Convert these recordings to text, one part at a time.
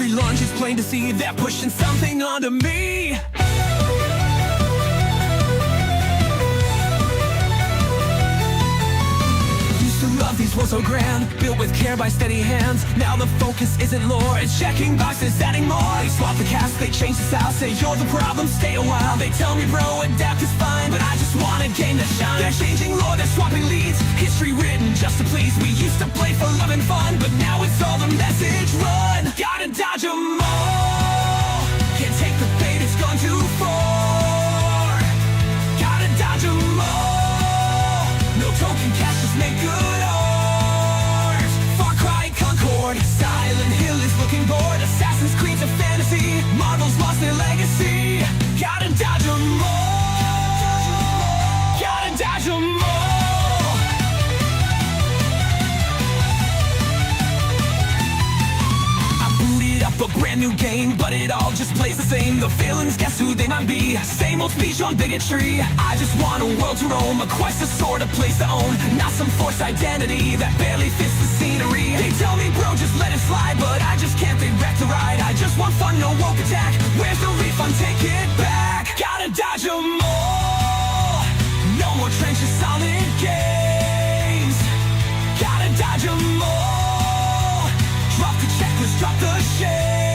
Every lunge is plain to see they're pushing something onto me. Used to love these worlds so grand, built with care by steady hands. Now the focus isn't lore, it's checking boxes, adding more. They swap the cast, they change the style, say you're the problem, stay a while. They tell me bro, adapt is fine, but I just wanna gain the shine. They're changing lore, they're swapping leads, history written just to please. We used to play for love and fun, but now it's all the message run. Gotta dodge 'em all, can't take the bait, it's gone too far. Gotta dodge 'em all, no token cash, just make good art. Far Cry, Concord, Silent Hill is looking bored. Assassin's Creed's a fantasy, Marvel's lost their legacy. Gotta dodge 'em all, gotta dodge 'em all. A brand new game, but it all just plays the same. The villains, guess who they might be? Same old speech on bigotry. I just want a world to roam, a quest, a sort of place to own, not some forced identity that barely fits the scenery. They tell me bro, just let it slide, but I just can't think back to ride. I just want fun, no woke attack. Where's the refund? Take it back. Gotta dodge 'em all, no more trenches, solid games. Gotta dodge 'em all, drop the checklist, drop the shame.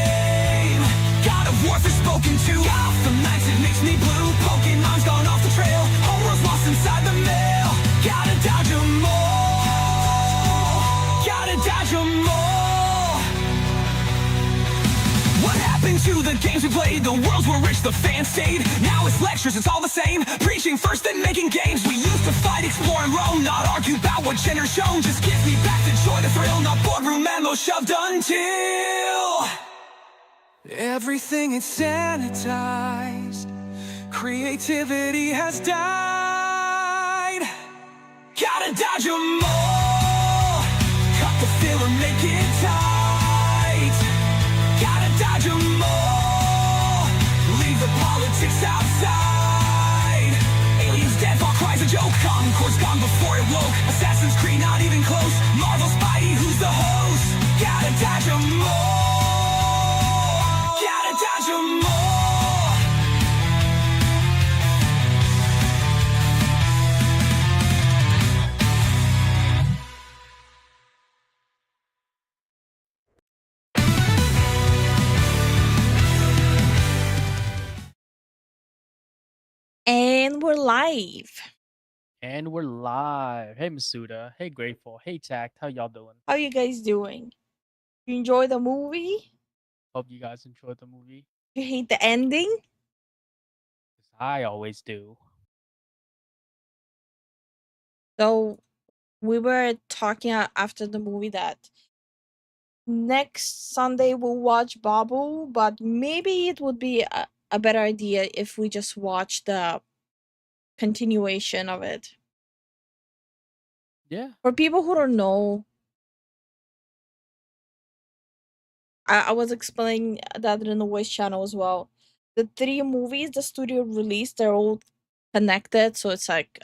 God of War's is spoken to, Gotham Knights, it makes me blue. Pokemon's gone off the trail, Homeworld's lost inside the mail. Gotta dodge 'em all, gotta dodge 'em all. What happened to the games we played? The worlds were rich, the fans stayed. Now it's lectures, it's all the same. Preaching first, then making games. We used to fight, explore, and roam, not argue about what gender's shown. Just give me back the joy, the thrill, not boardroom ammo shoved until everything is sanitized. Creativity has died. Gotta dodge 'em all, cut the filler, make it tight. Gotta dodge 'em all, leave the politics outside. Aliens dead, Far Cry's a joke. Concord's gone before it woke. Assassin's Creed not even close. Marvel's Spidey, who's the host? Gotta dodge 'em all, gotta dodge 'em all. And we're live. And we're live. Hey, Masuda. Hey, Grateful. Hey, Tact. How y'all doing? How you guys doing? You enjoy the movie? Hope you guys enjoyed the movie. You hate the ending? 'Cause I always do. So we were talking after the movie that next Sunday we'll watch Babu, but maybe it would be a better idea if we just watch the continuation of it. Yeah. For people who don't know, I was explaining that in the voice channel as well. The 3 movies the studio released, they're all connected. So it's like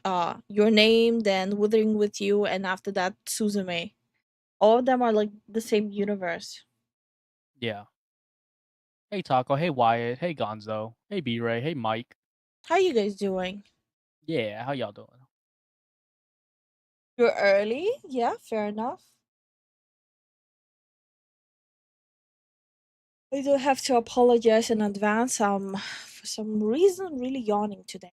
Your Name, then Withering With You, and after that Suzume. All of them are like the same universe. Yeah. Hey, Taco. Hey, Wyatt. Hey, Gonzo. Hey, B-Ray. Hey, Mike. How you guys doing? Yeah, how y'all doing? You're early? Yeah, fair enough. I do have to apologize in advance. For some reason, really yawning today.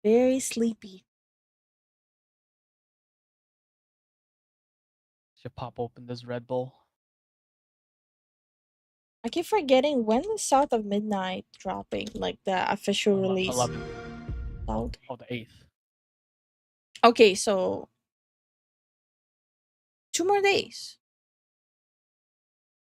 Very sleepy. Should pop open this Red Bull. I keep forgetting when is South of Midnight dropping, like the official release. 11th. South. Oh, the 8th. Okay, so 2 more days.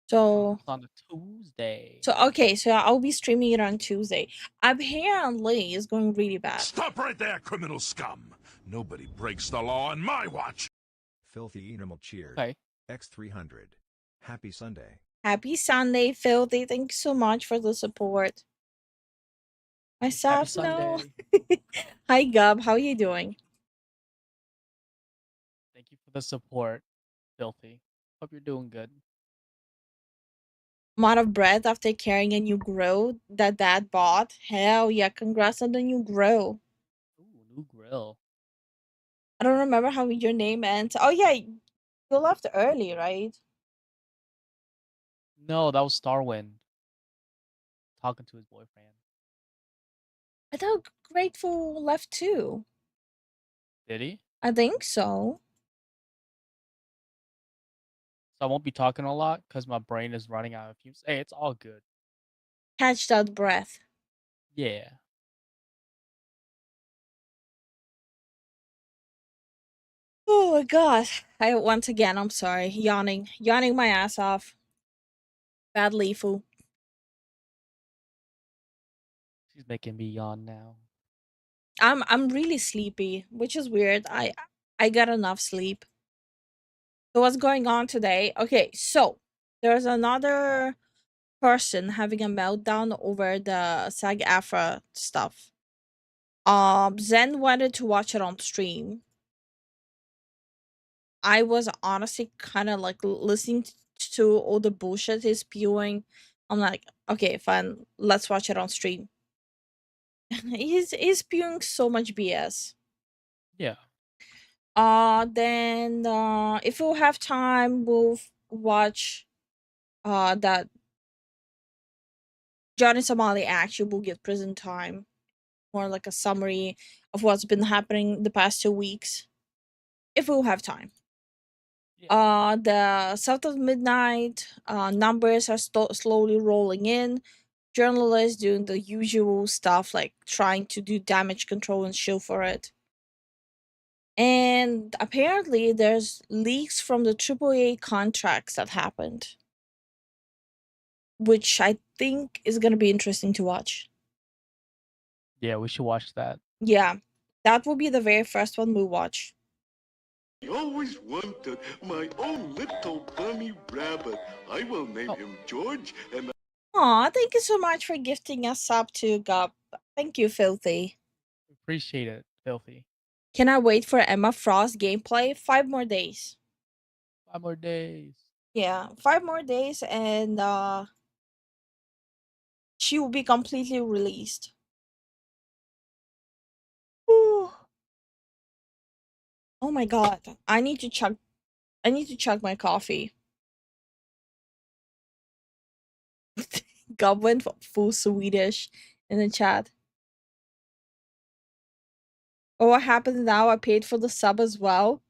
So It's on a Tuesday. okay, so I'll be streaming it on Tuesday. Apparently, it's going really bad. Stop right there, criminal scum! Nobody breaks the law on my watch! Filthy Animal cheered. Okay. X300. Happy Sunday. Happy Sunday, Filthy. Thank you so much for the support. Myself, no. Sunday. Hi, Gub. How are you doing? Thank you for the support, Filthy. Hope you're doing good. amount of breath after carrying a new grow that dad bought. Hell yeah, congrats on the new grow. Ooh, new grill. I don't remember how your name ends. Oh yeah, you left early, right? No, that was Starwind talking to his boyfriend. I thought Grateful left too. Did he? I think so. So I won't be talking a lot because my brain is running out of fumes. Hey, it's all good. Catch that breath. Yeah. Oh my god. Once again, I'm sorry. Yawning my ass off. Bad Lifu. She's making me yawn now. I'm really sleepy, which is weird. I got enough sleep. So what's going on today? Okay, so there's another person having a meltdown over the SAG AFTRA stuff. Zen wanted to watch it on stream. I was honestly kind of like listening to all the bullshit he's spewing. I'm like, okay, fine, let's watch it on stream. He's spewing so much BS. Yeah. Then if we'll have time, we'll watch that Johnny Somali actually will get prison time. More like a summary of what's been happening the past 2 weeks. If we'll have time. Yeah. The South of Midnight numbers are slowly rolling in. Journalists doing the usual stuff like trying to do damage control and show for it. And apparently, there's leaks from the AAA contracts that happened, which I think is going to be interesting to watch. Yeah, we should watch that. Yeah, that will be the very first one we watch. I always wanted my own little bunny rabbit. I will name him George, and Aw, thank you so much for gifting us up to Gup. Thank you, Filthy. Appreciate it, Filthy. Can I wait for Emma Frost gameplay? 5 more days. 5 more days. Yeah, 5 more days and she will be completely released. Ooh. Oh my god. I need to chug my coffee. Gup went full Swedish in the chat. Oh, what happens now? I paid for the sub as well.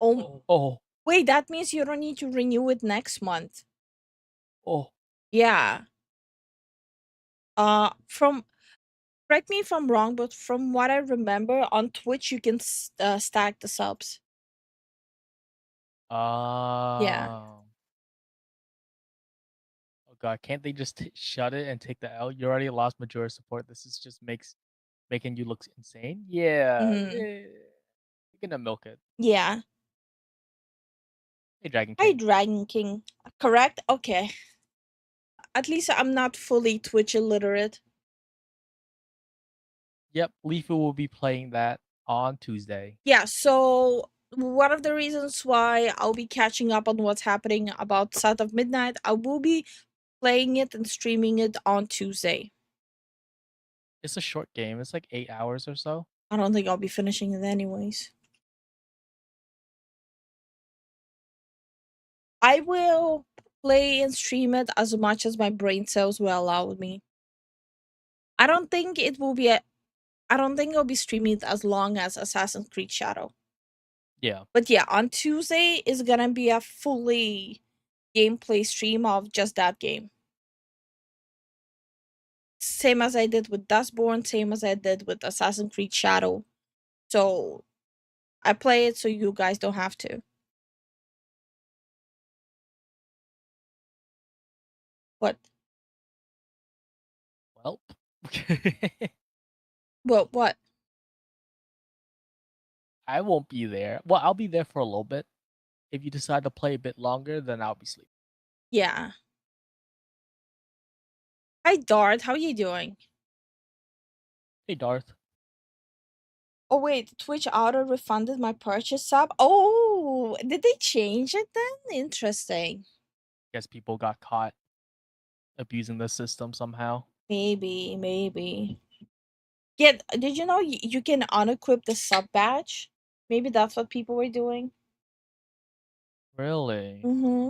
Oh. Wait, that means you don't need to renew it next month. Oh. Yeah. From correct me if I'm wrong, but from what I remember, on Twitch you can stack the subs. Yeah. Oh. Oh god, can't they just shut it and take the L? You already lost majority support. This is just making you look insane. Yeah. Mhm. You're gonna milk it. Yeah. Hey, Dragon Hi, King. Dragon King. Correct? Okay. At least I'm not fully Twitch illiterate. Yep, Lifu will be playing that on Tuesday. Yeah, so one of the reasons why I'll be catching up on what's happening about South of Midnight, I will be playing it and streaming it on Tuesday. It's a short game. It's like 8 hours or so. I don't think I'll be finishing it anyways. I will play and stream it as much as my brain cells will allow me. I don't think it'll be streaming it as long as Assassin's Creed Shadow. Yeah. But yeah, on Tuesday is gonna be a fully gameplay stream of just that game. Same as I did with Dustborn, same as I did with Assassin's Creed Shadow. So I play it so you guys don't have to. What? Well. Well, what? I won't be there. Well, I'll be there for a little bit. If you decide to play a bit longer, then I'll be sleeping. Yeah. Hi, Dart. How you doing? Hey, Darth. Oh wait, Twitch auto refunded my purchase sub. Oh, did they change it then? Interesting. Guess people got caught. abusing the system somehow. Maybe. Yeah, did you know you can unequip the sub badge? Maybe that's what people were doing. Really? Mm-hmm.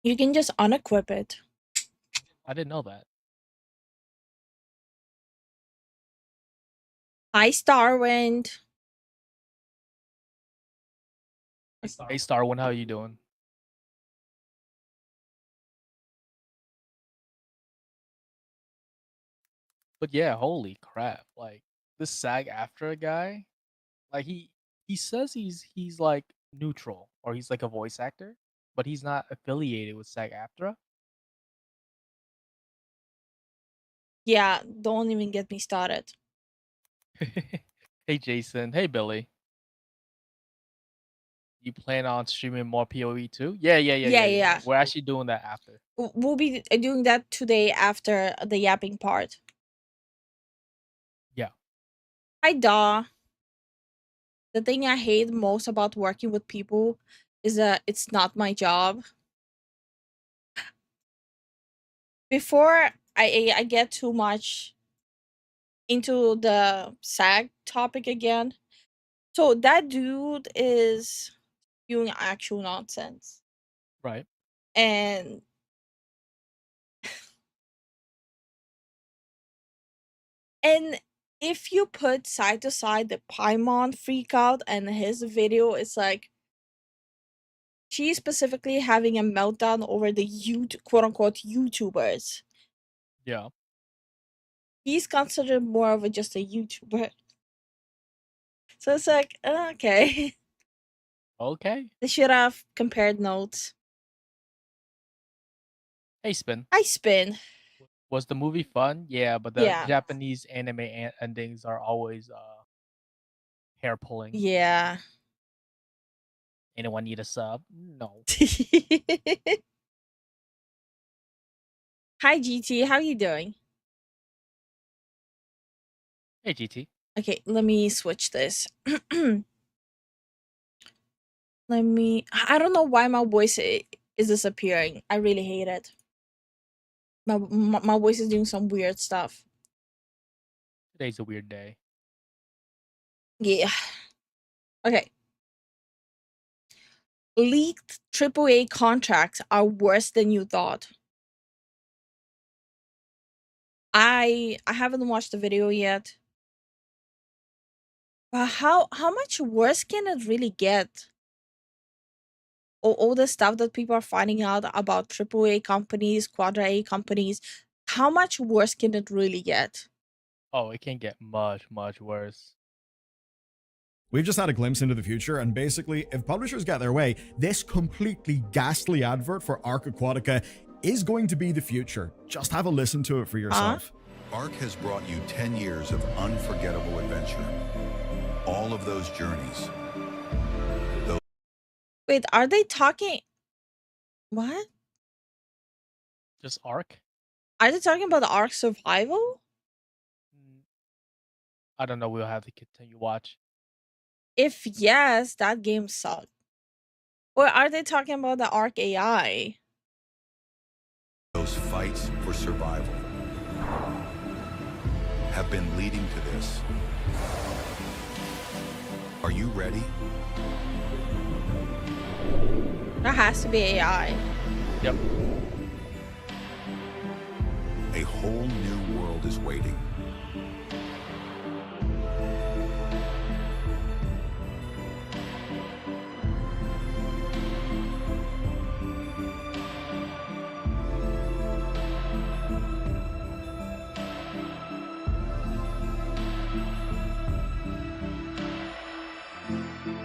You can just unequip it. I didn't know that. Hi, Starwind. Hey Starwin, how are you doing? But yeah, holy crap! Like this SAG-AFTRA guy, like he says he's like neutral or he's like a voice actor, but he's not affiliated with SAG-AFTRA. Yeah, don't even get me started. Hey Jason, hey Billy. You plan on streaming more PoE too? Yeah. Yeah. We're actually doing that after. We'll be doing that today after the yapping part. Yeah. Hi, Daw. The thing I hate most about working with people is that it's not my job. Before I get too much into the SAG topic again, so that dude is doing actual nonsense. Right. And if you put side to side the Paimon freak out and his video, it's like she's specifically having a meltdown over the quote unquote YouTubers. Yeah. He's considered more of just a YouTuber. So it's like, okay. Okay. They should have compared notes. Hey Spin. I spin. Was the movie fun? Yeah, but the Yeah. Japanese anime endings are always hair pulling. Yeah. Anyone need a sub? No. Hi GT, how you doing? Hey GT. Okay, let me switch this. I don't know why my voice is disappearing. I really hate it. My voice is doing some weird stuff. Today's a weird day. Yeah. Okay. Leaked AAA contracts are worse than you thought. I haven't watched the video yet. But how much worse can it really get? All the stuff that people are finding out about AAA companies, Quadra A companies, how much worse can it really get? Oh, it can get much, much worse. We've just had a glimpse into the future, and basically, if publishers get their way, this completely ghastly advert for Arc Aquatica is going to be the future. Just have a listen to it for yourself. Arc has brought you 10 years of unforgettable adventure. All of those journeys. Wait, are they talking? What? Just Arc? Are they talking about the Ark Survival? I don't know. We'll have to continue watch. If yes, that game sucked. Or are they talking about the Ark AI? Those fights for survival have been leading to this. Are you ready? That has to be AI. Yep. A whole new world is waiting.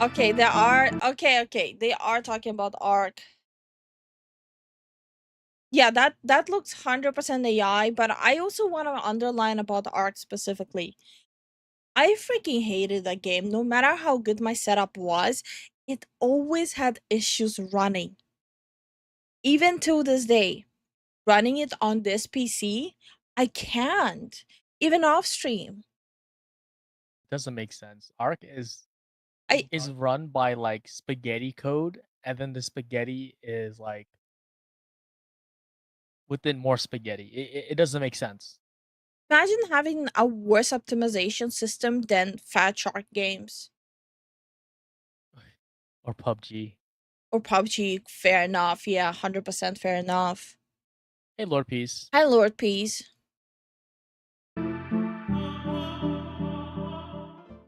Okay, they are talking about Ark. Yeah, that looks 100% AI, but I also want to underline about Ark specifically. I freaking hated that game. No matter how good my setup was, it always had issues running. Even to this day, running it on this PC, I can't. Even off stream. Doesn't make sense. Arc is I run by like spaghetti code, and then the spaghetti is like within more spaghetti. It doesn't make sense. Imagine having a worse optimization system than Fat Shark games Or PUBG. or PUBG. Fair enough. Yeah, 100% fair enough. Hey, Lord Peace. Hi, Lord Peace.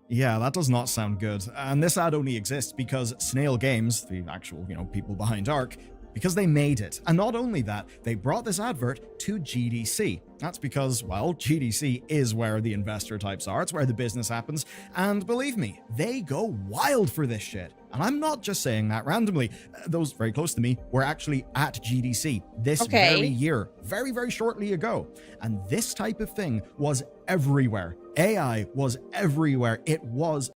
Yeah, that does not sound good. And this ad only exists because Snail Games, the actual, people behind Ark, because they made it. And not only that, they brought this advert to GDC. That's because, well, GDC is where the investor types are, it's where the business happens, and believe me, they go wild for this shit. And I'm not just saying that randomly. Those very close to me were actually at GDC this very year, very, very shortly ago. And this type of thing was everywhere. AI was everywhere. It was.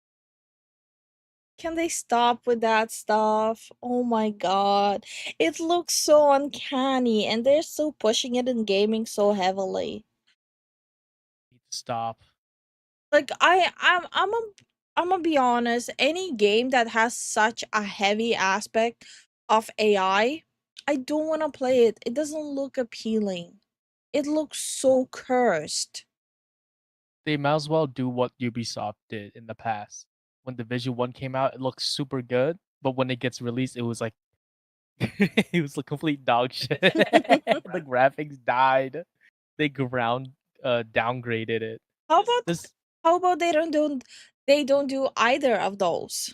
Can they stop with that stuff? Oh my god. It looks so uncanny and they're still pushing it in gaming so heavily. Need to stop. Like I'm gonna be honest, any game that has such a heavy aspect of AI, I don't want to play it. It doesn't look appealing. It looks so cursed. They might as well do what Ubisoft did in the past. When Division 1 came out, it looked super good, but when it gets released, it was like it was a complete dog shit. The graphics died. They downgraded it. How about This how about they don't do either of those?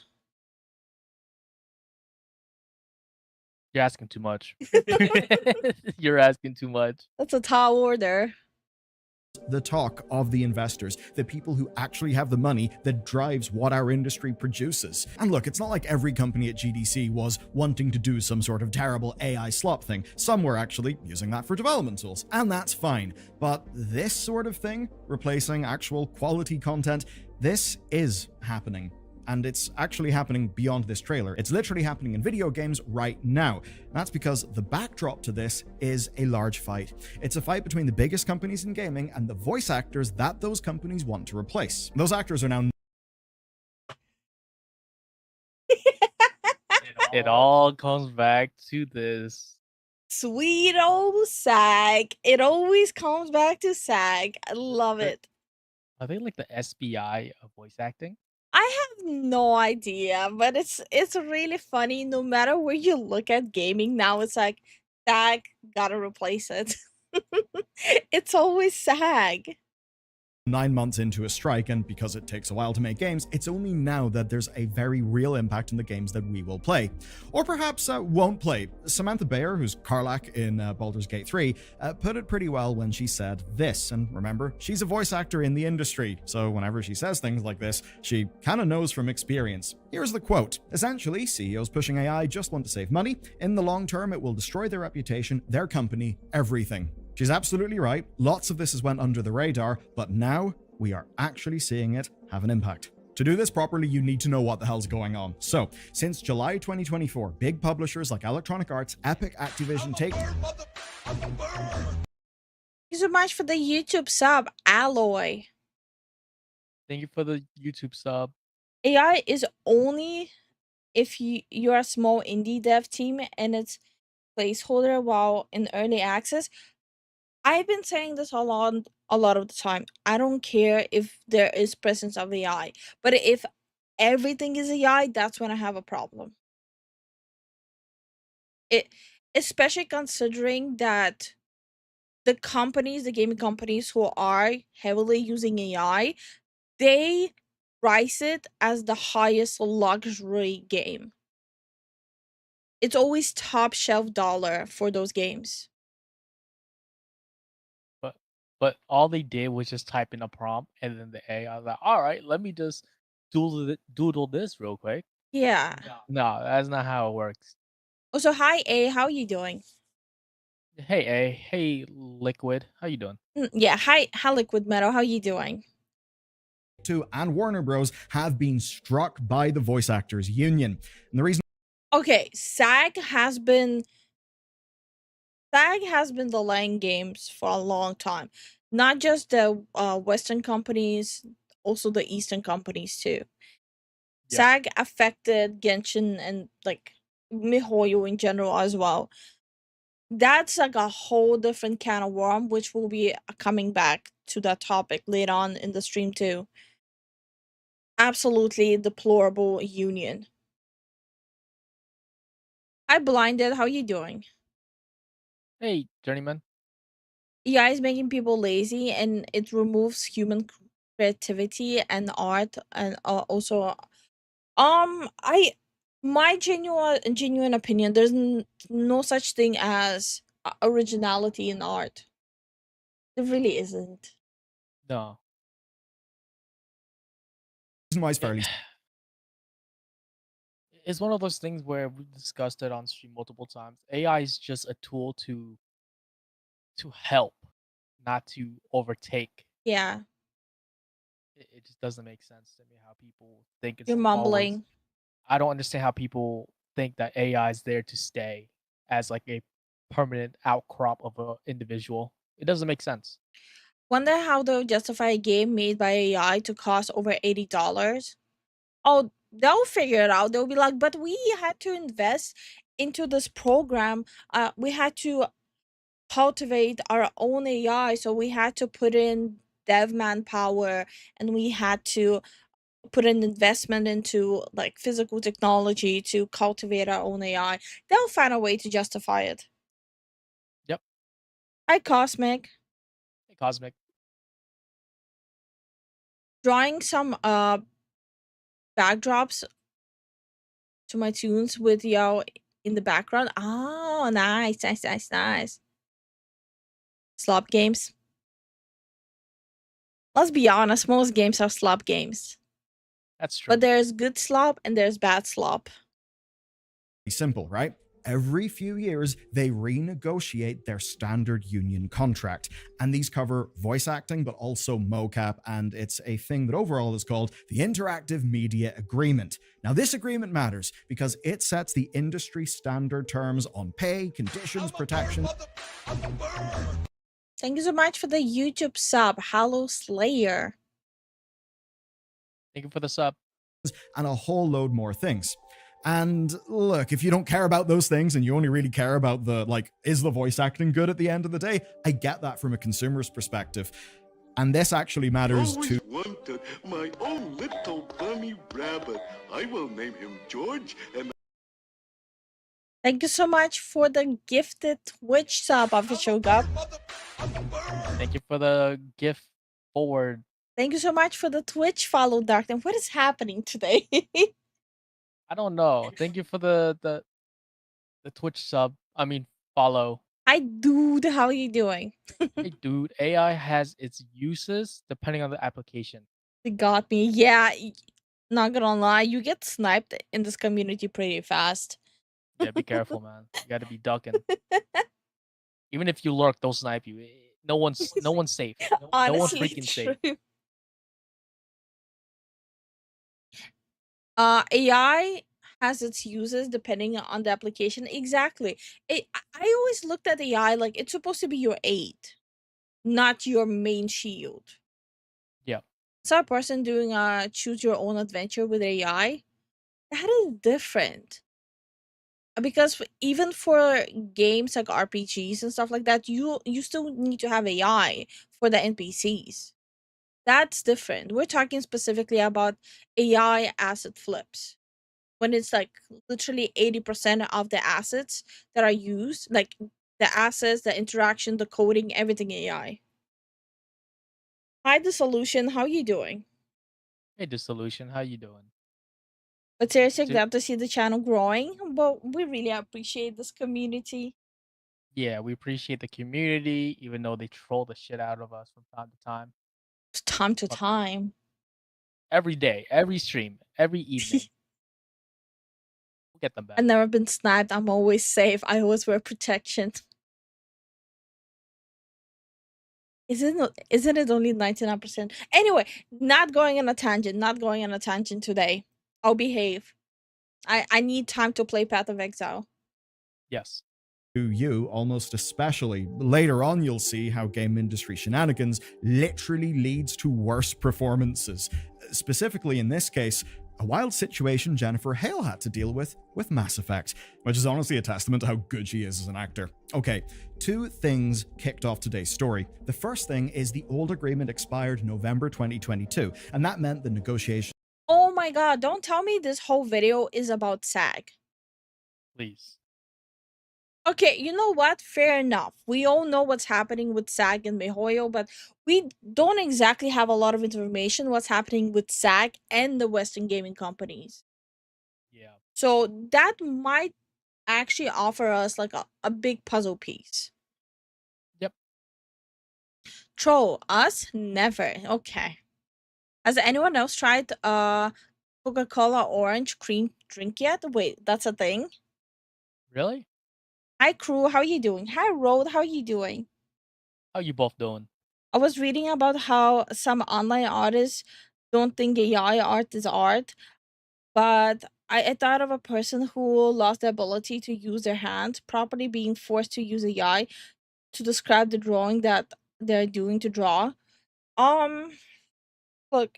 You're asking too much. You're asking too much. That's a tall order. The talk of the investors, the people who actually have the money that drives what our industry produces. And look, it's not like every company at GDC was wanting to do some sort of terrible AI slop thing. Some were actually using that for development tools, and that's fine. But this sort of thing, replacing actual quality content, this is happening. And it's actually happening beyond this trailer. It's literally happening in video games right now. And that's because the backdrop to this is a large fight. It's a fight between the biggest companies in gaming and the voice actors that those companies want to replace. Those actors are now... It all comes back to this. Sweet old SAG. It always comes back to SAG. I love it. Are they like the SBI of voice acting? I have no idea, but it's really funny. No matter where you look at gaming now, it's like SAG gotta replace it. It's always SAG. 9 months into a strike, and because it takes a while to make games, it's only now that there's a very real impact on the games that we will play. Or perhaps won't play. Samantha Bayer, who's Karlach in Baldur's Gate 3, put it pretty well when she said this. And remember, she's a voice actor in the industry, so whenever she says things like this, she kinda knows from experience. Here's the quote. Essentially, CEOs pushing AI just want to save money. In the long term, it will destroy their reputation, their company, everything. She's absolutely right. Lots of this has went under the radar, but now we are actually seeing it have an impact. To do this properly, you need to know what the hell's going on. So, since July 2024, big publishers like Electronic Arts, Epic, Activision, Take... Thank you so much for the YouTube sub, Alloy. Thank you for the YouTube sub. AI is only if you're a small indie dev team and it's placeholder while in early access. I've been saying this a lot of the time. I don't care if there is presence of AI, but if everything is AI, that's when I have a problem. Especially considering that the gaming companies who are heavily using AI, they price it as the highest luxury game. It's always top shelf dollar for those games. But all they did was just type in a prompt, and then the AI was like, all right, let me just doodle this real quick. Yeah. No, that's not how it works. Also, hi A, how you doing? Hey, A. Hey, Liquid. How you doing? Yeah, hi Liquid Metal, how you doing? And Warner Bros. Have been struck by the voice actors union. And the reason... Okay, SAG has been delaying games for a long time. Not just the Western companies, also the Eastern companies too. Yeah. SAG affected Genshin and like MiHoYo in general as well. That's like a whole different can of worm, which will be coming back to that topic later on in the stream too. Absolutely deplorable union. Hi, Blinded. How you doing? Hey, journeyman. AI is making people lazy, and it removes human creativity and art, and also, I my genuine opinion. There's no such thing as originality in art. There really isn't. No. Reason why it's fairly It's one of those things where we discussed it on stream multiple times. AI is just a tool to help, not to overtake. Yeah, It just doesn't make sense to me how people think it's you're always. mumbling. I don't understand how people think that AI is there to stay as like a permanent outcrop of an individual. It doesn't make sense. Wonder how they'll justify a game made by AI to cost over $80. Oh, they'll figure it out. They'll be like, but we had to invest into this program. We had to cultivate our own AI, so we had to put in dev manpower, and we had to put an investment into like physical technology to cultivate our own AI. They'll find a way to justify it. Yep. Hi, Cosmic. Hey, Cosmic. Drawing some backdrops to my tunes with y'all in the background. Oh, nice. Slop games. Let's be honest, most games are slop games. That's true. But there's good slop and there's bad slop. simple, right? Every few years, they renegotiate their standard union contract. And these cover voice acting, but also mocap. And it's a thing that overall is called the Interactive Media Agreement. Now, this agreement matters because it sets the industry standard terms on pay, conditions, protections. Thank you so much for the YouTube sub, Hallow Slayer. Thank you for the sub. And a whole load more things. And look, if you don't care about those things and you only really care about the, like, is the voice acting good at the end of the day? I get that from a consumer's perspective. And this actually matters Always to wanted my own little bunny rabbit. I will name him George, and Thank you so much for the gifted Twitch sub, Official Gup. Thank you for the gift forward. Thank you so much for the Twitch follow, Darkton. What is happening today? I don't know. Thank you for the Twitch sub. I mean follow. Hi, dude. How are you doing? Hey dude, AI has its uses depending on the application. They got me. Yeah, not gonna lie, you get sniped in this community pretty fast. Yeah, be careful, man. You got to be ducking. Even if you lurk, they'll snipe you. No one's safe. No one's Honestly, freaking safe. true. AI has its uses depending on the application. Exactly. I always looked at AI like it's supposed to be your aid, not your main shield. Yeah. So a person doing a choose your own adventure with AI, that is different. Because even for games like RPGs and stuff like that, you still need to have AI for the NPCs. That's different. We're talking specifically about AI asset flips. When it's like literally 80% of the assets that are used, like the assets, the interaction, the coding, everything AI. Hi, the solution. How you doing? Hey, Dissolution, how you doing? But seriously, Dude. glad to see the channel growing. But we really appreciate this community. Yeah, we appreciate the community, even though they troll the shit out of us from time to time. Time to But time. every day, every stream, every evening. We'll get them back. I've never been sniped. I'm always safe. I always wear protection. Isn't it only 99%? Anyway, not going on a tangent today. I'll behave. I need time to play Path of Exile. Yes. to you, almost especially. Later on, you'll see how game industry shenanigans literally leads to worse performances. Specifically in this case, A wild situation Jennifer Hale had to deal with Mass Effect, which is honestly a testament to how good she is as an actor. Okay, 2 things kicked off today's story. The first thing is the old agreement expired November 2022, and that meant the negotiation. Oh my god, don't tell me this whole video is about SAG. Please. Okay, you know what? Fair enough. We all know what's happening with SAG and MiHoYo, but we don't exactly have a lot of information what's happening with SAG and the Western gaming companies. Yeah. So that might actually offer us like a big puzzle piece. Yep. Troll us? Never. Okay. Has anyone else tried Coca-Cola orange cream drink yet? Wait, that's a thing? Really? Hi crew, how you doing? Hi Road, how you doing? How you both doing? I was reading about how some online artists don't think AI art is art, but I thought of a person who lost the ability to use their hand properly being forced to use AI to describe the drawing that they're doing to draw. Look,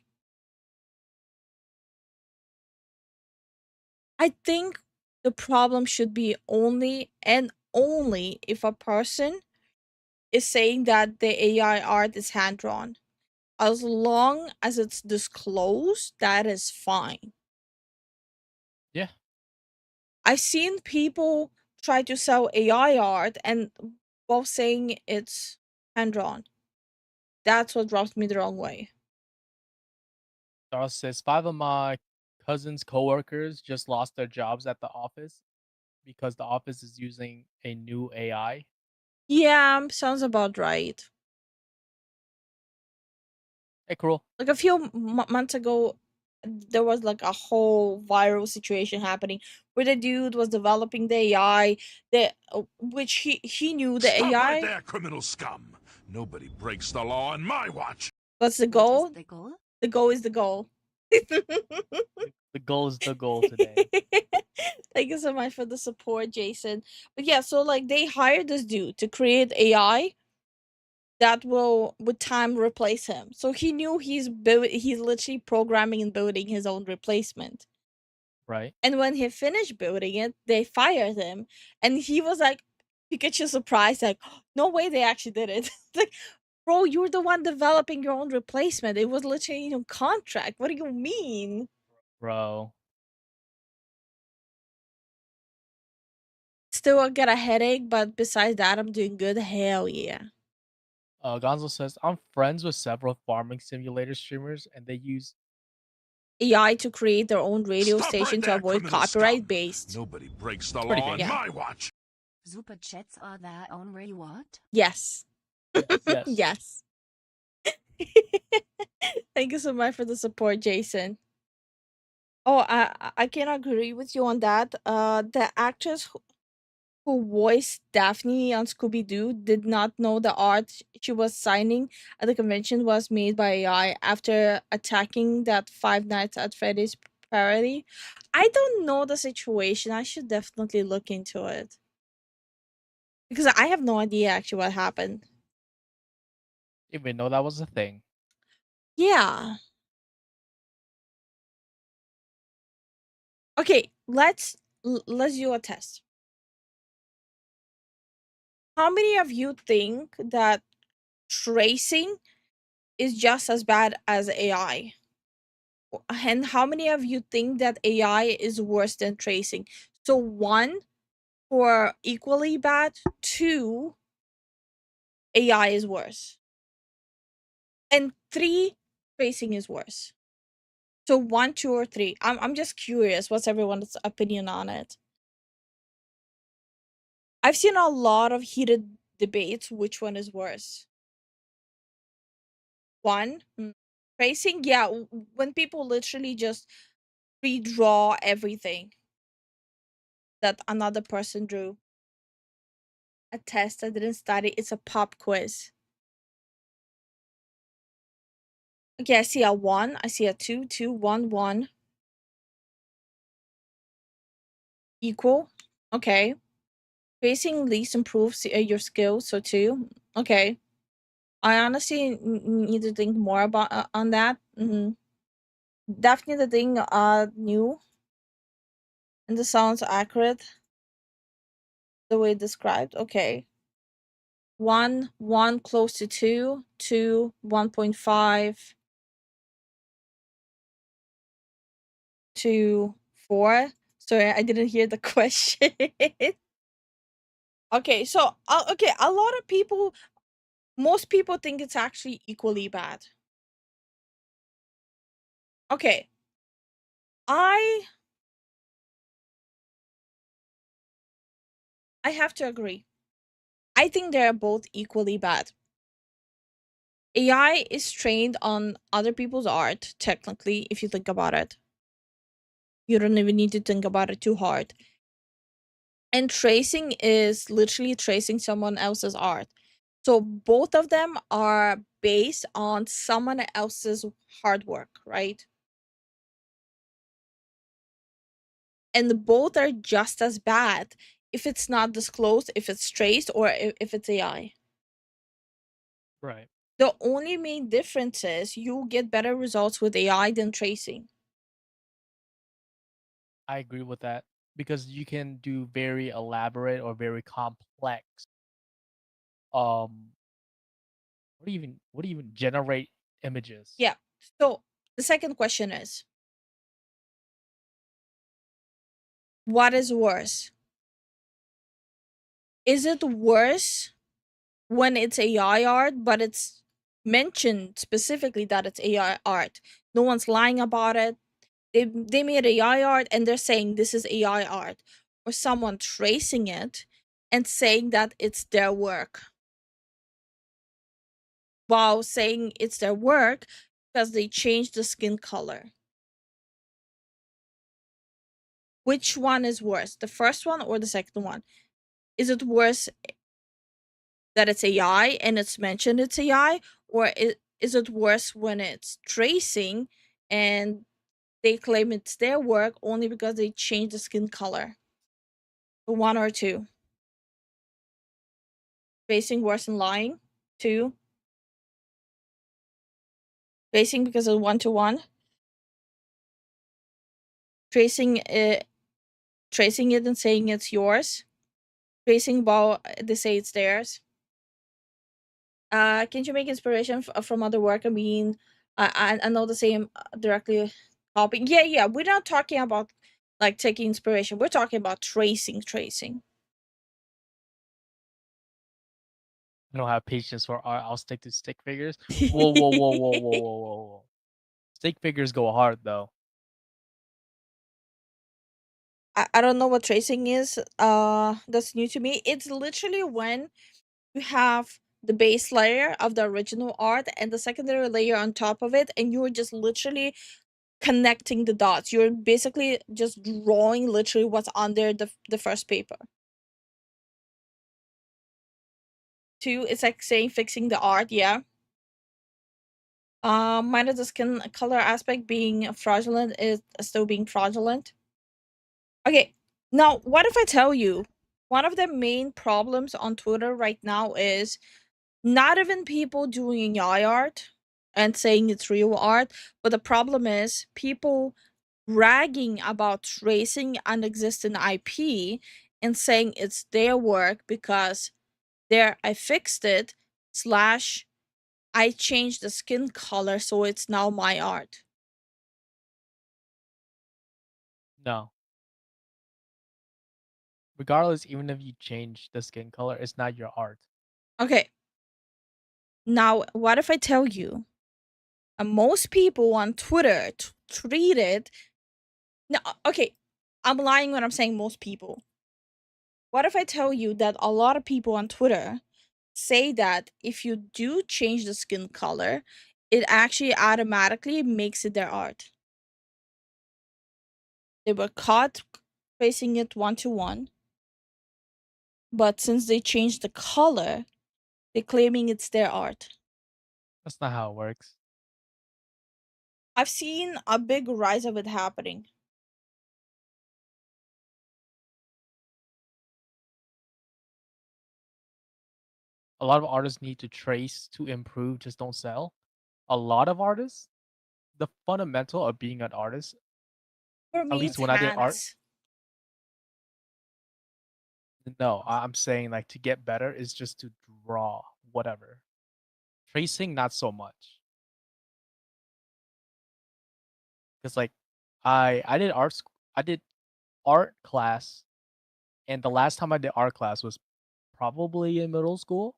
I think the problem should be only and only if a person is saying that the AI art is hand drawn. As long as it's disclosed, that is fine. Yeah. I've seen people try to sell AI art and while saying it's hand drawn. That's what rubs me the wrong way. Charles says 5 of my cousin's coworkers just lost their jobs at the office because the office is using a new AI. Yeah, sounds about right. Hey, Cruel. Like a few months ago, there was like a whole viral situation happening where the dude was developing the AI that which he knew the Stop AI. right there, criminal scum. Nobody breaks the law on my watch. What's the goal? The goal? The goal is the goal. The goal is the goal today. Thank you so much for the support, Jason. But yeah, so like they hired this dude to create AI that will with time replace him. So he knew he's literally programming and building his own replacement. Right. And when he finished building it, they fired him. And he was like Pikachu surprised, like, no way they actually did it. Like, bro, you're the one developing your own replacement. It was literally in your contract. What do you mean? Bro. Still I get a headache, but besides that, I'm doing good. Hell yeah. Gonzo says, I'm friends with several farming simulator streamers and they use AI to create their own radio Stop station right to there, avoid criminal copyright scum. based. Nobody breaks the pretty law on big. Yeah. my watch. Super chats are their own reward? Yes. Yes. Yes. Thank you so much for the support, Jason. Oh, I can agree with you on that. The actress who voiced Daphne on Scooby Doo did not know the art she was signing at the convention was made by AI after attacking that Five Nights at Freddy's parody. I don't know the situation. I should definitely look into it. Because I have no idea actually what happened. Didn't even know that was a thing. Yeah. Okay, let's do a test. How many of you think that tracing is just as bad as AI? And how many of you think that AI is worse than tracing? So 1 for equally bad, 2 AI is worse. And 3 tracing is worse. So 1, 2, or 3. I'm just curious, what's everyone's opinion on it? I've seen a lot of heated debates which one is worse. 1, tracing, yeah, when people literally just redraw everything that another person drew. A test I didn't study, it's a pop quiz. Okay, I see a 1, I see a 2, 2, 1, 1. Equal. Okay. Tracing least improves your skills, so 2. Okay. I honestly need to think more about on that. definitely the thing new, and this sounds accurate the way described. Okay. 1 close to 2, 2 1.5 to 4. Sorry, I didn't hear the question. Okay, so okay, a lot of people, most people think it's actually equally bad. Okay. I have to agree. I think they're both equally bad. AI is trained on other people's art, technically, if you think about it. You don't even need to think about it too hard. And tracing is literally tracing someone else's art. So both of them are based on someone else's hard work, right? And both are just as bad if it's not disclosed, if it's traced, or if it's AI. Right. The only main difference is you get better results with AI than tracing. I agree with that because you can do very elaborate or very complex um what do you even generate images. Yeah. So the second question is, what is worse? Is it worse when it's AI art, but it's mentioned specifically that it's AI art? No one's lying about it. They made AI art and they're saying this is AI art, or someone tracing it and saying that it's their work, while saying it's their work because they changed the skin color. Which one is worse, the first one or the second one? Is it worse that it's AI and it's mentioned it's AI, or is it worse when it's tracing and they claim it's their work only because they changed the skin color? One or two? Tracing worse than lying? Two? Tracing because of 1-to-1? Tracing it and saying it's yours? Tracing while they say it's theirs? Can't you make inspiration from other work? I mean, I know the same directly copy. Yeah, yeah. We're not talking about like taking inspiration. We're talking about tracing. I don't have patience for art. I'll stick to stick figures. Whoa, whoa, whoa, whoa, whoa, whoa, whoa, whoa. Stick figures go hard though. I don't know what tracing is. That's new to me. It's literally when you have the base layer of the original art and the secondary layer on top of it, and you're just literally connecting the dots. You're basically just drawing literally what's under the first paper. Two, it's like saying fixing the art, yeah. Minus the skin color aspect being fraudulent is still being fraudulent. Okay, now what if I tell you one of the main problems on Twitter right now is not even people doing AI art and saying it's real art, but the problem is people bragging about tracing an existing IP and saying it's their work because there I fixed it slash I changed the skin color so it's now my art. No. Regardless, even if you change the skin color, it's not your art. Okay. Now, what if I tell you most people on Twitter treat it. No, okay, I'm lying when I'm saying most people. What if I tell you that a lot of people on Twitter say that if you do change the skin color, it actually automatically makes it their art? They were caught tracing it 1-to-1, but since they changed the color, they're claiming it's their art. That's not how it works. I've seen a big rise of it happening. A lot of artists need to trace to improve, just don't sell. A lot of artists, the fundamental of being an artist, For at me, least it's when I did art. hands. No, I'm saying like to get better is just to draw whatever. Tracing, not so much. Because like I did I did art class, and the last time I did art class was probably in middle school,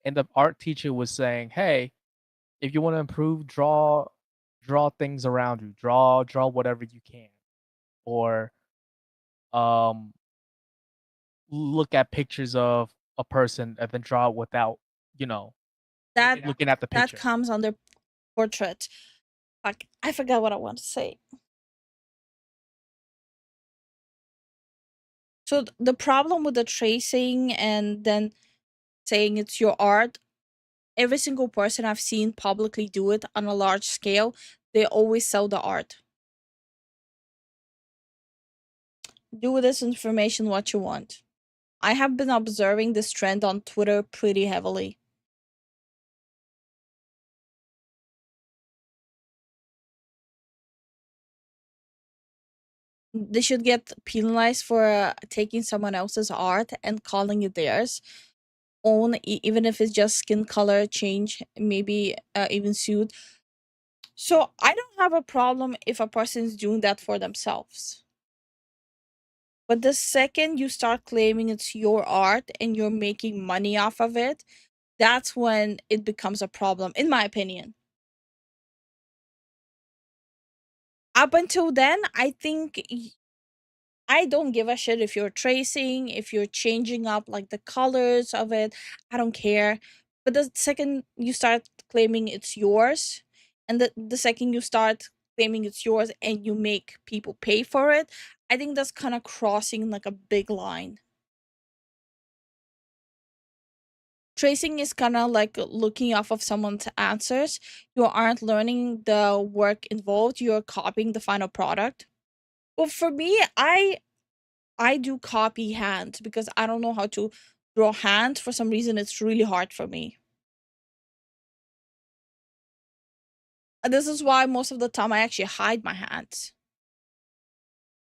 and the art teacher was saying, "Hey, if you want to improve, draw things around you. Draw whatever you can, or um look at pictures of a person and then draw it without, you know, That looking at the that picture." comes under portrait. Fuck, I forgot what I want to say. So the problem with the tracing and then saying it's your art, every single person I've seen publicly do it on a large scale, they always sell the art. Do with this information what you want. I have been observing this trend on Twitter pretty heavily. They should get penalized for taking someone else's art and calling it theirs own, even if it's just skin color change, maybe even suit. So I don't have a problem if a person's doing that for themselves. But the second you start claiming it's your art and you're making money off of it, that's when it becomes a problem, in my opinion. Up until then, I think I don't give a shit if you're tracing, if you're changing up like the colors of it. I don't care. But the second you start claiming it's yours, and the second you start claiming it's yours and you make people pay for it, I think that's kind of crossing like a big line. Tracing is kind of like looking off of someone's answers. You aren't learning the work involved, you're copying the final product. Well, for me, I do copy hand because I don't know how to draw hand. For some reason, it's really hard for me. And this is why most of the time I actually hide my hands.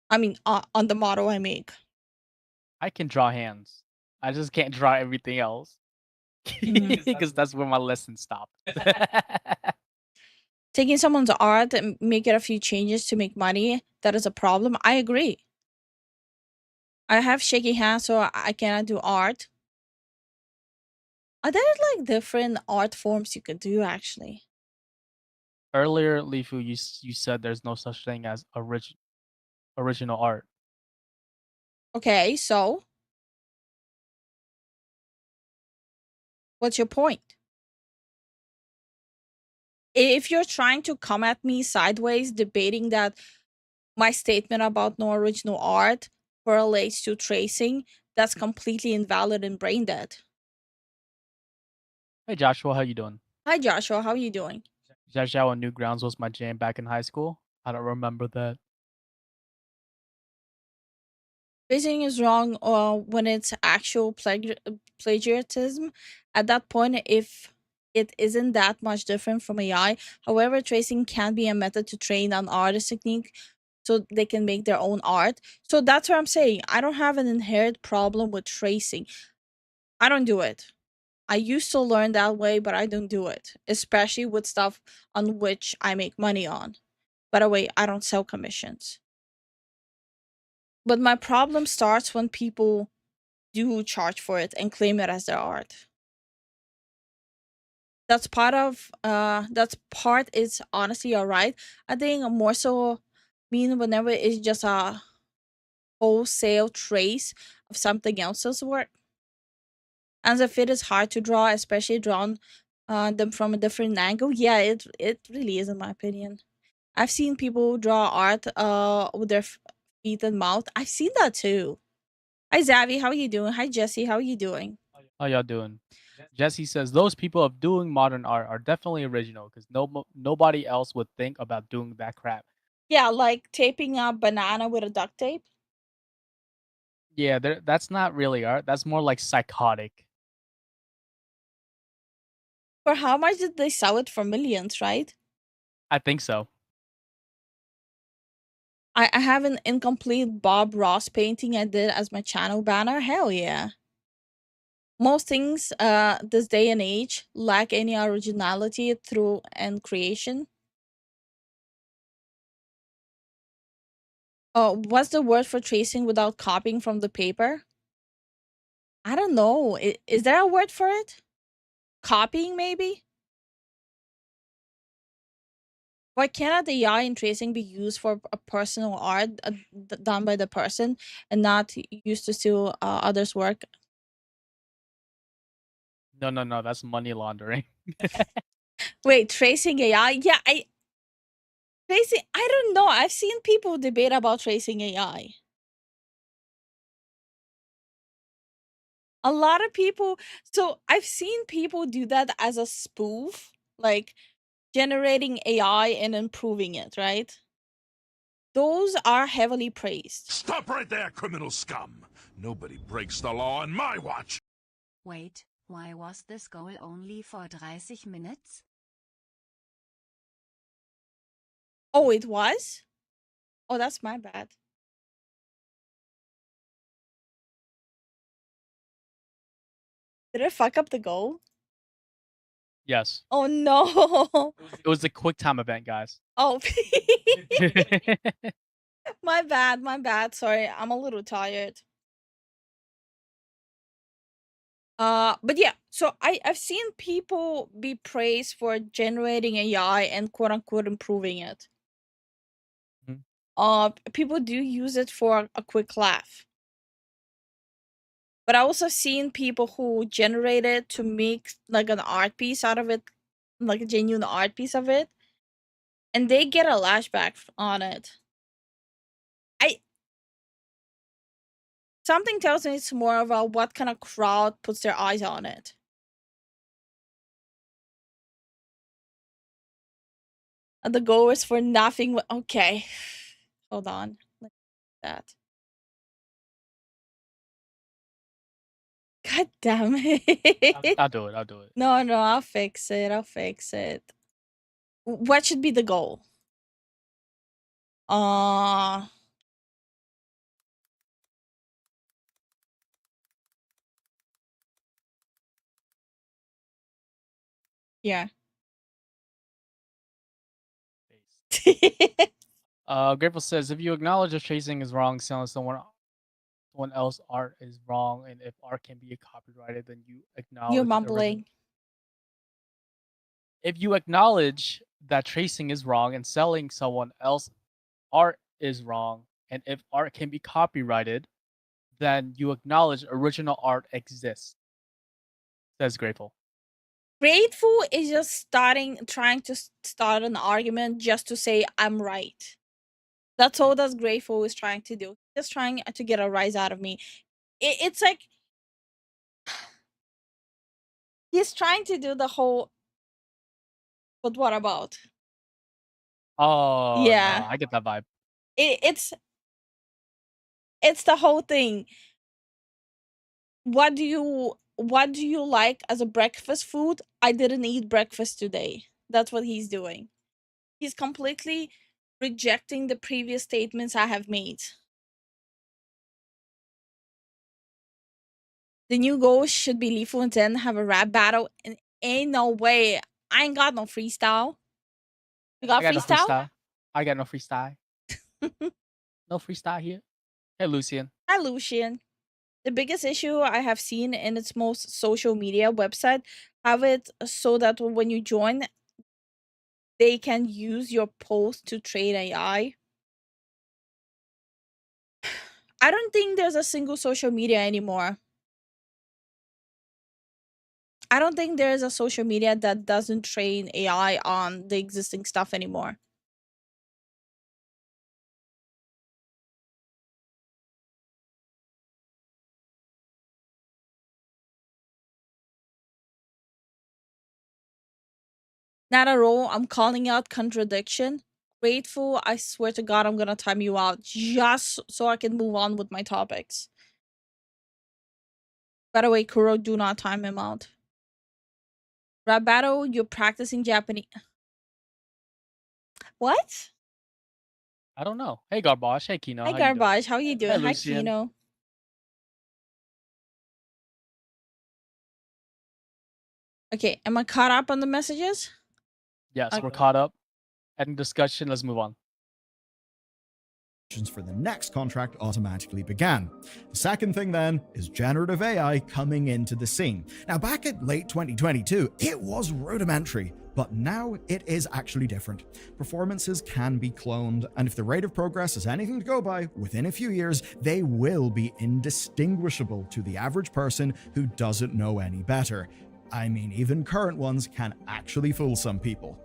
I mean, on the model I make. I can draw hands. I just can't draw everything else. Because that's where my lesson stopped. Taking someone's art and make it a few changes to make money, that is a problem. I agree. I have shaky hands, so I cannot do art. Are there like different art forms you could do actually? Earlier, Lifu, you said there's no such thing as original art. Okay, so what's your point? If you're trying to come at me sideways, debating that my statement about no original art correlates to tracing, that's completely invalid and brain dead. Hey Joshua, how you doing? Hi Joshua, how are you doing? Zhao on Newgrounds was my jam back in high school. I don't remember that. Tracing is wrong when it's actual plagiarism. At that point, if it isn't that much different from AI. However, tracing can be a method to train an artist technique so they can make their own art. So that's what I'm saying. I don't have an inherent problem with tracing. I don't do it. I used to learn that way, but I don't do it, especially with stuff on which I make money on. By the way, I don't sell commissions. But my problem starts when people do charge for it and claim it as their art. That's part is honestly alright. I think more so mean whenever it's just a wholesale trace of something else's work. As if it is hard to draw, especially drawn them from a different angle. Yeah, it really is in my opinion. I've seen people draw art with their feet and mouth. I've seen that too. Hi Zavi, how are you doing? Hi Jesse, how are you doing? How y'all doing? Jesse says those people of doing modern art are definitely original because nobody else would think about doing that crap. Yeah, like taping a banana with a duct tape. Yeah, that's not really art. That's more like psychotic. For how much did they sell it for? Millions, right? I think so. I have an incomplete Bob Ross painting I did as my channel banner. Hell yeah. Most things this day and age lack any originality through and creation. Oh, what's the word for tracing without copying from the paper? I don't know. Is there a word for it? Copying, maybe? Why cannot the AI in tracing be used for a personal art done by the person and not used to steal others' work? No. That's money laundering. Wait, tracing AI? Yeah, tracing. I don't know. I've seen people debate about tracing AI. A lot of people. So I've seen people do that as a spoof, like generating AI and improving it, right? Those are heavily praised. Stop right there, criminal scum! Nobody breaks the law on my watch! Wait, why was this goal only for 30 minutes? Oh, it was? Oh, that's my bad. Did I fuck up the goal? Yes. Oh no. It was a quick time event, guys. Oh, my bad. Sorry, I'm a little tired. But yeah, so I've seen people be praised for generating AI and quote unquote improving it. Mhm. People do use it for a quick laugh. But I also seen people who generate it to make like an art piece out of it, like a genuine art piece of it, and they get a lashback on it. Something tells me it's more about what kind of crowd puts their eyes on it. And the goal is for nothing. Okay, hold on. Like that. God damn it. I'll do it. I'll do it. No, I'll fix it. What should be the goal? Uh yeah. Grateful says, if you acknowledge if tracing is wrong, selling someone else art is wrong, and if art can be copyrighted, then you acknowledge You're the original. mumbling. If you acknowledge that tracing is wrong and selling someone else art is wrong, and if art can be copyrighted, then you acknowledge original art exists. Says Grateful. Grateful is just trying to start an argument just to say I'm right. That's all that Grateful is trying to do. Just trying to get a rise out of me. It's like he's trying to do the whole. But what about? Oh no, Yeah, I get that vibe. it's the whole thing. What do you like as a breakfast food? I didn't eat breakfast today. That's what he's doing. He's completely rejecting the previous statements I have made. The new goal should be Lifu and Zen have a rap battle. And ain't no way. I ain't got no freestyle. You got I got no freestyle? freestyle. I got no freestyle. No freestyle here. Hey, Lucian. Hi, Lucian. The biggest issue I have seen in its most social media website have it so that when you join, they can use your post to trade AI. I don't think there's a single social media anymore. I don't think there is a social media that doesn't train AI on the existing stuff anymore. Not at all. I'm calling out contradiction. Grateful. I swear to God, I'm gonna time you out just so I can move on with my topics. By the way, Kuro, do not time him out. Rap battle, you're practicing Japanese. What? I don't know. Hey, Garbage. Hey, Kino. Hi, How you doing? Garbage. How you doing? Hi, Lucian. Kino. Okay, am I caught up on the messages? Yes, we're Okay. caught up. Ending discussion. Let's move on. For the next contract automatically began. The second thing then is generative AI coming into the scene. Now, back at late 2022, it was rudimentary, but now it is actually different. Performances can be cloned, and if the rate of progress is anything to go by, within a few years, they will be indistinguishable to the average person who doesn't know any better. I mean, even current ones can actually fool some people.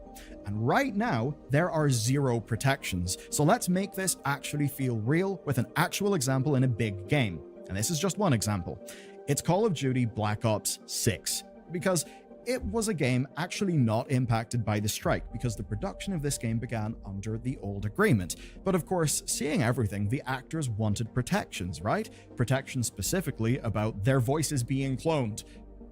And right now, there are zero protections. So let's make this actually feel real with an actual example in a big game. And this is just one example. It's Call of Duty Black Ops 6, because it was a game actually not impacted by the strike, because the production of this game began under the old agreement. But of course, seeing everything, the actors wanted protections, right? Protections specifically about their voices being cloned.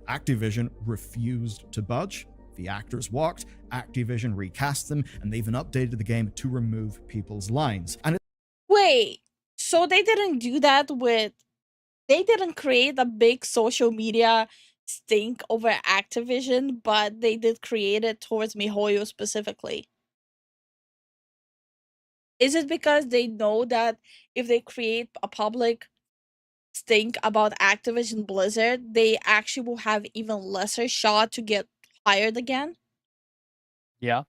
Activision refused to budge. The actors walked, Activision recast them, and they even updated the game to remove people's lines. And Wait, so they didn't do that with... They didn't create a big social media stink over Activision, but they did create it towards MiHoYo specifically. Is it because they know that if they create a public stink about Activision Blizzard, they actually will have even lesser shot to get hired again? Yeah.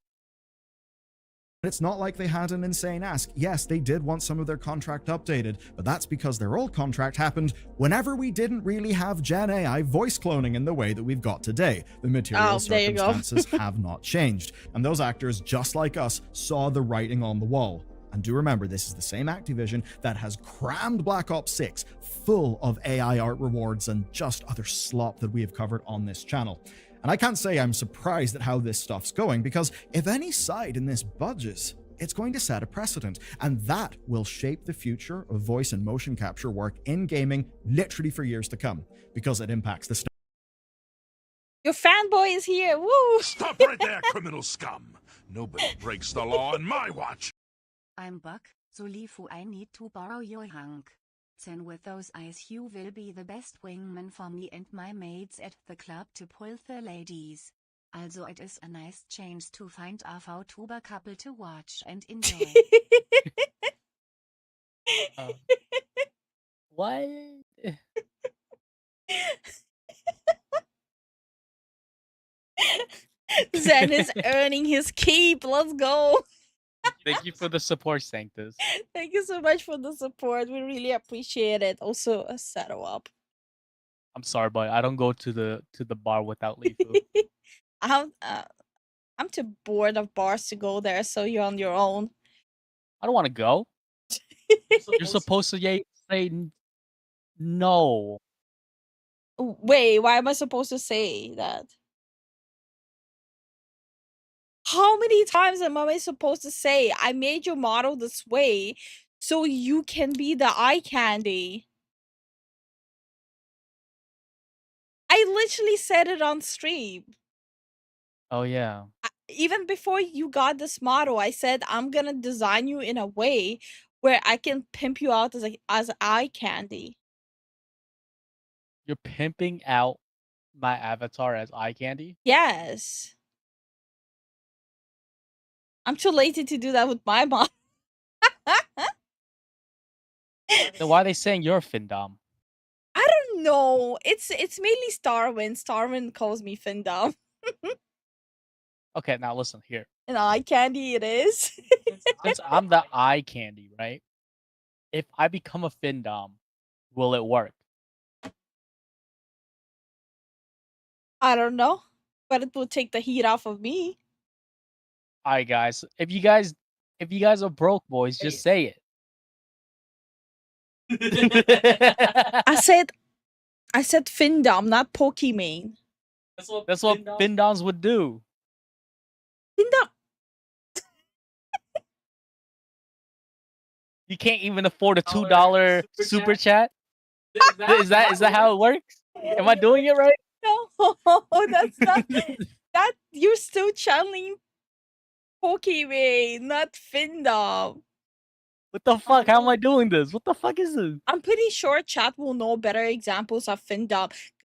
it's not like they had an insane ask. Yes, they did want some of their contract updated, but that's because their old contract happened whenever we didn't really have Gen AI voice cloning in the way that we've got today. The material circumstances have not changed, and those actors, just like us, saw the writing on the wall. And do remember, this is the same Activision that has crammed Black Ops 6 full of AI art rewards and just other slop that we have covered on this channel. And I can't say I'm surprised at how this stuff's going, because if any side in this budges, it's going to set a precedent, and that will shape the future of voice and motion capture work in gaming literally for years to come, because it impacts the stuff. Your fanboy is here, woo! Stop right there, criminal scum! Nobody breaks the law on my watch! I'm Buck, so Lifu, I need to borrow your hunk. Then with those eyes you will be the best wingman for me and my mates at the club to pull the ladies. Also it is a nice change to find a VTuber couple to watch and enjoy. What? Zen is earning his keep, let's go! Thank you for the support, Sanctus. Thank you so much for the support. We really appreciate it. Also, a settle up. I'm sorry, but I don't go to the bar without Lifu. I'm too bored of bars to go there, so you're on your own. I don't want to go. You're supposed to say no. Wait, why am I supposed to say that? How many times am I supposed to say, I made your model this way so you can be the eye candy? I literally said it on stream. Oh, yeah. Even before you got this model, I said, I'm gonna design you in a way where I can pimp you out as eye candy. You're pimping out my avatar as eye candy? Yes. I'm too lazy to do that with my mom. Then why are they saying you're a Findom? I don't know. It's mainly Starwind. Starwind calls me Findom. Okay, now listen here. And eye candy it is. Since I'm the eye candy, right? If I become a Findom, will it work? I don't know, but it will take the heat off of me. Alright, guys. If you guys are broke boys, just say it. I said Findom, not Pokimane. That's what Findoms would do. Findom. You can't even afford a $2 super chat? Is that how it works? Am I doing it right? No, that's not that. You're still channeling Pokimane, not Findom. What the fuck? How am I doing this? What the fuck is this? I'm pretty sure chat will know better examples of findom.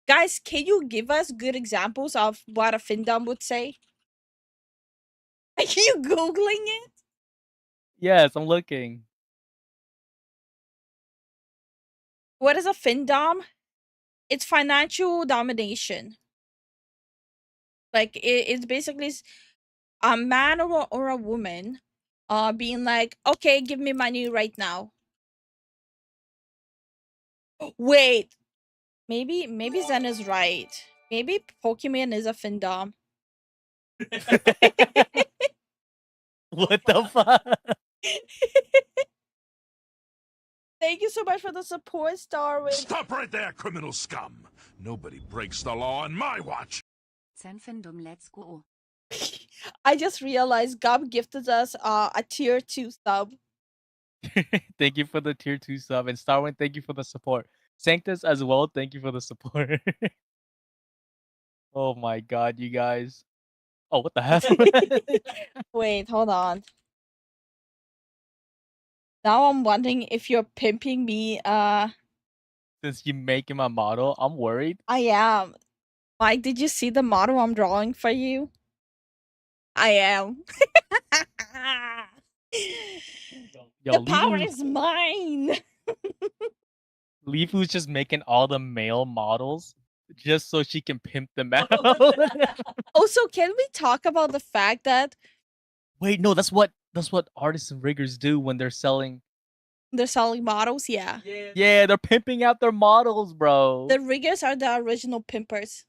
Guys, can you give us good examples of what a findom would say? Are you Googling it? Yes, I'm looking. What is a findom? It's financial domination. Like it's basically a man or a woman being like, okay, give me money right now. Wait, maybe Zen is right. Maybe Pokemon is a findom. What the fuck? Thank you so much for the support, Starwin. Stop right there, criminal scum! Nobody breaks the law on my watch! Zen fandom, let's go. I just realized Gob gifted us a tier 2 sub. Thank you for the tier 2 sub. And Starwind, thank you for the support. Sanctus as well, thank you for the support. Oh my god, you guys. Oh, what the hell? Wait, hold on. Now I'm wondering if you're pimping me. Since you making my model, I'm worried. I am. Mike, did you see the model I'm drawing for you? I am. Yo, The power Lifu, is mine. Lifu's just making all the male models just so she can pimp them out. Also, can we talk about the fact that Wait, no, that's what artists and riggers do when they're selling. they're selling models? Yeah. Yeah, they're pimping out their models, bro. The riggers are the original pimpers.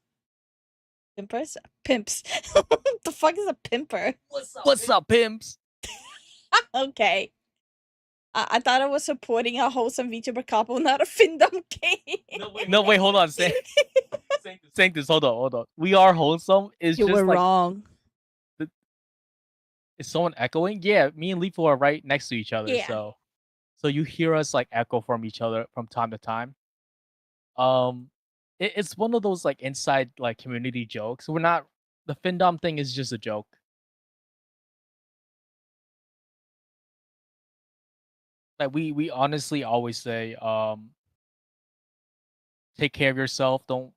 Pimpers? Pimps. The fuck is a pimper? What's up, pimps? Okay. I thought I was supporting a wholesome VTuber couple, not a findom game. No, wait, hold on. Sanctus, hold on. We are wholesome. It's You just were like, wrong. is someone echoing? Yeah, me and Lifu are right next to each other. Yeah. So you hear us like echo from each other from time to time. It's one of those like inside like community jokes. We're not, the findom thing is just a joke. Like we honestly always say, take care of yourself. Don't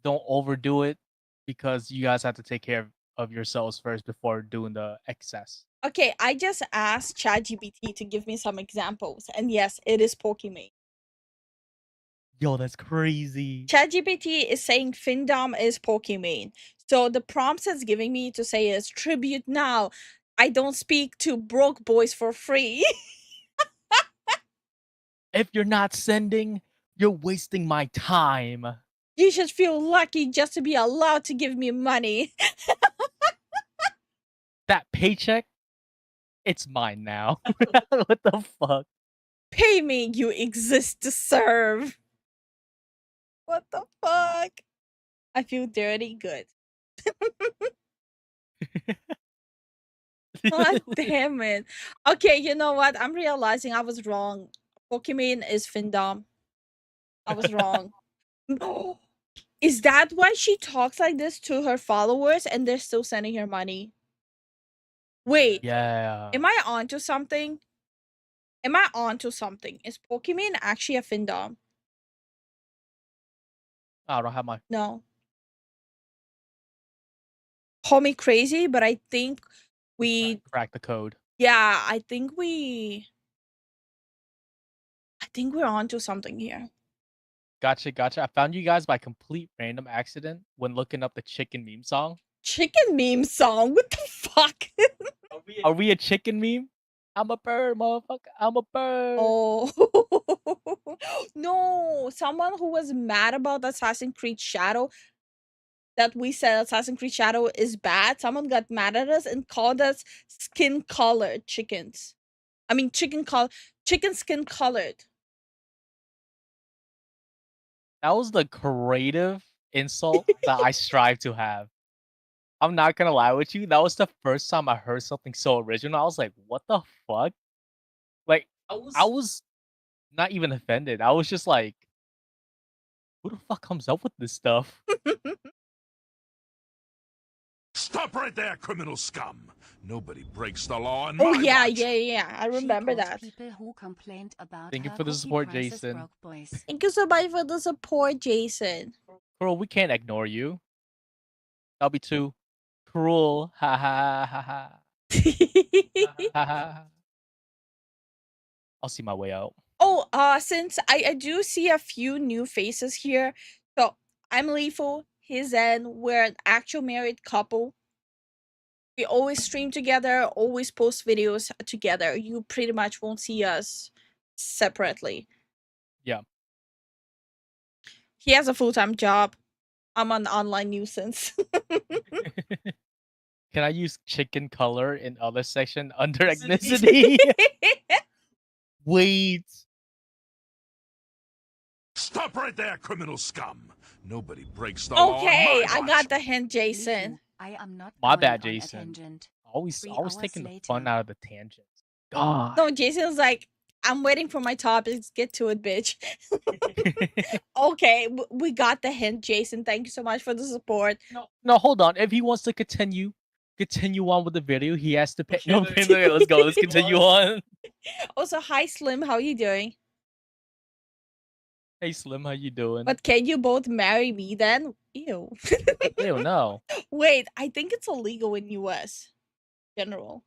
overdo it, because you guys have to take care of yourselves first before doing the excess. Okay, I just asked ChatGPT to give me some examples, and yes, it is Pokemon. Yo, that's crazy. ChatGPT is saying findom is Pokemon. So the prompts it's giving me to say is tribute now. I don't speak to broke boys for free. If you're not sending, you're wasting my time. You should feel lucky just to be allowed to give me money. That paycheck, it's mine now. What the fuck? Pay me, you exist to serve. What the fuck? I feel dirty good. God damn it. Okay, you know what? I'm realizing I was wrong. Pokemon is findom. I was wrong. No. Is that why she talks like this to her followers and they're still sending her money? Wait, Yeah. am I onto something? Am I onto something? Is Pokemon actually a findom? I don't have my. No. Call me crazy, but I think Crack the code. yeah, I think we're onto something here. Gotcha. I found you guys by complete random accident when looking up the chicken meme song. Chicken meme song? What the fuck? Are we a chicken meme? I'm a bird, motherfucker. I'm a bird. Oh. No, someone who was mad about Assassin's Creed Shadow, that we said Assassin's Creed Shadow is bad. Someone got mad at us and called us skin colored chickens. I mean chicken skin colored. That was the creative insult that I strive to have. I'm not gonna lie with you. That was the first time I heard something so original. I was like, what the fuck? Like, I was not even offended. I was just like, who the fuck comes up with this stuff? Stop Stop right there, criminal scum. Nobody breaks the law on Oh my yeah, watch. yeah. I remember She called that. people who complained about Thank you her for the cookie support, prices Jason. broke boys. Thank you so much for the support, Jason. Girl, we can't ignore you. That'll be too cruel. Ha ha ha ha. Ha ha. I'll see my way out. Oh, since I do see a few new faces here. So I'm Lifu, he's Zen, we're an actual married couple. We always stream together, always post videos together. You pretty much won't see us separately. Yeah. He has a full-time job. I'm an online nuisance. Can I use chicken color in other section under ethnicity? Wait. Stop right there, criminal scum. Nobody breaks the law on Okay, my I watch. got the hint, Jason. Lifu, I am not My going bad, on a Jason. tangent. Always 3 always hours taking the later. fun out of the tangents. God. No, Jason's like, I'm waiting for my topics. Get to it, bitch. Okay, we got the hint, Jason. Thank you so much for the support. No, hold on. If he wants to continue on with the video, he has to pay. No, okay, let's go. Let's continue on. Also, hi Slim, how you doing? Hey Slim, how you doing? But can you both marry me then? Ew. Ew, no. Wait, I think it's illegal in US. General.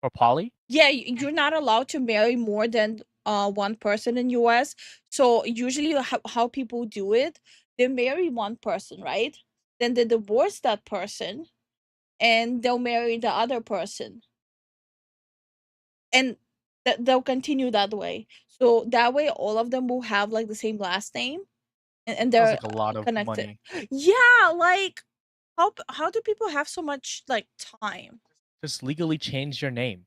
For Polly? Yeah, you're not allowed to marry more than one person in US. So usually how people do it, they marry one person, right? Then they divorce that person and they'll marry the other person. And they'll continue that way. So that way all of them will have like the same last name and Sounds they're like a lot of connected. money. Yeah, like how do people have so much like time? Just legally change your name.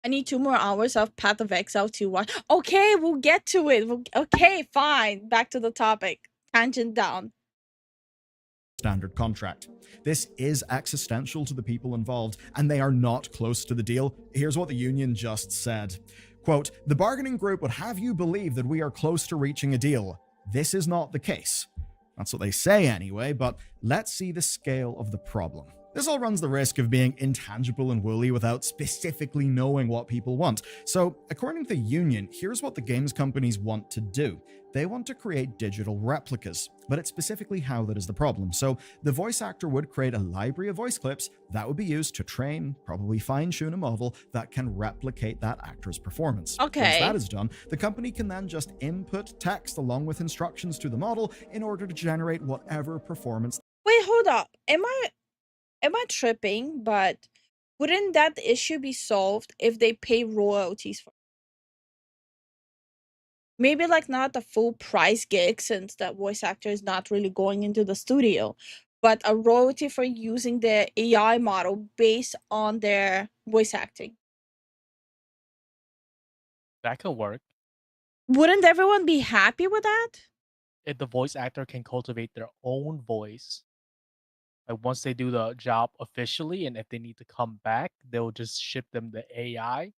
I need 2 more hours of Path of Exile to watch. Okay, we'll get to it. Okay, fine. Back to the topic. Tangent down. Standard contract. This is existential to the people involved, and they are not close to the deal. Here's what the union just said. Quote, the bargaining group would have you believe that we are close to reaching a deal. This is not the case. That's what they say anyway, but let's see the scale of the problem. This all runs the risk of being intangible and woolly without specifically knowing what people want. So, according to the union, here's what the games companies want to do. They want to create digital replicas, but it's specifically how that is the problem. So, the voice actor would create a library of voice clips that would be used to train, probably fine-tune a model that can replicate that actor's performance. Okay. Once that is done, the company can then just input text along with instructions to the model in order to generate whatever performance. Wait, hold up. Am I tripping? But wouldn't that issue be solved if they pay royalties for maybe like not the full price gig since that voice actor is not really going into the studio, but a royalty for using the AI model based on their voice acting? That could work. Wouldn't everyone be happy with that? If the voice actor can cultivate their own voice, like once they do the job officially, and if they need to come back, they'll just ship them the AI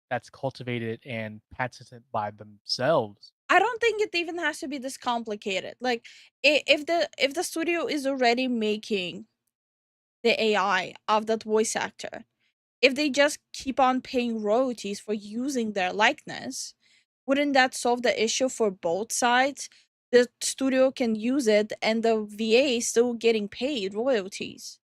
that's cultivated and patented by themselves. I don't think it even has to be this complicated. Like if the studio is already making the AI of that voice actor, if they just keep on paying royalties for using their likeness, wouldn't that solve the issue for both sides? The studio can use it and the VA is still getting paid royalties.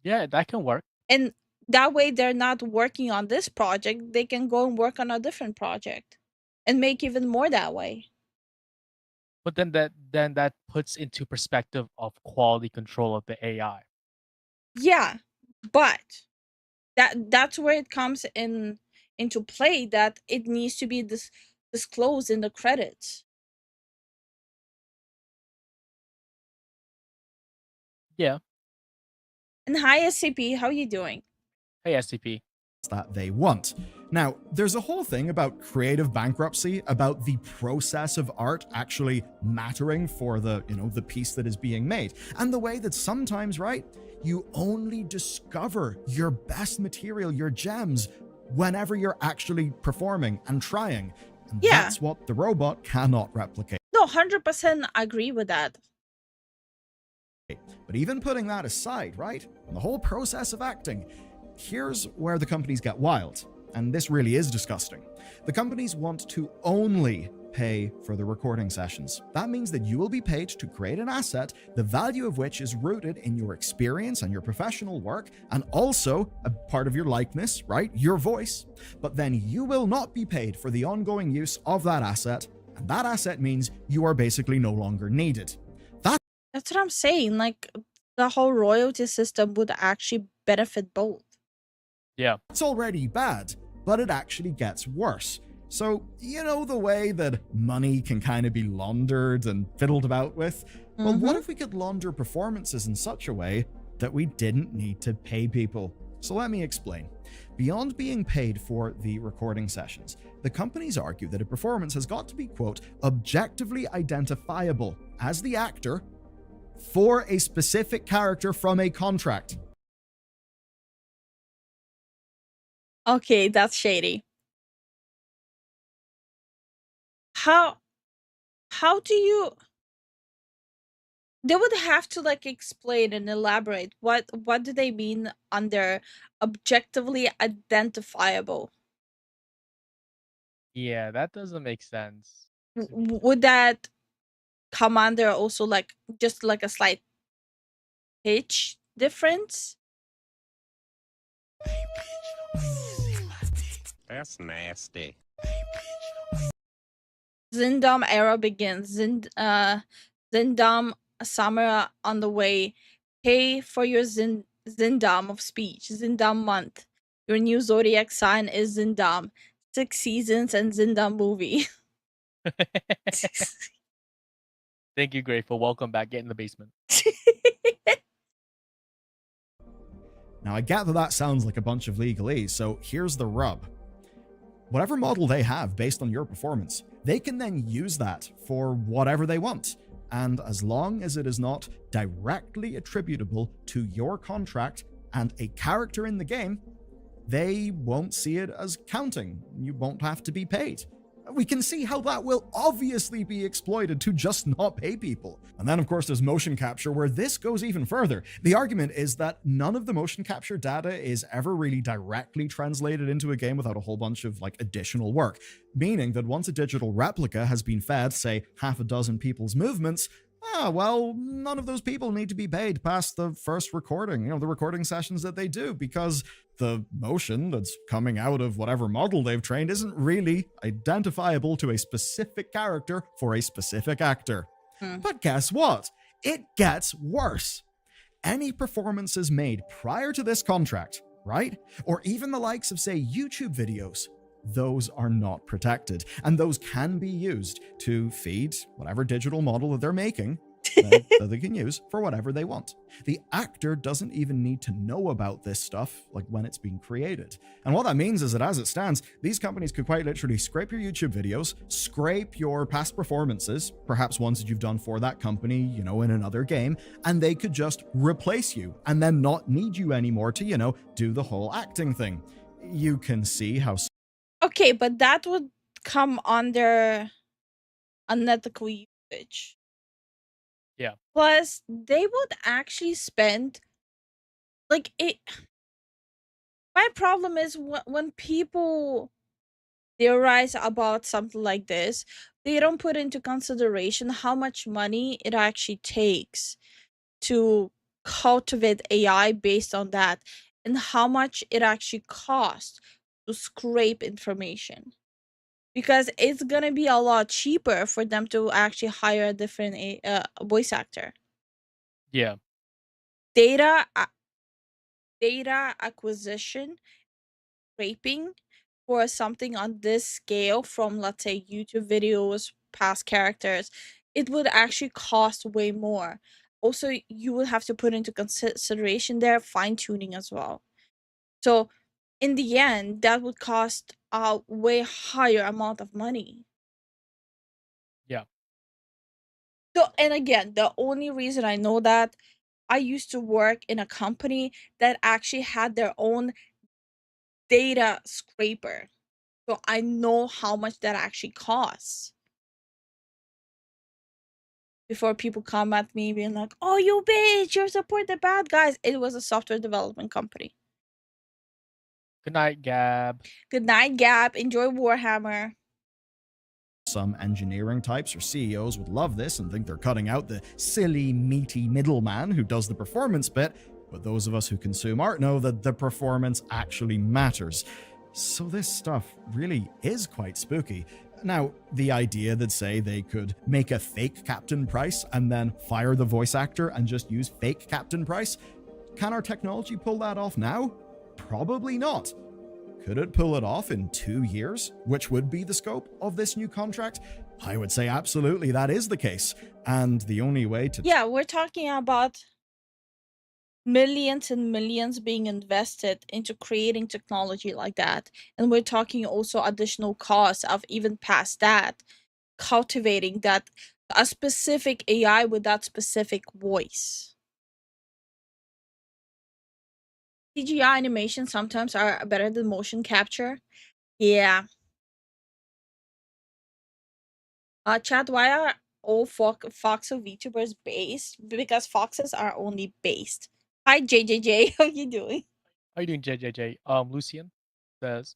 Yeah, that can work. And that way they're not working on this project, they can go and work on a different project and make even more that way. But then that puts into perspective of quality control of the AI. Yeah, but that's where it comes into play that it needs to be disclosed in the credits. Yeah. And hi SCP, how you doing? Hey SCP. That they want. Now, there's a whole thing about creative bankruptcy, about the process of art actually mattering for the piece that is being made. And the way that sometimes, right, you only discover your best material, your gems, whenever you're actually performing and trying. And Yeah. that's what the robot cannot replicate. No, 100% agree with that. But even putting that aside, right? And the whole process of acting, here's where the companies get wild. And this really is disgusting. The companies want to only pay for the recording sessions. That means that you will be paid to create an asset, the value of which is rooted in your experience and your professional work, and also a part of your likeness, right? Your voice. But then you will not be paid for the ongoing use of that asset, and that asset means you are basically no longer needed. That's what I'm saying. Like, the whole royalty system would actually benefit both. Yeah. It's already bad, but it actually gets worse. So, you know the way that money can kind of be laundered and fiddled about with? Well, what if we could launder performances in such a way that we didn't need to pay people? So let me explain. Beyond being paid for the recording sessions, the companies argue that a performance has got to be, quote, objectively identifiable as the actor for a specific character from a contract. Okay, that's shady. How do you... They would have to like explain and elaborate what do they mean under objectively identifiable? Yeah, that doesn't make sense. Would that come under also like just like a slight pitch difference? That's nasty. Zindam era begins. Zindam summer on the way. Pay for your Zindam of speech. Zindam month. Your new zodiac sign is Zindam. 6 seasons and Zindam movie. Thank you, Grateful. Welcome back. Get in the basement. Now, I get that that sounds like a bunch of legalese, so here's the rub. Whatever model they have based on your performance, they can then use that for whatever they want. And as long as it is not directly attributable to your contract and a character in the game, they won't see it as counting. You won't have to be paid. We can see how that will obviously be exploited to just not pay people. And then, of course, there's motion capture, where this goes even further. The argument is that none of the motion capture data is ever really directly translated into a game without a whole bunch of like additional work. Meaning that once a digital replica has been fed, say, half a dozen people's movements, well, none of those people need to be paid past the first recording, the recording sessions that they do, because the motion that's coming out of whatever model they've trained isn't really identifiable to a specific character for a specific actor. But guess what? It gets worse. Any performances made prior to this contract, right? Or even the likes of, say, YouTube videos, those are not protected. And those can be used to feed whatever digital model that they're making that they can use for whatever they want. The actor doesn't even need to know about this stuff, like when it's being created. And what that means is that as it stands, these companies could quite literally scrape your YouTube videos, scrape your past performances, perhaps ones that you've done for that company, in another game, and they could just replace you and then not need you anymore to, do the whole acting thing. You can see how... Okay, but that would come under unethical usage. Yeah. Plus, they would actually spend like it. My problem is when people theorize about something like this, they don't put into consideration how much money it actually takes to cultivate AI based on that, and how much it actually costs to scrape information. Because it's gonna be a lot cheaper for them to actually hire a different voice actor. Yeah. Data acquisition, scraping for something on this scale from, let's say, YouTube videos, past characters, it would actually cost way more. Also, you would have to put into consideration their fine-tuning as well. So in the end, that would cost a way higher amount of money. Yeah. So, and again, the only reason I know that, I used to work in a company that actually had their own data scraper. So I know how much that actually costs. before people come at me being like, "Oh, you bitch, you support the bad guys." It was a software development company. Good night, Gab. Good night, Gab. Enjoy Warhammer. Some engineering types or CEOs would love this and think they're cutting out the silly, meaty middleman who does the performance bit, but those of us who consume art know that the performance actually matters. So this stuff really is quite spooky. Now, the idea that, say, they could make a fake Captain Price and then fire the voice actor and just use fake Captain Price, can our technology pull that off now? Probably not. Could it pull it off in 2 years, which would be the scope of this new contract? I would say absolutely that is the case. And the only way to... Yeah, we're talking about millions and millions being invested into creating technology like that. And we're talking also additional costs of even past that, cultivating that a specific AI with that specific voice. CGI animation sometimes are better than motion capture. Yeah. Chad, why are all Foxo VTubers based? Because Foxes are only based. Hi, JJJ. How you doing? How you doing, JJJ? Lucian says,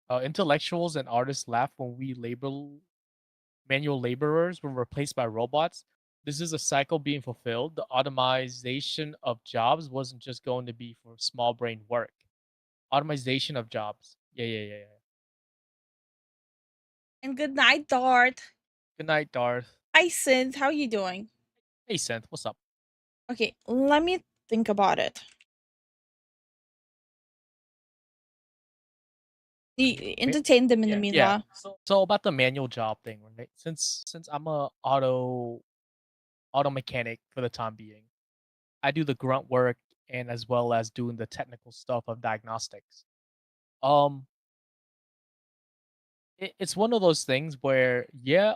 intellectuals and artists laugh when we label manual laborers were replaced by robots. This is a cycle being fulfilled. The automation of jobs wasn't just going to be for small brain work. Automation of jobs. Yeah. And good night, Dart. Good night, Darth. Hi, Synth. How you doing? Hey, Synth, what's up? Okay, let me think about it. Entertain them in the meanwhile. So about the manual job thing, right? Since I'm a auto mechanic for the time being, I do the grunt work and as well as doing the technical stuff of diagnostics. It's one of those things where, yeah,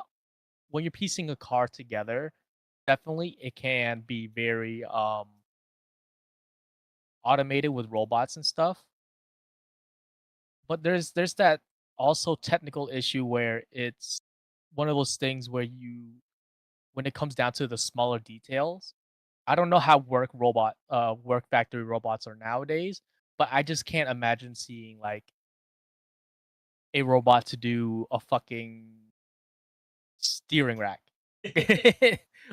when you're piecing a car together, definitely it can be very automated with robots and stuff. But there's that also technical issue where it's one of those things where when it comes down to the smaller details, I don't know how work factory robots are nowadays, but I just can't imagine seeing like a robot to do a fucking steering rack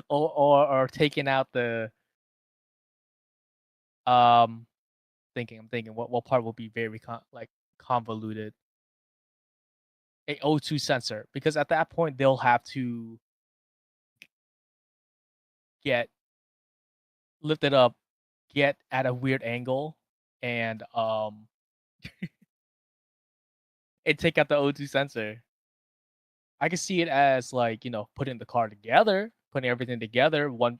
or taking out the I'm thinking what part will be very convoluted. A O2 sensor, because at that point they'll have to lift it up, get at a weird angle, and and take out the O2 sensor. I can see it as like, putting the car together, putting everything together one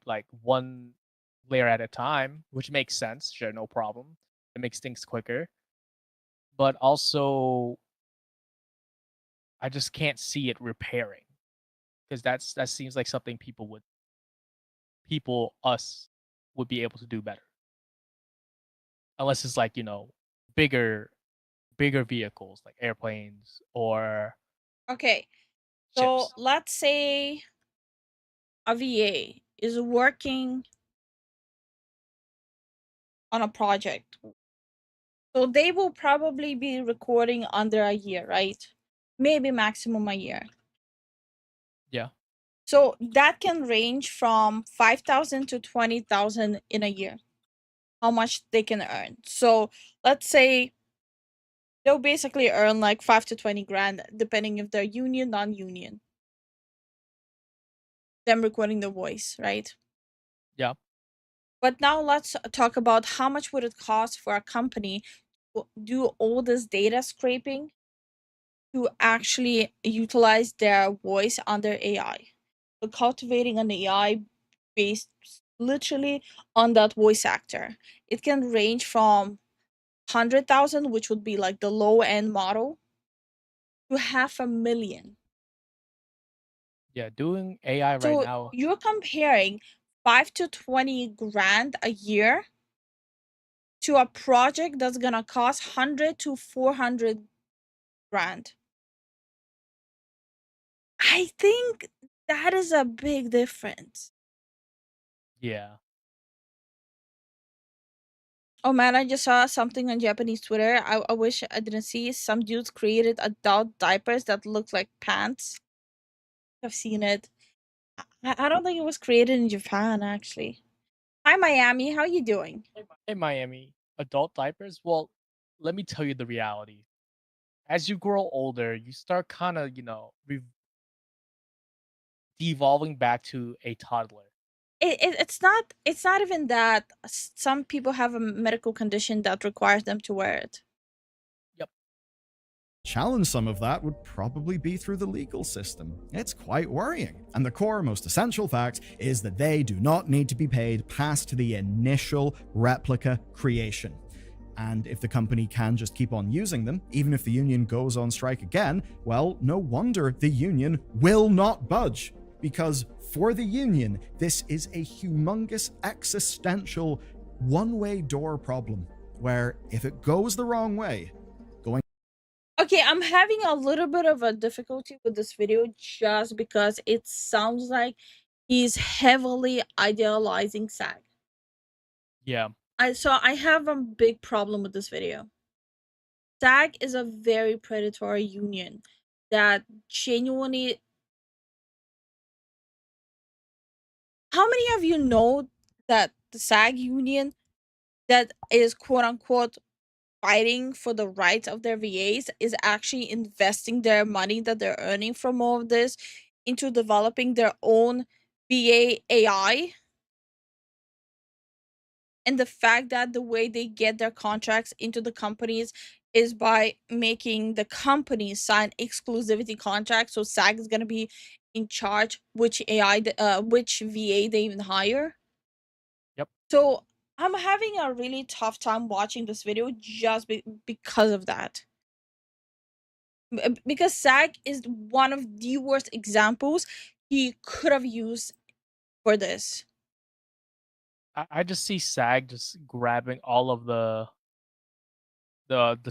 layer at a time, which makes sense. Sure, no problem. It makes things quicker. But also I just can't see it repairing, because that seems like something us would be able to do better. Unless it's like, bigger vehicles like airplanes or Okay, so ships. let's say a VA is working on a project. So they will probably be recording under a year, right? Maybe maximum a year. Yeah. So that can range from 5,000 to 20,000 in a year. How much they can earn. So let's say they'll basically earn like 5 to 20 grand, depending if they're union, non-union. Them recording the voice, right? Yeah. But now let's talk about how much would it cost for a company to do all this data scraping to actually utilize their voice on their AI. So cultivating an AI based literally on that voice actor. It can range from 100,000, which would be like the low end model, to 500,000. Yeah, doing AI right So now. you're comparing 5 to 20 grand a year to a project that's gonna cost 100 to 400 grand. I think That is a big difference. Yeah. Oh man, I just saw something on Japanese Twitter. I wish I didn't see. Some dudes created adult diapers that look like pants. I've seen it. I don't think it was created in Japan actually. Hi Miami, how you doing? In Miami, adult diapers. Well, let me tell you the reality. As you grow older, you start kind of, devolving back to a toddler. It's not even that. Some people have a medical condition that requires them to wear it. Yep. Challenge some of that would probably be through the legal system. It's quite worrying. And the core, most essential fact is that they do not need to be paid past the initial replica creation. And if the company can just keep on using them, even if the union goes on strike again, well, no wonder the union will not budge. Because for the union, this is a humongous existential one-way door problem, where if it goes the wrong way, Okay, I'm having a little bit of a difficulty with this video just because it sounds like he's heavily idealizing SAG. Yeah. So I have a big problem with this video. SAG is a very predatory union that genuinely. How many of you know that the SAG union that is quote unquote fighting for the rights of their VAs is actually investing their money that they're earning from all of this into developing their own VA AI? And the fact that the way they get their contracts into the companies is by making the companies sign exclusivity contracts. So SAG is going to be in charge which which VA they even hire. Yep. So I'm having a really tough time watching this video just because of that. Because SAG is one of the worst examples he could have used for this. I just see SAG just grabbing all of the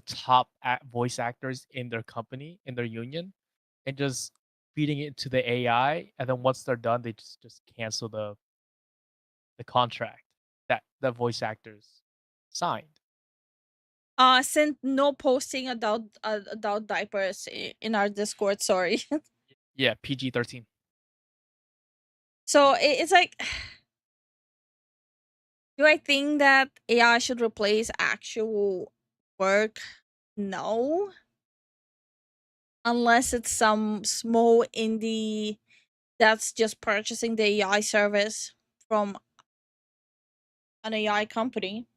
top voice actors in their company, in their union, and just feeding it to the AI, and then once they're done, they just cancel the contract that the voice actors signed. Sent no posting adult diapers in our Discord. Sorry. Yeah, PG-13. So it's like, do I think that AI should replace actual work? No, unless it's some small indie that's just purchasing the AI service from an AI company.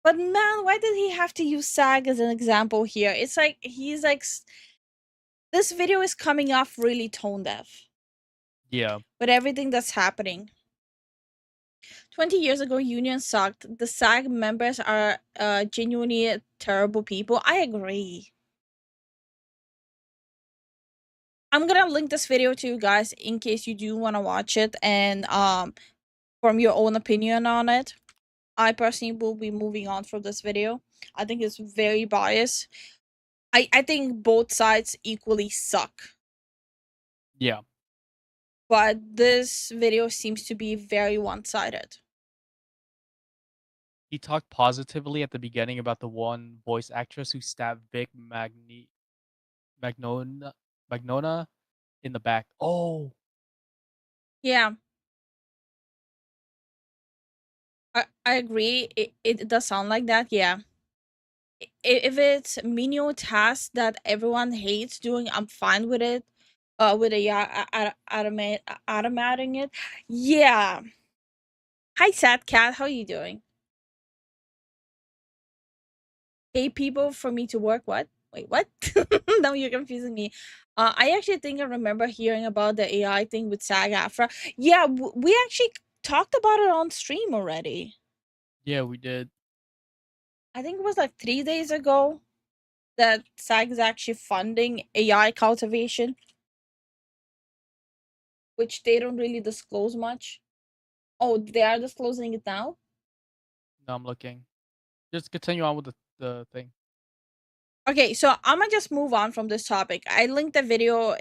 But man, why did he have to use SAG as an example here? It's like he's like, this video is coming off really tone deaf. Yeah. With everything that's happening. 20 years ago, unions sucked. The SAG members are genuinely terrible people. I agree. I'm gonna link this video to you guys in case you do want to watch it and form your own opinion on it. I personally will be moving on from this video. I think it's very biased. I think both sides equally suck. Yeah. But this video seems to be very one-sided. He talked positively at the beginning about the one voice actress who stabbed Vic Magnona in the back. Oh, Yeah. I agree. It does sound like that, yeah. If it's menial tasks that everyone hates doing, I'm fine with it. With automating it. Yeah. Hi, Sad Cat. How are you doing? Pay people for me to work. What? Wait, what? Now you're confusing me. I actually think I remember hearing about the AI thing with SAG-AFTRA. Yeah, we actually talked about it on stream already. yeah, we did. I think it was like 3 days ago that SAG is actually funding AI cultivation, which they don't really disclose much. Oh, they are disclosing it now? No, I'm looking. Just continue on with the thing. Okay, so I'm gonna just move on from this topic. I linked the video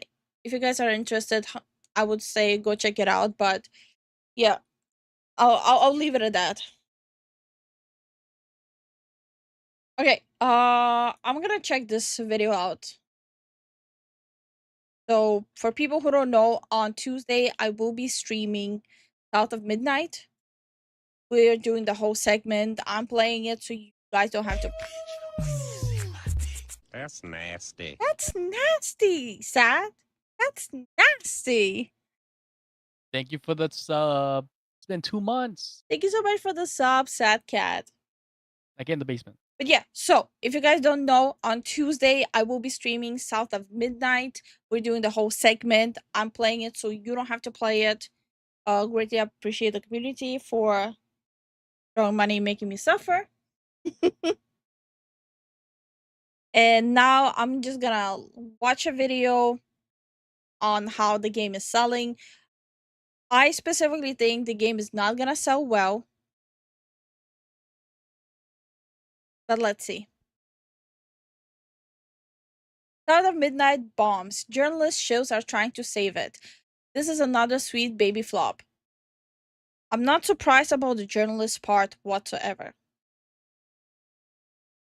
if you guys are interested, I would say go check it out. But yeah, I'll leave it at that. Okay, I'm gonna check this video out. So for people who don't know, on Tuesday I will be streaming South of Midnight. We're doing the whole segment. I'm playing it so you guys don't have to. That's nasty. That's nasty, Sad. That's nasty. Thank you for the sub. It's been 2 months. Thank you so much for the sub, Sad Cat. Like in the basement. But yeah, so if you guys don't know, on Tuesday I will be streaming South of Midnight. We're doing the whole segment. I'm playing it so you don't have to play it. Greatly appreciate the community for throwing money, making me suffer. And now I'm just gonna watch a video on how the game is selling. I specifically think the game is not gonna sell well. But let's see. Start of Midnight bombs. Journalist shows are trying to save it. This is another sweet baby flop. I'm not surprised about the journalist part whatsoever.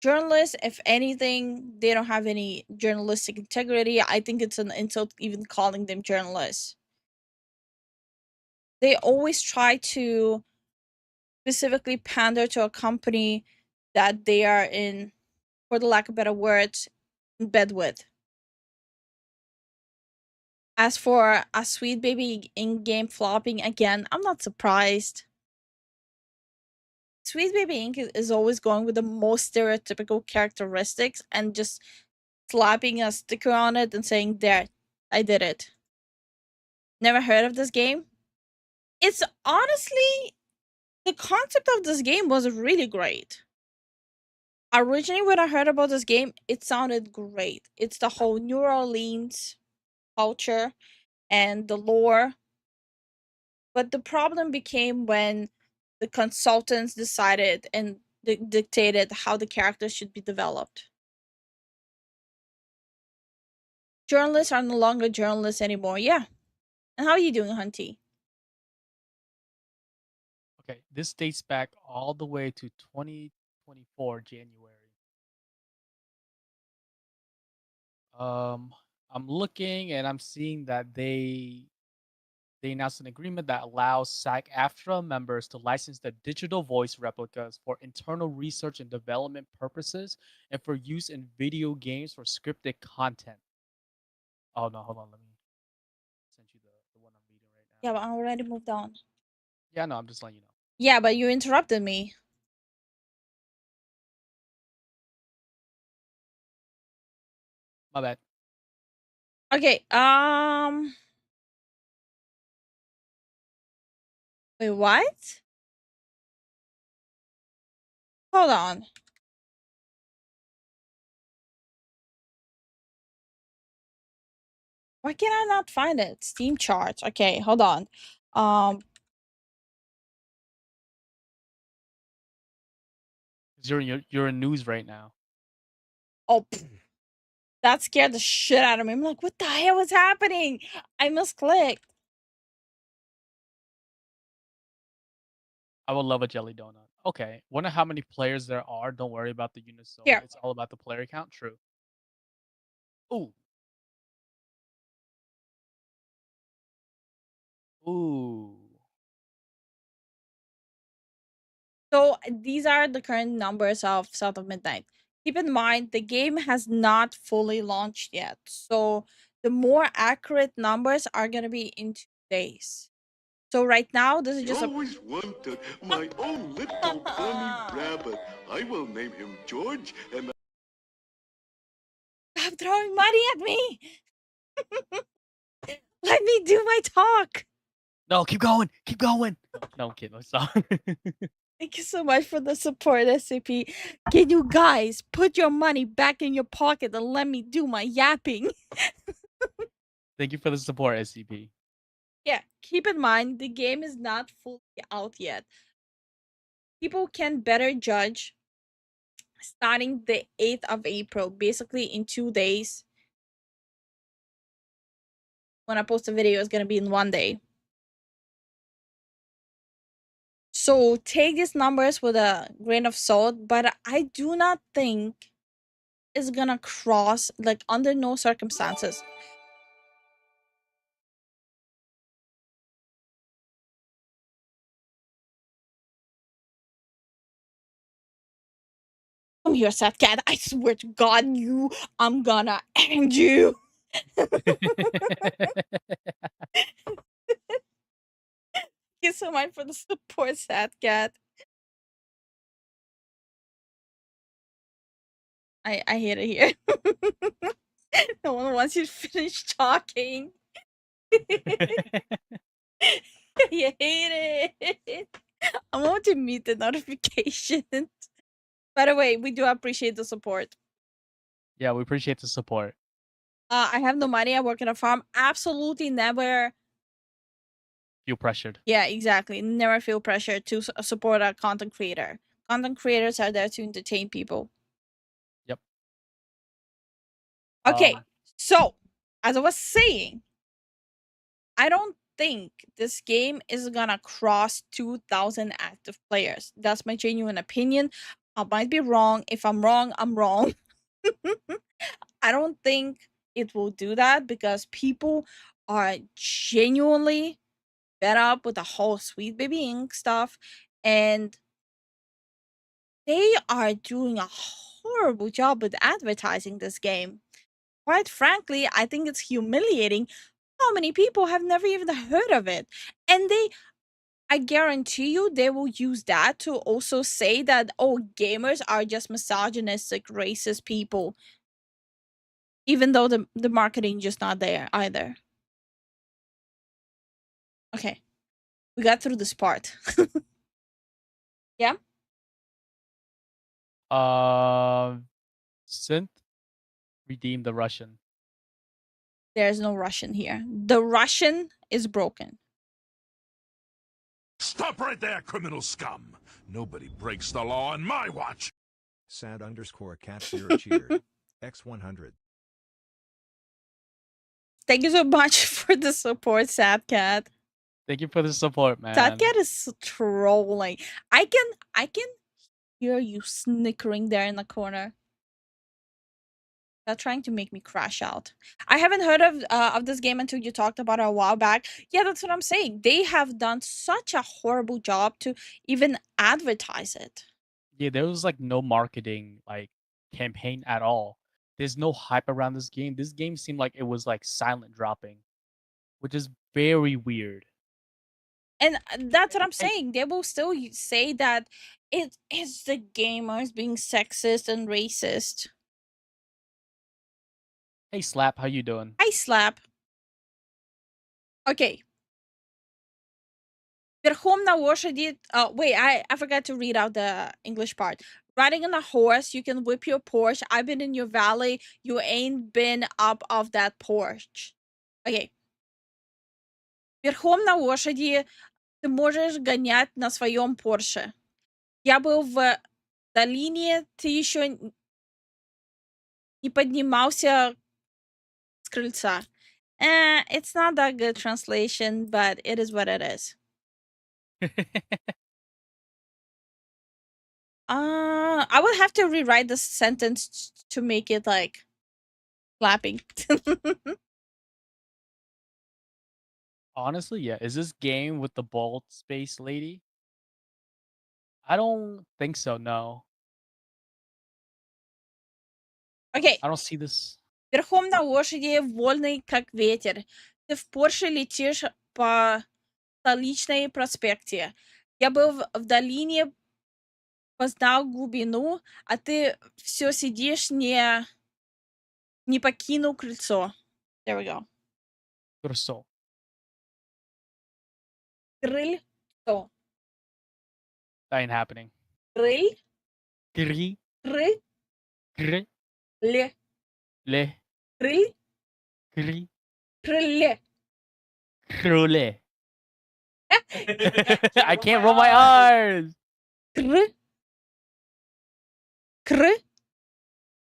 Journalists, if anything, they don't have any journalistic integrity. I think it's an insult even calling them journalists. They always try to specifically pander to a company that they are in, for the lack of better words, in bed with. As for a sweet baby in-game flopping, again, I'm not surprised. Sweet Baby Inc. is always going with the most stereotypical characteristics and just slapping a sticker on it and saying, there, I did it. Never heard of this game? It's honestly, the concept of this game was really great. Originally, when I heard about this game, it sounded great. It's the whole New Orleans culture and the lore. But the problem became when the consultants decided and dictated how the characters should be developed. Journalists are no longer journalists anymore. Yeah. And how are you doing, Hunty? Okay, this dates back all the way to 2024 January. I'm looking and I'm seeing that they announced an agreement that allows SAG-AFTRA members to license their digital voice replicas for internal research and development purposes and for use in video games for scripted content. Oh no, hold on, let me send you the one I'm reading right now. Yeah, but I already moved on. Yeah, no, I'm just letting you know. Yeah, but you interrupted me. My bad. Okay, wait, what? Hold on. Why can I not find it? Steam charts. Okay, hold on. 'Cause you're in news right now. Oh, that scared the shit out of me. I'm like, what the hell is happening? I misclicked. I would love a jelly donut. Okay, wonder how many players there are. Don't worry about the units sold. Here. It's all about the player count. True. Ooh. Ooh. So these are the current numbers of South of Midnight. Keep in mind, the game has not fully launched yet. So the more accurate numbers are going to be in 2 days. So right now, this is I just a... always wanted my own little bunny rabbit. I will name him George, and Stop throwing money at me! Let me do my talk! No, keep going. Keep going. No, I'm kidding. I'm sorry. Thank you so much for the support, SCP. Can you guys put your money back in your pocket and let me do my yapping? Thank you for the support, SCP. Yeah, keep in mind, the game is not fully out yet. People can better judge starting the 8th of April, basically in 2 days. when I post a video, it's gonna be in 1 day. So take these numbers with a grain of salt, but I do not think it's gonna cross, like, under no circumstances. Come here, sad cat. I swear to God, I'm gonna end you. Thank you so much for the support, sad cat. I hate it here. No one wants you to finish talking. I hate it. I want to mute the notifications. By the way, we do appreciate the support. Yeah, we appreciate the support. I have no money. I work in a farm. Absolutely never. Feel pressured. Yeah, exactly. Never feel pressure to support a content creator. Content creators are there to entertain people. Yep. Okay, so as I was saying, I don't think this game is gonna cross 2,000 active players. That's my genuine opinion. I might be wrong. If I'm wrong, I'm wrong. I don't think it will do that because people are genuinely fed up with the whole Sweet Baby Inc. stuff, and they are doing a horrible job with advertising this game. Quite frankly, I think it's humiliating how many people have never even heard of it. And I guarantee you, they will use that to also say that, oh, gamers are just misogynistic, racist people. Even though the marketing just not there either. Okay. We got through this part. Yeah? Synth redeem the Russian. There's no Russian here. The Russian is broken. Stop right there, criminal scum! Nobody breaks the law on my watch! Sad_cat0 cheered. X100. Thank you so much for the support, Sad Cat. Thank you for the support, man. Sad Cat is trolling. I can hear you snickering there in the corner. They're trying to make me crash out. I haven't heard of this game until you talked about it a while back. Yeah, that's what I'm saying. They have done such a horrible job to even advertise it. Yeah, there was like no marketing like campaign at all. There's no hype around this game. This game seemed like it was like silent dropping, which is very weird. And that's what I'm saying. They will still say that it is the gamers being sexist and racist. Hey, Slap, how you doing? Hi, Slap. Okay. Верхом на лошади... wait, I forgot to read out the English part. Riding on a horse, you can whip your Porsche. I've been in your valley. You ain't been up of that porch. Okay. Верхом на лошади ты можешь гонять на своем Порше. Я был в долине, ты еще не поднимался с крыльца. It's not that good translation, but it is what it is. I will have to rewrite this sentence to make it like clapping. Honestly, yeah. Is this game with the bald space lady? I don't think so, no. Okay. I don't see this. Верхом на лошади, вольный как ветер. Ты в Порше летишь по столичной проспекте. Я был в долине, познал глубину, а ты все сидишь, не покинул крыльцо. There we go. Крыльцо. Крыльцо. That ain't happening. Крыль. Кры. Кры. Кры. Ле. Le. Крыль. Кры. Крыле. Крыле. I can't roll my R's. Кр. Кр.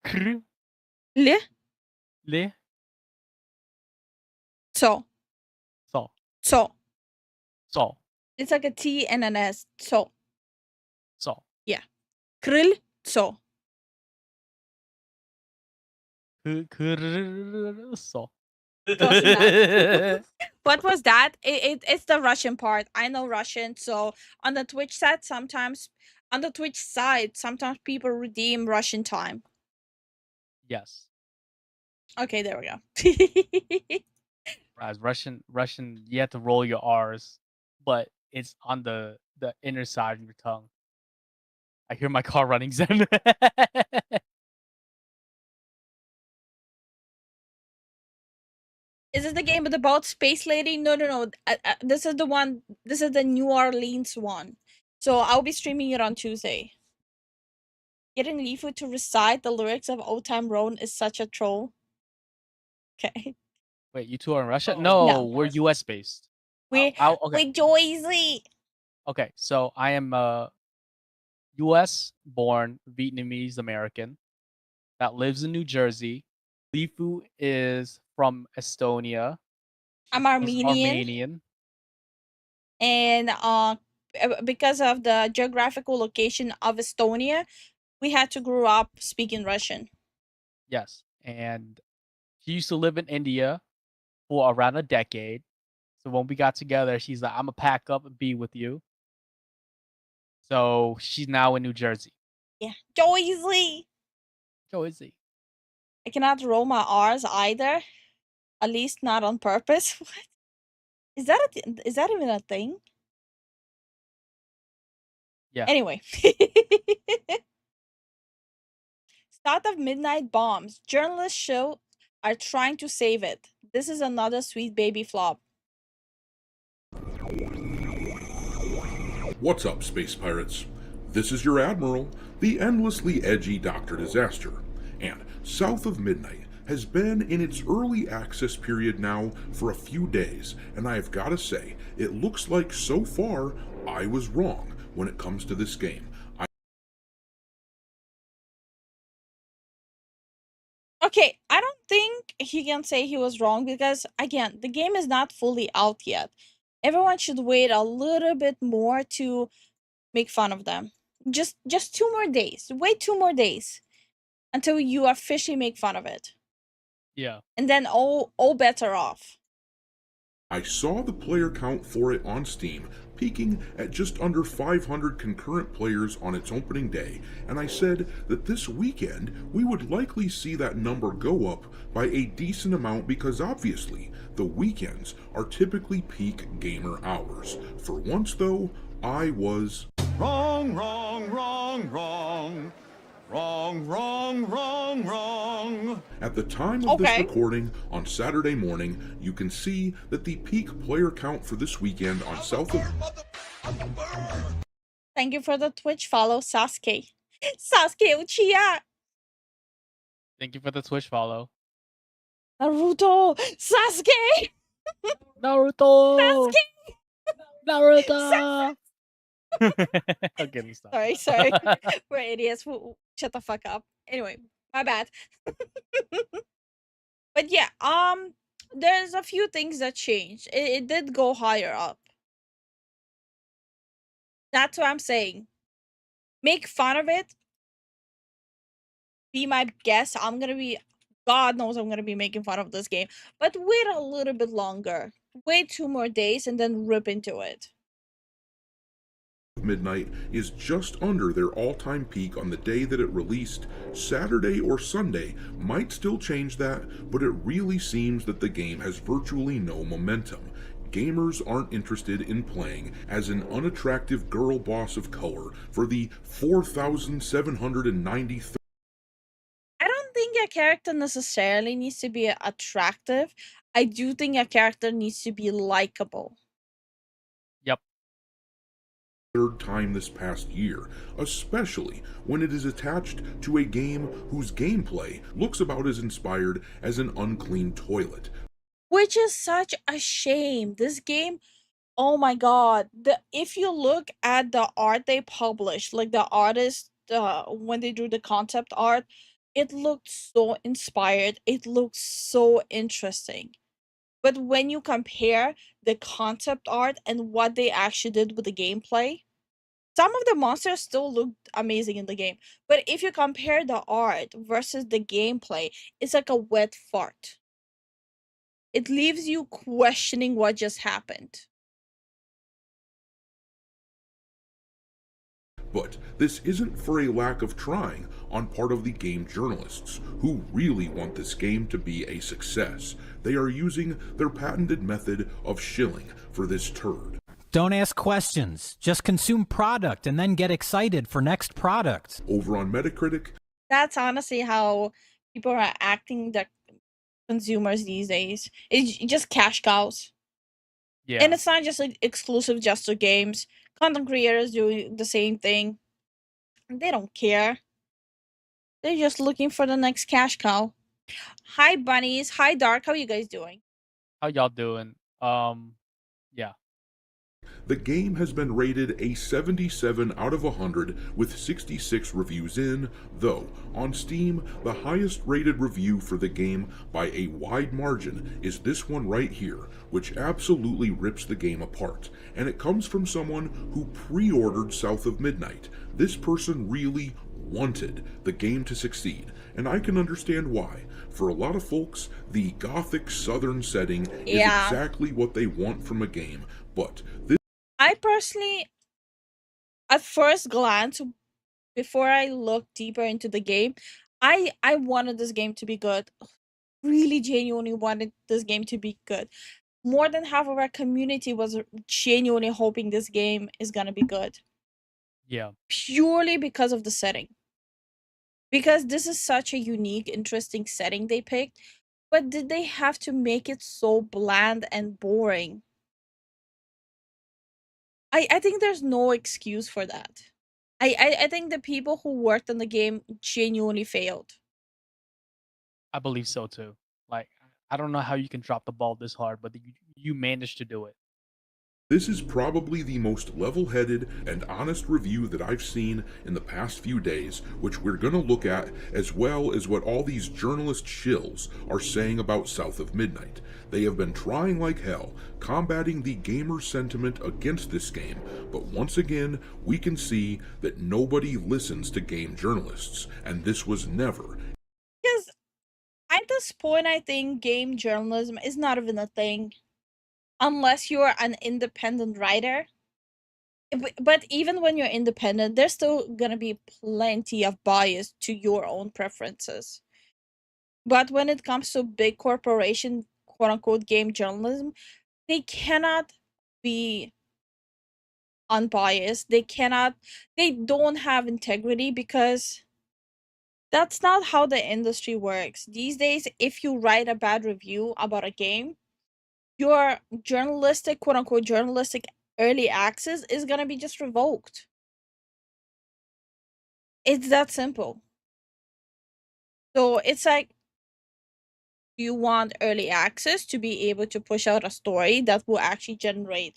Кр. Ле. Le. Ц. So. So. So. So. It's like a T and an S. So. So. Yeah. Krill. So. So. Close enough. What was that? It's the Russian part. I know Russian, so on the Twitch side, sometimes sometimes people redeem Russian time. Yes. Okay, there we go. Whereas Russian, you have to roll your R's, but it's on the inner side of your tongue. I hear my car running, Zen. Is this the game with the boat space lady? No. This is the one. This is the New Orleans one. So I'll be streaming it on Tuesday. Getting Lifu to recite the lyrics of Old Time Road is such a troll. Okay. Wait, you two are in Russia? No. No, we're US based. We Okay. Joyzy. Okay, so I am US born Vietnamese American that lives in New Jersey. Lifu is from Estonia. I'm He's Armenian. And because of the geographical location of Estonia, we had to grow up speaking Russian. Yes, and she used to live in India for around a decade. So when we got together, she's like, "I'm gonna pack up and be with you." So she's now in New Jersey. Yeah, Joyzy. Joyzy. I cannot roll my R's either. At least not on purpose. What? Is that even a thing? Yeah. Anyway. Start of midnight bombs. Journalists show are trying to save it. This is another sweet baby flop. What's up, space pirates? This is your admiral, the endlessly edgy Dr. Disaster, and South of Midnight has been in its early access period now for a few days, and I've gotta say, it looks like so far I was wrong when it comes to this game. Okay, I don't think he can say he was wrong because, again, the game is not fully out yet. Everyone should wait a little bit more to make fun of them. Just 2 more days. Wait 2 more days until you officially make fun of it. Yeah. And then all bets are off. I saw the player count for it on Steam peaking at just under 500 concurrent players on its opening day, and I said that this weekend we would likely see that number go up by a decent amount because obviously the weekends are typically peak gamer hours. For once though, I was wrong. Wrong. At the time of this recording on Saturday morning, you can see that the peak player count for this weekend on South of... Thank you for the Twitch follow, Sasuke. Sasuke Uchiha! Thank you for the Twitch follow. Naruto! Sasuke! Naruto! Sasuke! Naruto! Okay, let me stop. Sorry. We're idiots. Shut the fuck up. Anyway, my bad. But yeah, there's a few things that changed. It did go higher up. That's what I'm saying. Make fun of it. Be my guest. God knows I'm gonna be making fun of this game. But wait a little bit longer. Wait 2 more days and then rip into it. Midnight is just under their all-time peak on the day that it released. Saturday or Sunday might still change that, but it really seems that the game has virtually no momentum. Gamers aren't interested in playing as an unattractive girl boss of color for the 4,793. I don't think a character necessarily needs to be attractive. I do think a character needs to be likable. Yep. Third time this past year, especially when it is attached to a game whose gameplay looks about as inspired as an unclean toilet. Which is such a shame. This game, oh my god. If you look at the art they published, like the artist, when they drew the concept art, it looked so inspired. It looked so interesting. But when you compare the concept art and what they actually did with the gameplay, some of the monsters still look amazing in the game. But if you compare the art versus the gameplay, it's like a wet fart. It leaves you questioning what just happened. But this isn't for a lack of trying on part of the game journalists, who really want this game to be a success. They are using their patented method of shilling for this turd. Don't ask questions. Just consume product and then get excited for next product. Over on Metacritic, That's honestly how people are acting, the consumers these days. It's just cash cows. Yeah. And it's not just like exclusive just to games. Content creators do the same thing. They don't care. They're just looking for the next cash cow. Hi, bunnies. Hi, Dark. How you guys doing? How y'all doing? Yeah. the game has been rated a 77 out of 100 with 66 reviews in, though on Steam, the highest rated review for the game by a wide margin is this one right here, which absolutely rips the game apart, and it comes from someone who pre-ordered South of Midnight. This person really wanted the game to succeed, and I can understand why. For a lot of folks, the gothic southern setting is exactly what they want from a game, but this... I personally, at first glance, before I looked deeper into the game, I wanted this game to be good. Really genuinely wanted this game to be good. More than half of our community was genuinely hoping this game is gonna be good. Yeah. Purely because of the setting. Because this is such a unique, interesting setting they picked. But did they have to make it so bland and boring? I think there's no excuse for that. I think the people who worked on the game genuinely failed. I believe so too. Like, I don't know how you can drop the ball this hard, but you managed to do it. This is probably the most level-headed and honest review that I've seen in the past few days, which we're going to look at, as well as what all these journalist shills are saying about South of Midnight. They have been trying like hell, combating the gamer sentiment against this game, but once again, we can see that nobody listens to game journalists, and this was never. Because at this point, I think game journalism is not even a thing. Unless you're an independent writer. But even when you're independent, there's still gonna be plenty of bias to your own preferences. But when it comes to big corporation, quote-unquote, game journalism, they cannot be unbiased. They don't have integrity, because that's not how the industry works. These days, if you write a bad review about a game, your journalistic, quote-unquote, journalistic early access is gonna be just revoked. It's that simple. So it's like, you want early access to be able to push out a story that will actually generate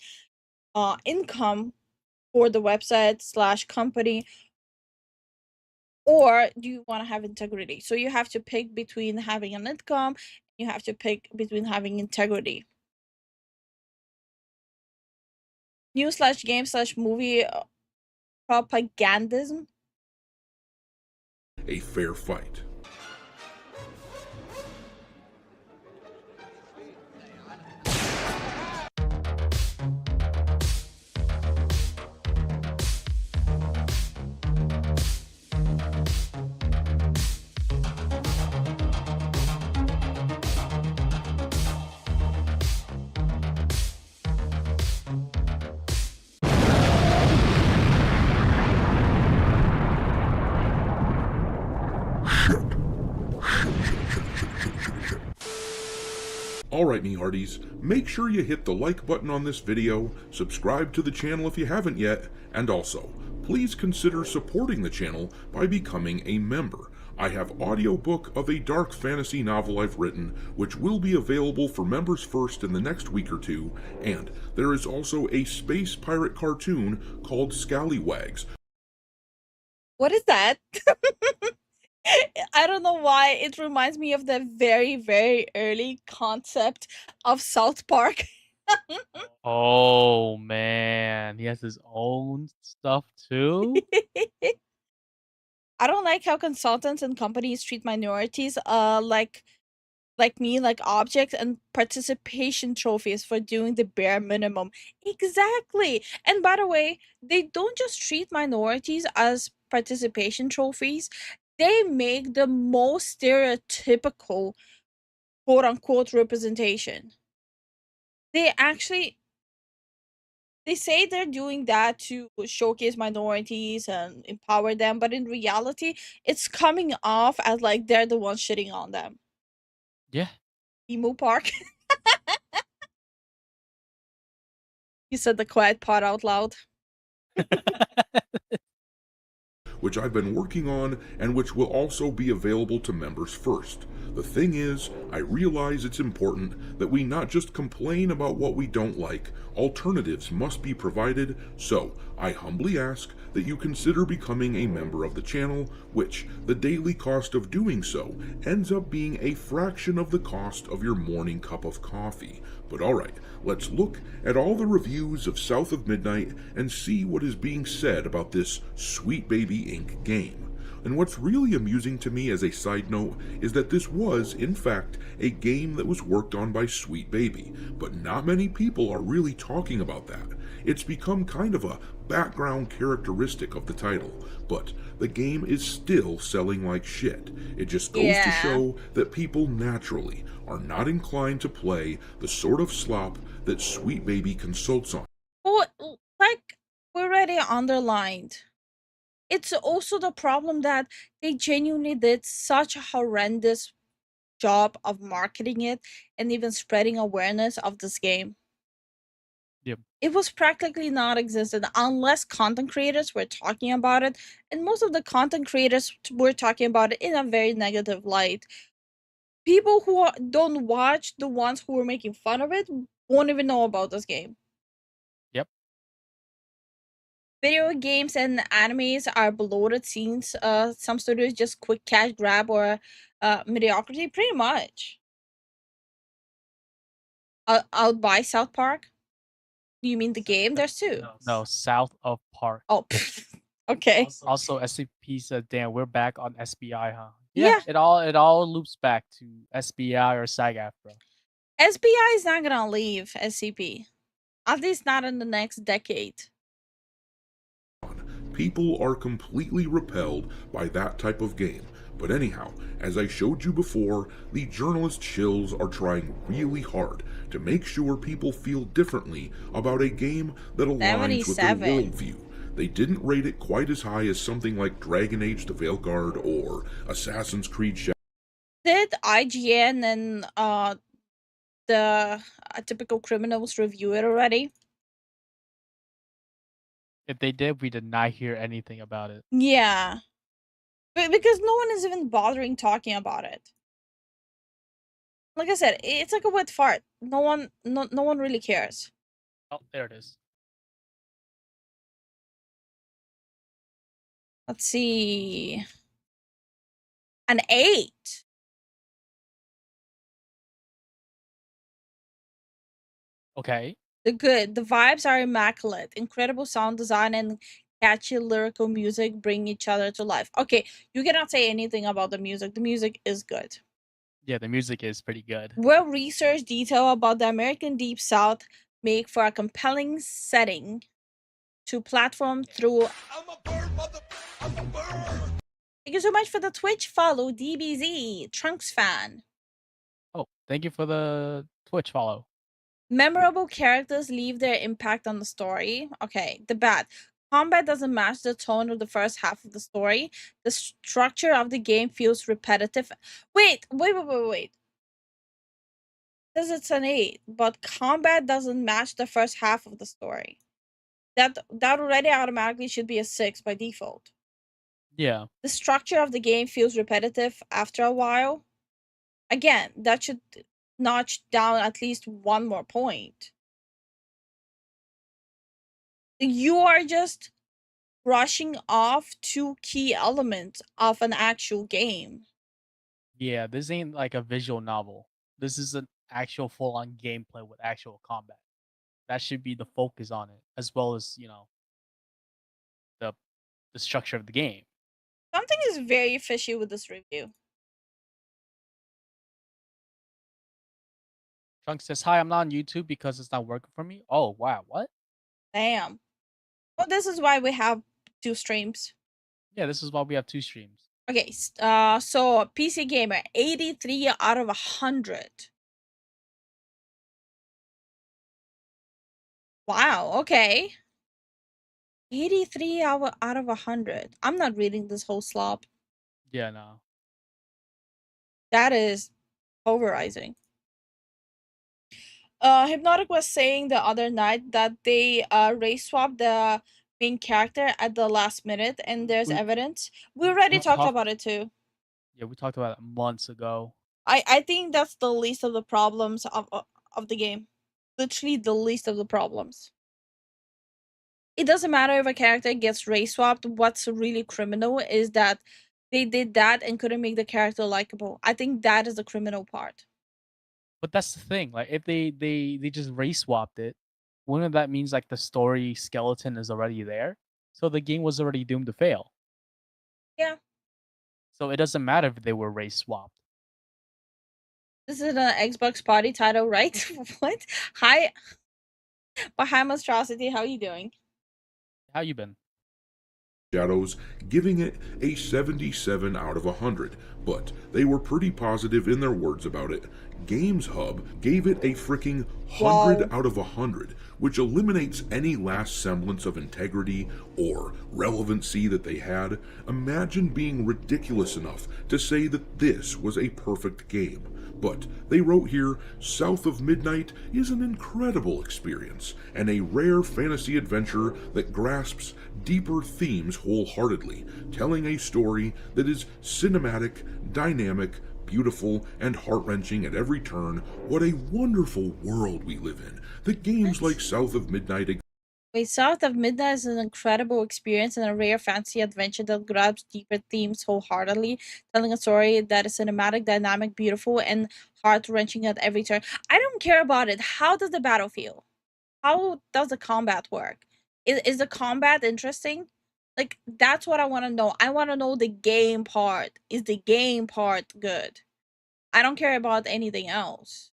income for the website / company, or do you want to have integrity? So you have to pick between having an income, you have to pick between having integrity. News / game / movie propagandism. A fair fight. Alright, me hearties, make sure you hit the like button on this video, subscribe to the channel if you haven't yet, and also, please consider supporting the channel by becoming a member. I have audiobook of a dark fantasy novel I've written, which will be available for members first in the next week or two, and there is also a space pirate cartoon called Scallywags. What is that? I don't know why it reminds me of the very, very early concept of South Park. Oh man, he has his own stuff too. I don't like how consultants and companies treat minorities like me, like objects and participation trophies for doing the bare minimum. Exactly. And by the way, they don't just treat minorities as participation trophies, they make the most stereotypical quote unquote representation. They actually they say they're doing that to showcase minorities and empower them, but in reality, it's coming off as like they're the ones shitting on them. Yeah. Emu Park. You said the quiet part out loud. which I've been working on and which will also be available to members first. The thing is, I realize it's important that we not just complain about what we don't like, alternatives must be provided, so I humbly ask that you consider becoming a member of the channel, which the daily cost of doing so ends up being a fraction of the cost of your morning cup of coffee. But alright, let's look at all the reviews of South of Midnight and see what is being said about this Sweet Baby Inc. game. And what's really amusing to me as a side note is that this was, in fact, a game that was worked on by Sweet Baby, but not many people are really talking about that. It's become kind of a background characteristic of the title, but the game is still selling like shit. It just goes to show that people naturally are not inclined to play the sort of slop that Sweet Baby consults on. Well, like we already underlined, it's also the problem that they genuinely did such a horrendous job of marketing it and even spreading awareness of this game. Yep. It was practically non-existent unless content creators were talking about it, and most of the content creators were talking about it in a very negative light. People who don't watch the ones who were making fun of it won't even know about this game. Yep. Video games and animes are bloated scenes. Some studios just quick cash grab or mediocrity, pretty much. Out by South Park? You mean the game? There's two. No, South of Park. Oh, okay. Also, SCP said, "Damn, we're back on SBI, huh?" Yeah. It all loops back to SBI or SAG-AFTRA. SBI is not gonna leave SCP. At least not in the next decade. People are completely repelled by that type of game. But anyhow, as I showed you before, the journalist shills are trying really hard to make sure people feel differently about a game that aligns with their 77. worldview. They didn't rate it quite as high as something like Dragon Age the Veilguard or Assassin's Creed Shadows. Did IGN and the typical criminals review it already? If they did, we did not hear anything about it. Yeah. Because no one is even bothering talking about it. Like I said, it's like a wet fart. No one really cares. Oh, there it is. Let's see. An 8. Okay. The vibes are immaculate. Incredible sound design and catchy lyrical music bring each other to life. Okay, you cannot say anything about the music. The music is good. Yeah, the music is pretty good. Well-researched detail about the American Deep South make for a compelling setting to platform through. Thank you so much for the Twitch follow, DBZ, Trunks fan. Oh, thank you for the Twitch follow. Memorable characters leave their impact on the story. Okay, the bad. Combat doesn't match the tone of the first half of the story. The structure of the game feels repetitive. Wait. Says it's an 8, but combat doesn't match the first half of the story. That already automatically should be a 6 by default. Yeah. The structure of the game feels repetitive after a while. Again, that should notch down at least one more point. You are just brushing off two key elements of an actual game. Yeah, this ain't like a visual novel. This is an actual full-on gameplay with actual combat. That should be the focus on it, as well as, the the structure of the game. Something is very fishy with this review. Trunk says, "Hi, I'm not on YouTube because it's not working for me." Oh, wow, what? Damn. Well, this is why we have 2 streams. Yeah, this is why we have 2 streams. Okay, so PC Gamer, 83 out of 100. Wow, okay. 83 out of 100. I'm not reading this whole slop. Yeah, no. That is pulverizing. Hypnotic was saying the other night that they race swapped the main character at the last minute, and there's evidence. We already talked about it too. Yeah, we talked about it months ago. I think that's the least of the problems of the game. Literally the least of the problems. It doesn't matter if a character gets race swapped. What's really criminal is that they did that and couldn't make the character likable. I think that is the criminal part. But that's the thing. Like, if they just race swapped it, wouldn't that means like the story skeleton is already there? So the game was already doomed to fail. Yeah. So it doesn't matter if they were race swapped. This is an Xbox party title, right? What? Hi. But hi, Monstrosity. How are you doing? How you been? Shadows, giving it a 77 out of 100, but they were pretty positive in their words about it. Games Hub gave it a freaking 100 out of 100, which eliminates any last semblance of integrity or relevancy that they had. Imagine being ridiculous enough to say that this was a perfect game. But they wrote here, South of Midnight is an incredible experience and a rare fantasy adventure that grasps deeper themes wholeheartedly, telling a story that is cinematic, dynamic, beautiful, and heart-wrenching at every turn. What a wonderful world we live in. The games like South of Midnight Wait, South of Midnight is an incredible experience and a rare fantasy adventure that grabs deeper themes wholeheartedly, telling a story that is cinematic, dynamic, beautiful, and heart-wrenching at every turn. I don't care about it. How does the battle feel? How does the combat work? Is the combat interesting? Like, that's what I want to know. I want to know the game part. Is the game part good? I don't care about anything else.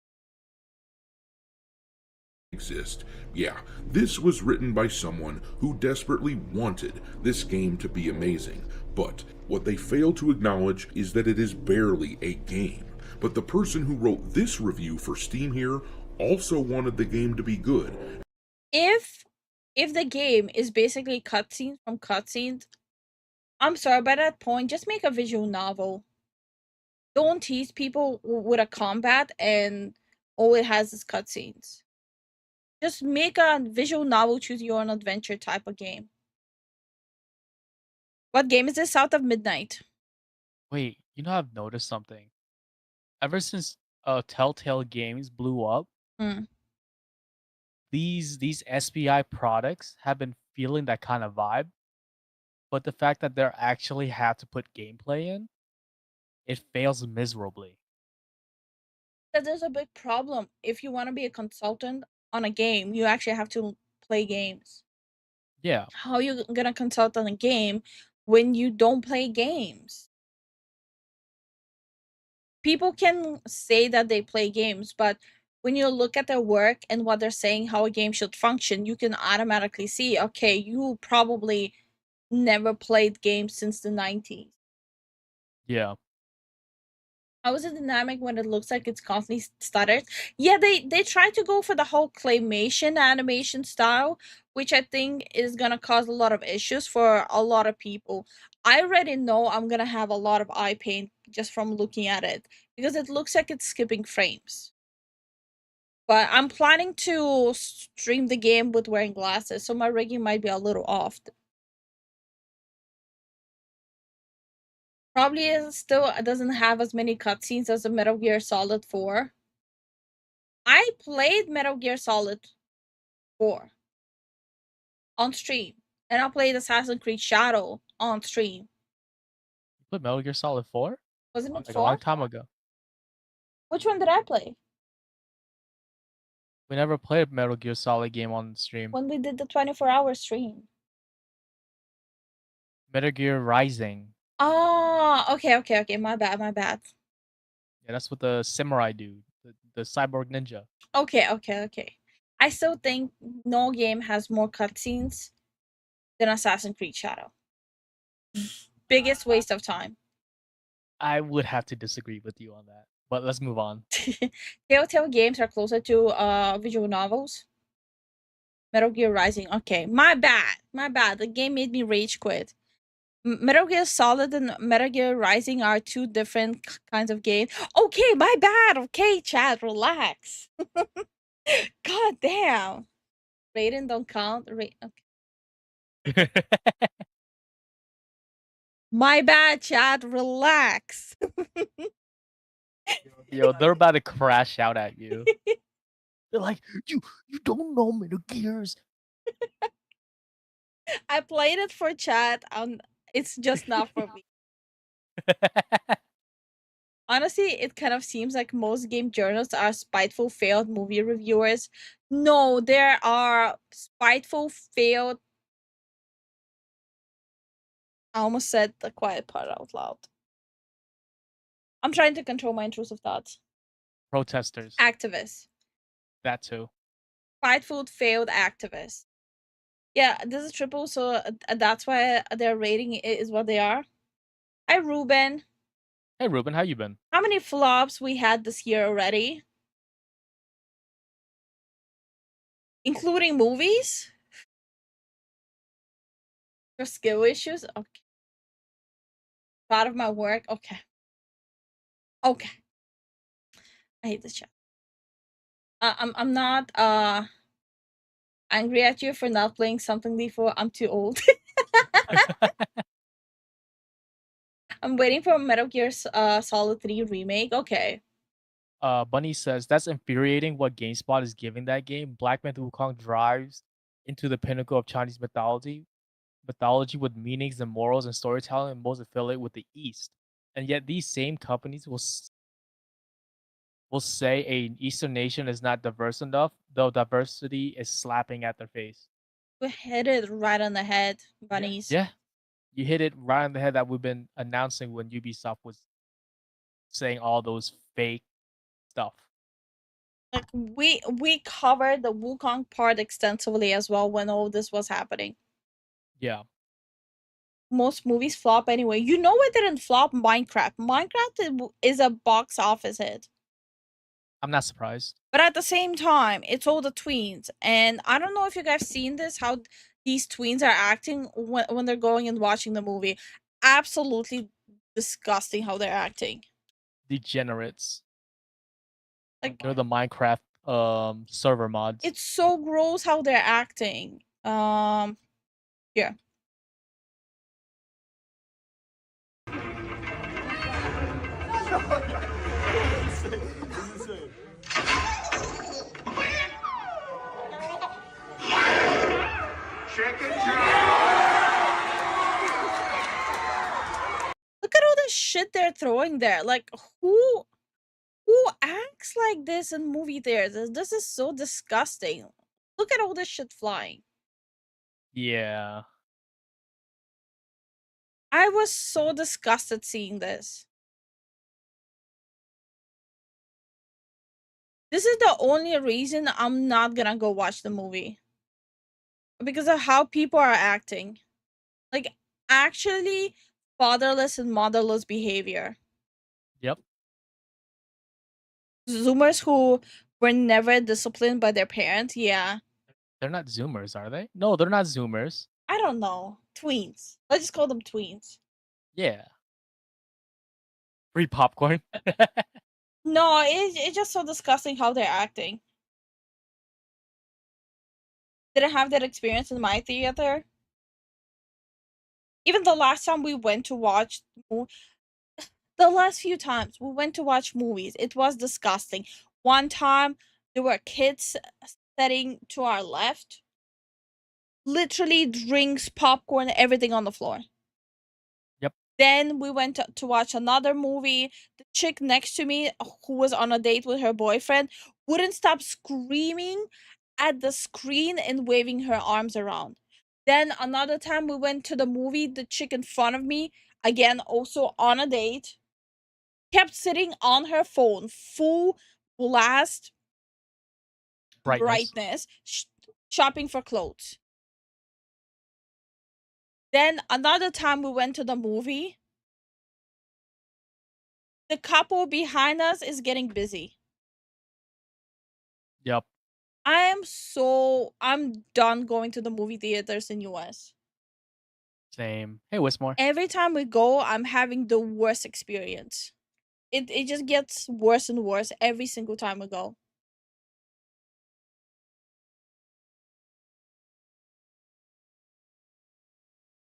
exist. Yeah, this was written by someone who desperately wanted this game to be amazing, but what they fail to acknowledge is that it is barely a game. But the person who wrote this review for Steam here also wanted the game to be good. If the game is basically cutscenes from cutscenes, I'm sorry, by that point, just make a visual novel. Don't tease people with a combat and all it has is cutscenes. Just make a visual novel, choose your own adventure type of game. What game is this? South of Midnight. Wait, I've noticed something. Ever since Telltale Games blew up, these SPI products have been feeling that kind of vibe. But the fact that they actually have to put gameplay in, it fails miserably. That there's a big problem. If you want to be a consultant on a game, you actually have to play games. Yeah. How are you gonna consult on a game when you don't play games? People can say that they play games, but when you look at their work and what they're saying, how a game should function, you can automatically see, okay, you probably never played games since the 90s. Yeah. How is it dynamic when it looks like it's constantly stuttered? Yeah, they try to go for the whole claymation animation style, which I think is gonna cause a lot of issues for a lot of people. I already know I'm gonna have a lot of eye pain just from looking at it because it looks like it's skipping frames. But I'm planning to stream the game with wearing glasses, so my rigging might be a little off. Probably still doesn't have as many cutscenes as a Metal Gear Solid 4. I played Metal Gear Solid 4 on stream. And I played Assassin's Creed Shadow on stream. You played Metal Gear Solid 4? Wasn't it Like a long 4? time ago. Which one did I play? We never played a Metal Gear Solid game on stream. When we did the 24-hour stream. Metal Gear Rising. Oh, okay. My bad. Yeah, that's with the samurai dude, the cyborg ninja. Okay. I still think no game has more cutscenes than Assassin's Creed Shadow. Biggest waste of time. I would have to disagree with you on that, but let's move on. Telltale games are closer to visual novels. Metal Gear Rising. Okay, my bad. The game made me rage quit. Metal Gear Solid and Metal Gear Rising are two different kinds of games. Okay, my bad. Okay, chat, relax. God damn. Rating don't count. Okay. My bad, chat, relax. Yo, they're about to crash out at you. They're like, you don't know Metal Gears. I played it for chat. It's just not for me. Honestly, it kind of seems like most game journalists are spiteful, failed movie reviewers. No, there are spiteful, failed. I almost said the quiet part out loud. I'm trying to control my intrusive thoughts. Protesters. Activists. That too. Spiteful, failed activists. Yeah, this is triple, so that's why their rating is what they are. Hi, Ruben. Hey, Ruben, how you been? How many flops we had this year already? Including movies? For skill issues? Okay. Proud of my work? Okay. I hate this chat. I'm not angry at you for not playing something before. I'm too old. I'm waiting for Metal Gear Solid 3 remake. Okay. Bunny says that's infuriating what GameSpot is giving that game. Black Myth Wukong drives into the pinnacle of Chinese mythology with meanings and morals and storytelling, and most affiliate with the East. And yet these same companies will say a Eastern nation is not diverse enough, though diversity is slapping at their face. We hit it right on the head, bunnies. Yeah. You hit it right on the head that we've been announcing when Ubisoft was saying all those fake stuff. Like we covered the Wukong part extensively as well when all this was happening. Yeah. Most movies flop anyway. You know it didn't flop Minecraft. Minecraft is a box office hit. I'm not surprised. But at the same time, it's all the tweens. And I don't know if you guys seen this, how these tweens are acting when they're going and watching the movie. Absolutely disgusting how they're acting. Degenerates. Like, they're the Minecraft server mods. It's so gross how they're acting. Yeah. Look at all the shit they're throwing there. Like, who acts like this in movie theaters? This is so disgusting. Look at all this shit flying. Yeah. I was so disgusted seeing this. This is the only reason I'm not gonna go watch the movie. Because of how people are acting. Like, actually fatherless and motherless behavior. Yep. Zoomers who were never disciplined by their parents, yeah. They're not Zoomers, are they? No, they're not Zoomers. I don't know. Tweens. Let's just call them tweens. Yeah. Free popcorn. No, it's just so disgusting how they're acting. Didn't have that experience in my theater. Even the last time we went to watch, the last few times we went to watch movies, it was disgusting. One time, there were kids sitting to our left. literally drinks, popcorn, everything on the floor. Yep. Then we went to watch another movie. The chick next to me, who was on a date with her boyfriend, wouldn't stop screaming at the screen and waving her arms around. Then another time we went to the movie, the chick in front of me, again, also on a date, kept sitting on her phone, full blast brightness, shopping for clothes. Then another time we went to the movie, the couple behind us is getting busy. Yep. I'm done going to the movie theaters in US. Same. Hey, Wismore. Every time we go, I'm having the worst experience. It just gets worse and worse every single time we go.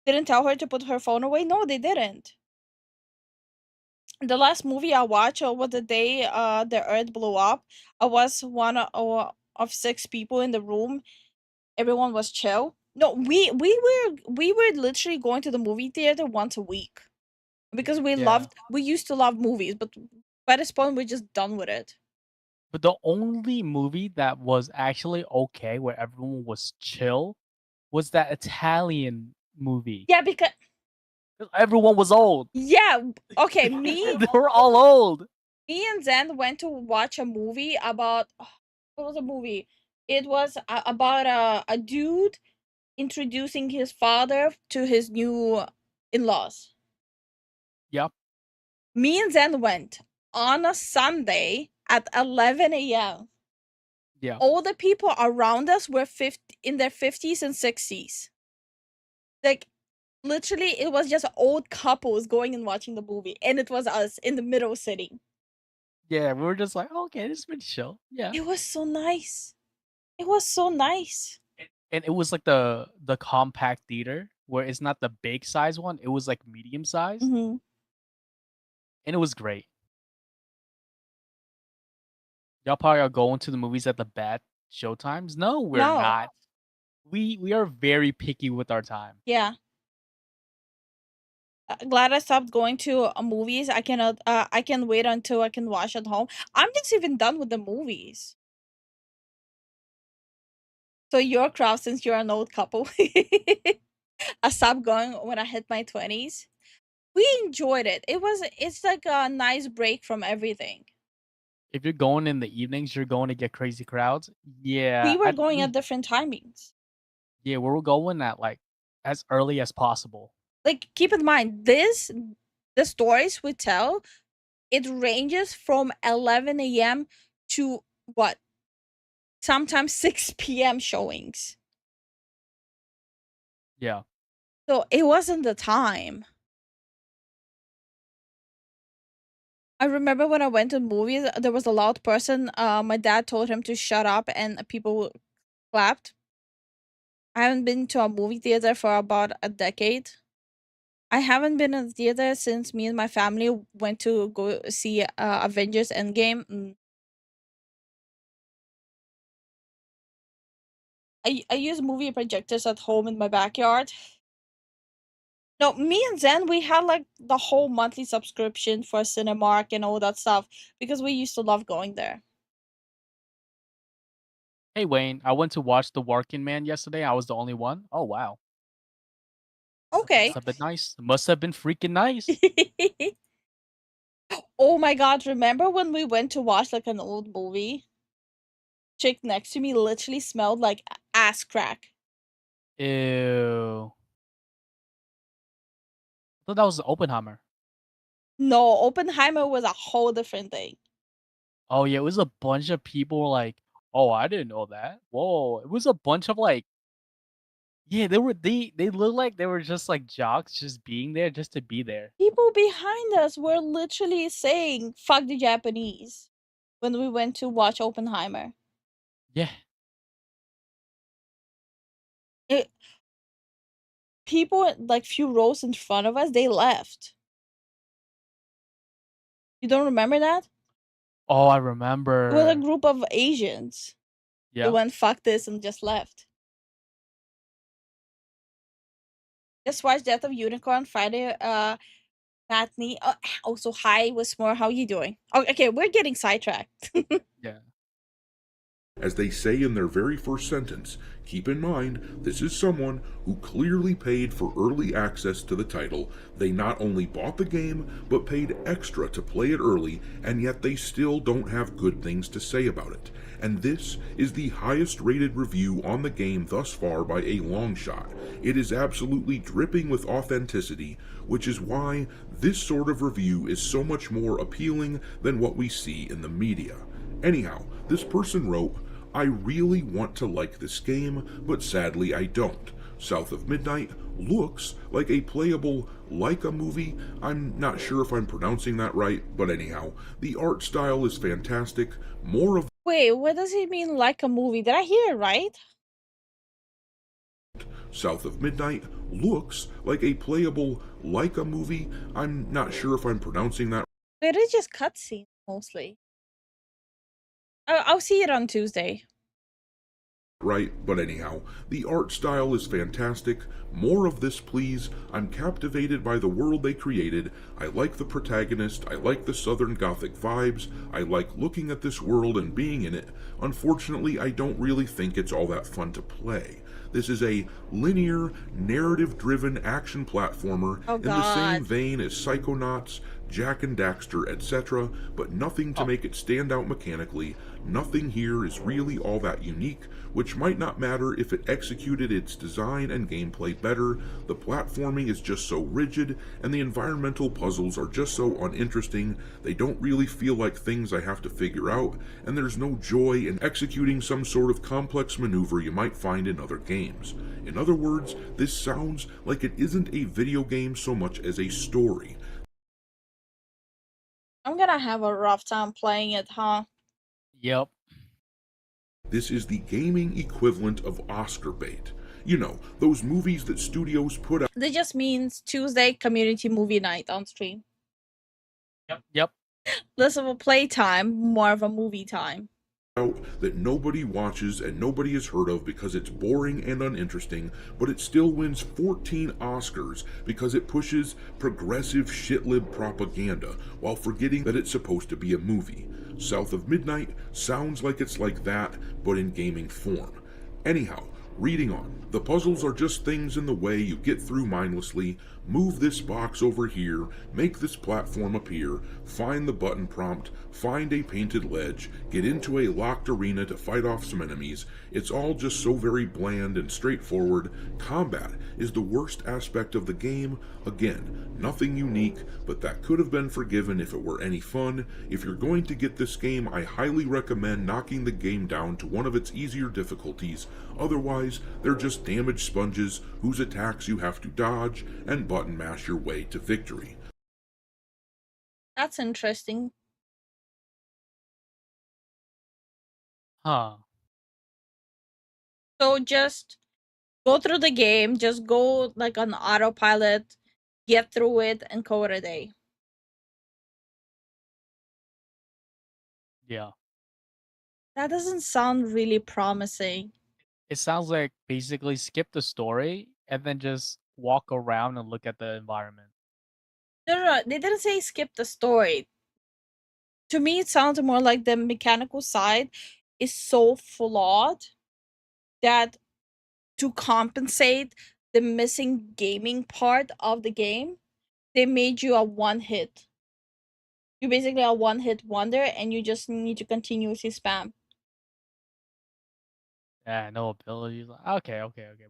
Didn't tell her to put her phone away? No, they didn't. The last movie I watched was the day the earth blew up. I was one of 6 people in the room. Everyone was chill. No, we were literally going to the movie theater once a week because we used to love movies, but by this point we're just done with it. But the only movie that was actually okay where everyone was chill was that Italian movie. Yeah, because everyone was old. Yeah, okay, They were all old. Me and Zen went to watch a movie about what was the movie? It was about a dude introducing his father to his new in-laws. Yep. Me and Zen went on a Sunday at 11 a.m. Yeah. All the people around us were in their 50s and 60s. Like, literally, it was just old couples going and watching the movie, and it was us in the middle sitting. Yeah, we were just like, oh, okay, this is pretty chill. Yeah. It was so nice. It was so nice. And it was like the compact theater where it's not the big size one. It was like medium size. Mm-hmm. And it was great. Y'all probably are going to the movies at the bad show times. No, we're not. We are very picky with our time. Yeah. Glad I stopped going to movies. I cannot. I can wait until I can watch at home. I'm just even done with the movies. So you're crowd since you're an old couple. I stopped going when I hit my 20s. We enjoyed it. It's like a nice break from everything. If you're going in the evenings, you're going to get crazy crowds. Yeah. We were going at different timings. Yeah, we were going at like as early as possible. Like, keep in mind, the stories we tell, it ranges from 11 a.m. to what? Sometimes 6 p.m. showings. Yeah. So it wasn't the time. I remember when I went to movies, there was a loud person. My dad told him to shut up, and people clapped. I haven't been to a movie theater for about a decade. I haven't been in the theater since me and my family went to go see Avengers Endgame. I use movie projectors at home in my backyard. No, me and Zen, we had like the whole monthly subscription for Cinemark and all that stuff because we used to love going there. Hey Wayne, I went to watch The Working Man yesterday. I was the only one. Oh wow. Okay. Must have been nice. Must have been freaking nice. Oh my god, remember when we went to watch like an old movie? Chick next to me literally smelled like ass crack. Ew. I thought that was Oppenheimer. No, Oppenheimer was a whole different thing. Oh yeah, it was a bunch of people like, oh, I didn't know that. Whoa. It was a bunch of like, yeah, they looked like they were just like jocks just being there just to be there. People behind us were literally saying fuck the Japanese when we went to watch Oppenheimer. Yeah. People like few rows in front of us, they left. You don't remember that? Oh, I It was a remember. group of Asians. They Yeah. went fuck this and just left. Just watched Death of Unicorn Friday. Matinee. Also, hi, Wismore. How you doing? Oh, okay, we're getting sidetracked. Yeah. As they say in their very first sentence, keep in mind, this is someone who clearly paid for early access to the title. They not only bought the game, but paid extra to play it early, and yet they still don't have good things to say about it. And this is the highest rated review on the game thus far by a long shot. It is absolutely dripping with authenticity, which is why this sort of review is so much more appealing than what we see in the media. Anyhow, this person wrote, I really want to like this game, but sadly I don't. South of Midnight looks like a playable Leica movie. I'm not sure if I'm pronouncing that right, but anyhow, the art style is fantastic. More of Wait, what does he mean like a movie? Did I hear it right? South of Midnight looks like a playable Leica movie. I'm not sure if I'm pronouncing that It is just cutscenes mostly. I'll see it on Tuesday. right, but anyhow, the art style is fantastic. More of this, please. I'm captivated by the world they created. I like the protagonist. I like the Southern Gothic vibes. I like looking at this world and being in it. Unfortunately, I don't really think it's all that fun to play. This is a linear, narrative-driven action platformer in the same vein as Psychonauts, Jak and Daxter, etc., but nothing to make it stand out mechanically. Nothing here is really all that unique, which might not matter if it executed its design and gameplay better. The platforming is just so rigid, and the environmental puzzles are just so uninteresting. They don't really feel like things I have to figure out, and there's no joy in executing some sort of complex maneuver you might find in other games. In other words, this sounds like it isn't a video game so much as a story. I'm gonna have a rough time playing it, huh? Yep. This is the gaming equivalent of Oscar bait. You know, those movies that studios put out. That just means Tuesday community movie night on stream. Yep. Less of a playtime, more of a movie time. That nobody watches and nobody has heard of because it's boring and uninteresting, but it still wins 14 Oscars because it pushes progressive shitlib propaganda while forgetting that it's supposed to be a movie. South of Midnight sounds like it's like that, but in gaming form. Anyhow, reading on. The puzzles are just things in the way you get through mindlessly. Move this box over here, make this platform appear, find the button prompt, find a painted ledge, get into a locked arena to fight off some enemies. It's all just so very bland and straightforward. Combat is the worst aspect of the game. Again, nothing unique, but that could have been forgiven if it were any fun. If you're going to get this game, I highly recommend knocking the game down to one of its easier difficulties. Otherwise, they're just damaged sponges whose attacks you have to dodge and button mash your way to victory. That's interesting. Huh. So just go through the game, just go like on autopilot, get through it, and call it a day. Yeah. That doesn't sound really promising. It sounds like basically skip the story and then just walk around and look at the environment. No, they didn't say skip the story. To me, it sounds more like the mechanical side is so flawed that to compensate the missing gaming part of the game, they made you a one hit. You're basically a one hit wonder, and you just need to continuously spam. Yeah, no abilities. Okay.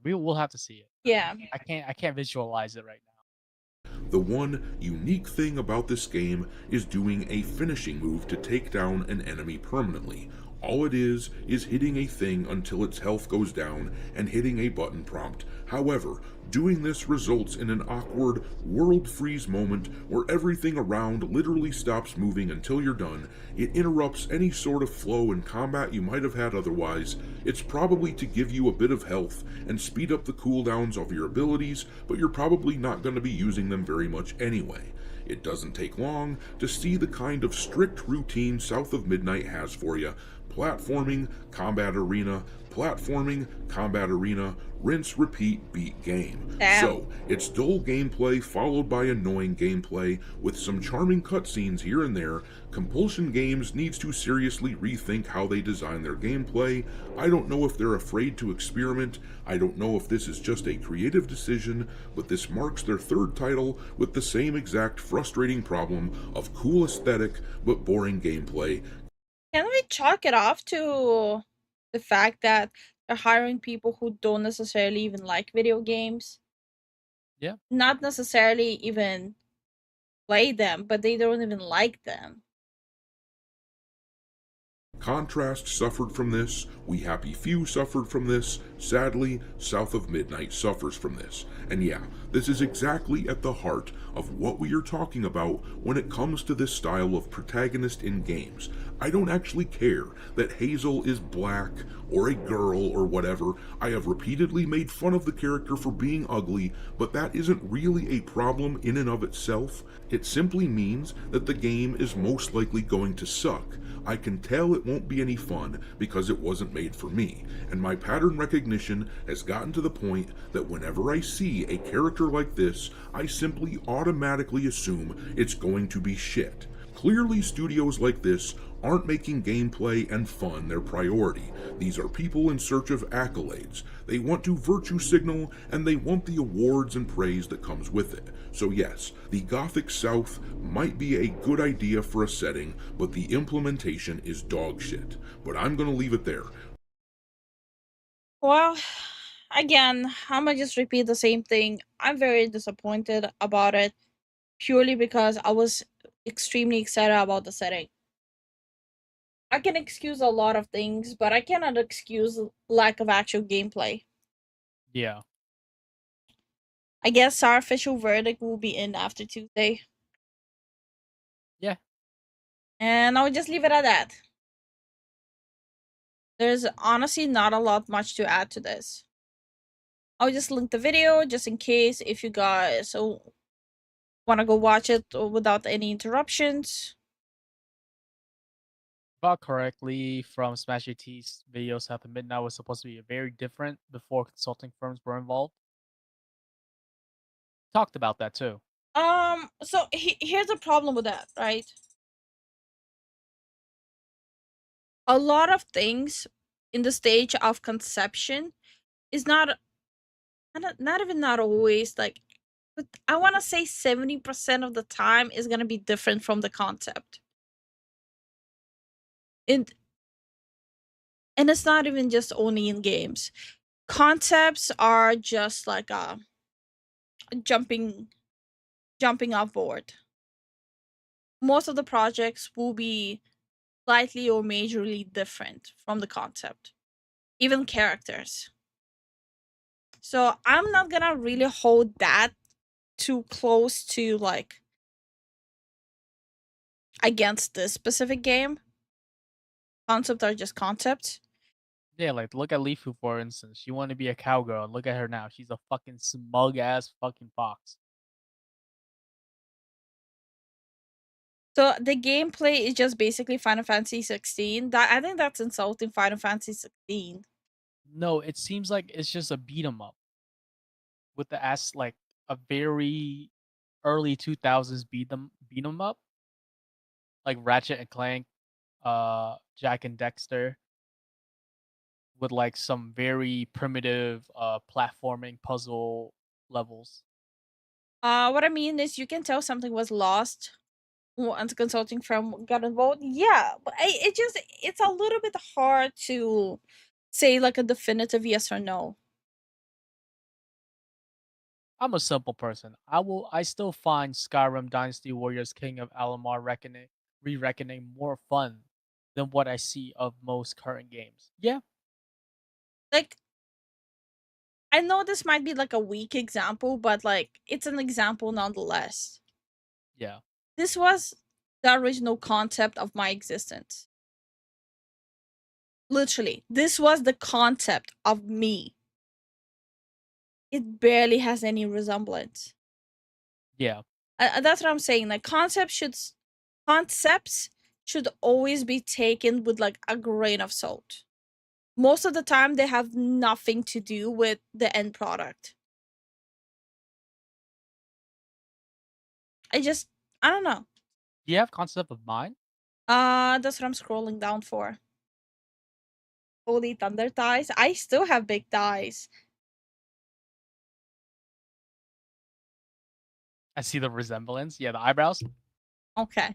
We'll have to see it. Yeah. I can't visualize it right now. The one unique thing about this game is doing a finishing move to take down an enemy permanently. All it is hitting a thing until its health goes down and hitting a button prompt. However, doing this results in an awkward world freeze moment where everything around literally stops moving until you're done. It interrupts any sort of flow in combat you might have had otherwise. It's probably to give you a bit of health and speed up the cooldowns of your abilities, but you're probably not going to be using them very much anyway. It doesn't take long to see the kind of strict routine South of Midnight has for you. Platforming, combat arena, platforming, combat arena, rinse, repeat, beat game. Damn. So, it's dull gameplay followed by annoying gameplay with some charming cutscenes here and there. Compulsion Games needs to seriously rethink how they design their gameplay. I don't know if they're afraid to experiment. I don't know if this is just a creative decision, but this marks their third title with the same exact frustrating problem of cool aesthetic but boring gameplay. Can we chalk it off to the fact that they're hiring people who don't necessarily even like video games? Yeah. Not necessarily even play them, but they don't even like them. Contrast suffered from this, We Happy Few suffered from this, sadly, South of Midnight suffers from this. And yeah, this is exactly at the heart of what we are talking about when it comes to this style of protagonist in games. I don't actually care that Hazel is black, or a girl, or whatever. I have repeatedly made fun of the character for being ugly, but that isn't really a problem in and of itself. It simply means that the game is most likely going to suck. I can tell it won't be any fun because it wasn't made for me, and my pattern recognition has gotten to the point that whenever I see a character like this, I simply automatically assume it's going to be shit. Clearly, studios like this aren't making gameplay and fun their priority. These are people in search of accolades. They want to virtue signal, and they want the awards and praise that comes with it. So yes, the Gothic South might be a good idea for a setting, but the implementation is dog shit. But I'm gonna leave it there. Well, again, I'm gonna just repeat the same thing. I'm very disappointed about it purely because I was extremely excited about the setting. I can excuse a lot of things, but I cannot excuse lack of actual gameplay. Yeah. I guess our official verdict will be in after Tuesday. Yeah. And I'll just leave it at that. There's honestly not a lot much to add to this. I'll just link the video just in case if you guys want to go watch it without any interruptions. About correctly, from Smash GT's video, South of Midnight was supposed to be very different before consulting firms were involved. Talked about that too. So here's the problem with that, right? A lot of things in the stage of conception is not even not always like, but I want to say 70% of the time is going to be different from the concept. And it's not even just only in games. Concepts are just like jumping off board. Most of the projects will be slightly or majorly different from the concept, even characters. So I'm not gonna really hold that too close to like against this specific game. Concepts are just concepts. Yeah, like look at Lifu for instance. She wanted to be a cowgirl, and look at her now. She's a fucking smug ass fucking fox. So the gameplay is just basically Final Fantasy 16. That I think that's insulting Final Fantasy 16. No, it seems like it's just a beat 'em up with the ass like a very early 2000s beat 'em up, like Ratchet and Clank, Jack and Dexter, with like some very primitive platforming puzzle levels. What I mean is you can tell something was lost once consulting firm got involved. Yeah, but it's a little bit hard to say like a definitive yes or no. I'm a simple person. I still find Skyrim Dynasty Warriors King of Alamar Re-Reckoning more fun than what I see of most current games. Yeah. Like, I know this might be like a weak example, but like it's an example nonetheless. Yeah. This was the original concept of my existence. Literally, this was the concept of me. It barely has any resemblance. Yeah. That's what I'm saying. Like concepts should always be taken with like a grain of salt. most of the time they have nothing to do with the end product. I don't know. Do you have concept of mine? That's what I'm scrolling down for. Holy thunder thighs. I still have big thighs. I see the resemblance. Yeah, the eyebrows. Okay.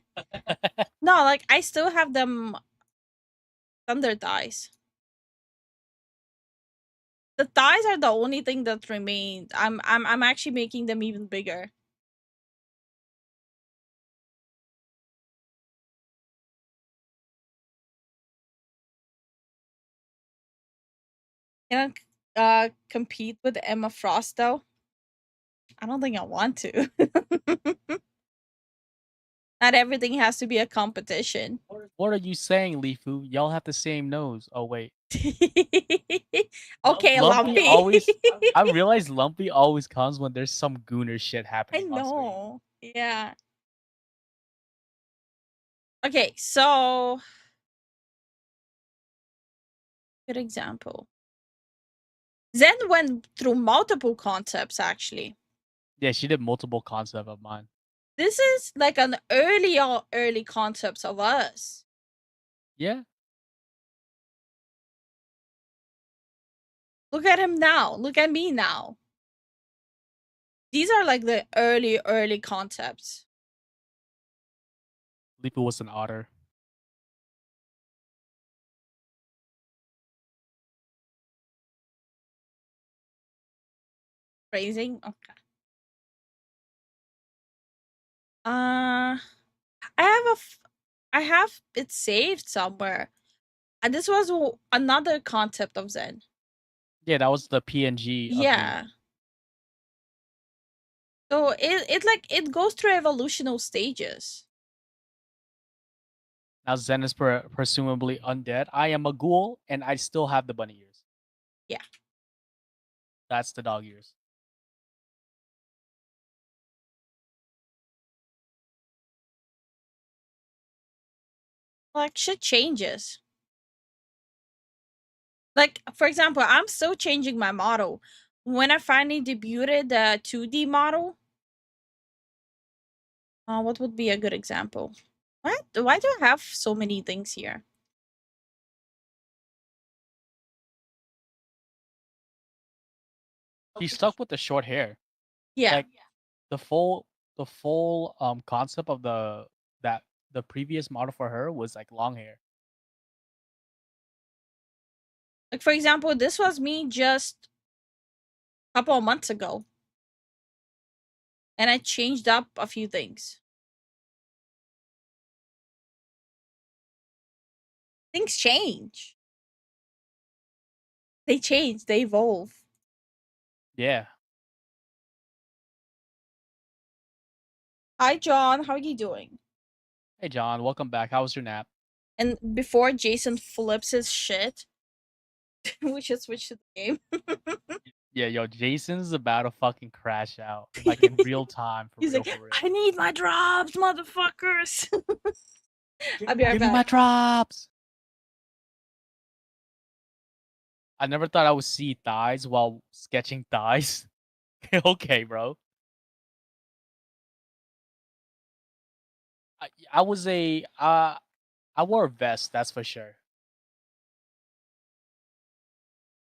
No, like I still have them thunder thighs. The thighs are the only thing that remained. I'm actually making them even bigger. Can I compete with Emma Frost though? I don't think I want to. Not everything has to be a competition. What are you saying, Lifu? Y'all have the same nose. Oh wait. Okay, Lumpy Lumpy. always. I realize Lumpy always comes when there's some gooner shit I happening on screen. know. Yeah. Okay, so good example. Zen went through multiple concepts actually. Yeah, she did multiple concept of mine. This is like an early concepts of us. Yeah. Look at him now. Look at me now. These are like the early concepts. Lifu was an otter. Phrasing. Okay. I have it saved somewhere. And this was another concept of Zen. Yeah, that was the PNG of me. Yeah. So it goes through evolutional stages. Now Zen is presumably undead. I am a ghoul, and I still have the bunny ears. Yeah. That's the dog ears. Like shit changes. Like for example, I'm still changing my model. When I finally debuted the 2D model, what would be a good example? What? Why do I have so many things here? She's stuck with the short hair. Yeah. Like the full concept of the previous model for her was like long hair. Like for example, this was me just a couple of months ago. And I changed up a few things. Things change. They change, they evolve. Yeah. Hi John, how are you doing? Hey John, welcome back. How was your nap? And before Jason flips his shit, we should switch to the game. Yeah, yo, Jason's about to fucking crash out. Like in real time, for He's real, like, for real. I need my drops, motherfuckers. I'll be right Give me my back. drops. I never thought I would see thighs while sketching thighs. Okay, bro. I was I wore a vest, that's for sure.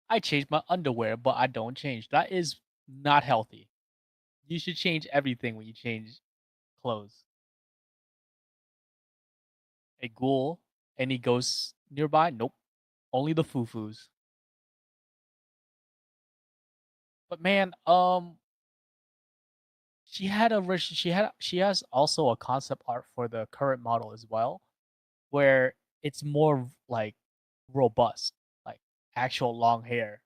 I changed my underwear, but I don't change. That is not healthy. You should change everything when you change clothes. A ghoul, any ghosts nearby? Nope. Only the foo-foos. But man, she has also a concept art for the current model as well, where it's more like robust, like actual long hair.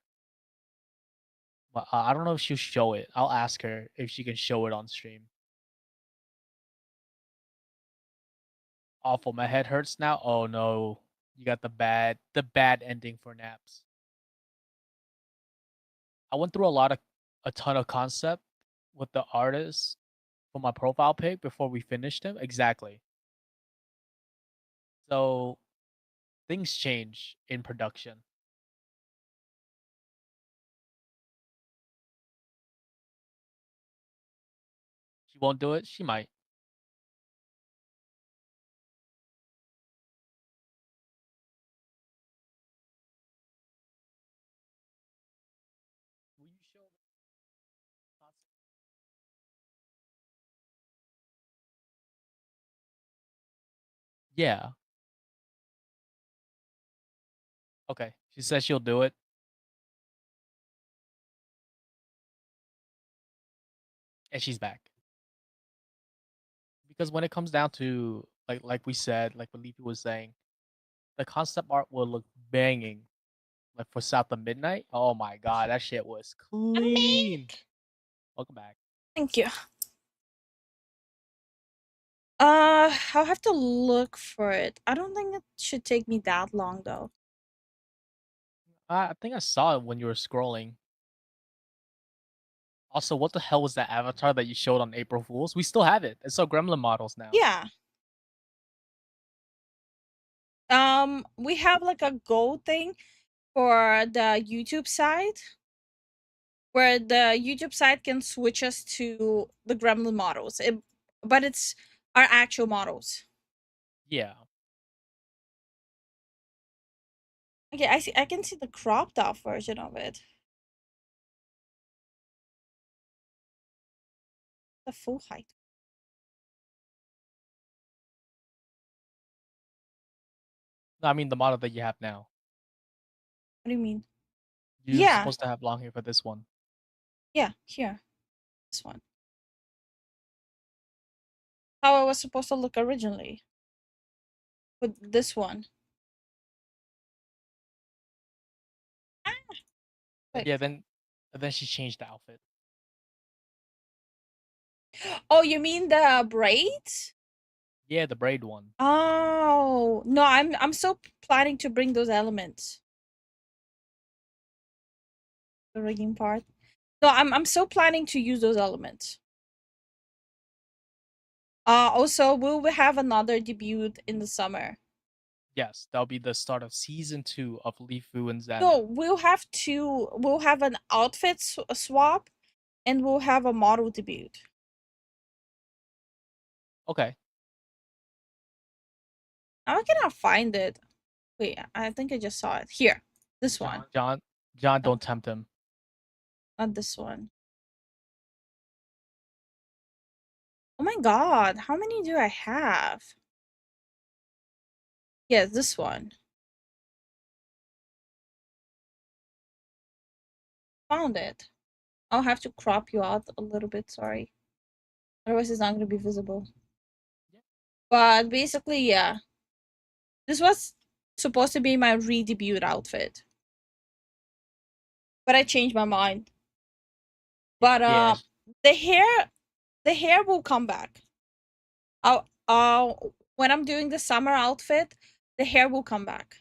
But I don't know if she'll show it. I'll ask her if she can show it on stream. Awful, my head hurts now. Oh no, you got the bad ending for naps. I went through a ton of concept with the artist for my profile pic before we finished him. Exactly. So things change in production. She won't do it. She might. Will you show the concept? Yeah. Okay. She says she'll do it. And she's back. Because when it comes down to like we said, like what Leafy was saying, the concept art will look banging. Like for South of Midnight. Oh my god, that shit was clean. Welcome back. Thank you. I'll have to look for it. I don't think it should take me that long though. I think I saw it when you were scrolling. Also, what the hell was that avatar that you showed on April Fools? We still have it. It's our Gremlin models now. Yeah. We have like a gold thing for the YouTube side, where the YouTube side can switch us to the Gremlin models. But it's our actual models. Yeah. Okay, I see. I can see the cropped off version of it. The full height. No, I mean the model that you have now. What do you mean? You're Yeah. supposed to have long hair for this one. Yeah, here. This one. How I was supposed to look originally. With this one. Wait. Yeah, then she changed the outfit. Oh, you mean the braids? Yeah, the braid one. Oh no, I'm still planning to bring those elements. The rigging part. No, I'm still planning to use those elements. Also, will we have another debut in the summer? Yes, that'll be the start of season 2 of Lifu and Zen. No, we'll have two. We'll have an outfit swap, and we'll have a model debut. Okay. I cannot find it. Wait, I think I just saw it here. This one, John, don't tempt him. not this one. Oh my god, how many do I have? Yeah, this one. Found it. I'll have to crop you out a little bit, sorry. Otherwise it's not gonna be visible. Yeah. But basically, yeah. This was supposed to be my re-debut outfit. But I changed my mind. But Yeah. the hair will come back. When I'm doing the summer outfit, the hair will come back.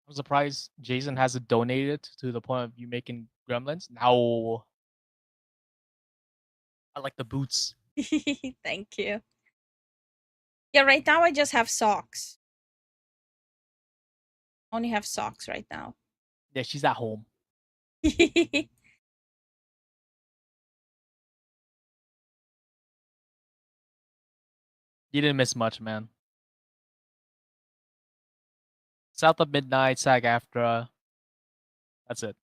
I'm surprised Jason hasn't donated to the point of you making gremlins. Now, I like the boots. Thank you. Yeah, right now I just have socks. Only have socks right now. Yeah, she's at home. You You didn't miss much, man. South of Midnight, SAG-AFTRA. That's it.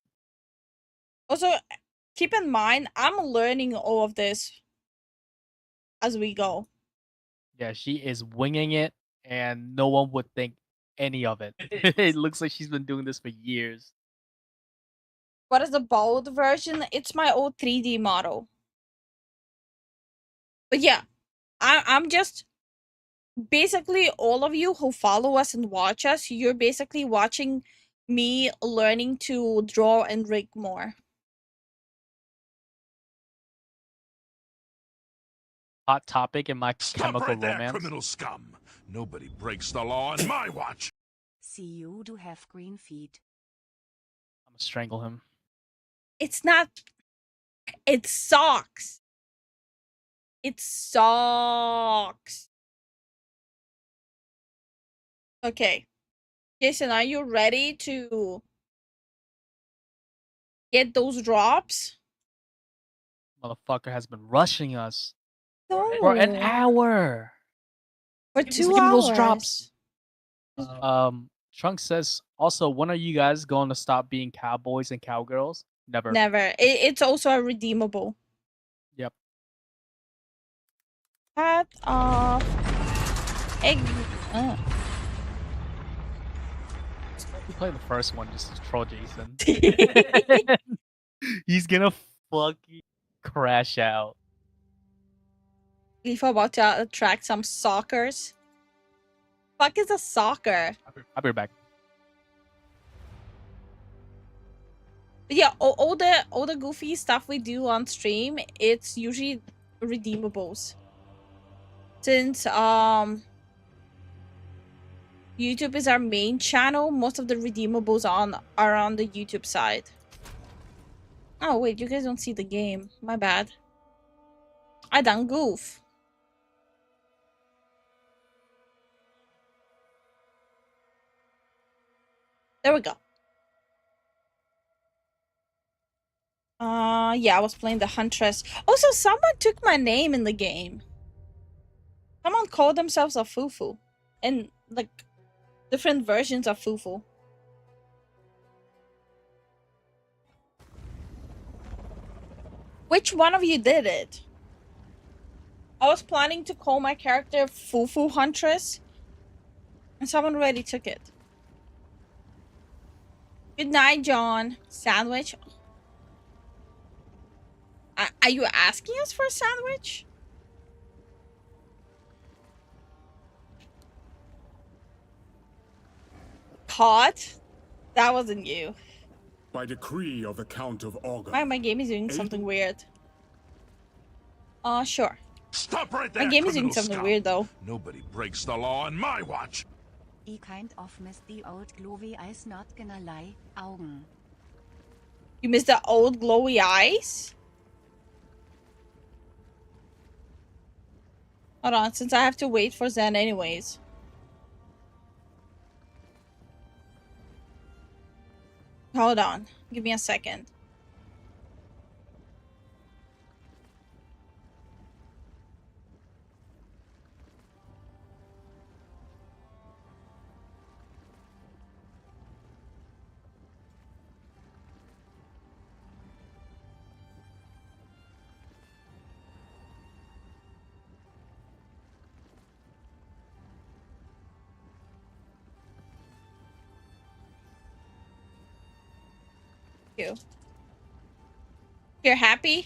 Also, keep in mind, I'm learning all of this as we go. Yeah, she is winging it, and no one would think any of it. It looks like she's been doing this for years. What is the bold version? It's my old 3D model. But yeah, I'm just basically all of you who follow us and watch us, you're basically watching me learning to draw and rig more. Hot topic in my Stop chemical right there, romance. criminal scum. Nobody breaks the law on my watch. See, you do have green feet. I'm gonna strangle him. It's not. It's socks. It's socks. Okay. Jason, are you ready to get those drops. Motherfucker has been rushing us No. for an hour. For Just 2 give me hours. those drops. Trunks says, also, when are you guys going to stop being cowboys and cowgirls? Never. Never. It's also a redeemable. Yep. Hat off. Egg. We play the first one just to troll Jason. He's gonna fucking crash out. Leaf about to attract some stalkers. Fuck is a stalker? I'll be right back. But yeah, all the goofy stuff we do on stream, it's usually redeemables. Since YouTube is our main channel, most of the redeemables are on the YouTube side. Oh wait, you guys don't see the game. My bad. I done goof. There we go. Yeah, I was playing the Huntress. Also, someone took my name in the game. Someone called themselves a Fufu. And, like, different versions of Fufu. Which one of you did it? I was planning to call my character Fufu Huntress. And someone already took it. Good night, John. Sandwich. Are you asking us for a sandwich? Caught? That wasn't you. By decree of the Count of Augur. My game is doing something weird. Sure. Stop right there, My game is doing criminal something scum. weird though. Nobody breaks the law on my watch. I kind of miss the old glowy eyes, not gonna lie. Augen. You miss the old glowy eyes? Hold on, since I have to wait for Zen anyways. Hold on. Give me a second. You. You're happy?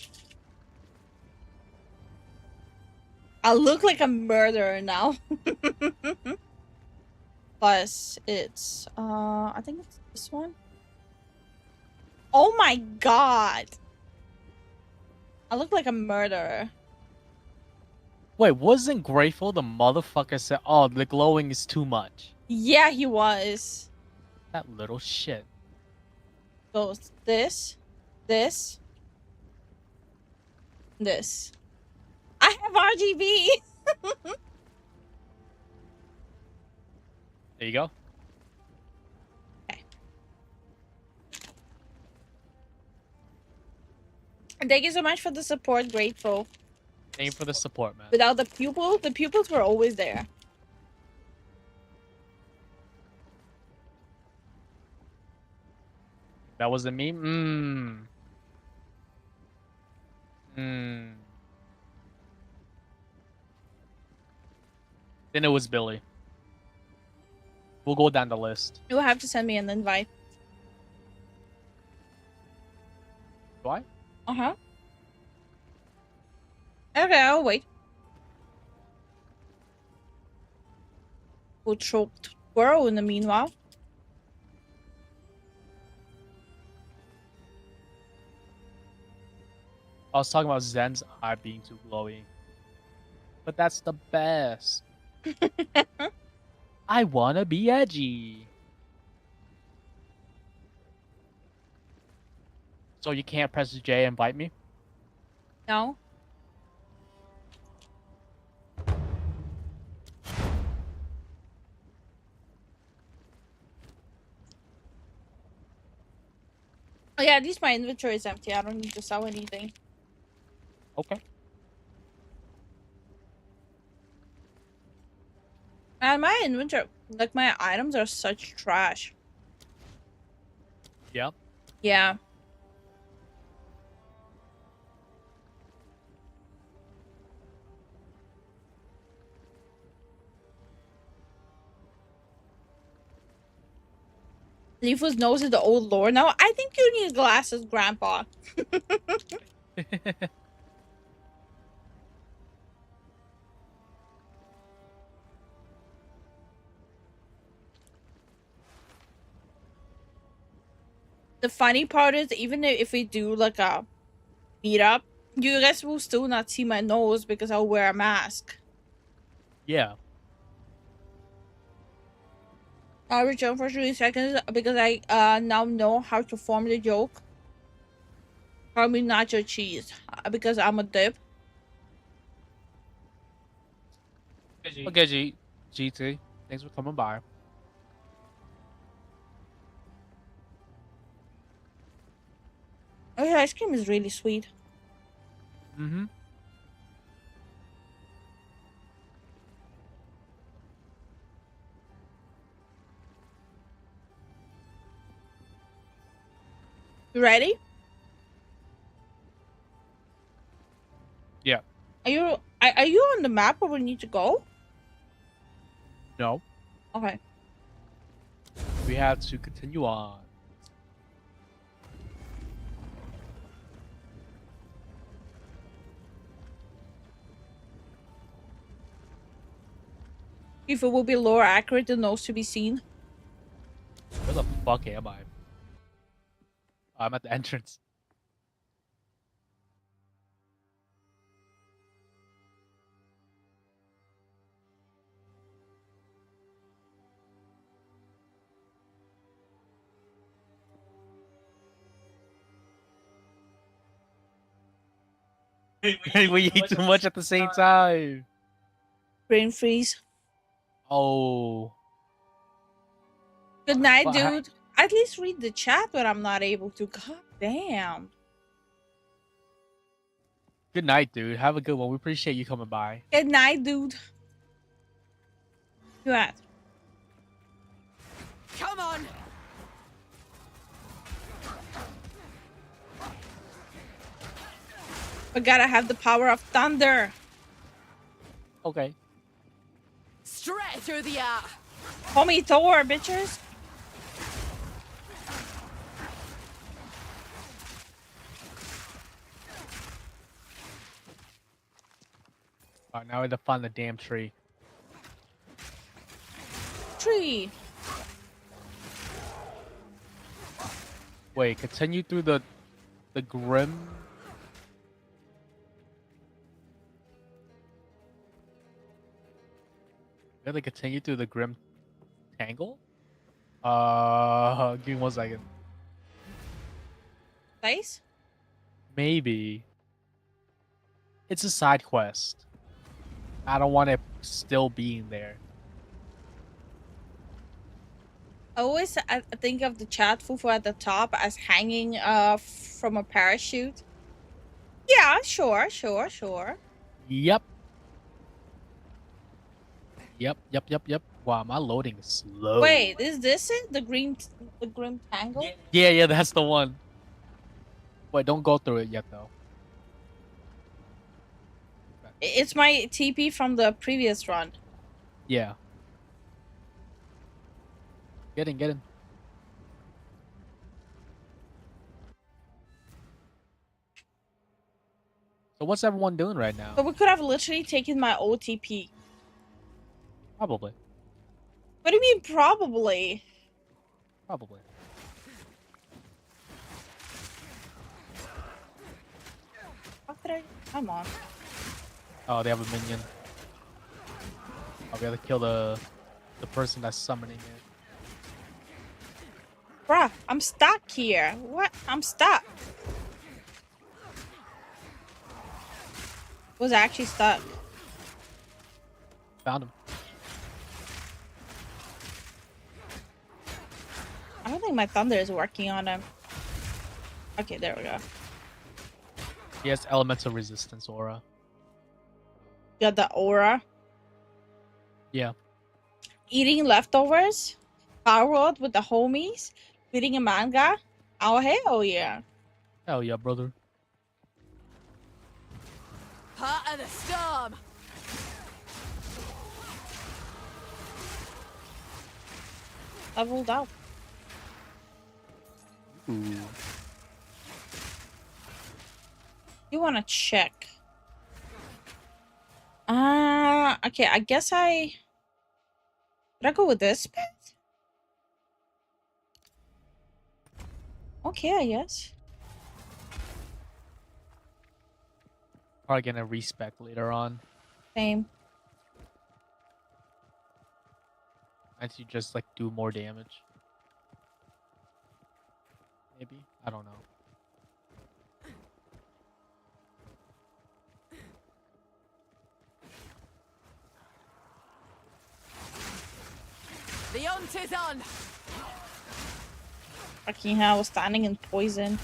I look like a murderer now. Plus, it's I think it's this one. Oh my god! I look like a murderer. Wait, wasn't Grateful the motherfucker said, oh, the glowing is too much? Yeah, he was. That little shit. Goes this, this, this. I have RGB. There you go. Okay. Thank you so much for the support, Grateful. Thank you for the support, man. Without the pupils were always there. That wasn't me? Then it was Billy. We'll go down the list. You will have to send me an invite. Do I? Uh-huh. Okay, I'll wait. We'll choke Squirrel in the meanwhile. I was talking about Zen's eye being too glowy. But that's the best. I wanna be edgy. So you can't press J and invite me? No. Oh yeah, at least my inventory is empty. I don't need to sell anything. Okay. And my inventory, like my items are such trash. Yep. Yeah. Lifu's nose is the old lore. Now I think you need glasses, Grandpa. The funny part is, even if we do like a meet up, you guys will still not see my nose because I'll wear a mask. Yeah. I'll return for 3 seconds because I now know how to form the joke. Call me nacho cheese because I'm a dip. Okay, GT. Thanks for coming by. Oh yeah, ice cream is really sweet. Mm-hmm. You ready? Yeah. Are you on the map where we need to go? No. Okay. We have to continue on. If it will be lore accurate, the nose to be seen. Where the fuck am I? I'm at the entrance. We eat too much at the same time. Brain freeze. Oh. Good night, Well, dude. At least read the chat when I'm not able to. God damn. Good night, dude. Have a good one. We appreciate you coming by. Good night, dude. You at? Come on! I gotta have the power of thunder. Okay. Straight through the air! Call me Thor, bitches. Alright, now we have to find the damn tree. Tree. Wait, continue through the grim. Really continue through the grim tangle? Give me 1 second. Place? Maybe. It's a side quest. I don't want it still being there. I always think of the chat fufu at the top as hanging from a parachute. Yeah, sure. Yep. Yep. Wow, my loading is slow. Wait, is this it? The grim tangle? Yeah, that's the one. Wait, don't go through it yet, though. It's my TP from the previous run. Yeah. Get in. So what's everyone doing right now? So we could have literally taken my OTP. Probably. What do you mean probably? Probably. How could I? Come on. Oh, they have a minion. I'll be able to kill the person that's summoning it. Bruh, I'm stuck here. What? I'm stuck. Was actually stuck. Found him. I don't think my thunder is working on him. Okay, there we go. He has elemental resistance aura. Got the aura. Yeah. Eating leftovers. Power World with the homies. Reading a manga. Oh, hell yeah. Hell yeah, brother. Part of the storm. Leveled up. Ooh. You want to check. Okay, I guess Did I go with this path? Okay, I guess. Probably gonna respec later on. Same. Unless you just like do more damage. Maybe? I don't know. The hunt is on. Fucking hell, I was standing in poison.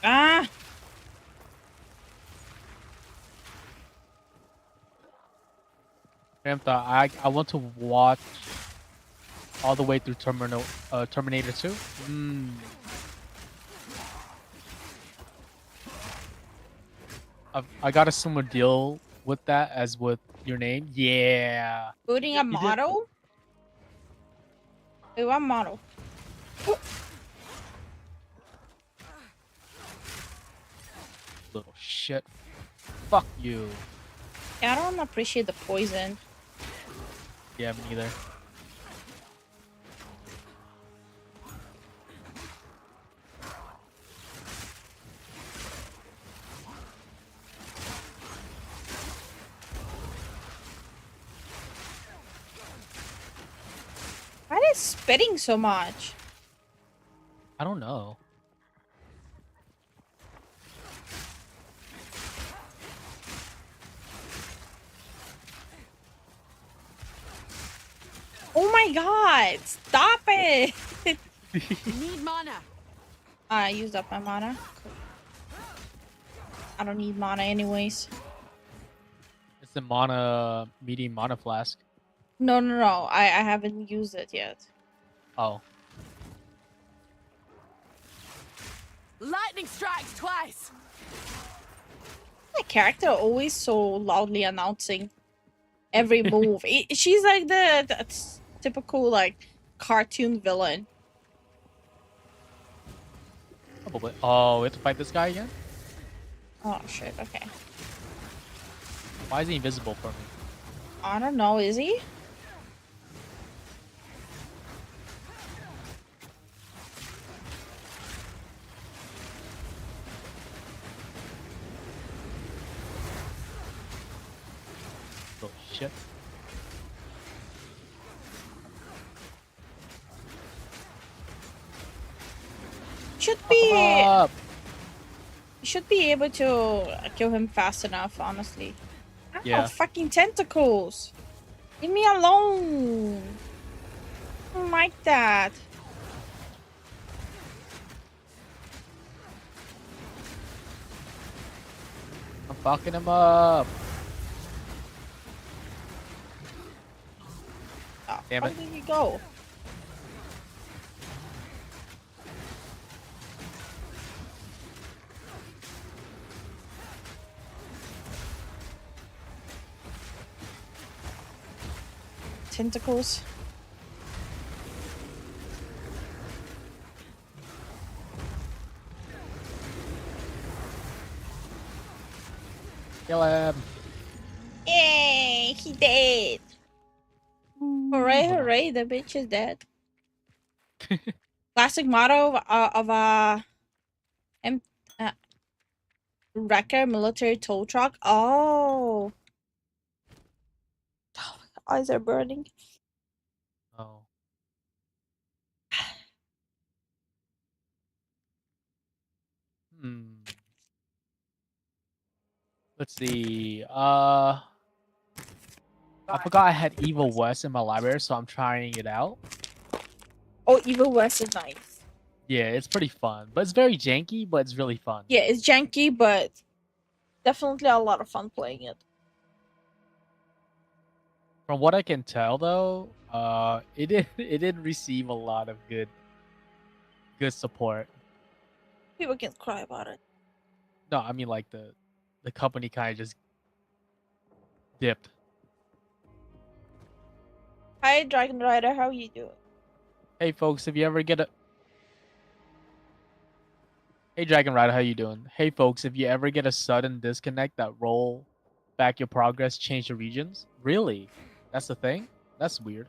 Ah! I want to watch all the way through Terminator 2. I got a similar deal with that as with your name. Yeah. Booting a model? Wait, what model? Little shit. Fuck you. Yeah, I don't appreciate the poison. Yeah, me neither. Why are they spitting so much? I don't know. Oh my god! Stop it! Need mana. I used up my mana. Cool. I don't need mana anyways. It's the medium mana flask. No. I haven't used it yet. Oh. Lightning strikes twice. My character always so loudly announcing every move. She's like the typical like cartoon villain. Probably. Oh, we have to fight this guy again? Oh shit, okay. Why is he invisible for me? I don't know, is he? Oh shit. Should be able to kill him fast enough, honestly. Yeah. Oh, fucking tentacles! Leave me alone! I don't like that. I'm fucking him up. Oh, damn it. Where did he go? Tentacles. Kill him. Yay, he dead. Hooray, the bitch is dead. Classic motto of a wrecker military tow truck. Oh. Eyes are burning. Oh. Let's see. I forgot I had Evil West in my library, so I'm trying it out. Oh, Evil West is nice. Yeah, it's pretty fun, but it's very janky, but it's really fun. Yeah, it's janky, but definitely a lot of fun playing it. From what I can tell, though, it did receive a lot of good support. People can cry about it. No, I mean like the company kind of just dipped. Hi, Dragon Rider. How you doing? Hey, folks, if you ever get a Hey, Dragon Rider, how you doing? Hey, folks, if you ever get a sudden disconnect that roll back your progress, change the regions. Really? That's the thing? That's weird.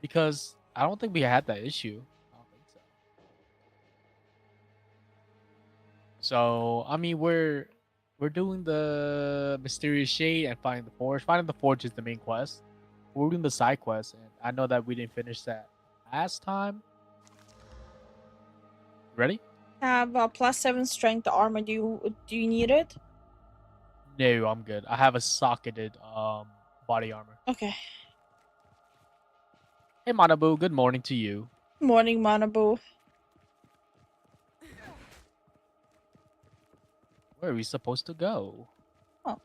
Because I don't think we had that issue. I don't think so. So, I mean, we're doing the mysterious shade and finding the forge. Finding the forge is the main quest. We're doing the side quest, and I know that we didn't finish that last time. Ready? Have a +7 strength armor. Do you need it? No, I'm good. I have a socketed body armor. Okay. Hey, Manabu, good morning to you. Morning, Manabu. Where are we supposed to go? Oh.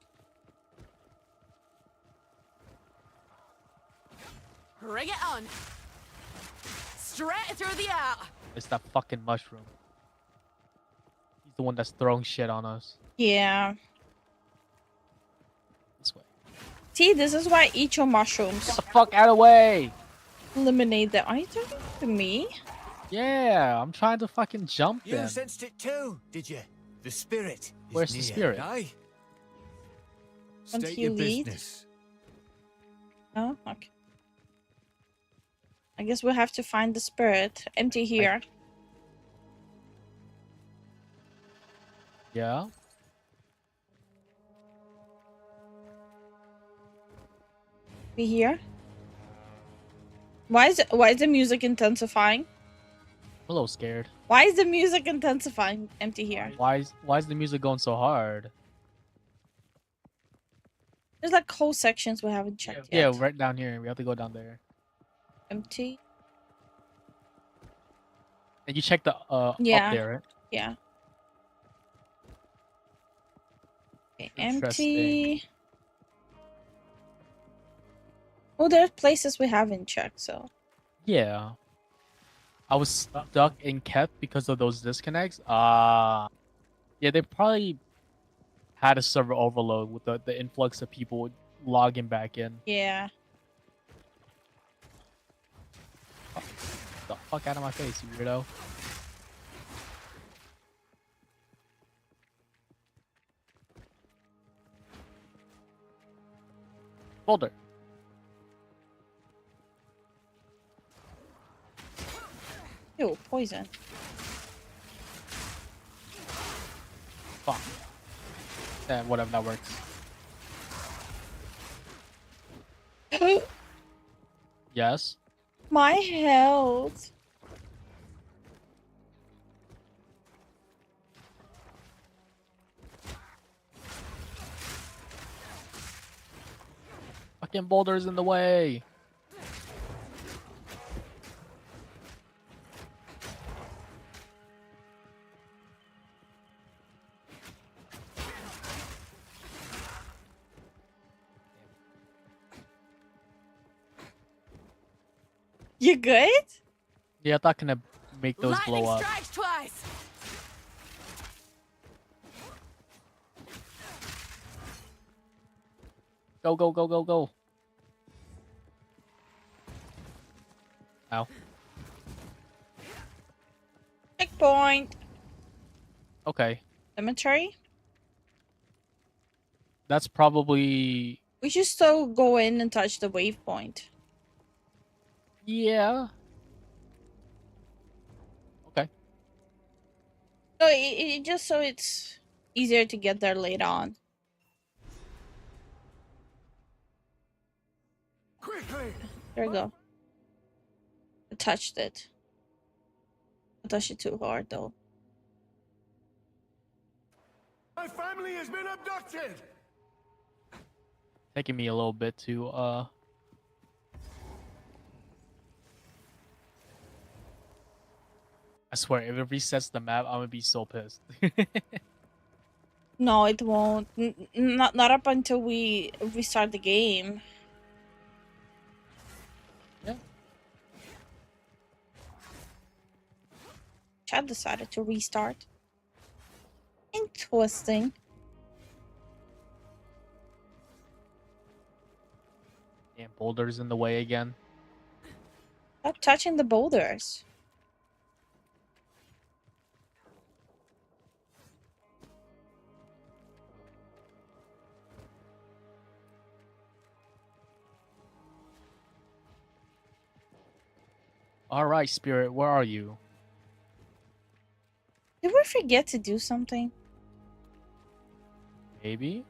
Bring it on. Straight through the air. It's that fucking mushroom. He's the one that's throwing shit on us. Yeah. This way. See, this is why I eat your mushrooms. Get the fuck out of the way! Eliminate them. Are you talking to me? Yeah, I'm trying to fucking jump You them. sensed it too, did you? The spirit is Where's the near. spirit? Aye. Want State you your lead? business. Oh, okay. I guess we'll have to find the spirit. Empty here. Yeah. Be here. Why is the music intensifying? I'm a little scared. Why is the music intensifying? Empty here. Why is the music going so hard? There's like whole sections we haven't checked Yeah, yet. right down here. We have to go down there. Empty. And you check the Yeah. up there, right? Yeah. Okay, Interesting. empty. Oh, there's places we haven't checked, so. Yeah. I was stuck in Keth because of those disconnects. Yeah, they probably had a server overload with the influx of people logging back in. Yeah. Oh, the fuck out of my face, you weirdo. Boulder. Ew, poison. Fuck. Yeah, whatever, that works. Yes. My health. Fucking boulders in the way. You good? Yeah, I'm not gonna make those Lightning blow up. strikes twice. Go, go, go, go, go. Ow. Checkpoint. Okay. Cemetery. That's probably... We should still go in and touch the waypoint. Yeah. Okay. So it just so it's easier to get there later on. Quickly. There we go. I touched it. I touched it too hard though. My family has been abducted. Taking me a little bit to I swear, if it resets the map, I'm gonna be so pissed. No, it won't. Not up until we restart the game. Yeah. Chad decided to restart. Interesting. Damn, boulders in the way again. Stop touching the boulders. All right, Spirit, where are you? Did we forget to do something? Maybe.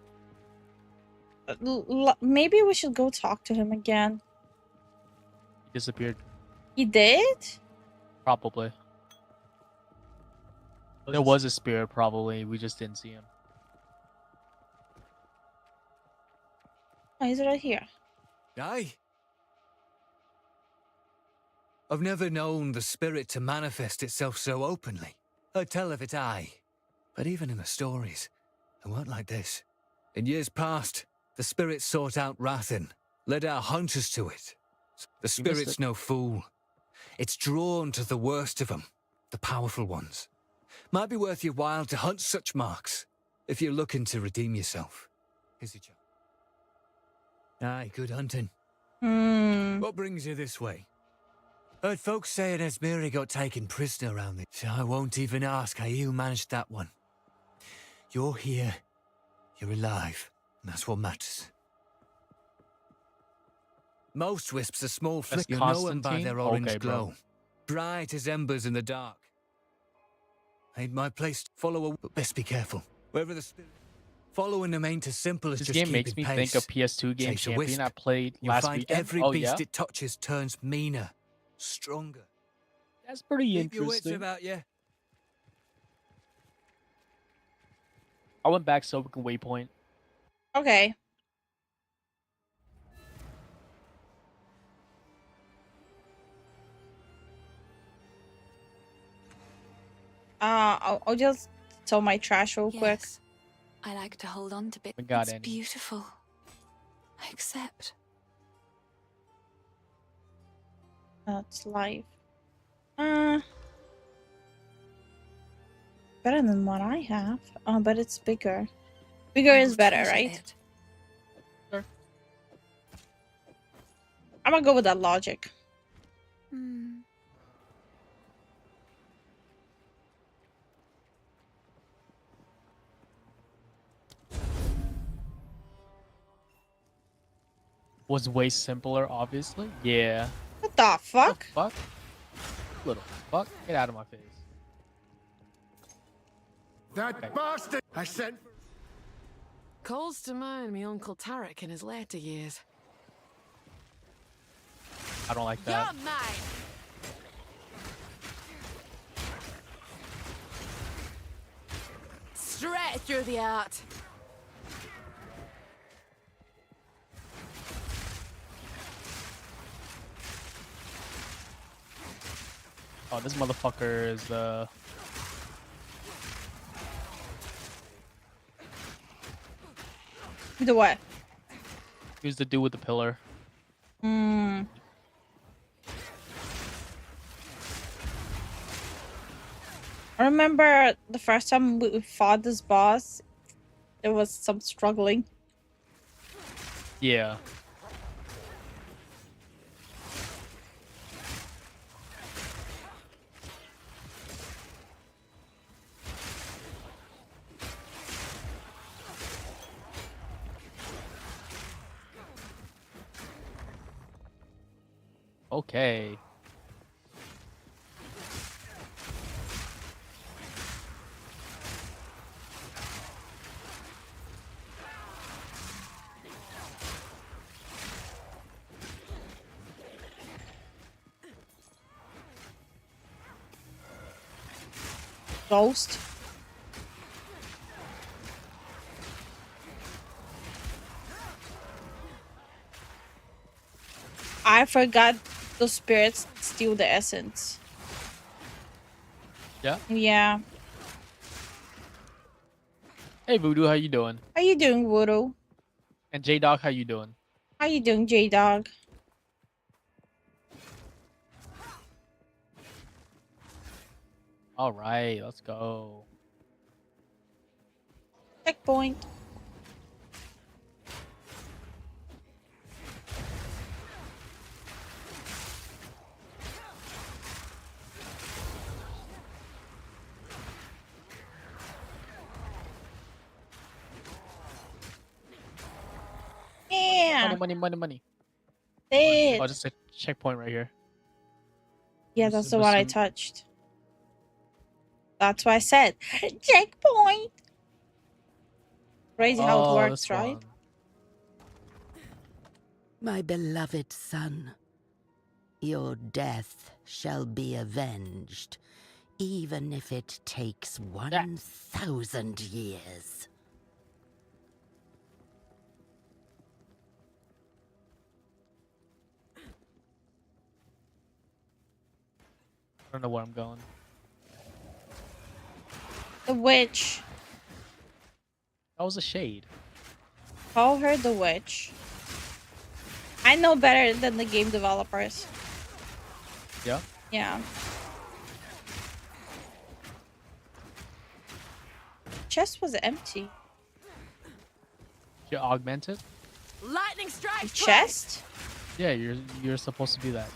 Maybe we should go talk to him again. He disappeared. He did? Probably. There was a spirit, probably. We just didn't see him. Oh, he's right here. Aye. I've never known the spirit to manifest itself so openly. I'd tell of it, aye. But even in the stories, it weren't like this. In years past, the spirit sought out Rathin, led our hunters to it. The spirit's no fool. It's drawn to the worst of them, the powerful ones. Might be worth your while to hunt such marks, if you're looking to redeem yourself. Here's your chance. Aye, good hunting. What brings you this way? Heard folks saying Esmiri got taken prisoner around this, so I won't even ask how you managed that one. You're here, you're alive, and that's what matters. Most wisps are small flickers. You know them by their orange glow. Bright as embers in the dark. Ain't my place to follow, but best be careful. Wherever the spirit... Following them ain't as simple as This just game makes me think of PS2 game Champion I played last find weekend. Every beast it touches turns meaner, stronger. That's pretty Keep your wits interesting. about you. I went back so we can waypoint. Okay. I'll just tell my trash real quick. I like to hold on to bits. We got It's any. beautiful. I accept. That's life. Better than what I have. But it's bigger. Bigger is better, right? Sure. I'm gonna go with that logic. Was way simpler, obviously. Yeah. What the fuck? Fuck. Little fuck. Get out of my face. That bastard I sent for... Calls to mind me Uncle Tarek in his later years. I don't like that. You're mine! Straight through the heart. Oh, this motherfucker is The what? He's the dude with the pillar. I remember the first time we fought this boss, there was some struggling. Yeah. Okay. Ghost. I forgot those spirits steal the essence. Yeah. Yeah. Hey Voodoo, how you doing? How you doing, Voodoo? And J Dog, how you doing? How you doing, J-Dog? All right, let's go. Checkpoint. Yeah. Money, money, money, money. It. Oh, just a checkpoint right here. Yeah, I'm that's ass- the I'm one I assuming- touched. That's why I said checkpoint. Crazy how it Oh, works, this right? one. My beloved son, your death shall be avenged, even if it takes 1,000 years. I don't know where I'm going. The witch. That was a shade. Call her the witch. I know better than the game developers. Yeah. Yeah. Chest was empty. You're augmented. Lightning strike. Chest? Yeah, you're supposed to be that.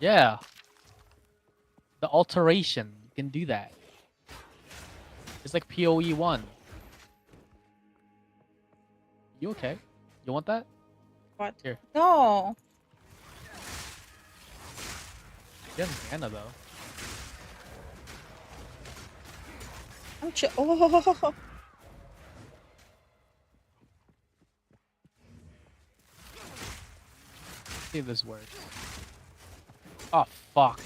Yeah. The alteration, you can do that. It's like PoE 1. You okay? You want that? What? Here. No. You have Anna though. I'm oh. See if this works. Oh fuck.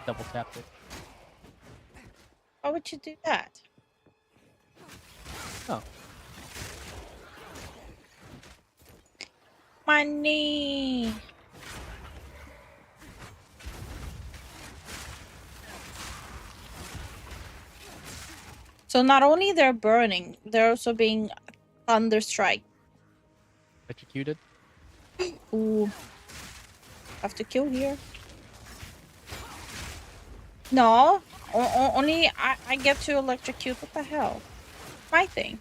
Double tapped it. Why would you do that? Oh. Money. So not only they're burning, they're also being thunderstrike. Electrocuted. Ooh. Have to kill here. No. Only I get to electrocute. What the hell? My thing.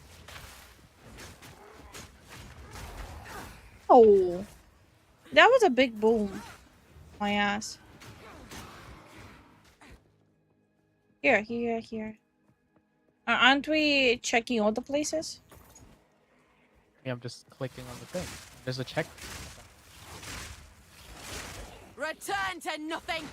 Oh. That was a big boom. My ass. Here, here, here. Aren't we checking all the places? Yeah, I'm just clicking on the thing. There's a check. Return to nothing.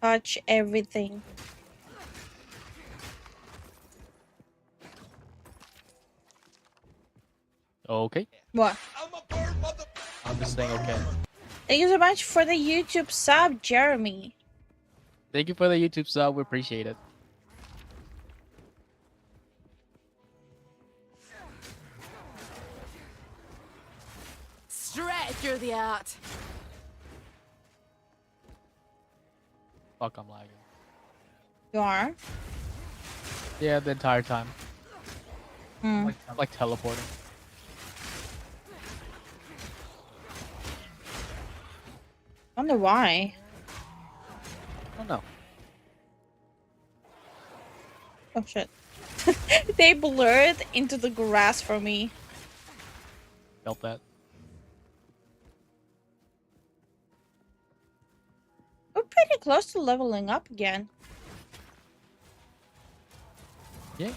Touch everything. Okay. What? I'm just saying okay. Thank you so much for the YouTube sub, Jeremy. Thank you for the YouTube sub. We appreciate it. Straight through the art. Fuck, I'm lagging. You are? Yeah, the entire time. Hmm. I'm like teleporting. Wonder why. I don't know. Oh shit. They blurred into the grass for me. Felt that. We're pretty close to leveling up again. Yeah.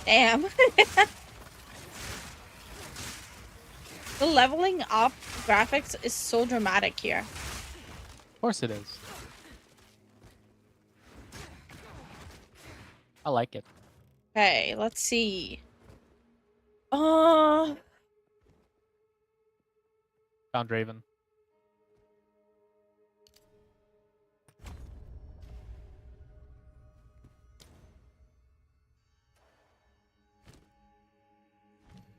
Damn. The leveling up graphics is so dramatic here. Of course it is. I like it. Okay, let's see. Found Draven.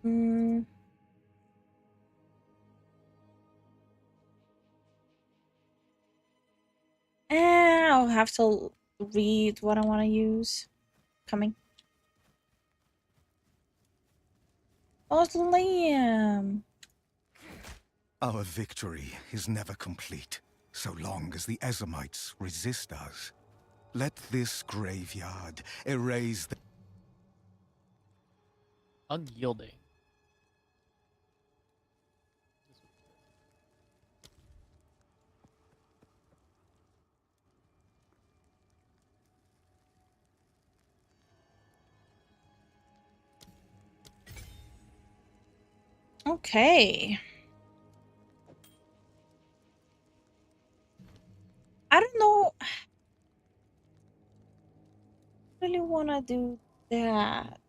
Hmm. I'll have to read what I want to use. Coming. Oh, it's Liam. Our victory is never complete, so long as the Ezamites resist us. Let this graveyard erase the... Unyielding. Okay. I don't know. I really want to do that.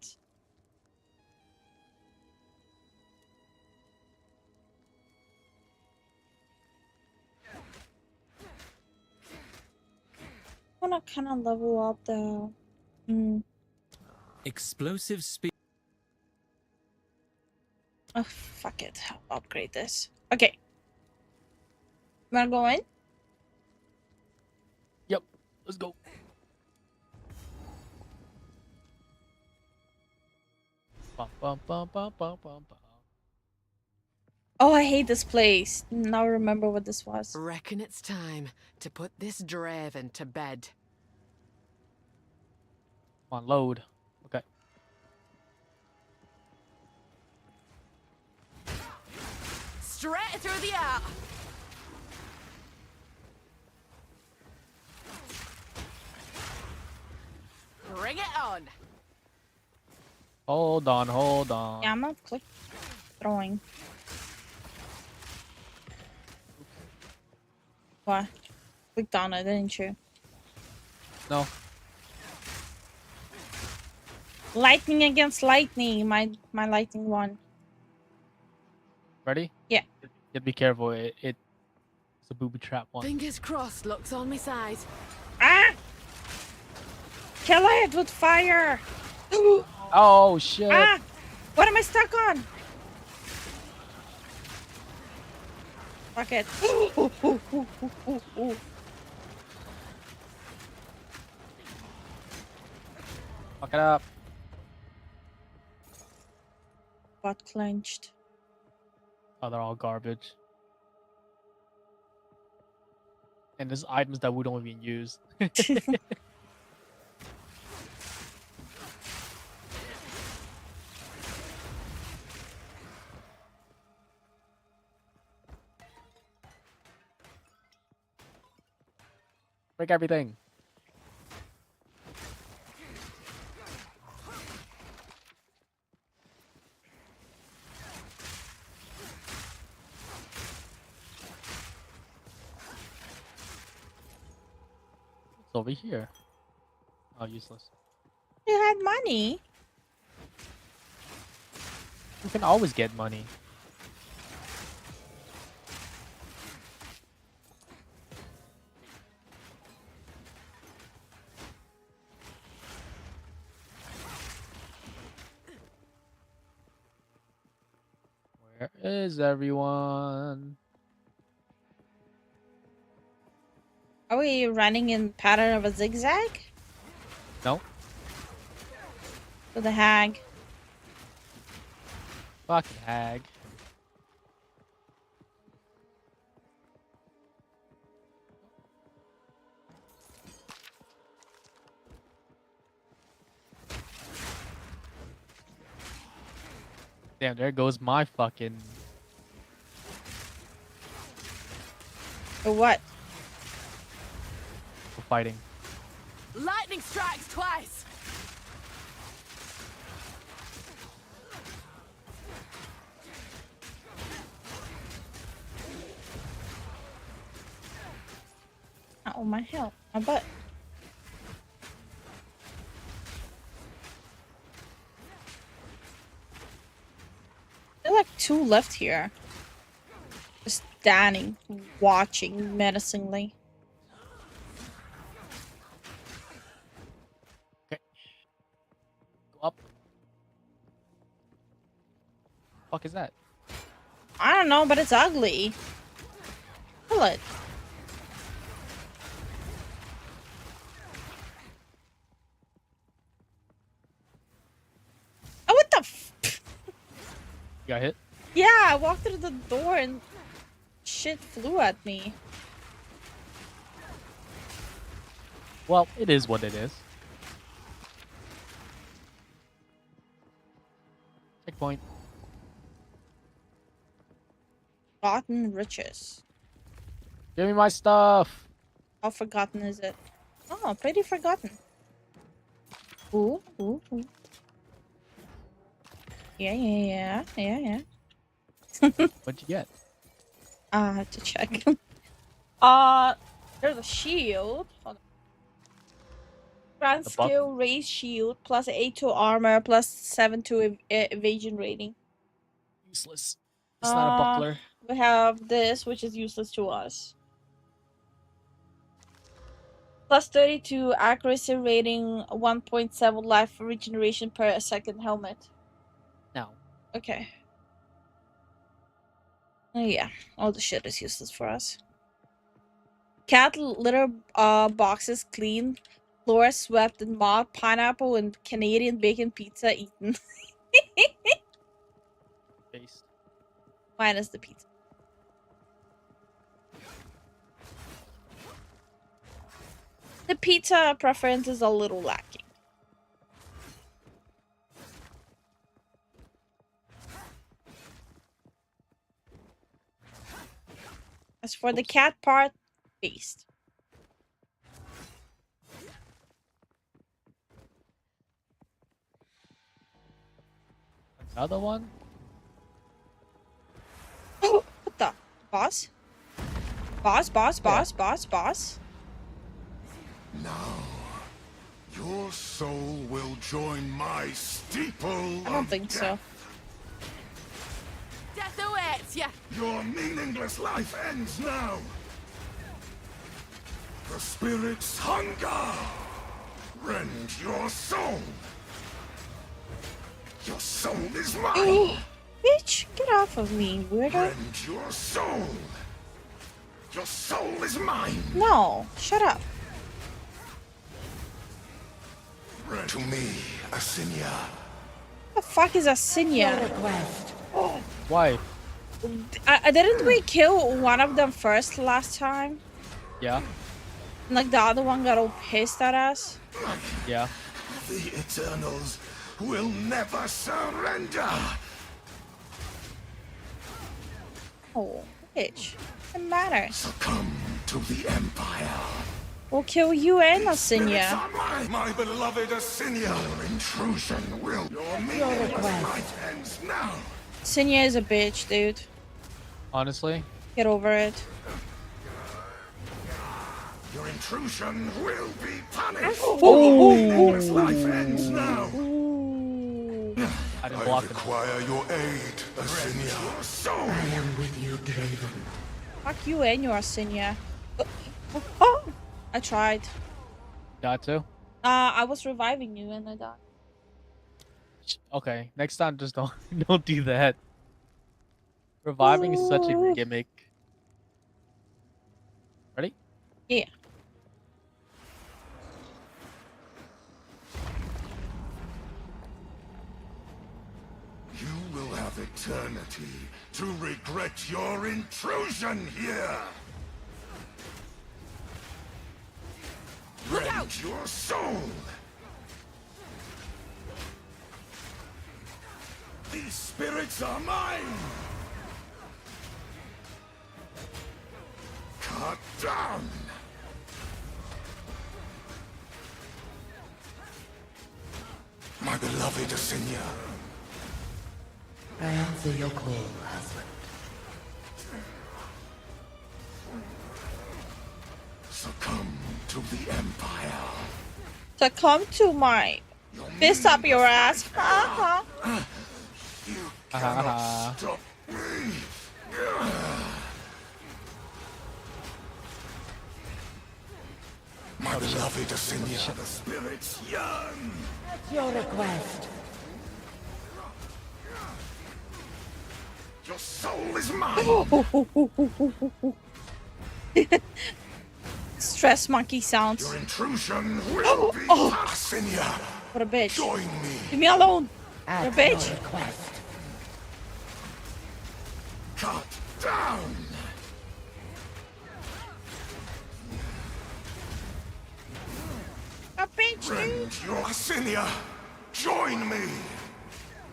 I want to kind of level up the... Explosive speed. Oh, fuck it. I'll upgrade this. Okay. Wanna go in? Yep. Let's go. Bum, bum, bum, bum, bum, bum, bum. Oh, I hate this place. Now I remember what this was. Reckon it's time to put this Draven to bed. Come on, load. Okay. Straight through the air. Bring it on. Hold on, hold on. Yeah, I'm not click throwing. What? Clicked on it, didn't you? No. Lightning against lightning. My lightning won. Ready? Yeah. You be careful. It's a booby trap one. Fingers crossed, luck's on my side. Ah! Kill it with fire! Oh shit! Ah! What am I stuck on? Fuck it. Fuck it up. Got clenched. Oh, they're all garbage. And there's items that we don't even use. Break everything. It's over here. Oh, useless. You had money. You can always get money. Where is everyone? Are we running in pattern of a zigzag? No. For the hag. Fucking hag. Damn, there goes my fucking... For what? For fighting. Lightning strikes twice. Oh, my hell. My butt. There are like 2 left here. Just standing, watching menacingly. Okay. Go up. Fuck is that? I don't know, but it's ugly. Kill it. Oh, what the f- You got hit? Yeah, I walked through the door and shit flew at me. Well, it is what it is. Checkpoint. Forgotten riches. Give me my stuff. How forgotten is it? Oh, pretty forgotten. Ooh, ooh, ooh. Yeah. What'd you get? I have to check. There's a shield. Hold on. Grand skill, raise shield, plus 8 to armor, plus 7 to evasion rating. Useless. It's not a buckler. We have this, which is useless to us. Plus 32 accuracy rating, 1.7 life regeneration per second helmet. No. Okay. Oh yeah, all the shit is useless for us. Cat litter boxes clean, floor swept and mopped, pineapple and Canadian bacon pizza eaten. Based. Minus the pizza. The pizza preference is a little lacking. As for the cat part, based. Another one? Oh, what the? Boss? Boss? Now, your soul will join my steeple. I don't think so. Death awaits ya! Your meaningless life ends now. The spirit's hunger. Rend your soul. Your soul is mine. Ooh, bitch, get off of me, weirdo. Rend your soul. Your soul is mine. No, shut up. To me, Asinia. What the fuck is a Sinya? Why? Didn't we kill one of them first last time? Yeah. Like the other one got all pissed at us? Yeah. The Eternals will never surrender. Oh, bitch. Doesn't matter. Succumb to the Empire. We'll kill you and Asinya. My beloved Asinia. Your intrusion will. Your meaningless life ends now. Asinya is a bitch, dude. Honestly? Get over it. Your intrusion will be punished. Oh. Your meaningless life ends now. I didn't block him. Require your aid, Asinia. Your soul. I am with you, Draven. Fuck you and your Asinya. Oh, I tried. Got to? I was reviving you and I died. Okay, next time just don't do that. Reviving is such a gimmick. Ready? Yeah. You will have eternity to regret your intrusion here. Rend your soul. These spirits are mine. Cut down. My beloved Asinia. I answer your call, husband. Succumb to the Empire. Succumb to my fist up your ass. Ha ha. Stop me. My beloved Asinia, the spirits yearn. At your request. Your soul is mine. Stress monkey sounds. Your intrusion will be Asinia. What a bitch. Join me. Leave me alone. At What a bitch. your request. Cut down. A bitch, Friend, dude. your Asinia. Join me.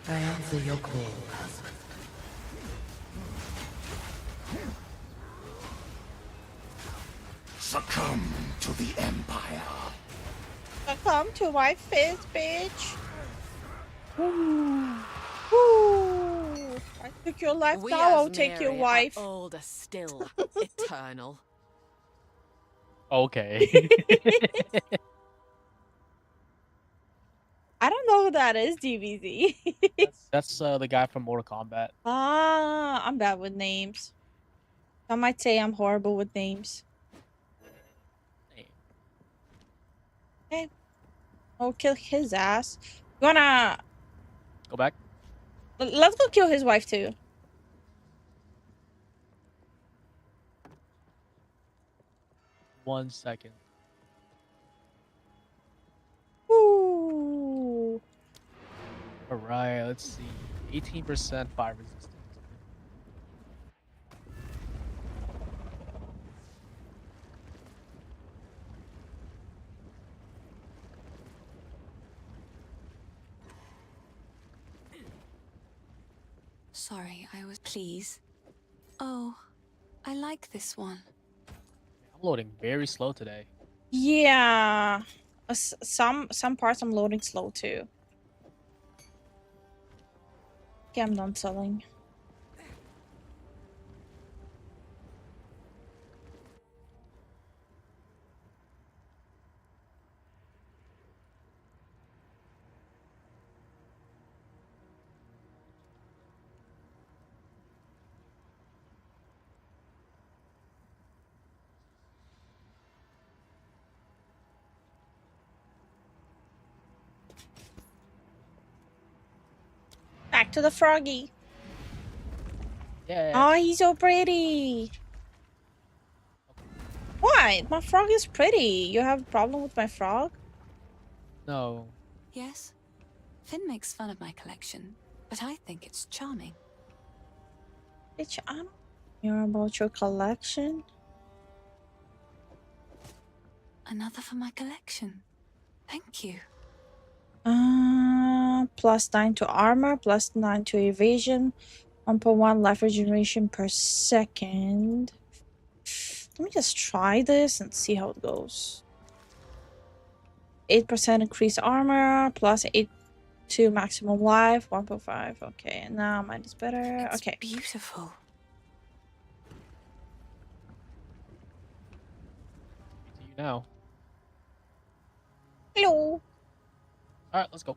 I answer your call, husband. Succumb to the Empire. Succumb to my fist, bitch. Ooh. Ooh. I took your life, We now as I'll take your Mary wife. are older still, eternal. Okay. I don't know who that is, DBZ. That's the guy from Mortal Kombat. I'm bad with names. I might say I'm horrible with names. Okay. I'll kill his ass. You wanna... Go back. Let's go kill his wife, too. One second. Ooh. All right, let's see. 18% fire resistance. Sorry, I was... Please. Oh, I like this one. I'm loading very slow today. Yeah. Some parts I'm loading slow, too. Okay, I'm done selling. Back to the froggy. Yeah. Oh, he's so pretty. What? My frog is pretty. You have a problem with my frog? No. Yes? Finn makes fun of my collection, but I think it's charming. Bitch, I don't care about your collection. Another for my collection. Thank you. +9 to armor, +9 to evasion, 1.1 life regeneration per second. Let me just try this and see how it goes. 8% increased armor, +8 to maximum life, 1.5. Okay, now mine is better. It's okay. Beautiful. To you now. Hello. Alright, let's go.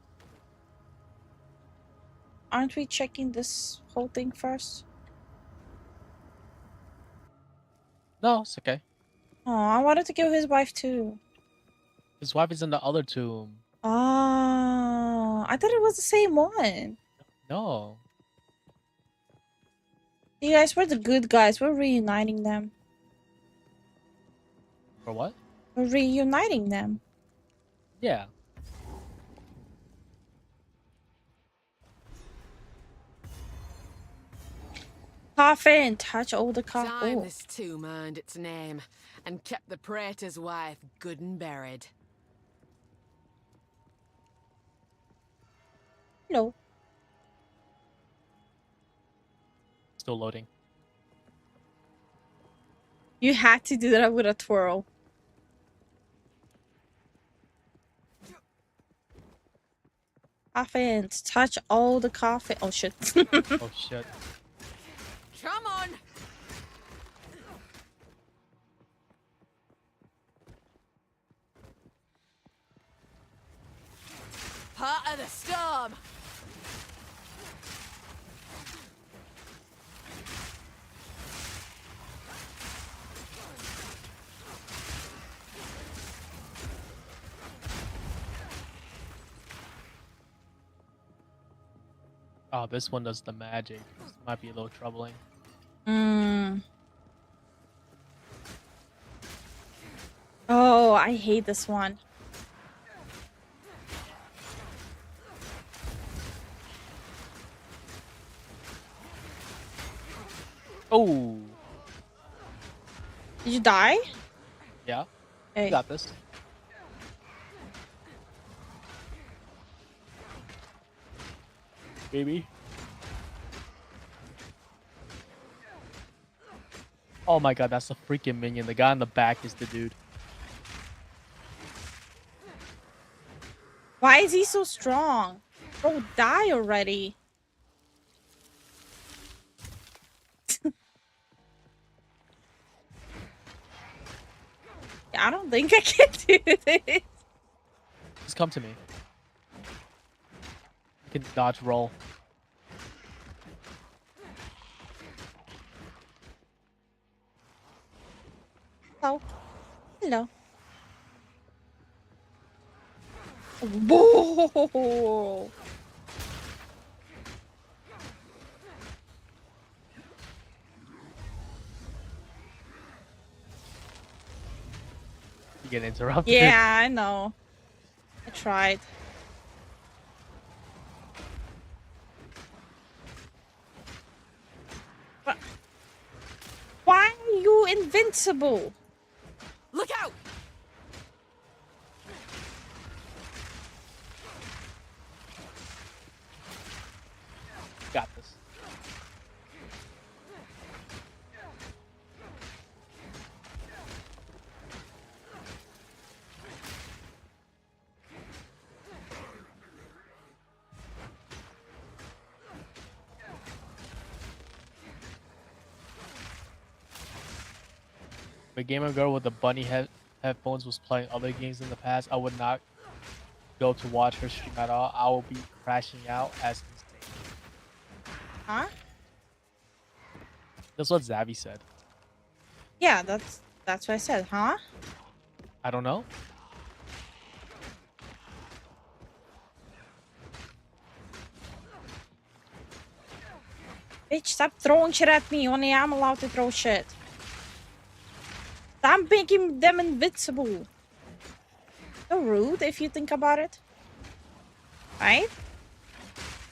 Aren't we checking this whole thing first? No, it's okay. Oh, I wanted to kill his wife too. His wife is in the other tomb. Oh, I thought it was the same one. No. You guys, we're the good guys. We're reuniting them. For what? We're reuniting them. Yeah. Coffin, touch all the coffin. Time this tomb earned its name and kept the praetor's wife good and buried. No. Still loading. You had to do that with a twirl. Coffins, touch all the coffin. Oh shit. Oh shit. Come on! Part of the storm. Oh, this one does the magic. This might be a little troubling. Oh, I hate this one. Oh. Did you die? Yeah. Hey. You got this. Baby. Oh my god, that's a freaking minion. The guy in the back is the dude. Why is he so strong? Bro, die already. I don't think I can do this. Just come to me. You can dodge roll. Oh. Hello. Whoa. You get interrupted. Yeah, I know. I tried. But why are you invincible? Look out! Got this. If a gamer girl with the bunny headphones was playing other games in the past, I would not go to watch her stream at all. I will be crashing out as insane. Huh? That's what Zavi said. Yeah, that's what I said, huh? I don't know. Bitch, stop throwing shit at me. Only I'm allowed to throw shit. Stop making them invincible. So rude if you think about it. Right?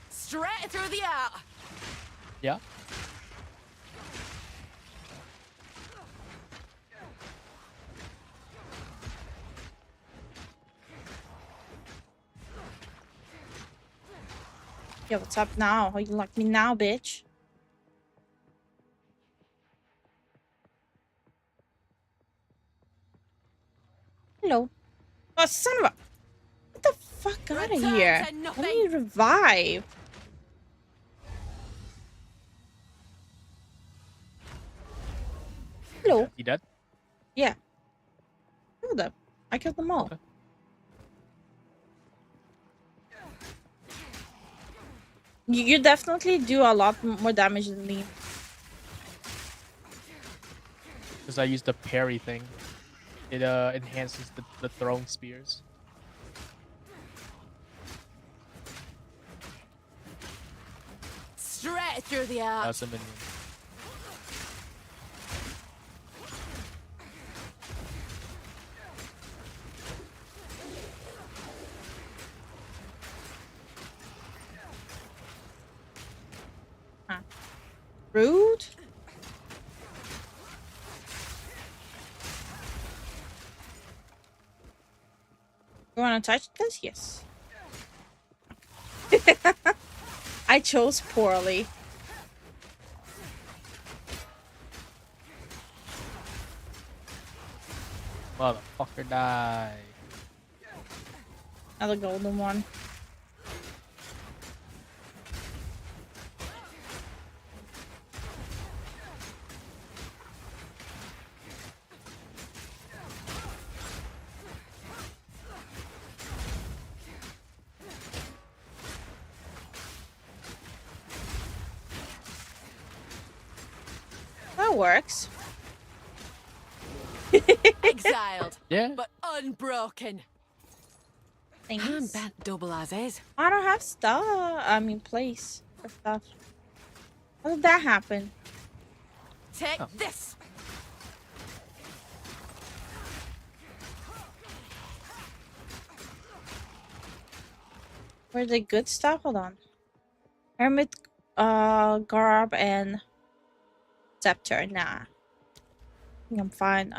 Straight through the art. Yeah. Yo, what's up now? How you like me now, bitch? Hello. Oh, son of a... Get the fuck out of here. Let me revive. Hello. You dead? Yeah. Killed them. I killed them all. Okay. You definitely do a lot more damage than me. Because I used the parry thing. It enhances the throwing spears. Straight through the art. That's a minion. Huh. Rude. You wanna touch this? Yes. I chose poorly. Motherfucker die. Another golden one. That works. Exiled, Yeah. but unbroken. Thanks. Hand bent double as is. I don't have stuff. I mean, place for stuff. How did that happen? Take this. Where's the good stuff? Hold on. Hermit, garb and scepter. Nah. I think I'm fine.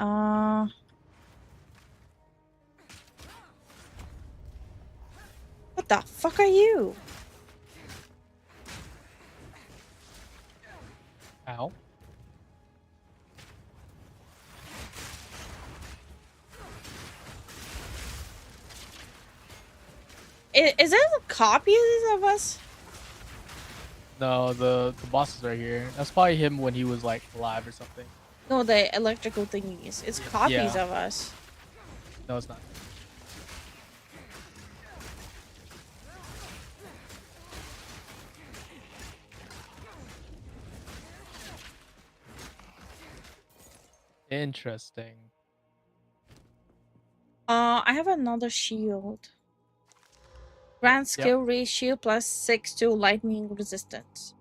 What the fuck are you? Ow. Is there copies of us? No, the boss is right here. That's probably him when he was like alive or something. No, the electrical thingies. It's copies Yeah. of us. No, it's not. Interesting. I have another shield. Grand skill ratio plus 6 to lightning resistance.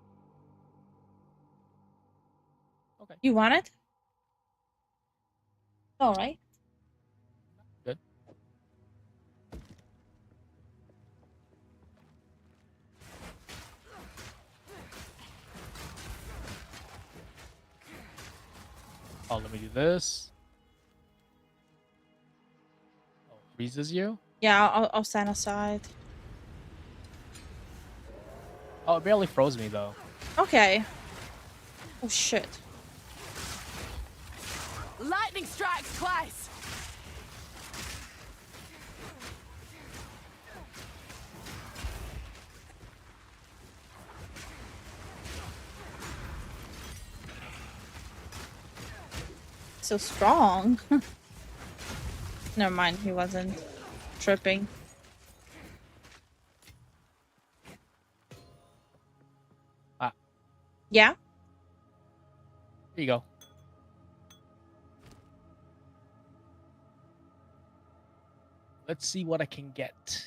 Okay. You want it? All right. Good. Oh, let me do this. Oh, freezes you? Yeah, I'll stand aside. Oh, it barely froze me though. Okay. Oh shit. Lightning strikes twice. So strong. Never mind, he wasn't tripping. Ah. Yeah? Here you go. Let's see what I can get.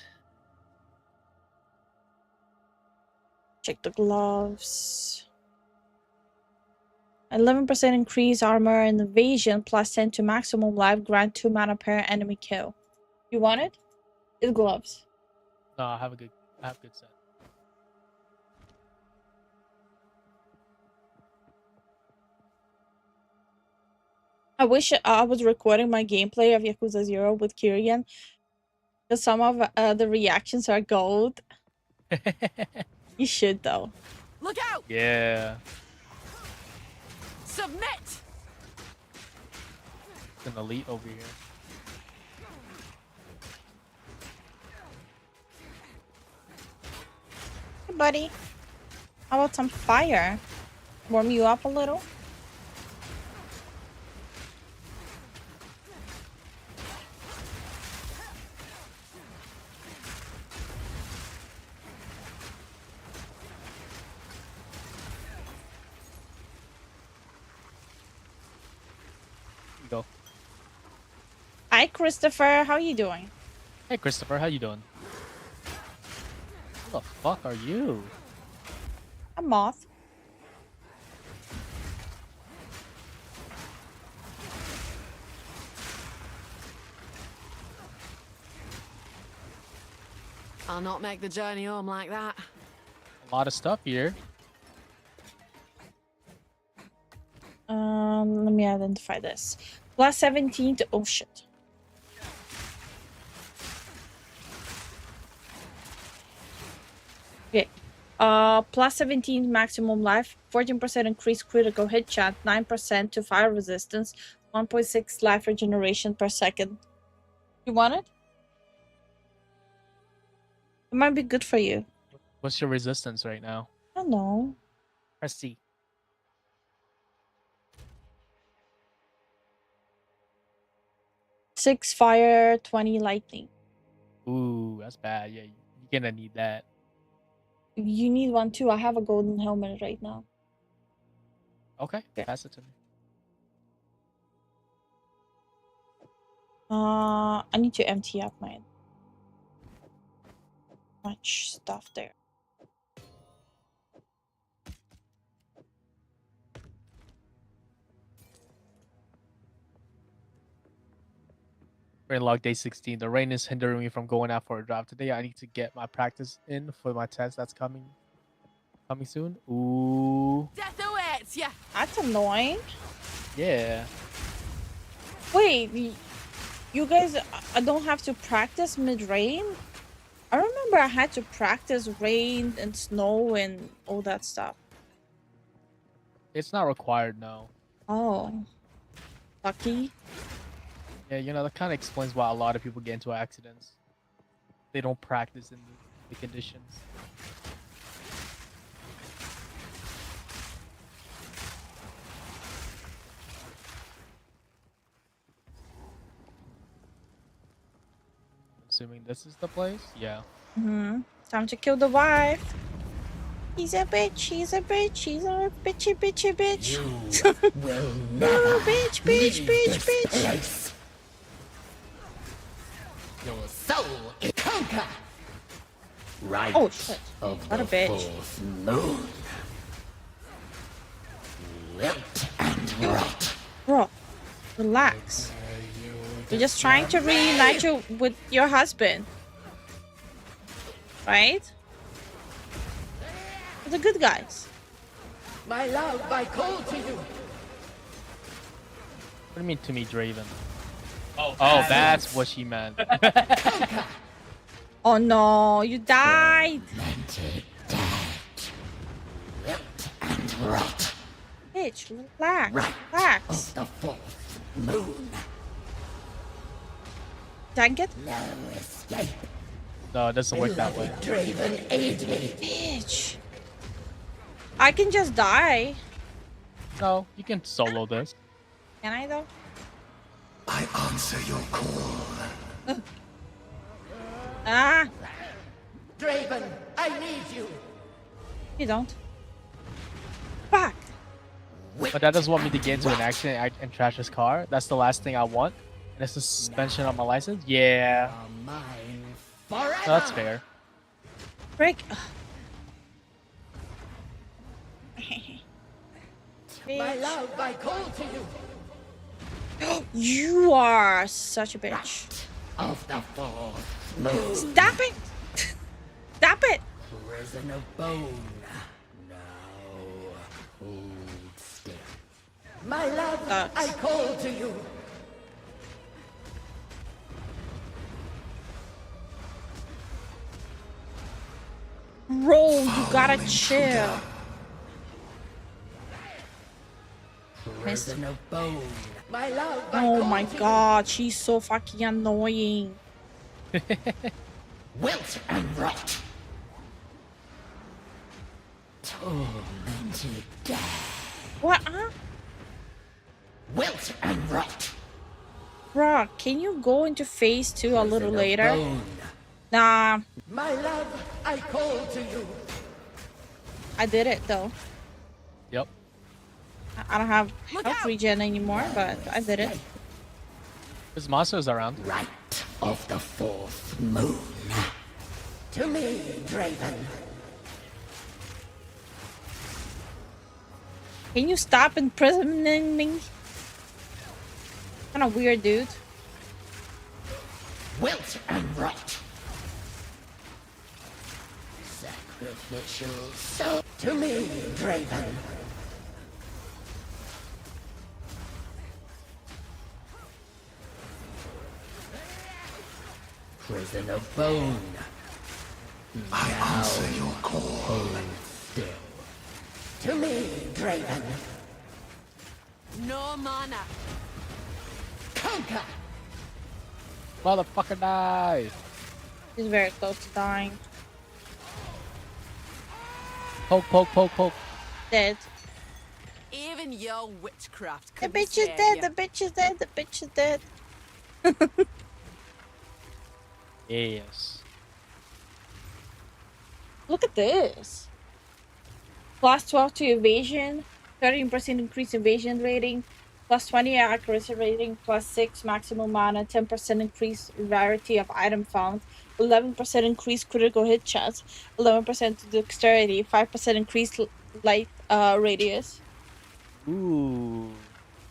Check the gloves. 11% increase armor and evasion plus 10 to maximum life. Grant 2 mana per enemy kill. You want it? It's gloves. No, I have good set. I wish I was recording my gameplay of Yakuza 0 with Kyrian. Because some of the reactions are gold. You should though. Look out! Yeah. Submit! It's an elite over here. Hey buddy. How about some fire? Warm you up a little? Go. Hi Christopher, how you doing? Hey Christopher, how you doing? Who the fuck are you? A moth. I'll not make the journey home like that. A lot of stuff here. Let me identify this. Plus 17 to oh shit. Okay. Plus 17 maximum life, 14% increased critical hit chance, 9% to fire resistance, 1.6 life regeneration per second. You want it? It might be good for you. What's your resistance right now? I don't know. Press C. 6 fire, 20 lightning. Ooh, that's bad. Yeah, you're gonna need that. You need one too. I have a golden helmet right now. Okay, pass it to me. I need to empty up my much stuff there. Rain log day 16. The rain is hindering me from going out for a drive today. I need to get my practice in for my test that's coming soon. Ooh. Death awaits ya. That's annoying. Yeah. Wait, you guys don't have to practice mid-rain? I remember I had to practice rain and snow and all that stuff. It's not required, no. Oh. Lucky. Yeah, you know, that kind of explains why a lot of people get into accidents. They don't practice in the conditions. Assuming this is the place? Yeah. Time to kill the wife. He's a bitch, he's a bitch, he's a bitchy bitchy bitch. You will never bitch, leave bitch, this bitch. place. Your soul is conquer. Right Oh shit. of What a the bitch. fourth moon. Wilt and rot. Bro, relax. You're just trying to reunite you with your husband. Right? We're the good guys. My love, I call to you. What do you mean to me, Draven? Oh, that's what she meant. Oh no, you died. And rot. Bitch, relax. Relax. The fourth moon. Dang it. No escape. No, it doesn't work that way. Draven, aid me. Bitch. I can just die. No, you can solo this. Can I though? I answer your call. Ah. Draven, I need you. You don't. Fuck. But that doesn't want me to get into an accident and trash his car. That's the last thing I want. And it's a suspension on my license. Yeah. Mine No, forever. that's fair. Break. My love, I call to you. You are such a bitch. Of the fourth moon. Stop it! Stop it! Prison of bone. Now hold still. My love, I call to you. Bro, you gotta chill. Prison of bone. My love, Oh my god, she's so fucking annoying. wilt and rot. Tormented death. What? Huh? Wilt and rot. Bruh, can you go into phase 2 a little later? Bone. Nah, My love, I call to you. I did it though. Yep. I don't have health regen anymore, but I did it. There's monsters around. Right of the fourth moon. To me, Draven. Can you stop imprisoning me? Kinda weird, dude. Wilt and rot. Sacrificial soul. To me, Draven. Prison of bone. I answer your call. Hold still. To me, Draven. No mana. Conquer. Motherfucker dies. He's very close to dying. Poke, poke, poke, poke. Dead. Even your witchcraft The couldn't bitch is save dead, ya. the bitch is dead, the bitch is dead. Yes. Look at this. Plus 12 to evasion, 13% increase evasion rating, Plus 20 accuracy rating, plus 6 maximum mana, 10% increased rarity of item found, 11% increased critical hit chance, 11% to dexterity, 5% increased light radius. Ooh.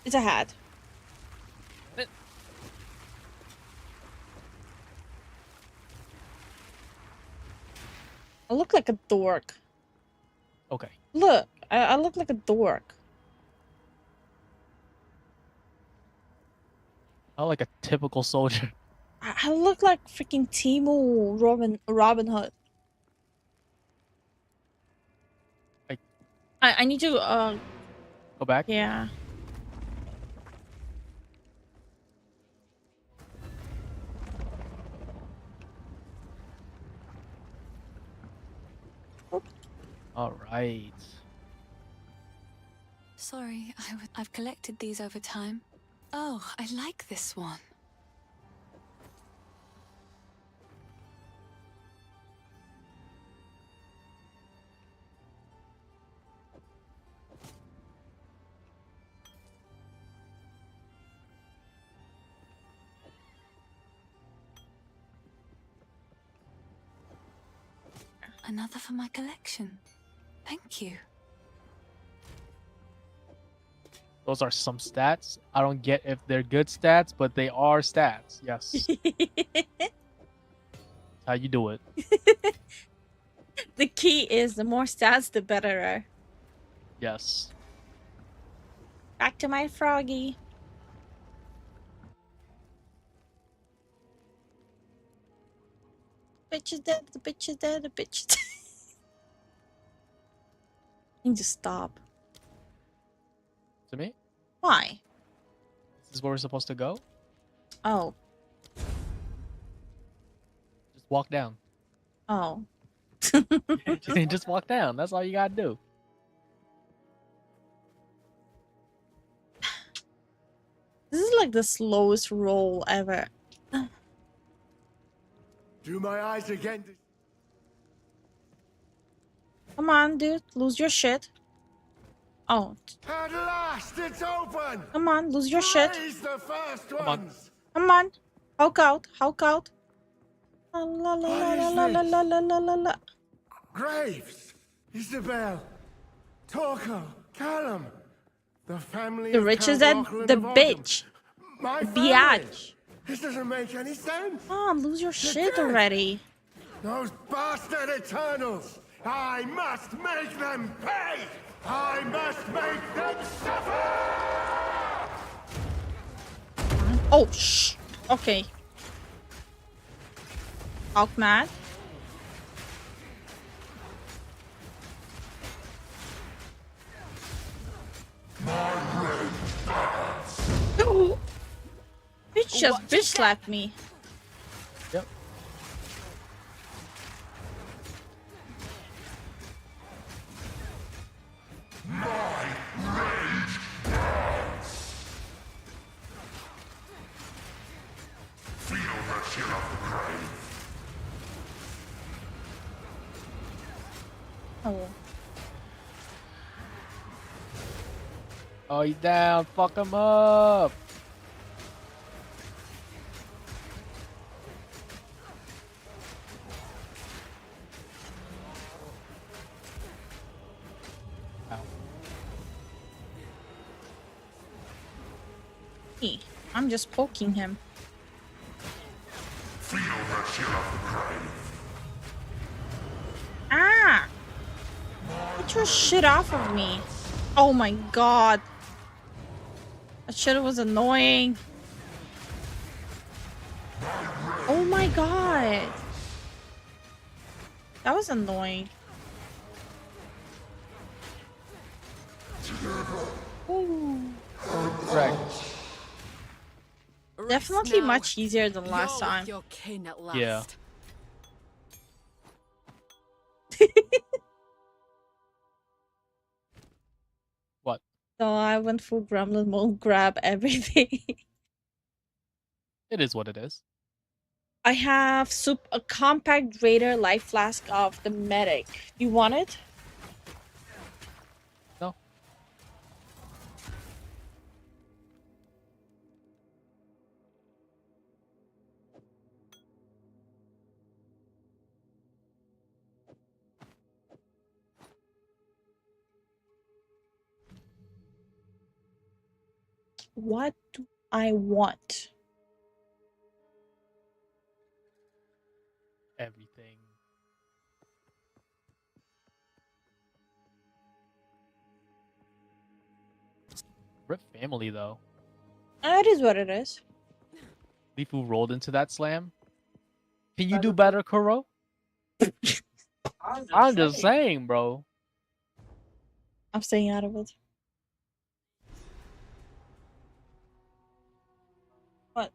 It's a hat. I look like a dork. Okay. Look, I look like a dork. Not like a typical soldier. I look like freaking Timo Robin Hood. I need to Go back. Yeah. All right. Sorry, I've collected these over time. Oh, I like this one. Another for my collection. Thank you. Those are some stats. I don't get if they're good stats, but they are stats. Yes. How you do it. The key is the more stats, the better. Yes. Back to my froggy. Bitch is dead, the bitch is dead, the bitch is dead. I need to stop. To me? Why? This is where we're supposed to go? Oh. Just walk down. Oh. Just walk down. That's all you gotta do. This is like the slowest roll ever. Do my eyes again. Come on, dude. Lose your shit. Oh. At last, it's open. Come on, lose your shit. Raise the first Come on. ones. Come on. Hulk out. Hulk out. La la la la la la la la la la la. Graves, Isabel, Torko, Callum, the family. The of rich is Count that Lachlan the of Oldham. bitch. My The family. biatch. This doesn't make any sense. Mom, lose your shit already. Those bastard Eternals. I must make them pay. I must make them suffer. Oh, shh. Okay. Hulk mad. Bitch just bitch slapped me. Yep. Feel the chill of the grave. Oh. Oh, he's down. Fuck him up. Hey, I'm just poking him. Feel the chill of the grave. Ah! Get your shit off of me. Oh my god. That shit was annoying. Oh my god. That was annoying. Ooh. Right. Definitely much easier than last You're with time. your kin at last. Yeah. What? So I went full gremlin mode, grab everything. It is what it is. I have a compact greater life flask of the medic. You want it? No. What do I want? Everything. Rip family though. It is what it is. Lifu rolled into that slam. Can you do better, Kuro? I'm just saying, bro. I'm staying out of it. What?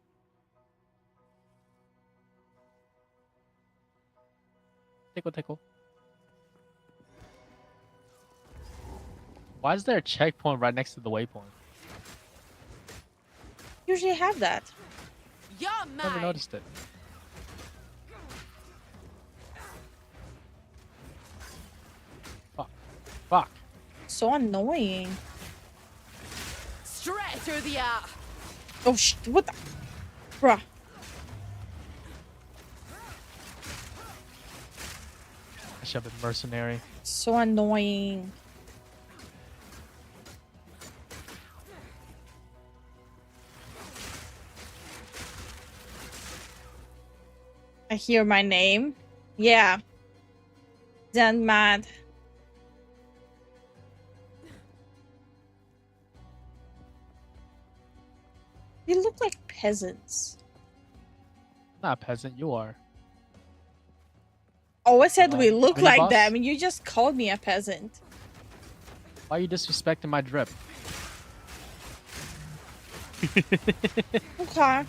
Tickle, tickle. Why is there a checkpoint right next to the waypoint? Usually have that. You're Never mine. noticed it. Fuck. Fuck. So annoying. Straight through the art. Oh what the? Bruh. I should have been mercenary. So annoying. I hear my name. Yeah. Then mad. You look like peasants. Not a peasant, you are. Oh, I said we look mini like boss? them, and you just called me a peasant. Why are you disrespecting my drip? Okay.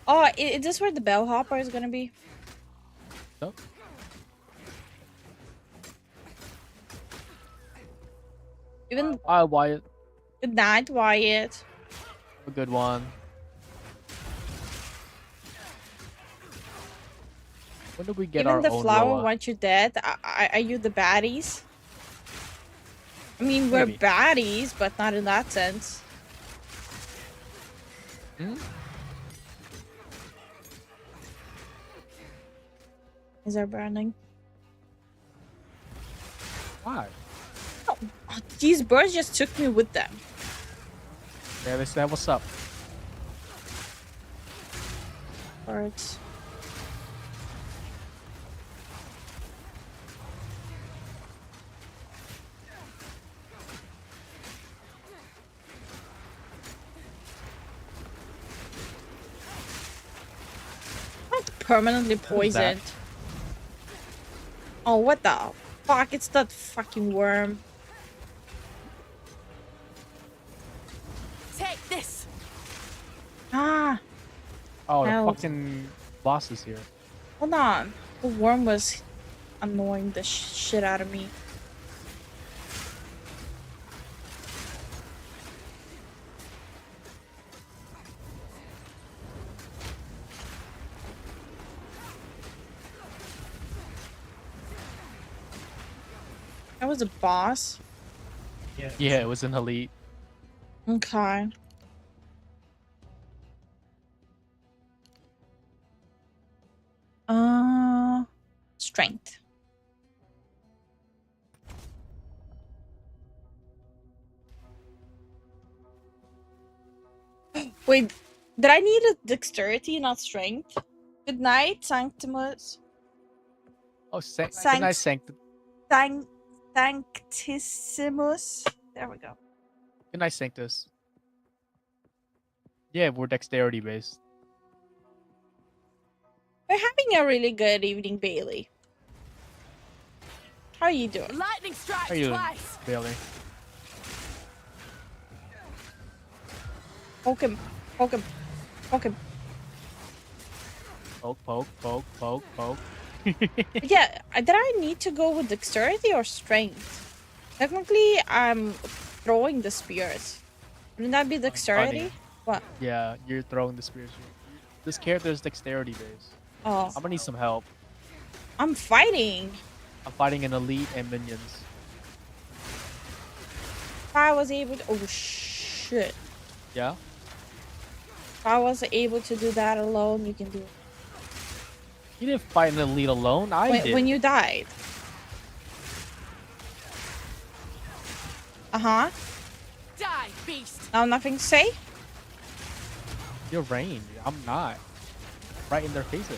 Oh, is this where the bellhopper is gonna be? Nope. Even Hi, Wyatt. good night, Wyatt. A good one. When did we get Even our the own flower Roa? wants you dead. Are you the baddies? I mean, we're Maybe. baddies, but not in that sense. Hmm? Is there burning? Why? Oh, these birds just took me with them. Yeah, they said, what's up? Birds. Not permanently What is that? poisoned. Oh, what the fuck? It's that fucking worm. Take this. Ah, Oh, Help. the fucking boss is here. hold on. The worm was annoying the shit out of me. That was a boss. Yeah, it was an elite. Okay. Strength. Wait, did I need a dexterity, not strength? Good night, Sanctimus. Oh, good Sanct- night, Sanct. Sanctissimus. There we go. Good night, Sanctus. Yeah, we're dexterity based. We're having a really good evening, Bailey. How are you doing? Lightning strikes How are you doing, twice. Bailey? Poke him. Poke him. Poke him. Poke, poke, poke, poke, poke. Yeah, did I need to go with dexterity or strength? Technically, I'm throwing the spears. Wouldn't that be dexterity? funny. What? Yeah, you're throwing the spears. This character is dexterity based. Oh, I'm gonna need some help. I'm fighting. I'm fighting an elite and minions. If I was able to... Oh, shit. Yeah? If I was able to do that alone, you can do it. You didn't fight an elite alone. I did. When you died. Uh-huh. Die, beast! Now nothing to say? You're range. I'm not. Right in their faces.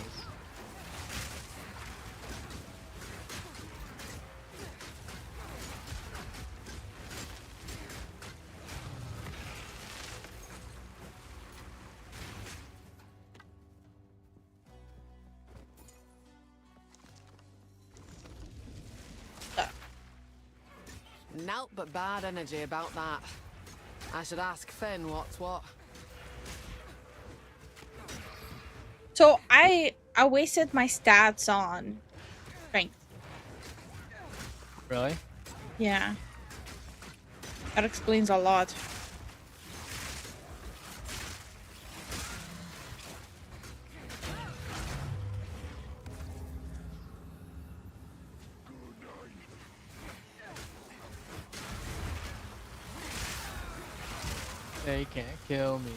Nout but bad energy about that. I should ask Finn what's what. So I wasted my stats on strength. Really? Yeah. That explains a lot. They can't kill me.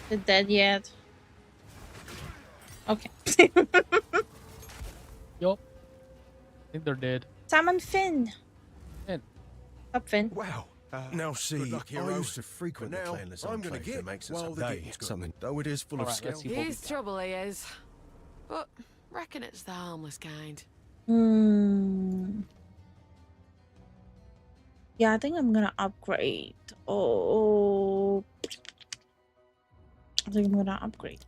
They're dead yet? Okay. Yup. I think they're dead. Salmon Finn. Finn. Up Finn. Wow. Now see, luck, I hero. used to frequent the But now, clanless I'm gonna enclave get that makes us while the update getting's good. something, though it is full of Alright, let's skill. see what we He's got. trouble, he is. But reckon it's the harmless kind. Yeah, I think I'm gonna upgrade. Oh. I think I'm gonna upgrade.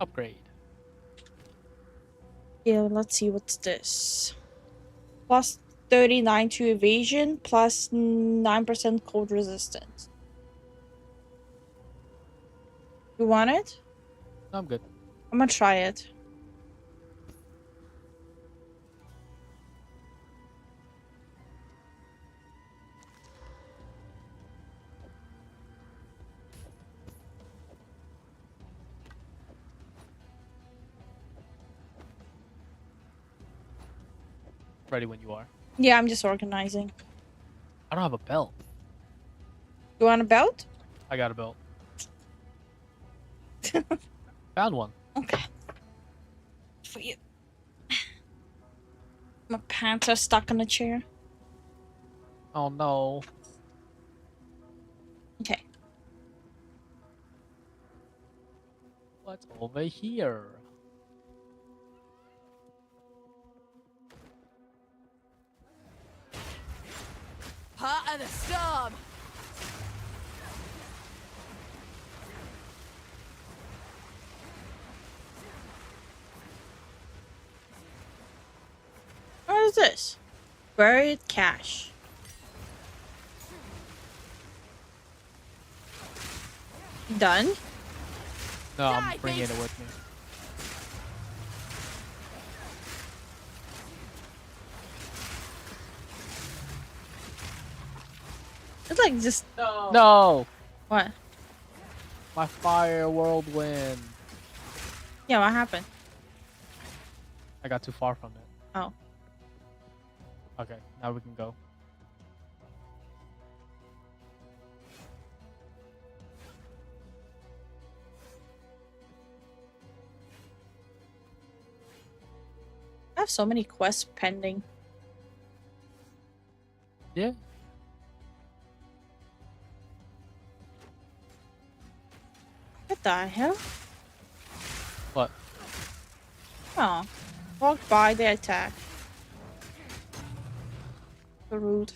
Upgrade. Yeah, let's see what's this. Plus 39 to evasion, plus 9% cold resistance. You want it? I'm good. I'm gonna try it. Ready when you are. Yeah, I'm just organizing. I don't have a belt. You want a belt? I got a belt. Found one. Okay. For you. My pants are stuck in a chair. Oh no. Okay. What's over here? Heart of the storm! What is this? Buried cash. Done? No, I'm bringing it with me. It's like just No! What? My fire whirlwind. Yeah, what happened? I got too far from it. Oh. Okay, now we can go. I have so many quests pending. Yeah. What the hell? What? Oh. Walked by the attack. So rude.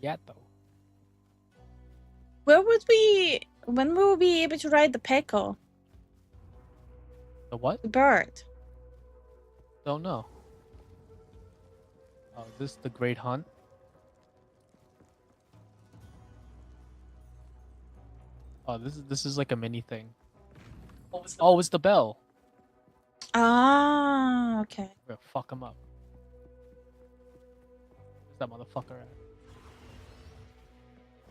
Yeah, though. When will we be able to ride the peco? The what? The bird. Don't know. Oh, is this the Great Hunt? Oh, this is like a mini thing. Oh, it's the bell. Ah, okay. We're gonna fuck him up. that motherfucker at?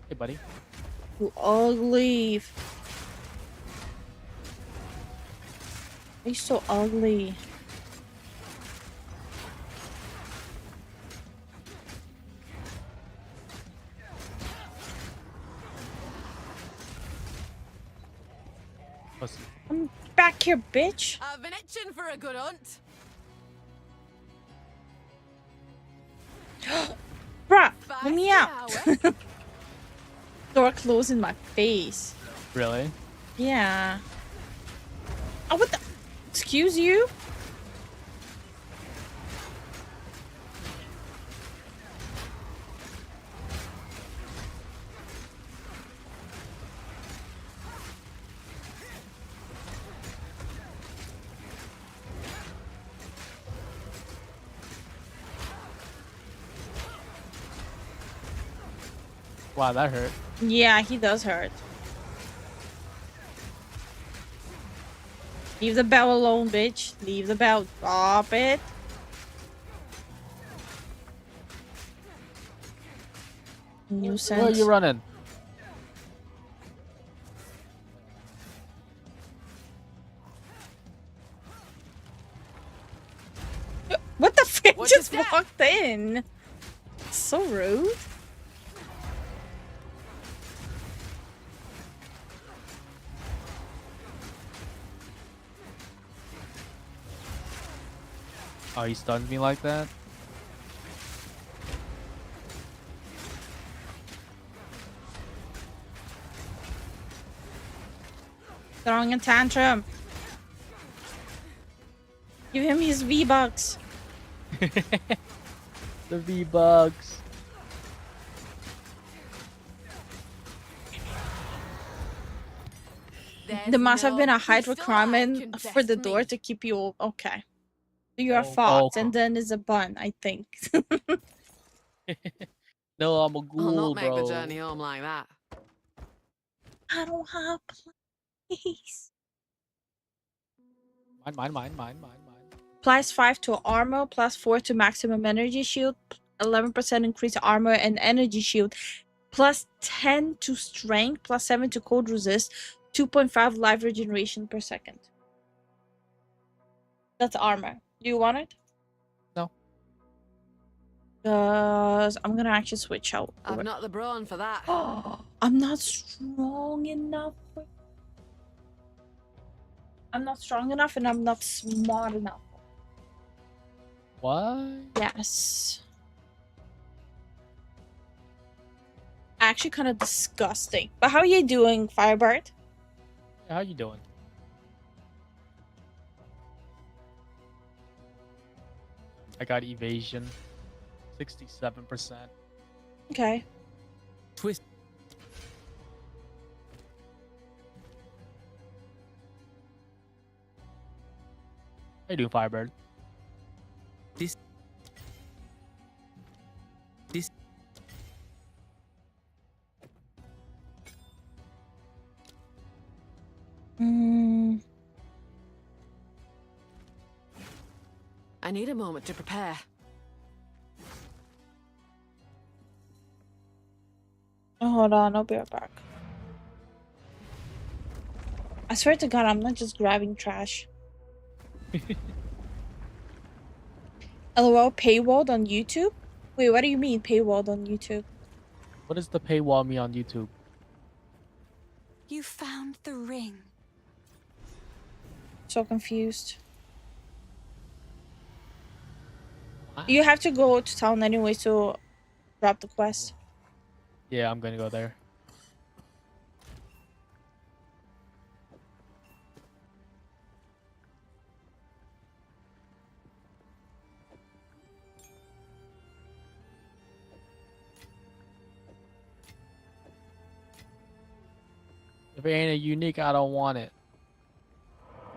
Hey, buddy. You ugly. He's so ugly. Pussy. I'm back here, bitch. I've been itching for a good hunt. Bruh, let me out. Door closed in my face. Really? Yeah. Oh, what the? Excuse you? Wow, that hurt. Yeah, he does hurt. Leave the bell alone, bitch. Leave the bell. Drop it. Nuisance. Where are you running? What the fuck? Just walked in. So rude. Oh, he stunned me like that? Throwing a tantrum. Give him his V-Bucks. The V-Bucks. There must have been a height requirement for the door to keep you okay. So you are fought, and then is a bun, I think. No, I'm a ghoul, I'll not make bro. the journey home like that. I don't have place. Mine. Plus 5 to armor, plus 4 to maximum energy shield, 11% increase armor and energy shield, plus 10 to strength, plus 7 to cold resist, 2.5 life regeneration per second. That's armor. Do you want it? No. Because I'm gonna actually switch out. I've not the brawn for that. Oh, I'm not strong enough. I'm not strong enough and I'm not smart enough. What? Yes. Actually kind of disgusting. But how are you doing, Firebird? How you doing? I got evasion. 67%. Okay. Twist. How you doing, Firebird? This. I need a moment to prepare. Oh, hold on, I'll be right back. I swear to God, I'm not just grabbing trash. LOL paywalled on YouTube? Wait, what do you mean paywalled on YouTube? What does the paywall mean on YouTube? You found the ring. So confused. You have to go to town anyway to drop the quest. Yeah, I'm gonna go there. If it ain't a unique, I don't want it.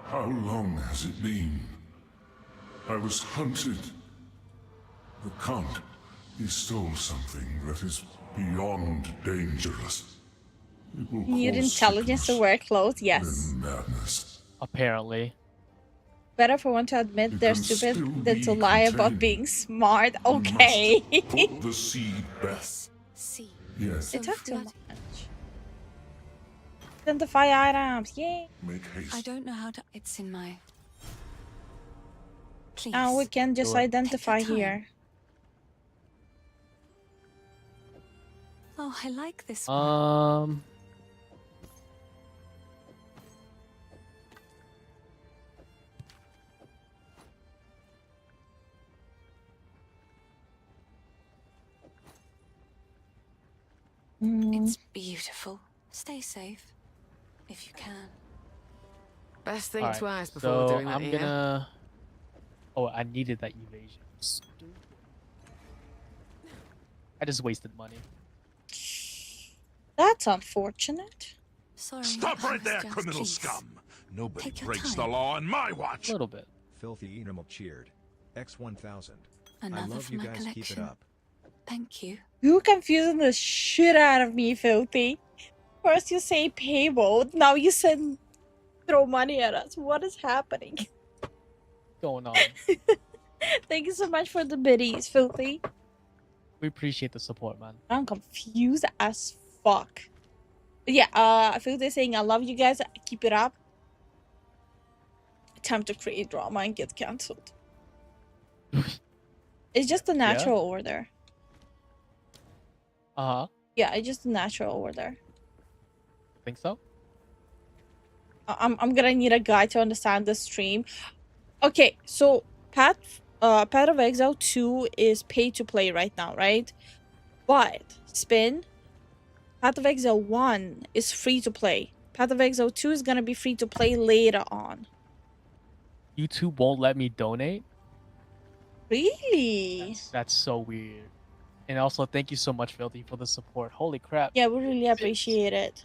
How long has it been? I was hunted. The Count, he stole something that is beyond dangerous. It will You need cause intelligence to wear clothes? Yes. then madness. Apparently. better for one to admit they're can stupid still than be to lie about contained. being smart. Okay. Put the seed back. See. Yes. They talk too Flood. much. Identify items. Yay. Make haste. I don't know how to. It's in my. Please. Now we can just Do it. identify Take your time. here. Oh, I like this one. It's beautiful. Stay safe. If you can. Best think Alright, twice before so doing that, I'm yeah? gonna. Oh, I needed that evasion. Stupid. I just wasted money. That's unfortunate. Sorry. Stop right there, Just criminal please. scum! Nobody Take your breaks time. the law on my watch. A little bit. Filthy Animal cheered. X1000. Another I love for you my guys. collection. Keep it up. Thank you. You're confusing the shit out of me, Filthy. First you say payroll, now you said throw money at us. What is happening? Going on. Thank you so much for the biddies, Filthy. We appreciate the support, man. I'm confused as fuck. But yeah, Filthy saying I love you guys. Keep it up. Time to create drama and get cancelled. It's just a natural order. Uh-huh. Yeah, it's just a natural order. Think so? I'm gonna need a guide to understand the stream. Okay, so Path of Exile 2 is pay to play right now, right? But Spin, Path of Exile 1 is free to play. Path of Exile 2 is gonna be free to play later on. YouTube won't let me donate? Really? That's so weird. And also, thank you so much, Filthy, for the support. Holy crap. Yeah, we really appreciate it.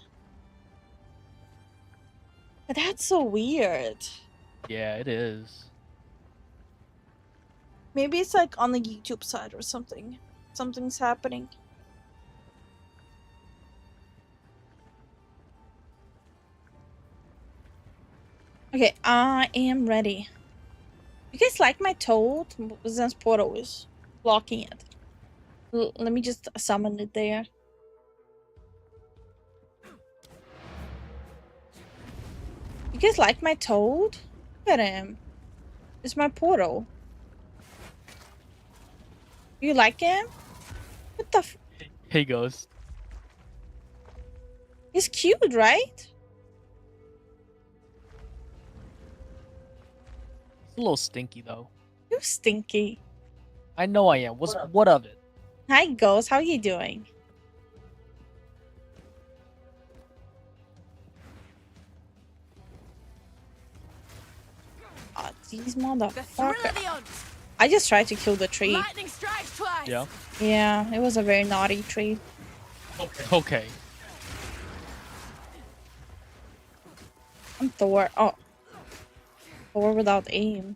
But that's so weird. Yeah, it is. Maybe it's like on the YouTube side or something. Something's happening. Okay, I am ready. You guys like my toad? Zen's portal is blocking it. Let me just summon it there. You guys like my toad? Look at him. It's my portal. You like him? What the f- Hey, Ghost. He's cute, right? It's a little stinky, though. You're stinky. I know I am. What of it? Hi, Ghost. How you doing? Oh, these motherfuckers. I just tried to kill the tree. Lightning strikes twice. Yeah. Yeah, it was a very naughty tree. Okay. I'm Thor. Oh. Thor without aim.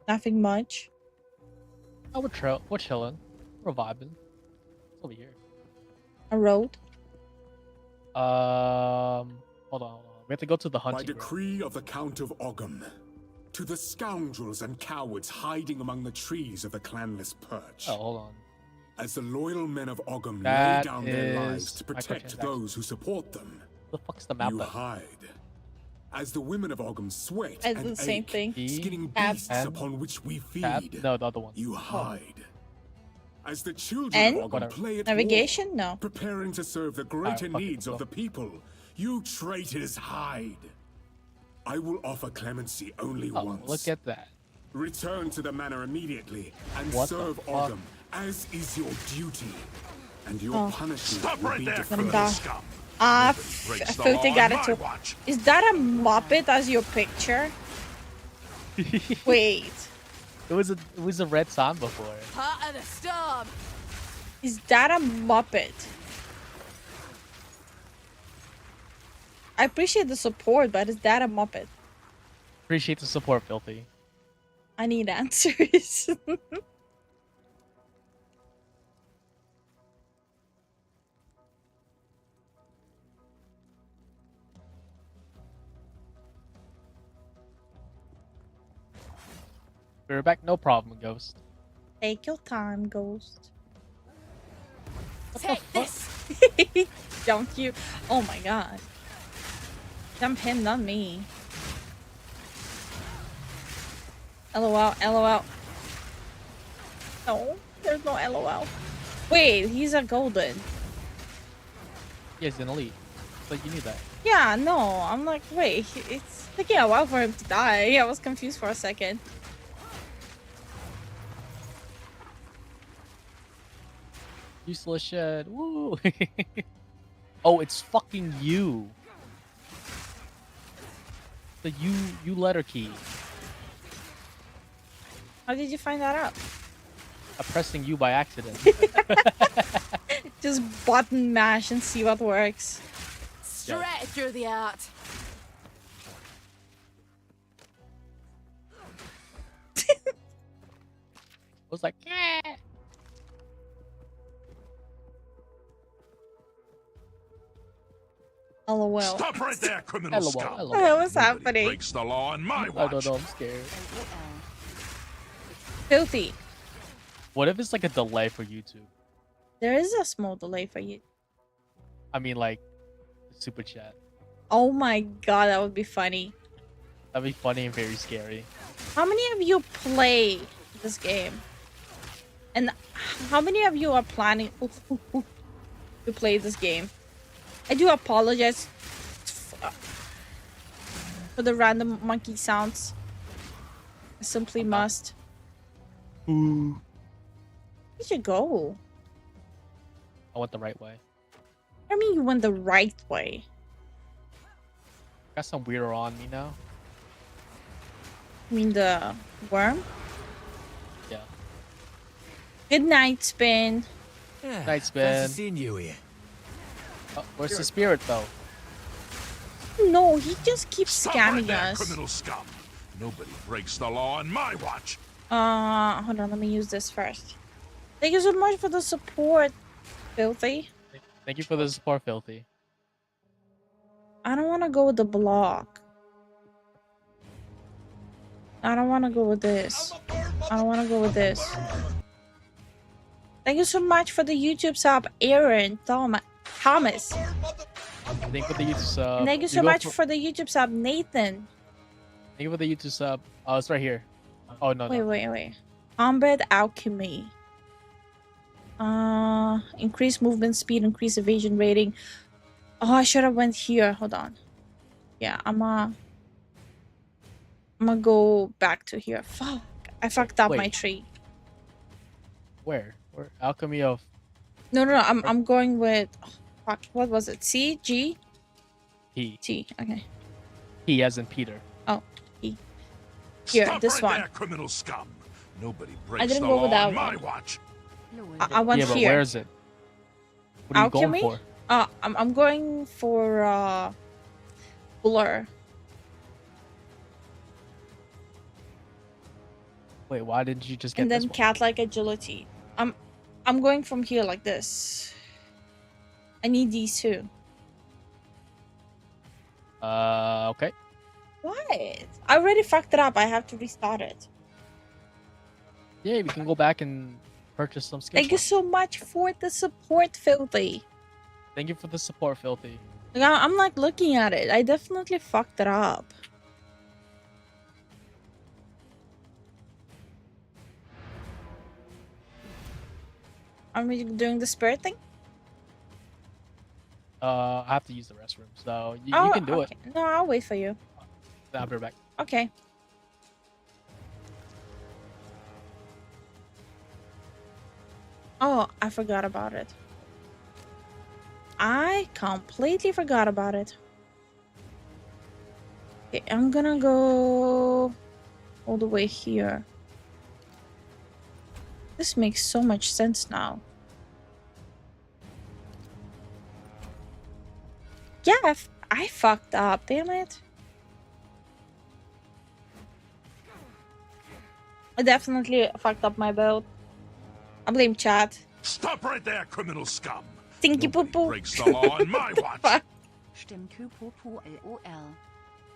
Nothing much. Oh, we're chilling. We're vibing. It's over here. A road. Hold on. We have to go to the By hunting ground. decree of the Count of Ogham, to the scoundrels and cowards hiding among the trees of the clanless Perch. Oh, hold on. As the loyal men of Ogham lay That down their lives is to protect microtransaction. those who support them, The fuck's the map? you button? hide. As the women of Ogham sweat I did and the same ache, thing. skinning Tab. beasts Tab. upon which we feed, Tab? No, the other one. you hide. As the children And? of Ogham Whatever. play at Navigation? war, No. preparing to serve the greater fuck it, needs let's of the people, you traitors hide. I will offer clemency only Oh, once. look at that. Return to the manor immediately and What the serve fuck? Ogham, as is your duty. And your Oh. punishment Stop will right be there, deferred. criminal scum. breaks the Filthy law got on it my too. watch. Is that a Muppet as your picture? Wait. It was a red sign before. Part of the storm. Is that a Muppet? I appreciate the support, but is that a Muppet? Appreciate the support, Filthy. I need answers. We're back, no problem, Ghost. Take your time, Ghost. Take this. Don't you? Oh my god. Jump him, not me. LOL, LOL. No, there's no LOL. Wait, he's a golden. Yeah, he's an elite. Like you knew that. Yeah, no, I'm like, wait, it's taking a while for him to die. I was confused for a second. Useless shed. Woo! Oh, it's fucking you. The you letter key. How did you find that out? I'm pressing you by accident. Just button mash and see what works. Straight through the art. I was like, yeah. LOL. Stop right there, criminal LOL, scum. LOL. What's happening? Breaks the law on my I watch. don't know, I'm scared. Filthy. What if it's like a delay for YouTube? There is a small delay for you. I mean, like, super chat. Oh my god, that would be funny. That'd be funny and very scary. How many of you play this game? And how many of you are planning to play this game? I do apologize for the random monkey sounds. I simply must. Ooh. Where'd you go? I went the right way. I mean, you went the right way. Got some weirder on me now. I mean, the worm? Yeah. Good night, Spin. Yeah, Night, Spin. fancy seeing you here. Oh, where's the spirit though? No, he just keeps Stop right scamming there, us. criminal scum. Nobody breaks the law on my watch. Hold on, let me use this first. Thank you so much for the support, Filthy. Thank you for the support, Filthy. I don't want to go with the block. I don't want to go with this. I don't want to go with this. Thank you so much for the YouTube sub, Aaron, Thomas. Thank you for the YouTube sub. And thank you so much for the YouTube sub, Nathan. Thank you for the YouTube sub. Oh, it's right here. Oh, no, no. Wait. Combat Alchemy. Increase movement speed, increase evasion rating. Oh, I should have went here. Hold on. Yeah, I'm gonna go back to here. Fuck. I fucked up my Wait. tree. Where? Alchemy of... No, I'm going with... Oh, fuck, what was it? C? G? P. T. Okay. P as in Peter. Oh, P. Here, Stop this right one. there, criminal scum. Nobody I breaks didn't the go law with that on my one. watch. I went yeah, but here. where is it? What are Alchemy? you going for? I'm going for Blur. Wait, why didn't you just get And this then one? cat-like agility. I'm going from here like this. I need these two. Okay. What? I already fucked it up. I have to restart it. Yeah, we can go back and purchase some skills. Thank you so much for the support, Filthy. Thank you for the support, Filthy. Like, I'm like looking at it. I definitely fucked it up. Are we doing the spirit thing? I have to use the restroom, so you Oh, can do okay. No, I'll wait for you. it. I'll be right back. Okay. Oh, I forgot about it. I completely forgot about it. Okay, I'm gonna go all the way here. This makes so much sense now. Yeah, I fucked up, damn it. I definitely fucked up my build. I blame chat. Stop right there, criminal scum. Stinky poo poo. Breaks the law on my watch.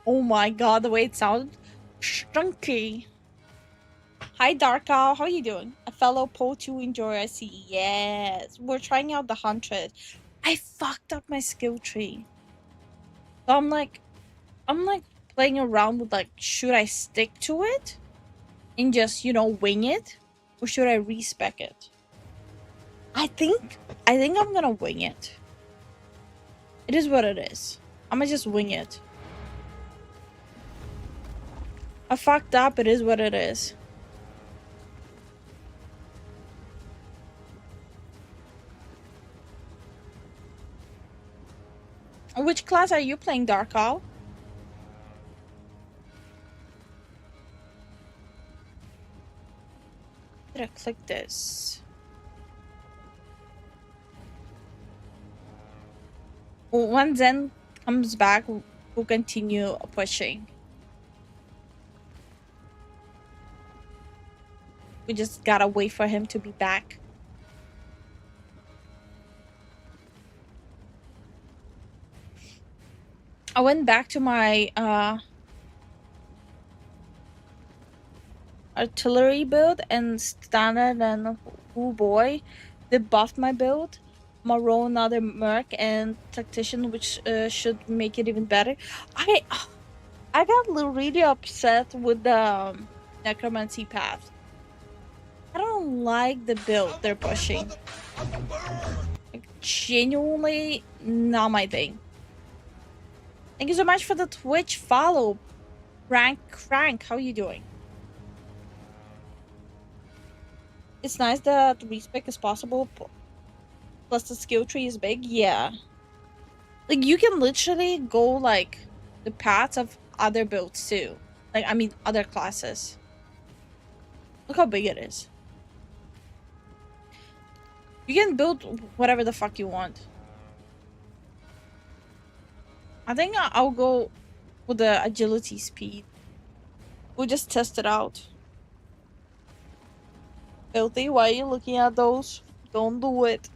Oh my god, the way it sounded. Stunky. Hi, Dark Owl. How you doing? A fellow Po2 enjoyer. I see. Yes. We're trying out the 100. I fucked up my skill tree. So I'm like playing around with like, should I stick to it and just, you know, wing it? Or should I respec it? I think I'm gonna wing it. It is what it is. I'm gonna just wing it. I fucked up. It is what it is. Which class are you playing, Dark Owl? Did I click this? Well, when Zen comes back, we'll continue pushing. We just gotta wait for him to be back. I went back to my artillery build, and standard and oh boy, they buffed my build. I'm gonna roll another merc and tactician, which should make it even better. I got really upset with the necromancy path. I don't like the build they're pushing. Like, genuinely not my thing. Thank you so much for the Twitch follow. Crank, how you doing? It's nice that respec is possible, plus the skill tree is big. Yeah. Like, you can literally go, like, the paths of other builds, too. Like, I mean, other classes. Look how big it is. You can build whatever the fuck you want. I think I'll go with the agility speed. We'll just test it out. Filthy, why are you looking at those? Don't do it.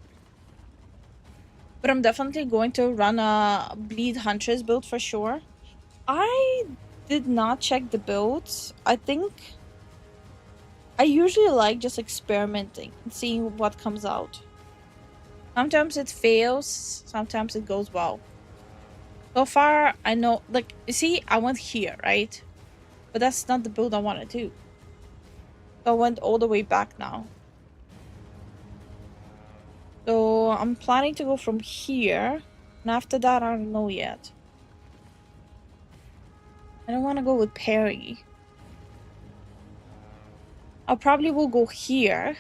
But I'm definitely going to run a Bleed Huntress build for sure. I did not check the builds. I think I usually like just experimenting and seeing what comes out. Sometimes it fails, sometimes it goes well. So far, I know, like, you see, I went here, right? But that's not the build I want to do. So I went all the way back now. So I'm planning to go from here. And after that, I don't know yet. I don't want to go with Perry. I probably will go here.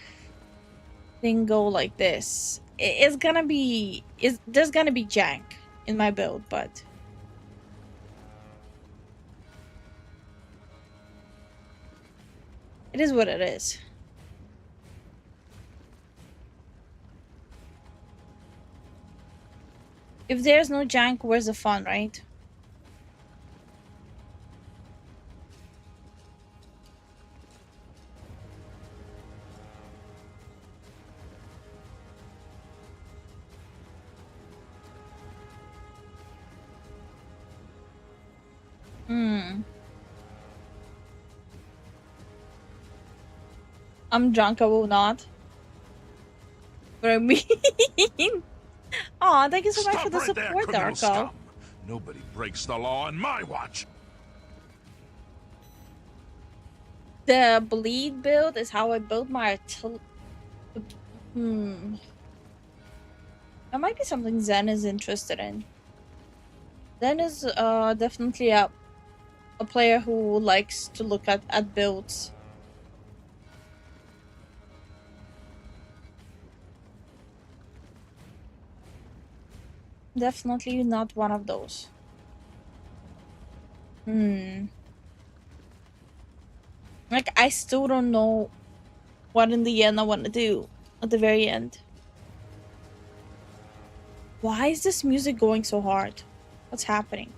Then go like this. It's gonna be... There's gonna be jank in my build, but... It is what it is. If there's no jank, where's the fun, right? I'm drunk, I will not. But I mean... Aw, thank you so much for the support, Darko. Nobody breaks the law on my watch. The bleed build is how I build my That might be something Zen is interested in. Zen is definitely a player who likes to look at builds. Definitely not one of those. Like, I still don't know what in the end I want to do at the very end. Why is this music going so hard? What's happening?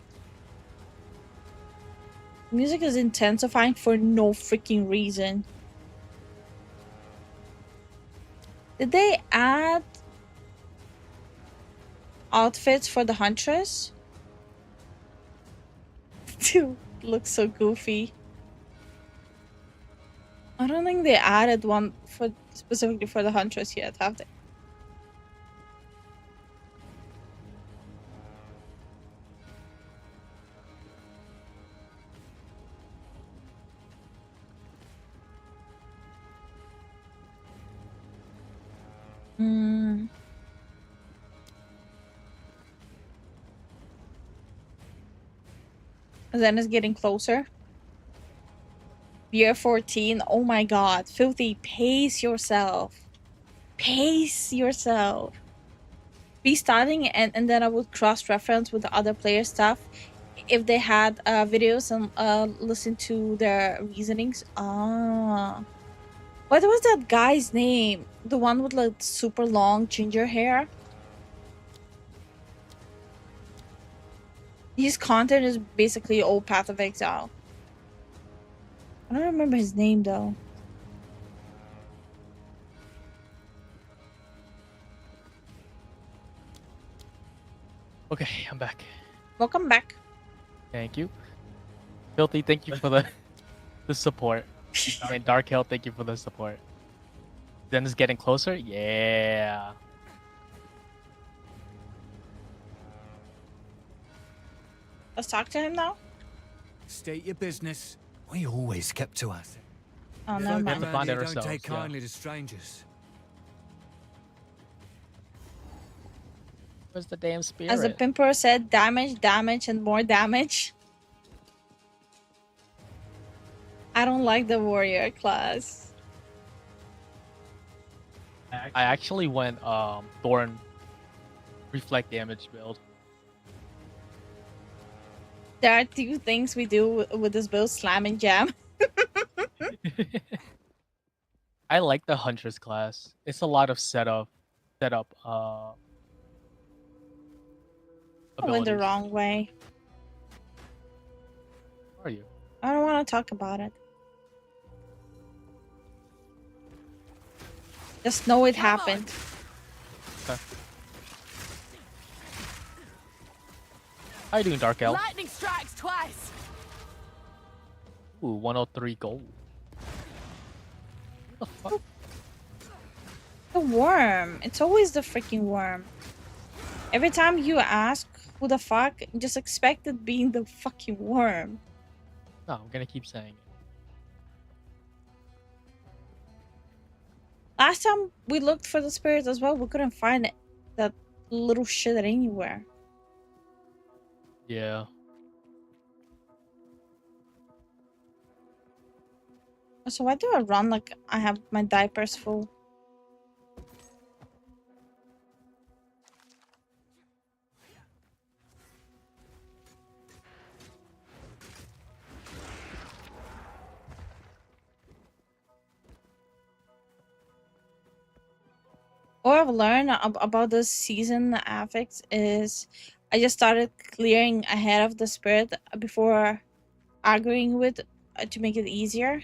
Music is intensifying for no freaking reason. Did they add outfits for the Huntress? Dude, looks so goofy. I don't think they added one for specifically for the Huntress yet, have they? Hmm. Zen is getting closer. Year 14. Oh my god. Filthy, pace yourself. Pace yourself. Be starting and then I would cross-reference with the other player stuff if they had videos and listen to their reasonings. Ah. What was that guy's name? The one with like super long ginger hair? His content is basically all Path of Exile. I don't remember his name though. Okay, I'm back. Welcome back. Thank you. Filthy, thank you for the support. And Dark Hell, thank you for the support. Then it's getting closer? Yeah. Let's talk to him now. State your business. We always kept to us. Oh, never mind. to find it Don't ourselves, take yeah. kindly to strangers. Where's the damn spirit? As the pimper said, damage, damage, and more damage. I don't like the warrior class. I actually went Thorn reflect damage build. There are two things we do with this build: slam and jam. I like the Huntress class. It's a lot of setup I went the abilities. wrong way. Where are you? I don't want to talk about it. Just know it happened. Okay. How you doing, Dark Elf? Lightning strikes twice. Ooh, 103 gold. What the fuck? The worm. It's always the freaking worm. Every time you ask who the fuck, just expect it being the fucking worm. No, I'm gonna keep saying it. Last time we looked for the spirits as well, we couldn't find it. That little shit anywhere. Yeah. So why do I run like I have my diapers full? What I've learned about this season affix is I just started clearing ahead of the spirit before arguing with to make it easier.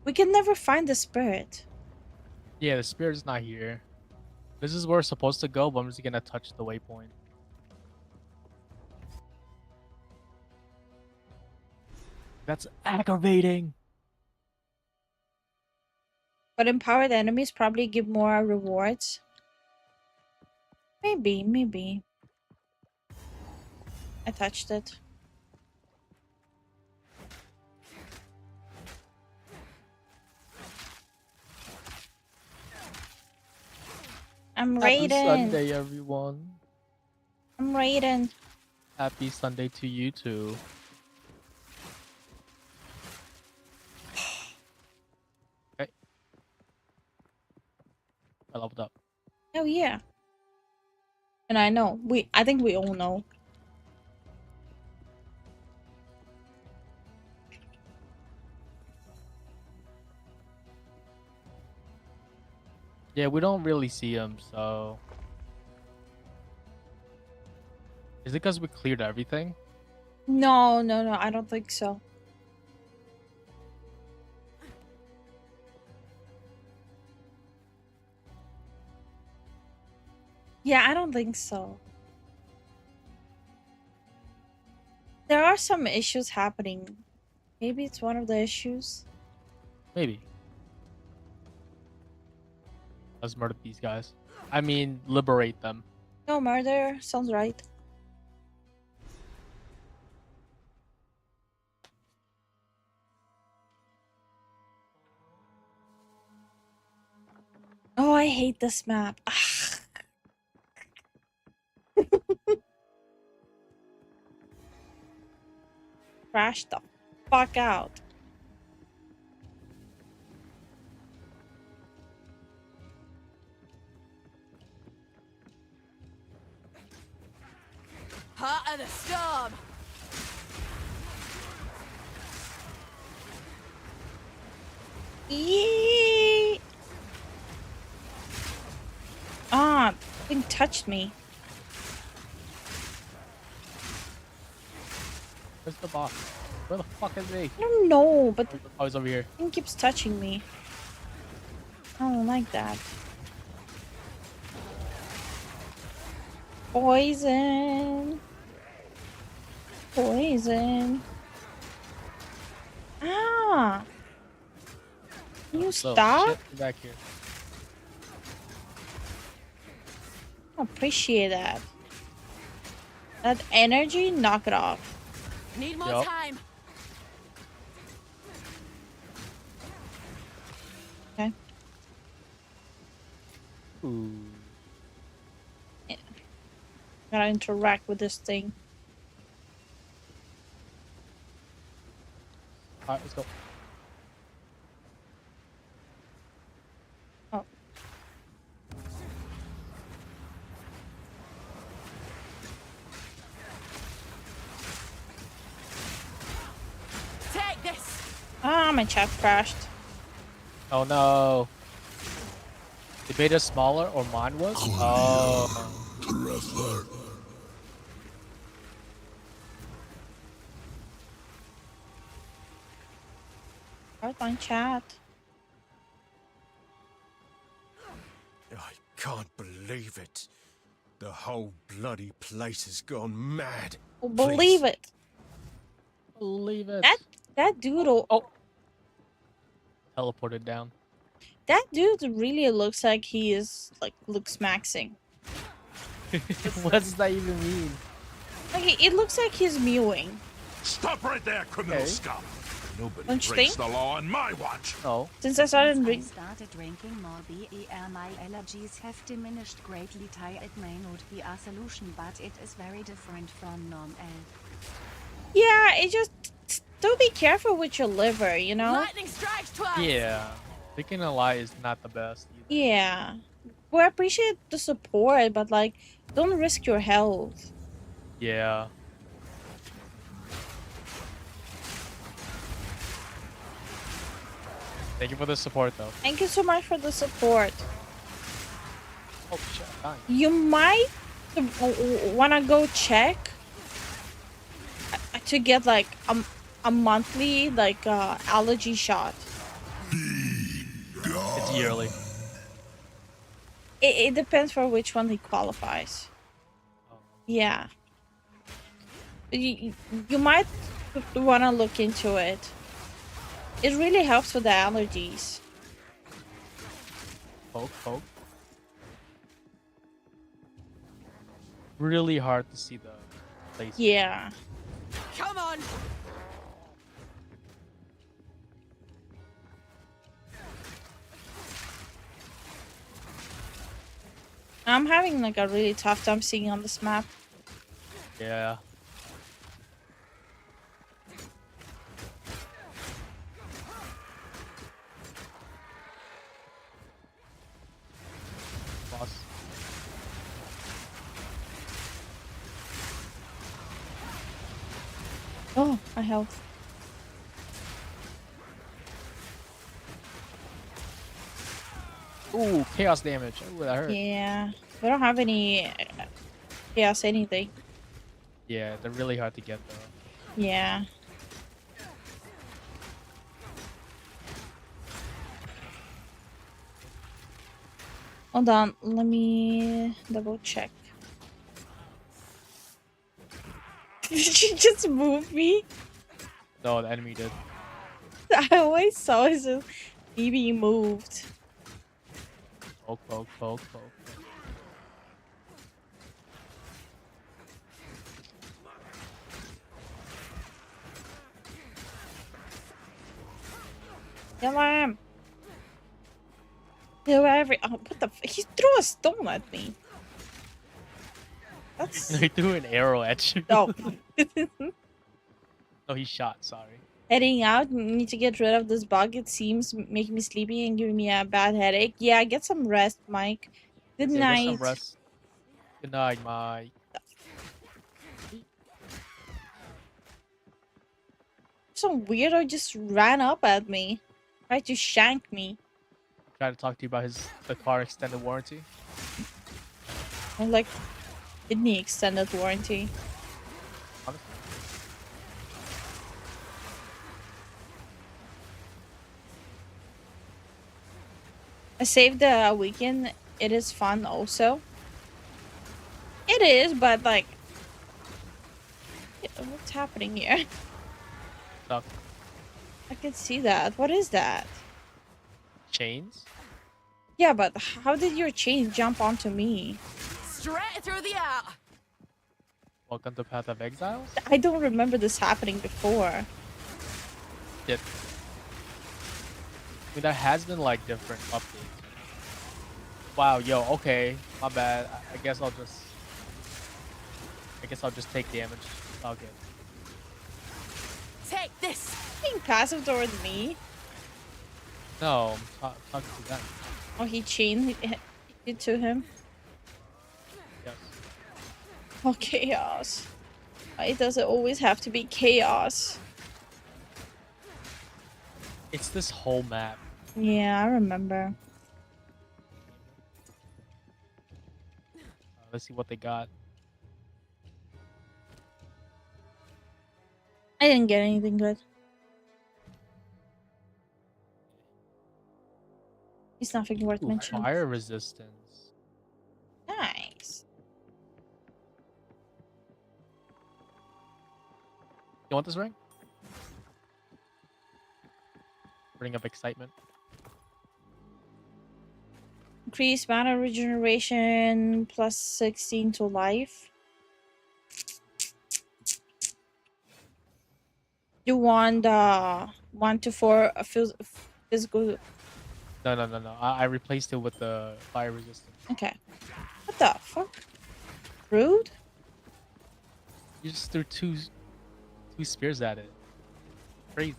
We can never find the spirit. Yeah, the spirit's not here. This is where it's supposed to go, but I'm just gonna touch the waypoint. That's aggravating. But empowered enemies probably give more rewards. Maybe. I touched it. I'm Happy raiding. Sunday, everyone. I'm raiding. Happy Sunday to you too. Okay. I leveled up. Oh yeah. And I know. I think we all know. Yeah, we don't really see him, so... Is it because we cleared everything? No, I don't think so. Yeah, I don't think so. There are some issues happening. Maybe it's one of the issues. Maybe. Let's murder these guys. I mean, liberate them. No murder sounds right. Oh, I hate this map. Crash the fuck out. Heart of the storm. Yee! Ah, thing touched me. Where's the boss? Where the fuck is he? I don't know, but the Oh, he's over here. thing keeps touching me. I don't like that. Poison. Poison. Ah! Can you So, stop? shit, get back here. I appreciate that. That energy, knock it off. Need more Yup. time. Okay. Ooh. Gotta interact with this thing. Alright, let's go. Oh. Take this. Ah, my chat crashed. Oh no. The beta smaller or mine was? Oh. Where's my chat? I can't believe it. The whole bloody place has gone mad. Oh, believe it. Believe it. That dude. Oh, Teleported down. that dude really looks like he is looks maxing. What does that even mean? Like it looks like he's mewing. Stop right there, criminal Okay. scum. Nobody Don't you breaks think? the law on my watch. Oh. Since I started Since I drinking. started drinking more beer, my allergies have diminished greatly. It may not be a solution, but it is very different from normal. Yeah, it just do be careful with your liver, you know? Lightning strikes twice. Yeah. Thinking a lie is not the best. Yeah. Well, I appreciate the support, but like, don't risk your health. Yeah. Thank you for the support, though. Thank you so much for the support. Oh shit, I'm dying. You might wanna go check to get like a monthly allergy shot. It's yearly. It depends for which one he qualifies. Yeah. You might wanna look into it. It really helps with the allergies. Poke, poke. Really hard to see the place. Yeah. Come on. I'm having like a really tough time seeing on this map. Yeah. Boss. Oh, my health. Ooh, chaos damage. Ooh, that hurt. Yeah. We don't have any chaos anything. Yeah, they're really hard to get though. Yeah. Hold on, let me double check. Did you just move me? No, the enemy did. I always saw it just me being moved. Poke, poke, poke, poke. Come on. Oh, what the? He threw a stone at me. That's. He threw an arrow at you. Oh. No, he shot. Sorry. Heading out. Need to get rid of this bug. It seems making me sleepy and giving me a bad headache. Yeah, get some rest, Mike. Good Yeah, night. get some rest. Good night, Mike. Some weirdo just ran up at me. Tried to shank me. Trying to talk to you about the car extended warranty. I'm like, kidney extended warranty. Honestly. I saved the weekend. It is fun also. It is, but like, what's happening here? Stuck. I can see that. What is that? Chains? Yeah, but how did your chain jump onto me? Straight through the air. Welcome to Path of Exiles? I don't remember this happening before. Yep. I mean, there has been like different updates. Wow, yo, okay, my bad. I guess I'll just take damage. All good. Take this. Being passive towards me. No, I'm talking to them. Oh, he chained it to him. Yes. Oh, chaos. Why does it always have to be chaos? It's this whole map. Yeah, I remember. Let's see what they got. I didn't get anything good. It's nothing worth Ooh, mentioning. fire resistance. Nice. You want this ring? Bring up excitement. Increase mana regeneration plus 16 to life. You want 1 to 4 physical. No. I replaced it with the fire resistance. Okay. What the fuck? Rude? You just threw two spears at it. Crazy.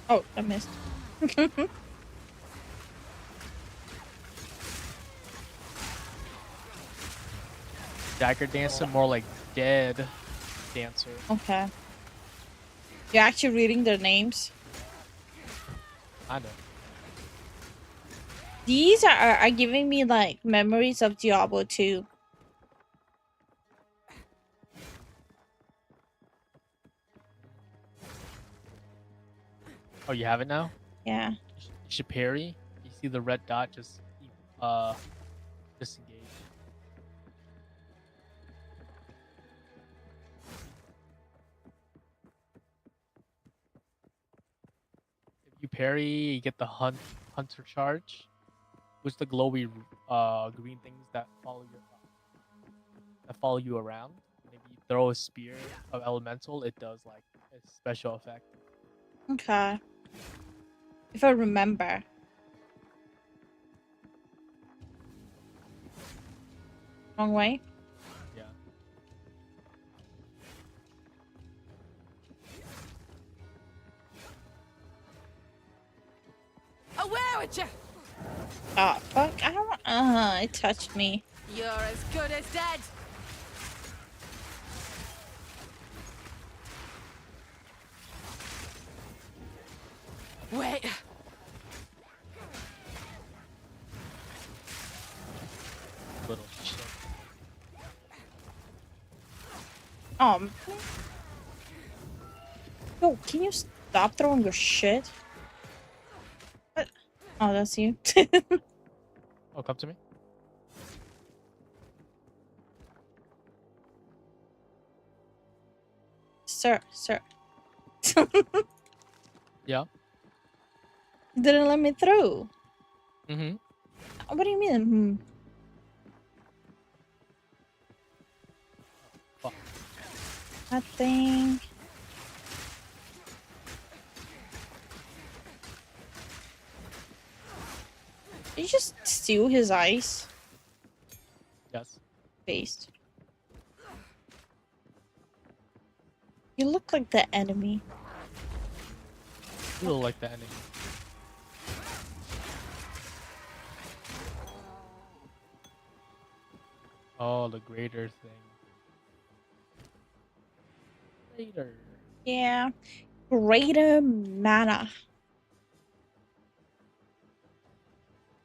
Oh, I missed. Dagger dancer, more like dead dancer. Okay. You're actually reading their names? I know. These are giving me like memories of Diablo 2. Oh, you have it now? Yeah. You should parry. You see the red dot, just disengage. If you parry, you get the hunter charge, which the glowy green things that follow you around. And if you throw a spear of elemental, it does like a special effect. Okay. If I remember. Wrong way? Yeah. Away with you! Oh, fuck. I don't want. It touched me. You're as good as dead. Wait. Little shit. Yo, can you stop throwing your shit? What? Oh, that's you. Oh, come to me. sir, sir. Yeah. Didn't let me through. Mm-hmm. What do you mean? Hmm. Fuck. Nothing. Did you just steal his ice? Yes. Based. You look like the enemy. You look like the enemy. Oh, the greater thing. Greater. Yeah. Greater mana.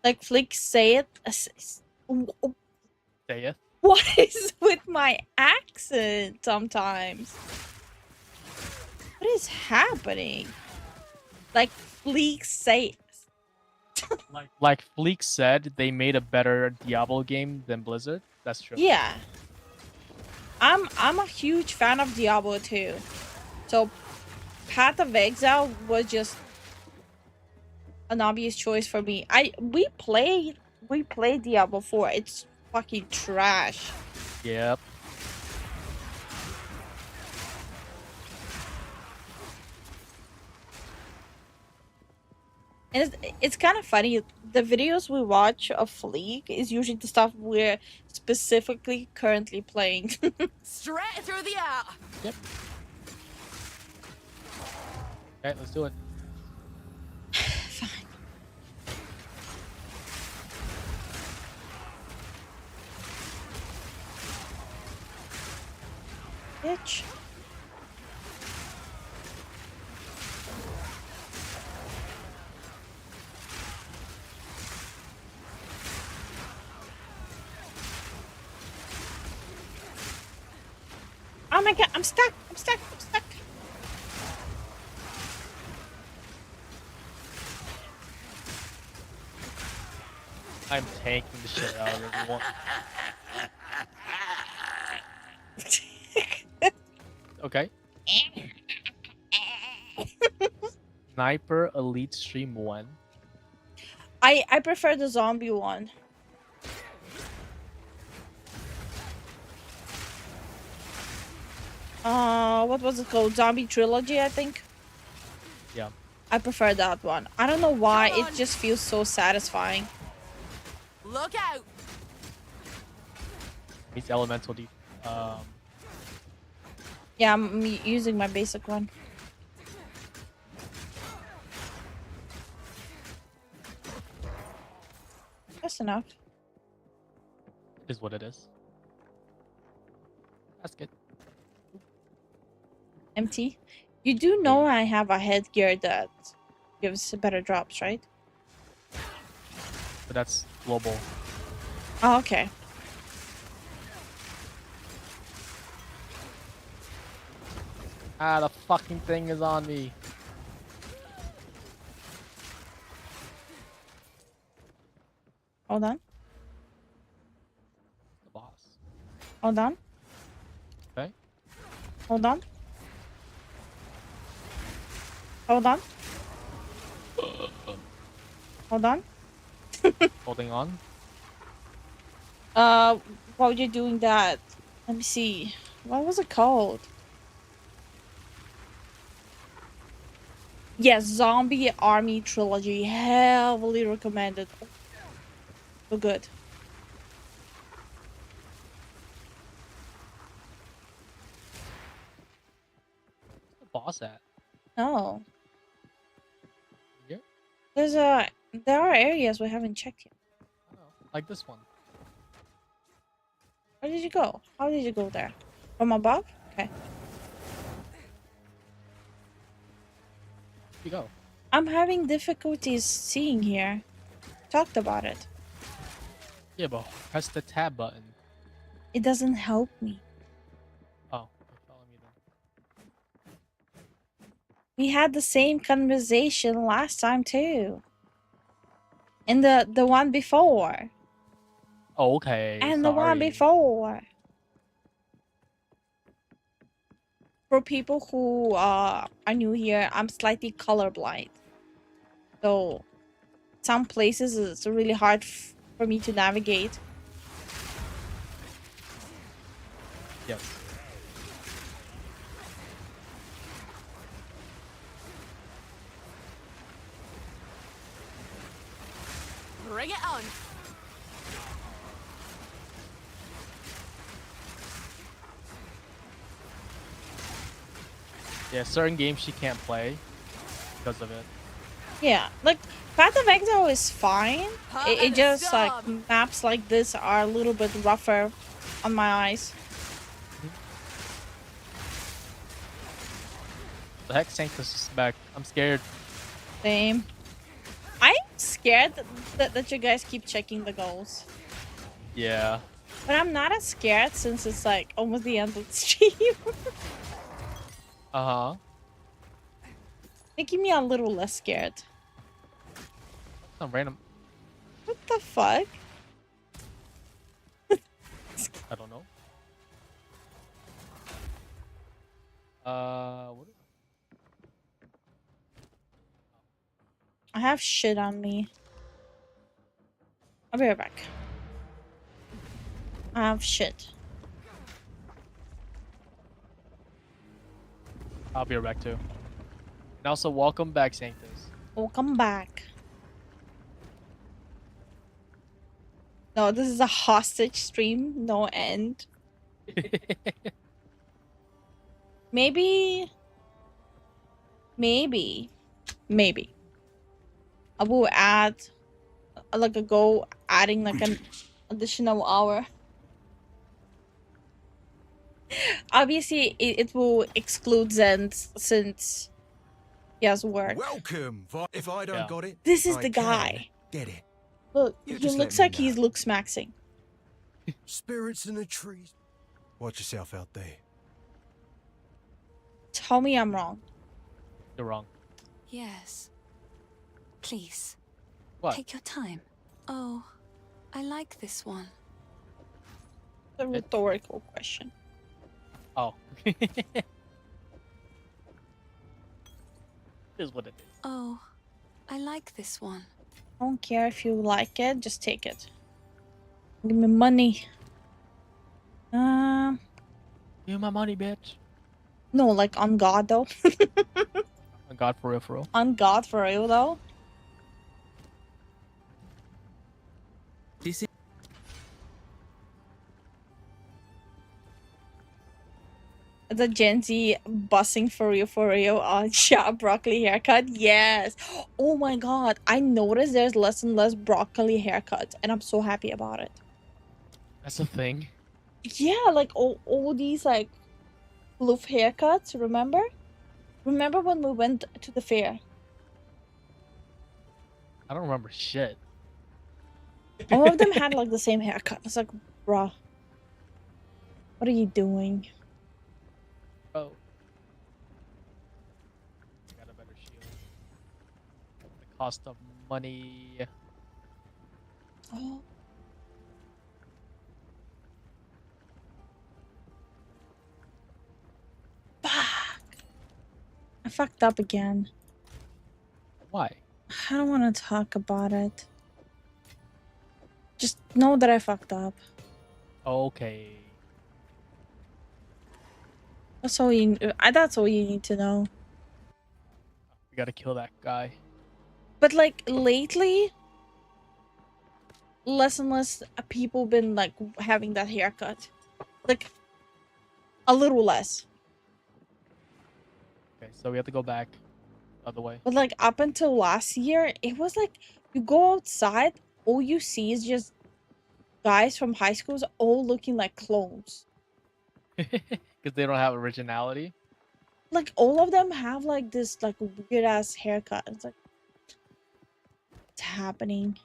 Like Flick say it. Sayeth. What is with my accent sometimes? What is happening? Like Fleek say Like Fleek said, they made a better Diablo game than Blizzard. That's true. Yeah. I'm a huge fan of Diablo 2. So Path of Exile was just an obvious choice for me. We played Diablo 4. It's fucking trash. Yep. And it's kind of funny. The videos we watch of Fleek is usually the stuff we're specifically currently playing. Straight through the heart. Yep. Okay, let's do it. Fine. Bitch. Oh my god, I'm stuck. I'm stuck. I'm stuck. I'm tanking the shit out of everyone. Okay. Sniper Elite Stream 1. I prefer the zombie one. What was it called? Zombie Trilogy, I think. Yeah. I prefer that one. I don't know why, it just feels so satisfying. Look out! He's elemental Yeah, I'm using my basic one. That's enough. is what it is. That's good. MT. You do know I have a headgear that gives better drops, right? But that's global. Oh, okay. Ah, the fucking thing is on me. Hold on. The boss. Hold on. Okay. Hold on. Hold on. Hold on. Holding on. While you're doing that, let me see. What was it called? Yes, Zombie Army Trilogy. Heavily recommended. So good. Where's the boss at? Oh. Here? There are areas we haven't checked yet. Oh, like this one. Where did you go? How did you go there? From above? Okay. You go. I'm having difficulties seeing here. Talked about it. Yeah, but press the tab button. It doesn't help me. Oh, follow me then. We had the same conversation last time too. In the one before. Oh, okay. And the one sorry. before. For people who are new here, I'm slightly colorblind. So some places it's really hard for me to navigate. Yes. Bring it on. Yeah, certain games she can't play because of it. Yeah, like Path of Exile is fine. Part It of the just like storm. maps like this are a little bit rougher on my eyes. The heck, Sanctus is back. I'm scared. Same. I'm scared that you guys keep checking the goals. Yeah. But I'm not as scared since it's like almost the end of the stream. Uh-huh. Making me a little less scared. Some random. What the fuck? I don't know. What? I have shit on me. I'll be right back. I have shit. I'll be right back too. And also, welcome back, Sanctus. Welcome back. No, this is a hostage stream. No end. Maybe. I will add like a go adding like an additional hour. Obviously, it will exclude Zen since he has work. Welcome. If I don't got it, This is I the can guy. get it. Look, You he just let looks me like he's know. looks maxing. Spirits in the trees. Watch yourself out there. Tell me I'm wrong. You're wrong. Yes. Please. What? Take your time. Oh, I like this one. A rhetorical question. Oh. Is what it is. Oh, I like this one. I don't care if you like it, just take it. Give me money. Give me my money, bitch. No, like on God though. Oh God, for real, for real. On God for real though. This is The Gen Z bussing for real on yeah, broccoli haircut. Yes. Oh my god. I noticed there's less and less broccoli haircuts and I'm so happy about it. That's a thing. Yeah, like all these like floof haircuts, remember? Remember when we went to the fair? I don't remember shit. All of them had like the same haircut. It's like, bruh. What are you doing? Oh. Got a better shield. The cost of money. Oh. Fuck. I fucked up again. Why? I don't want to talk about it. Just know that I fucked up. Okay. That's all you need to know. We gotta kill that guy. But like lately, less and less people been like having that haircut. Like a little less. Okay, so we have to go back the other way. But like up until last year, it was like you go outside, all you see is just guys from high schools all looking like clones. Because they don't have originality. Like all of them have like this like weird ass haircut. It's like what's happening?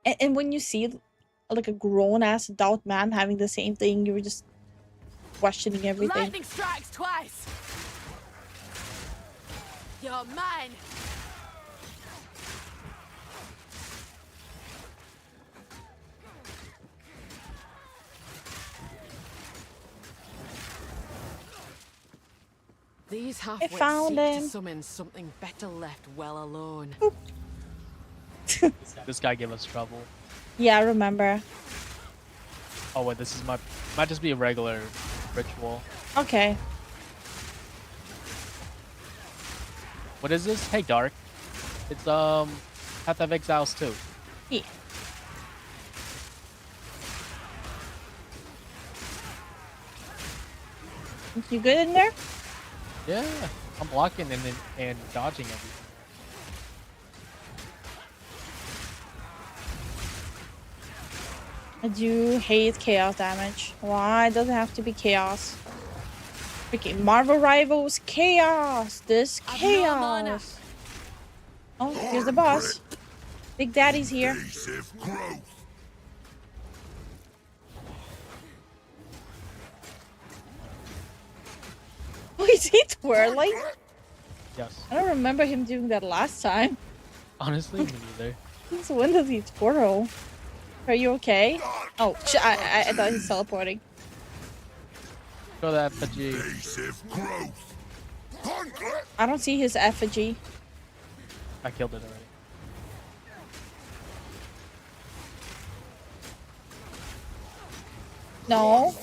And when you see like a grown ass adult man having the same thing, you're just questioning everything. Lightning strikes twice. You're mine. These I half-wits found seek to him. summon something better left well alone. This guy gave us trouble. Yeah, I remember. Oh wait, this is might just be a regular ritual. Okay. What is this? Hey, Dark. It's Path of Exiles 2. Yeah. You good in there? Yeah, I'm blocking and dodging everything. I do hate chaos damage. Why does it have to be chaos? Freaking Marvel Rivals chaos! This chaos! Oh, here's the boss. Big Daddy's here. Oh, is he twirling? Yes. I don't remember him doing that last time. Honestly, me neither. Since when does he twirl? Are you okay? Oh, I thought he's teleporting. Show that effigy. I don't see his effigy. I killed it already. No.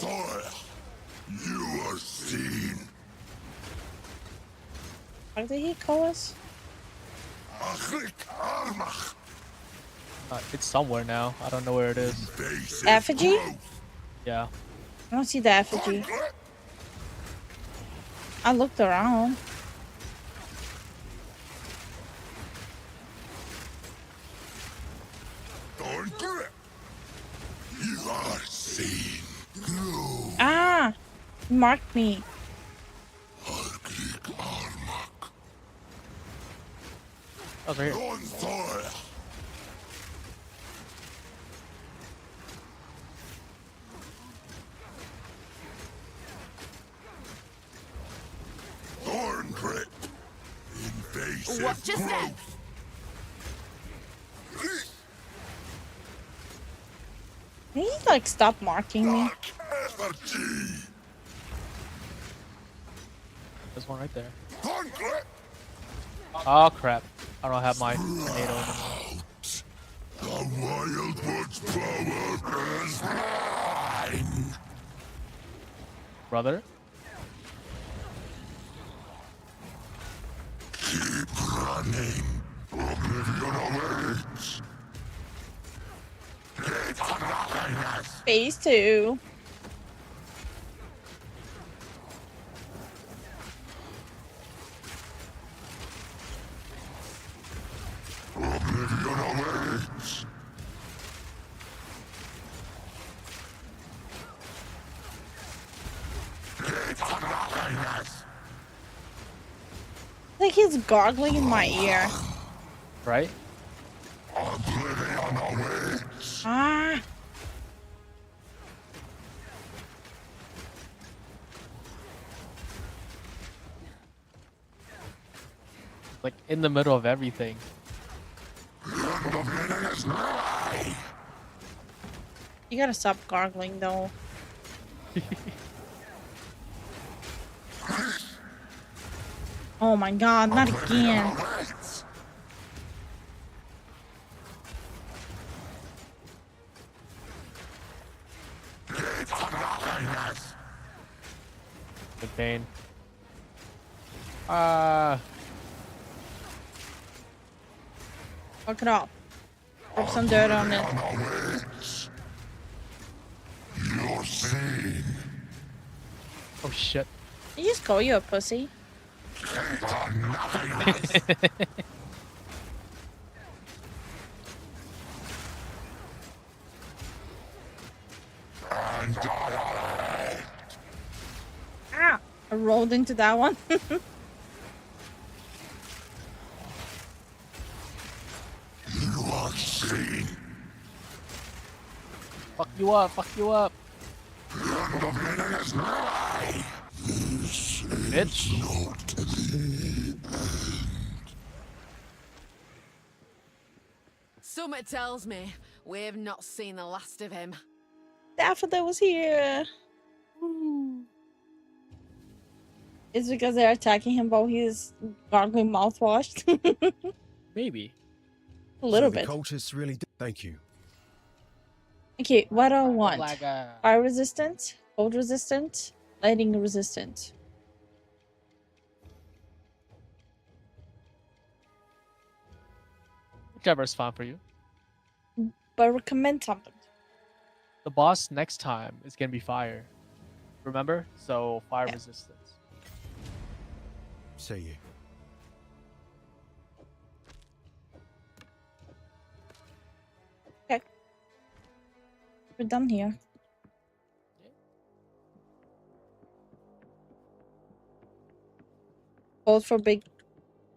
You are seen. What did he call us? It's somewhere now. I don't know where it is. Effigy? Yeah. I don't see the effigy. I looked around. You are seen. Ah! Marked me. Oh, right here. Thorn grip. Invasive Watch your step. Can you like stop marking me? There's one right there. Oh crap. I don't have my tornado anymore. The Wildwood's power is mine. Brother? Keep running. Oblivion awaits. Phase 2. Oblivion awaits. Like he's gargling in my ear. Right? Oblivion awaits. Ah! Like in the middle of everything. You gotta stop gargling though. Oh my god, not again. Good pain. Fuck it off. Rub some dirt on it. You're seen. Oh shit. You just call you a pussy. Ah! I rolled into that one. You are seen. Fuck you up, fuck you up. Bitch. Summit tells me we've not seen the last of him. Daffodil was here. It's because they're attacking him while he's gargling mouthwash. Maybe. A little so the bit. cultists really do. Thank you. Okay, what do I want? Like Fire resistant, cold resistant, lightning resistant. Whichever is fine for you. But recommend something. The boss next time is gonna be fire. Remember? So fire resistance. See you. Okay. We're done here. Hold for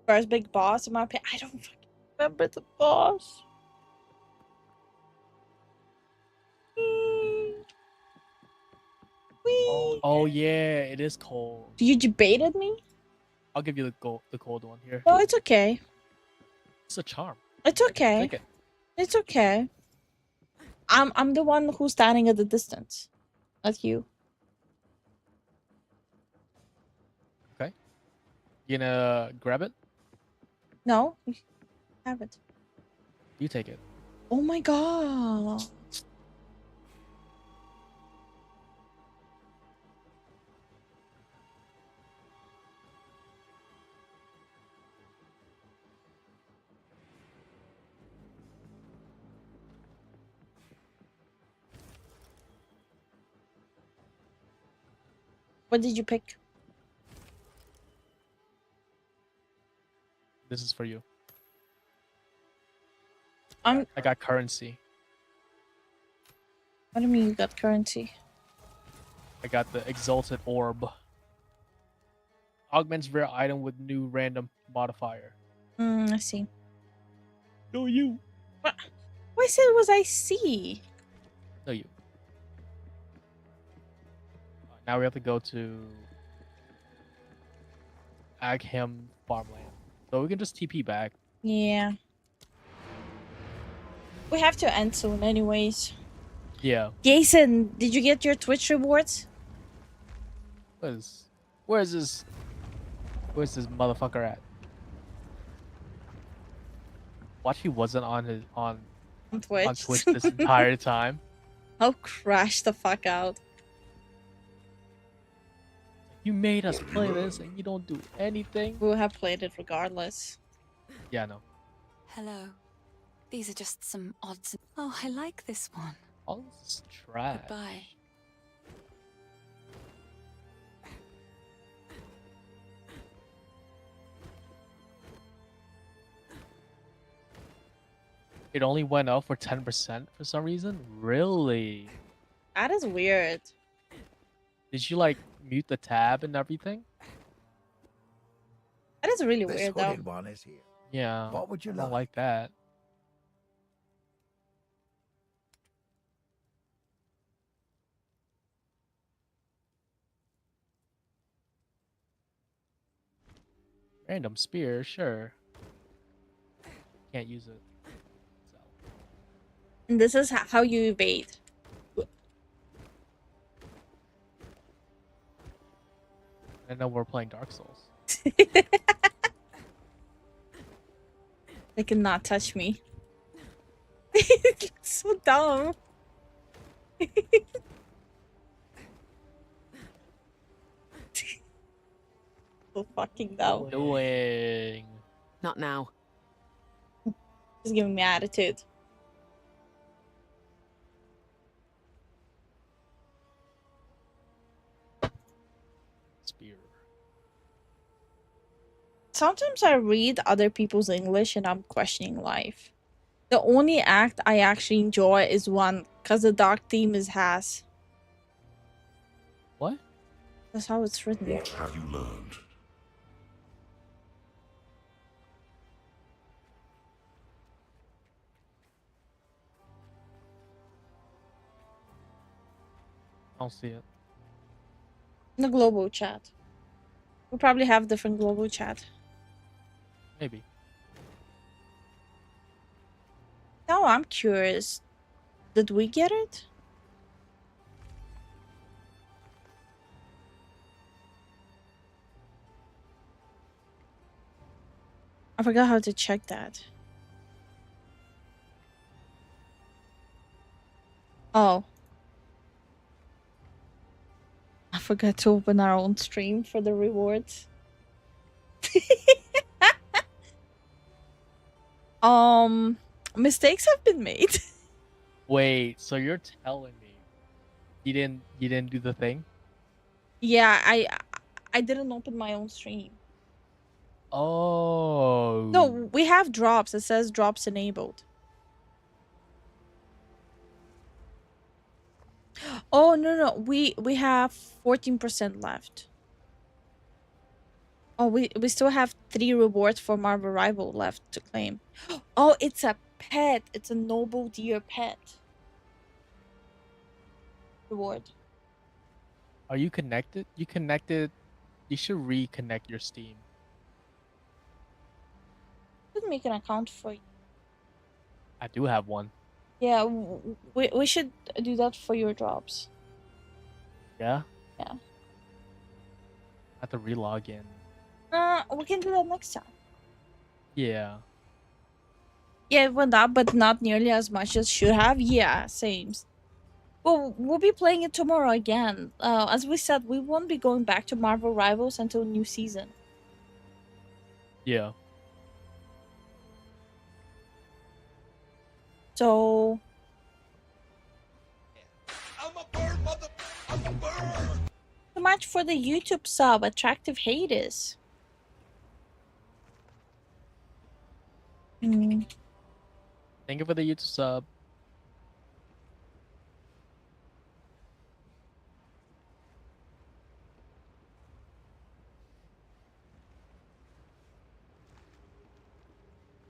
first big boss in my opinion. I don't fucking remember the boss. Oh yeah, it is cold. You debated me? I'll give you the cold one here. No, it's okay. It's a charm. It's okay. Take it. It's okay. I'm the one who's standing at the distance. Not you. Okay. You gonna grab it? No, you have it. You take it. Oh my god. What did you pick? This is for you. I got currency. What do you mean you got currency? I got the exalted orb. Augments rare item with new random modifier. I see. No, you. What? Why said was I see? No, you. Now we have to go to Agham farmland. So we can just TP back. Yeah. We have to end soon anyways. Yeah. Jason, did you get your Twitch rewards? Where's this motherfucker at? Watch, he wasn't on Twitch this entire time. I'll crash the fuck out. You made us play this and you don't do anything. We'll have played it regardless. Yeah, I know. Hello. These are just some odds. Oh, I like this one. All this trash. Goodbye. It only went up for 10% for some reason? Really? That is weird. Did you like mute the tab and everything? That is really This weird though. hooded one is here. Yeah. What would you I don't like? like that. Random spear, sure. Can't use it. And this is how you evade. I know we're playing Dark Souls. They cannot touch me. So dumb. So fucking dumb. Doing. Not now. He's giving me attitude. Spear. Sometimes I read other people's English and I'm questioning life. The only act I actually enjoy is one, because the dark theme is has. What? That's how it's written. What have you learned? I don't see it. In the global chat. We probably have different global chat. Maybe. Now I'm curious. Did we get it? I forgot how to check that. Oh. I forgot to open our own stream for the rewards. Mistakes have been made. Wait, so you're telling me you didn't do the thing? Yeah, I didn't open my own stream. Oh. No, we have drops. It says drops enabled. Oh no, we have 14% left. Oh, we still have 3 rewards for Marvel Rival left to claim. Oh, it's a pet. It's a noble deer pet. Reward. Are you connected? You connected. You should reconnect your Steam. Should make an account for you. I do have one. Yeah, we should do that for your drops. Yeah? Yeah. I have to relog in. We can do that next time. Yeah. Yeah, it went up, but not nearly as much as should have. Yeah, same. Well, we'll be playing it tomorrow again. As we said, we won't be going back to Marvel Rivals until new season. Yeah. So... Too much for the YouTube sub, attractive haters. Thank you for the YouTube sub.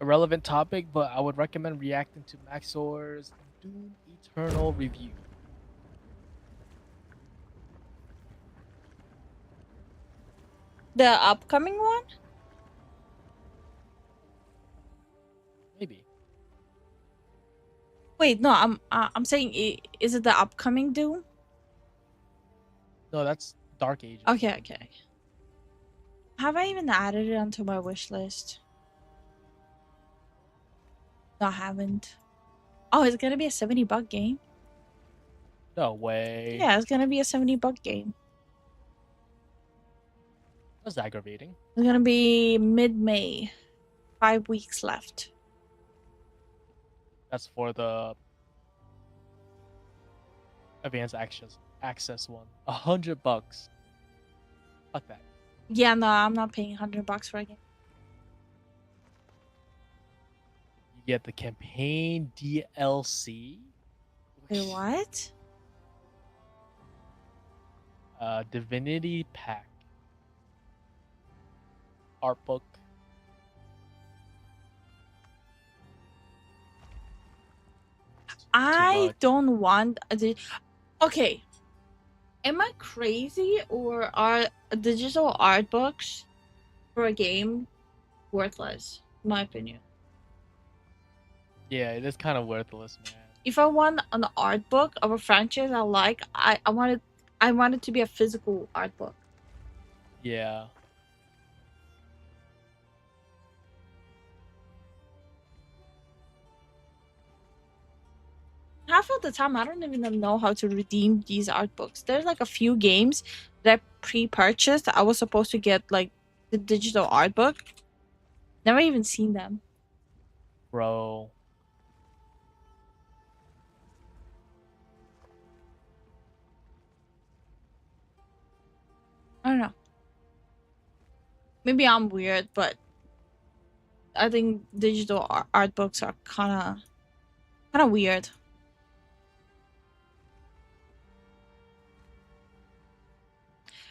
A relevant topic, but I would recommend reacting to Maxor's Doom Eternal review. The upcoming one? Maybe. Wait, no, I'm saying, is it the upcoming Doom? No, that's Dark Age. Okay. Have I even added it onto my wish list? No, I haven't. Oh, it's gonna be a $70 game? No way. Yeah, it's gonna be a $70 game. That's aggravating. It's gonna be mid-May. 5 weeks left. That's for the advanced access one. $100. Fuck that. Yeah, no, I'm not paying $100 for a game. You get the campaign DLC. Wait, what? Divinity Pack. Art book. I don't want the... Okay. Am I crazy, or are digital art books for a game worthless, in my opinion? Yeah, it is kind of worthless, man. If I want an art book of a franchise I like, I want it to be a physical art book. Yeah. Half of the time, I don't even know how to redeem these art books. There's like a few games that I pre-purchased. I was supposed to get like the digital art book. Never even seen them. Bro. I don't know. Maybe I'm weird, but I think digital art books are kind of weird.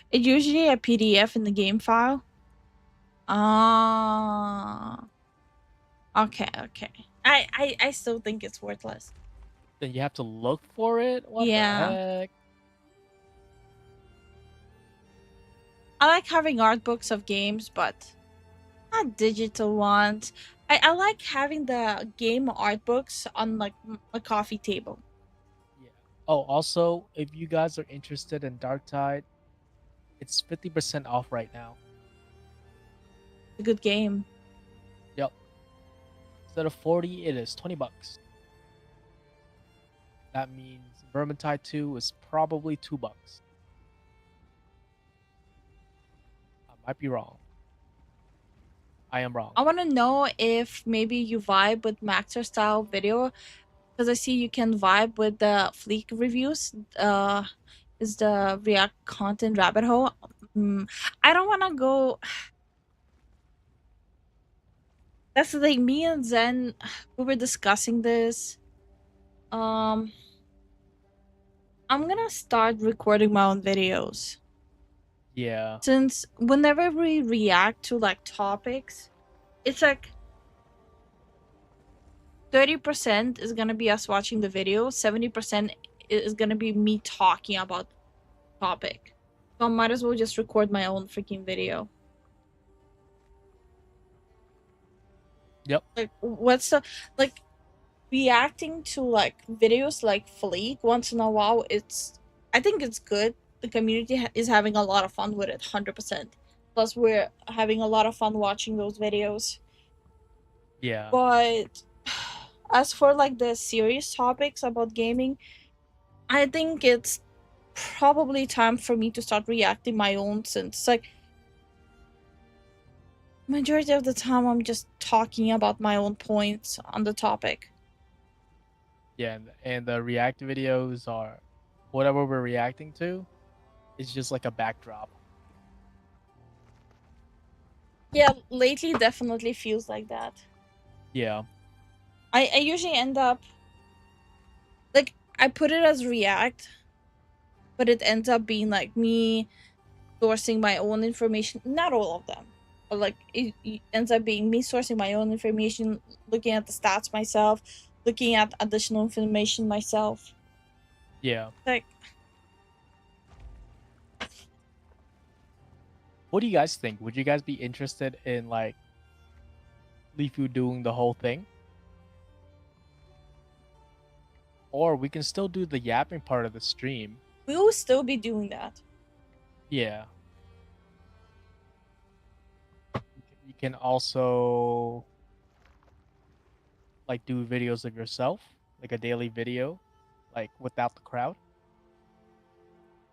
It's usually a PDF in the game file. Okay. I still think it's worthless. Then you have to look for it? What Yeah. the heck? I like having art books of games, but not digital ones. I like having the game art books on like a coffee table. Oh, also, if you guys are interested in Dark Tide, it's 50% off right now. A good game. Instead of 40, it is 20 bucks. That means Vermintide 2 is probably 2 bucks. I might be wrong. I am wrong. I want to know if maybe you vibe with Maxer style video, because I see you can vibe with the Fleek reviews. Is the React content rabbit hole? I don't want to go. That's the thing. Me and Zen, we were discussing this. I'm gonna start recording my own videos. Yeah. Since whenever we react to like topics, it's like 30% is gonna be us watching the video, 70% is gonna be me talking about the topic. So I might as well just record my own freaking video. Yep. Like, what's the like reacting to like videos like Fleek once in a while? I think it's good. The community is having a lot of fun with it, 100%. Plus, we're having a lot of fun watching those videos. Yeah. But as for like the serious topics about gaming, I think it's probably time for me to start reacting my own, since like majority of the time I'm just talking about my own points on the topic. Yeah, and the react videos are whatever we're reacting to is just like a backdrop. Yeah, lately definitely feels like that. Yeah. I usually end up like I put it as react, but it ends up being like me sourcing my own information. Not all of them, but like it ends up being me sourcing my own information, looking at the stats myself, looking at additional information myself. Yeah. Like, what do you guys think? Would you guys be interested in like Lifu doing the whole thing? Or we can still do the yapping part of the stream. we will still be doing that. Yeah. You can also like do videos of yourself, like a daily video, like without the crowd.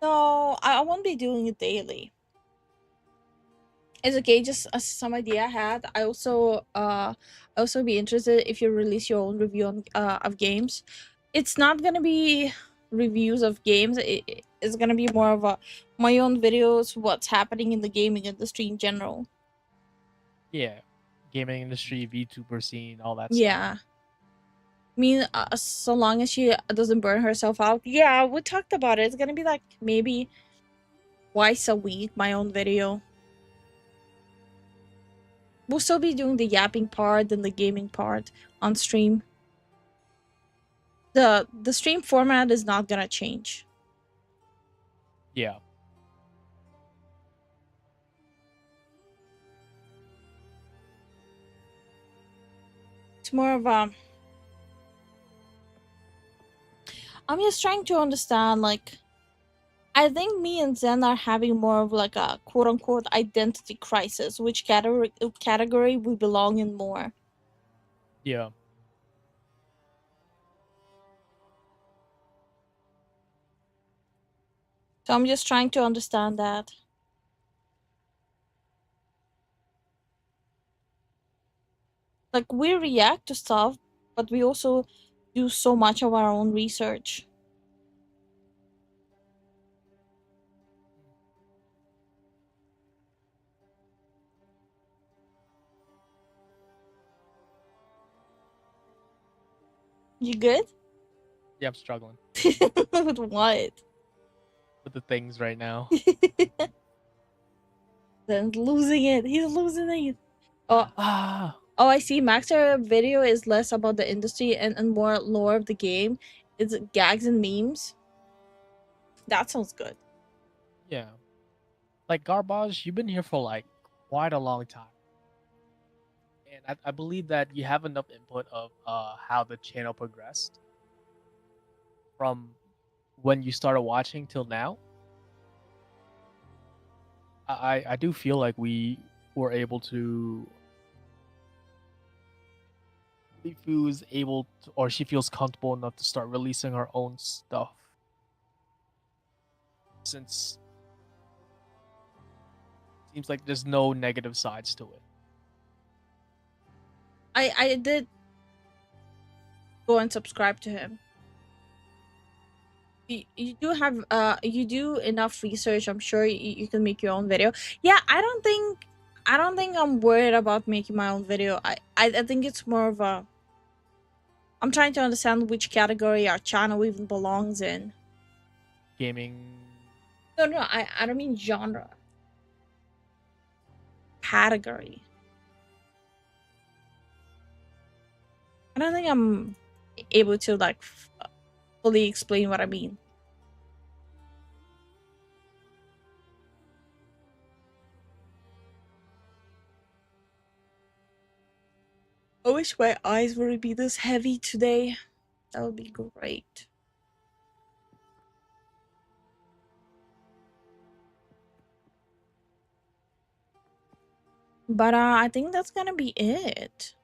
No, I won't be doing it daily. It's okay, just some idea I had. I also be interested if you release your own review on of games. It's not gonna be reviews of games. It's gonna be more of a my own videos, what's happening in the gaming industry in general. Yeah. Gaming industry, VTuber scene, all that stuff. Yeah. I mean, so long as she doesn't burn herself out. Yeah, we talked about it. It's gonna be like maybe twice a week, my own video. We'll still be doing the yapping part and the gaming part on stream. The stream format is not gonna change. Yeah. It's more of a I'm just trying to understand, like, I think me and Zen are having more of like a quote-unquote identity crisis, which category we belong in more. Yeah. So I'm just trying to understand that. Like, we react to stuff, but we also do so much of our own research. You good? Yeah, I'm struggling With what? with the things right now. Then losing it. He's losing it. Oh, oh, I see. Maxer video is less about the industry and more lore of the game. It's gags and memes. That sounds good. Yeah. Like Garbage, you've been here for like quite a long time. And I believe that you have enough input of how the channel progressed from when you started watching till now. I do feel like we were able to Lifu is able to, or she feels comfortable enough to start releasing her own stuff. Since it seems like there's no negative sides to it. I did go and subscribe to him. You do have you do enough research. I'm sure you can make your own video. Yeah, I don't think I'm worried about making my own video. I think it's more of a, I'm trying to understand which category our channel even belongs in. Gaming. No, I don't mean genre. Category. I don't think I'm able to like fully explain what I mean. I wish my eyes wouldn't be this heavy today. That would be great. But I think that's gonna be it.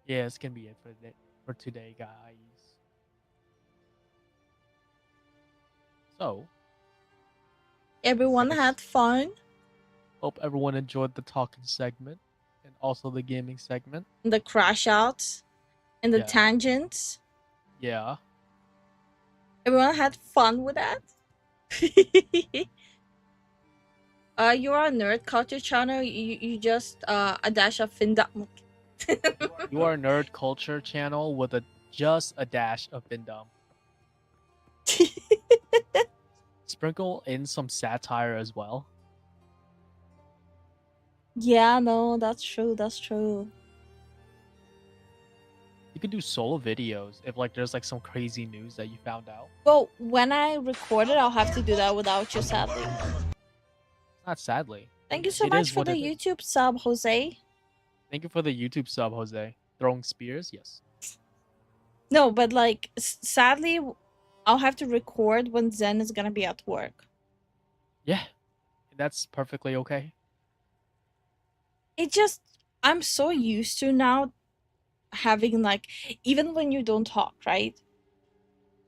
Yeah, it's gonna be it for today, guys. So, Everyone had fun. hope everyone enjoyed the talking segment and also the gaming segment. The crash outs and the Yeah. tangents. Yeah. Everyone had fun with that. You are a nerd culture channel. You just a dash of findom. You are a nerd culture channel with just a dash of findom. Sprinkle in some satire as well. Yeah, no, that's true. That's true. You could do solo videos if like there's like some crazy news that you found out. Well, when I record it, I'll have to do that without you, sadly. Not sadly. Thank you so It much is for what the it is. YouTube sub, Jose. Thank you for the YouTube sub, Jose. Throwing spears, yes. No, but like, sadly, I'll have to record when Zen is gonna be at work. Yeah, that's perfectly okay. It just, I'm so used to now having like, even when you don't talk, right?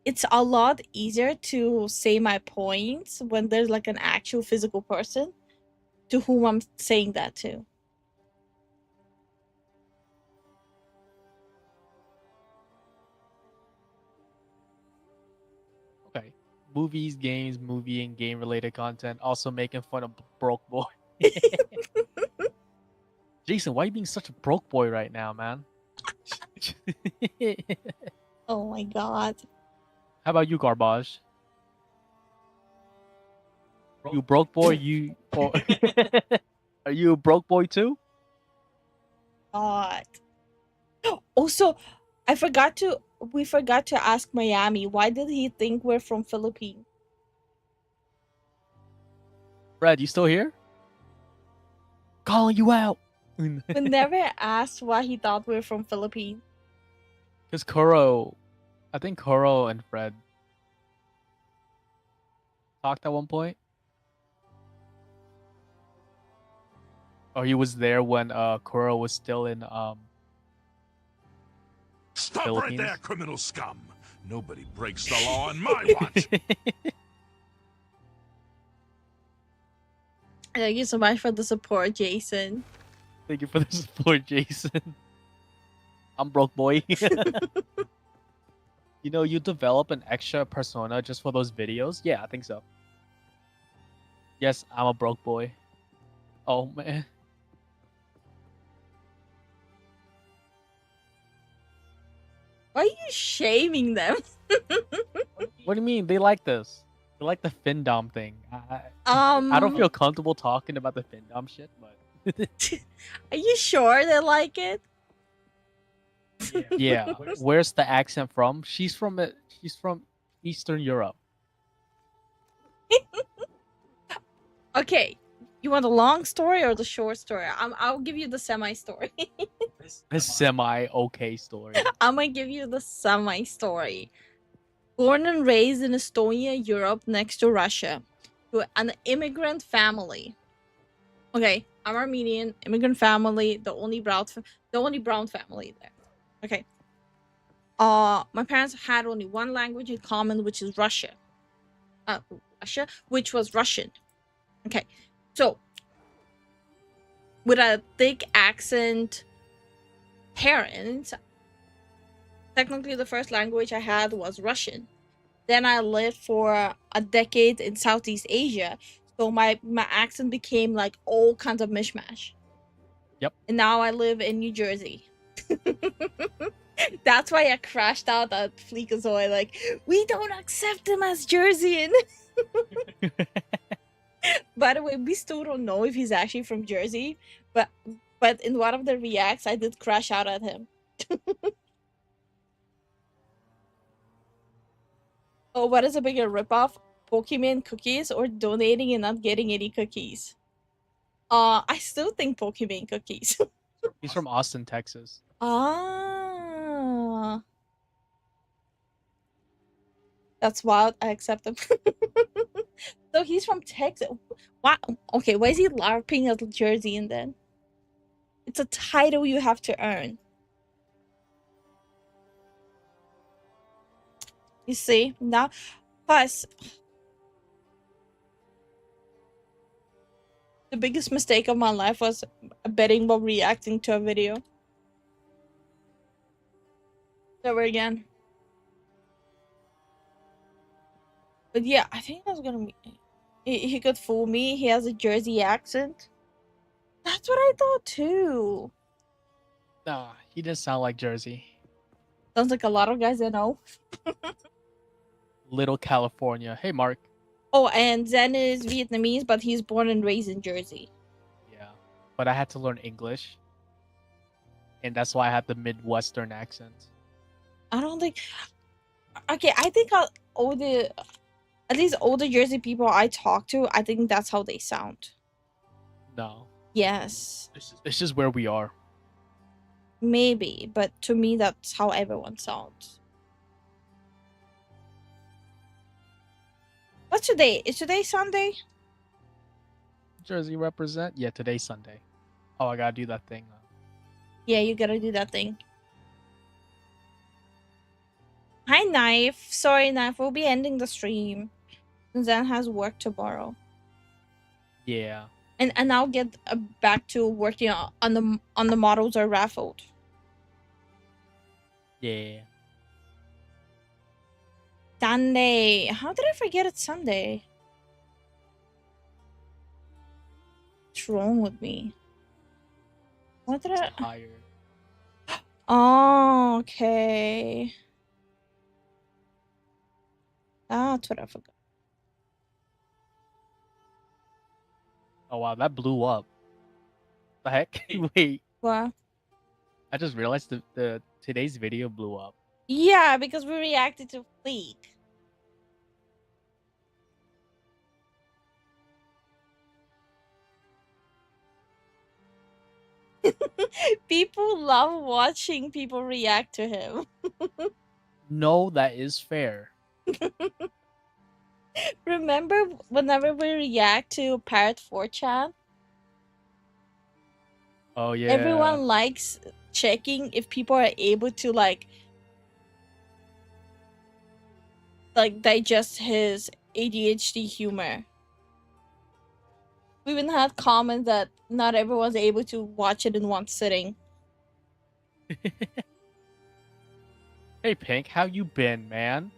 It's a lot easier to say my points when there's like an actual physical person to whom I'm saying that to. Okay. Movies, games, movie and game related content. Also making fun of broke boy. Jason, why are you being such a broke boy right now, man? Oh my god. How about you, Garbage? You broke boy, you or are you a broke boy too? God. Also, we forgot to ask Miami, why did he think we're from Philippines? Brad, you still here? Calling you out. We never asked why he thought we were from Philippines. Because I think Kuro and Fred talked at one point. Or he was there when Kuro was still in Stop Philippines. right there, criminal scum! Nobody breaks the law on my watch! Thank you so much for the support, Jason. Thank you for the support, Jason. I'm broke boy. You know, you develop an extra persona just for those videos? Yeah, I think so. Yes, I'm a broke boy. Oh, man. Why are you shaming them? What do you mean? They like this. They like the Findom thing. I don't feel comfortable talking about the Findom shit, but... Are you sure they like it? Yeah. Where's the accent from? She's from Eastern Europe. Okay, you want the long story or the short story? I'll give you the semi story. A semi-okay story. I'm gonna give you the semi story. Born and raised in Estonia, Europe, next to Russia, to an immigrant family. Okay, I'm Armenian, immigrant family, the only brown family there. Okay. My parents had only one language in common, which is Russia. Russia, which was Russian. Okay. So, with a thick accent, parents, technically the first language I had was Russian. Then I lived for a decade in Southeast Asia, so my accent became like all kinds of mishmash. Yep. And now I live in New Jersey. That's why I crashed out at Fleekazoid. Like, we don't accept him as Jerseyan. By the way, we still don't know if he's actually from Jersey, but in one of the reacts, I did crash out at him. Oh, what is a bigger ripoff? Pokemon cookies or donating and not getting any cookies? I still think Pokemon cookies. He's from Austin, Texas. Ah. That's wild. I accept him. So he's from Texas. Wow. Okay, why is he LARPing as Jerseyan then? It's a title you have to earn. You see? Now, plus, the biggest mistake of my life was betting while reacting to a video. Never again. But yeah, I think that's gonna be... He could fool me. He has a Jersey accent. That's what I thought too. Nah, he didn't sound like Jersey. Sounds like a lot of guys I know. Little California. Hey, Mark. Oh, and Zen is Vietnamese, but he's born and raised in Jersey. Yeah, but I had to learn English, and that's why I had the Midwestern accent. I don't think... Okay, I think all the... At least all the Jersey people I talk to, I think that's how they sound. No. Yes. It's just where we are. Maybe, but to me, that's how everyone sounds. What's today? Is today Sunday? Jersey represent? Yeah, today's Sunday. Oh, I gotta do that thing. Yeah, you gotta do that thing. Hi, Knife. Sorry, Knife. We'll be ending the stream. Zen has work tomorrow. Yeah. And I'll get back to working on the models are raffled. Yeah. Sunday. How did I forget it's Sunday? What's wrong with me? What did I... Tired. Oh, okay. That's what I forgot. Oh wow, that blew up. The heck? Wait. What? I just realized the today's video blew up. Yeah, because we reacted to Fleek. People love watching people react to him. No, that is fair. Remember whenever we react to Parrot 4chan? Oh yeah. Everyone likes checking if people are able to like digest his ADHD humor. We even had comments that not everyone's able to watch it in one sitting. Hey Pink, how you been, man?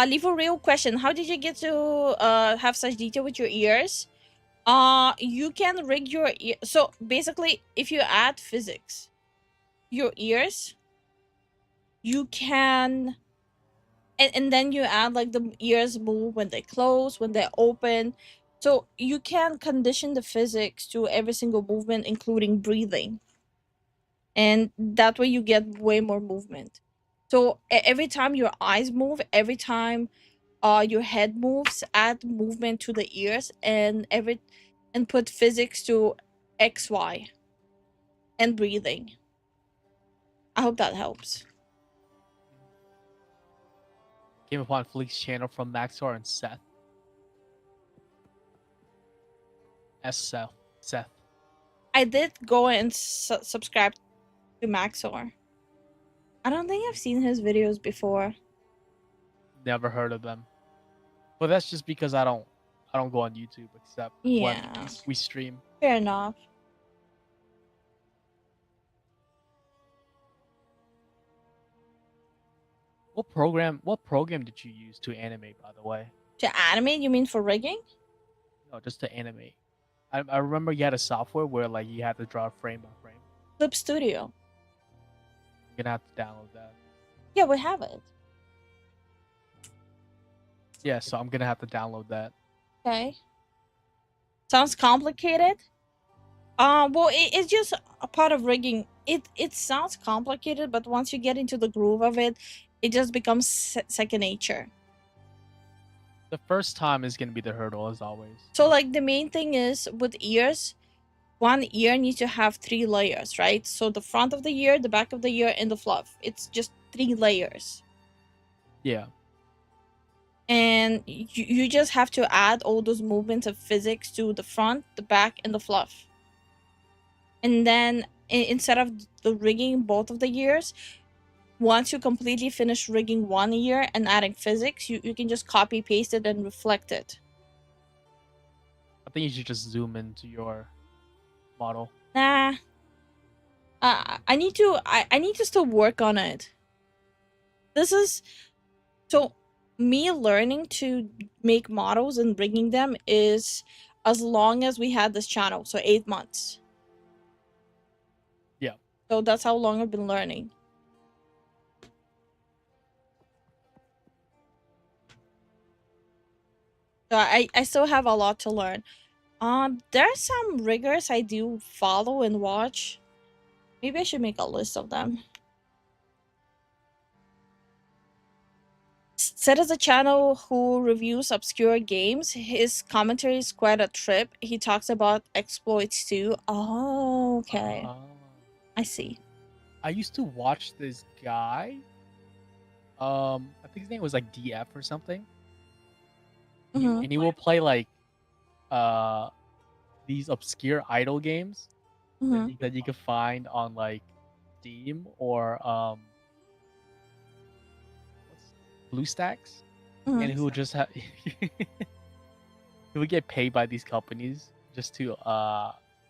Leave a real question. How did you get to have such detail with your ears? You can rig your ear. So basically, if you add physics, your ears, you can, and then you add like the ears move when they close, when they open. So you can condition the physics to every single movement, including breathing. And that way you get way more movement. So every time your eyes move, every time your head moves, add movement to the ears and put physics to XY and breathing. I hope that helps. Came upon Fleek's channel from Maxor and Seth. Seth. I did go and subscribe to Maxor. I don't think I've seen his videos before. Never heard of them. But that's just because I don't go on YouTube except when Yeah. we stream. Fair enough. What program did you use to animate, by the way? To animate, you mean for rigging? No, just to animate. I remember you had a software where like you had to draw frame by frame. Clip Studio. You're gonna have to download that. Yeah, we have it. Yeah, so I'm gonna have to download that. Okay. Sounds complicated. Well, it's just a part of rigging. It sounds complicated, but once you get into the groove of it, it just becomes second nature. The first time is gonna be the hurdle, as always. So, like, the main thing is with ears, one ear needs to have 3 layers, right? So the front of the ear, the back of the ear, and the fluff. It's just 3 layers. Yeah. And you just have to add all those movements of physics to the front, the back, and the fluff. And then instead of the rigging both of the ears, once you completely finish rigging one ear and adding physics, you can just copy paste it and reflect it. I think you should just zoom into your model. Nah. I need to still work on it. This is so me learning to make models and rigging them is as long as we had this channel, so 8 months. Yeah. So that's how long I've been learning. So I still have a lot to learn. There's some riggers I do follow and watch. Maybe I should make a list of them. Said as a channel who reviews obscure games, his commentary is quite a trip. He talks about exploits too. Oh, okay. I see. I used to watch this guy. I think his name was like DF or something. Mhm. And he will play like these obscure idle games Mhm. that you can find on like Steam or BlueStacks, Mhm. and who would just have he would get paid by these companies just to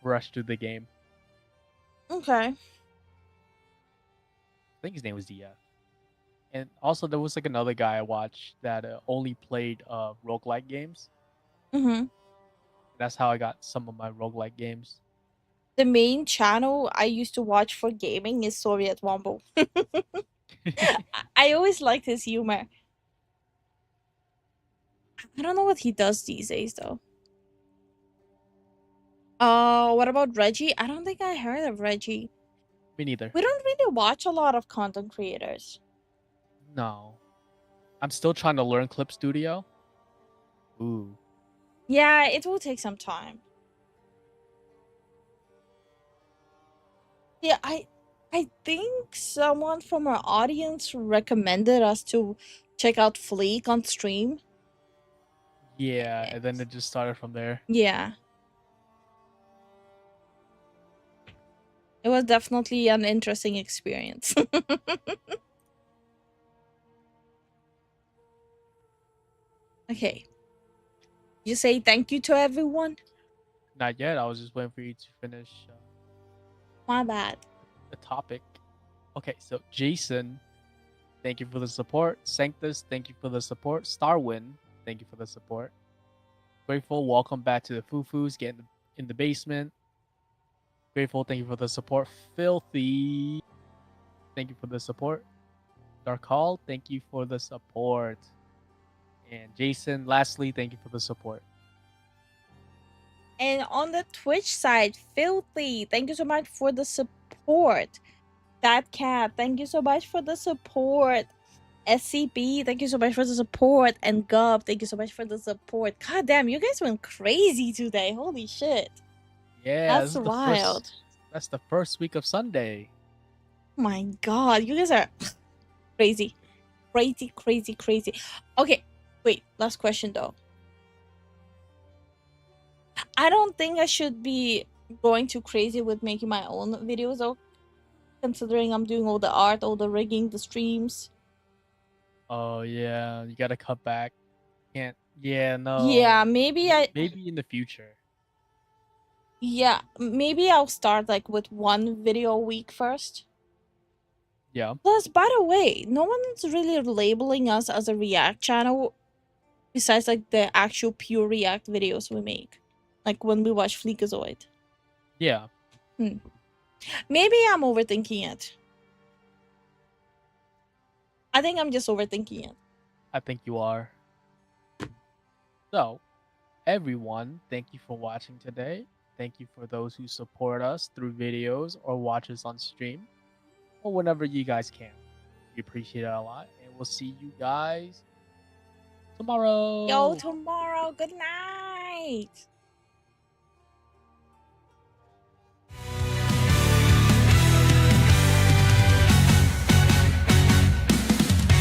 rush through the game. Okay. I think his name was DF. And also there was like another guy I watched that only played roguelike games. Mhm. That's how I got some of my roguelike games. The main channel I used to watch for gaming is Soviet Wombo. I always liked his humor. I don't know what he does these days though. What about Reggie? I don't think I heard of Reggie. Me neither. We don't really watch a lot of content creators. No. I'm still trying to learn Clip Studio. Ooh. Yeah, it will take some time. Yeah, I think someone from our audience recommended us to check out Fleek on stream. Yeah, and then it just started from there. Yeah. It was definitely an interesting experience. Okay. You say thank you to everyone? Not yet. I was just waiting for you to finish My bad. the topic. Okay, so Jason, thank you for the support. Sanctus, thank you for the support. Starwin, thank you for the support. Grateful, welcome back to the Foo-Foos. Get in the basement. Grateful, thank you for the support. Filthy, thank you for the support. Dark Hall, thank you for the support. And Jason, lastly, thank you for the support. And on the Twitch side, Filthy, thank you so much for the support. That Cat, thank you so much for the support. SCP, thank you so much for the support. And Gov, thank you so much for the support. God damn, you guys went crazy today. Holy shit. Yeah, That's wild. That's the first week of Sunday. Oh my god, you guys are crazy. Crazy, crazy, crazy. Okay, wait, last question though. I don't think I should be going too crazy with making my own videos though. considering I'm doing all the art, all the rigging, the streams. Oh yeah, you gotta cut back. Can't. Yeah, no. Yeah, maybe Maybe in the future. Yeah, maybe I'll start like with one video a week first. Yeah. Plus, by the way, no one's really labeling us as a React channel besides like the actual pure React videos we make. Like when we watch Fleekazoid. Yeah. Maybe I'm overthinking it. I think I'm just overthinking it. I think you are. So, everyone, thank you for watching today. Thank you for those who support us through videos or watch us on stream or whenever you guys can. We appreciate it a lot, and we'll see you guys tomorrow. Yo, tomorrow. Good night.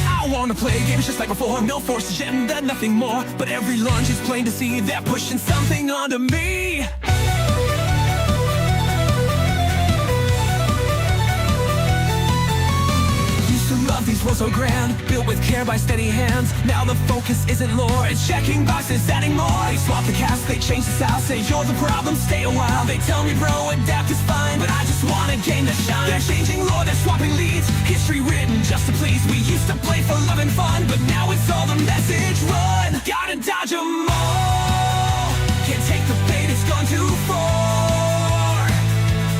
I wanna play games just like before. No forced agenda, nothing more. But every lunch is plain to see they're pushing something onto me. Used to love these worlds so grand, built with care by steady hands. Now the focus isn't lore, it's checking boxes, adding more. They swap the cast, they change the style, say you're the problem, stay a while. They tell me bro, adapt is fine, but I just wanna gain the shine. They're changing lore, they're swapping leads, history written just to please. We used to play for love and fun, but now it's all the message run. Gotta dodge 'em all, can't take the bait, it's gone too far.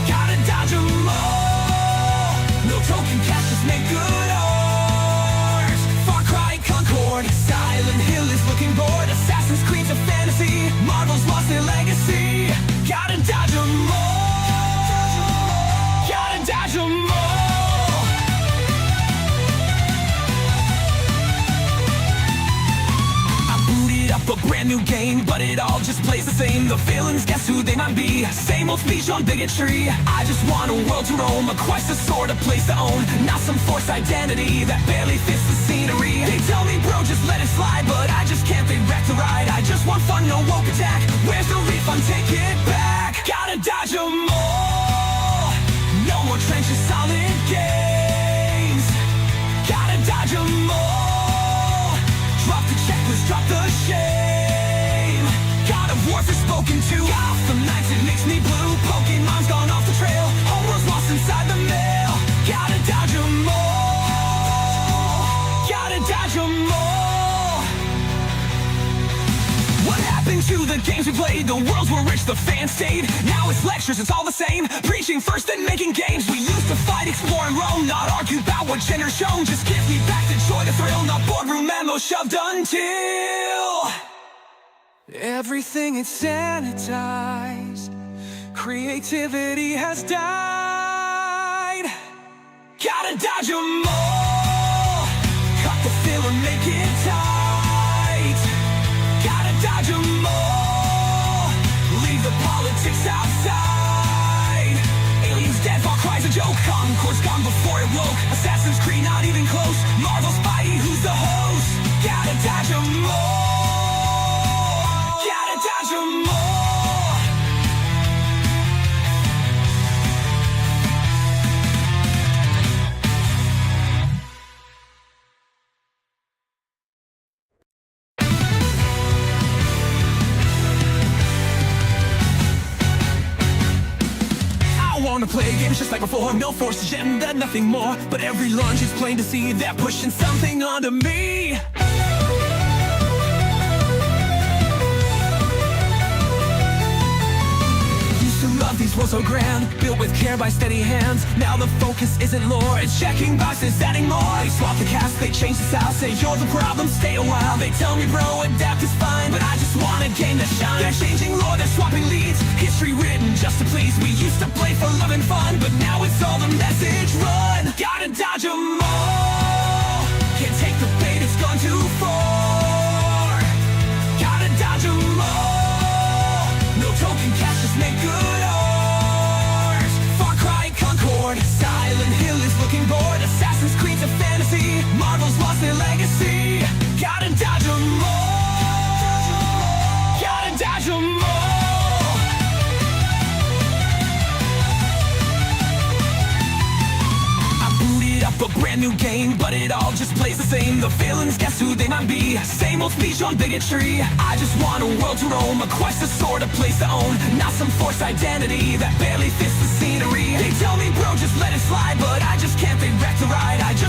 Gotta dodge 'em all, no token cash, just make good ours. Far Cry, Concord, Silent Hill is looking bored. Assassin's Creed's a fantasy, Marvel's lost their legacy. Gotta dodge 'em all, gotta dodge 'em all. I booted up a brand new game, but it all just plays the same. The villains, guess who they might be? Same old speech on bigotry. I just want a world to roam, a quest, a sword, a place to own. Not some forced identity that barely fits the scenery. They tell me bro, just let it slide, but I just can't be wrecked to ride. I just want fun, no woke attack. Where's the refund? Take it back. Gotta dodge 'em all, no more trenches, solid games. Gotta dodge 'em all, drop the checklist, drop the shame. God of War's spoken to, Gotham Knights, it makes me blue. Pokemon's gone off the trail, homeworld's lost inside the mail. Gotta dodge 'em all, gotta dodge 'em all. What happened to the games we played? The worlds were rich, the fans stayed. Now it's lectures, it's all the same. Preaching first, then making games. We used to fight, explore, and roam. Not argue about what gender's shown. Just give me back the joy, the thrill. Not boardroom memo shoved until everything is sanitized. Creativity has died. Gotta dodge 'em all, cut the filler, make it tight. Gotta dodge 'em all, leave the politics outside. Aliens dead, Far Cry's a joke. Concord's gone before it woke. Assassin's Creed not even close. Marvel's Spidey, who's the host? Gotta dodge 'em all, gotta dodge 'em all. I wanna play games just like before. No forced agenda, nothing more. But every lunch is plain to see they're pushing something onto me. Used to love these worlds so grand, built with care by steady hands. Now the focus isn't lore, it's checking boxes, adding more. They swap the cast, they change the style, say you're the problem, stay a while. They tell me bro, adapt is fine, but I just wanna gain the shine. They're changing lore, they're swapping leads, history written just to please. We used to play for love and fun, but now it's all the message run. Gotta dodge 'em all, can't take the bait, it's gone too far. Gotta dodge 'em all, no token cash, just make good ours. Far Cry, Concord, Silent Hill is looking bored. Assassin's Creed's a fantasy, Marvel's lost their legacy. Gotta dodge 'em all, gotta dodge 'em all. A brand new game, but it all just plays the same. The villains, guess who they might be? Same old speech on bigotry. I just want a world to roam, a quest, a sword, a place to own. Not some forced identity that barely fits the scenery. They tell me, bro, just let it slide, but I just can't think back to ride. I just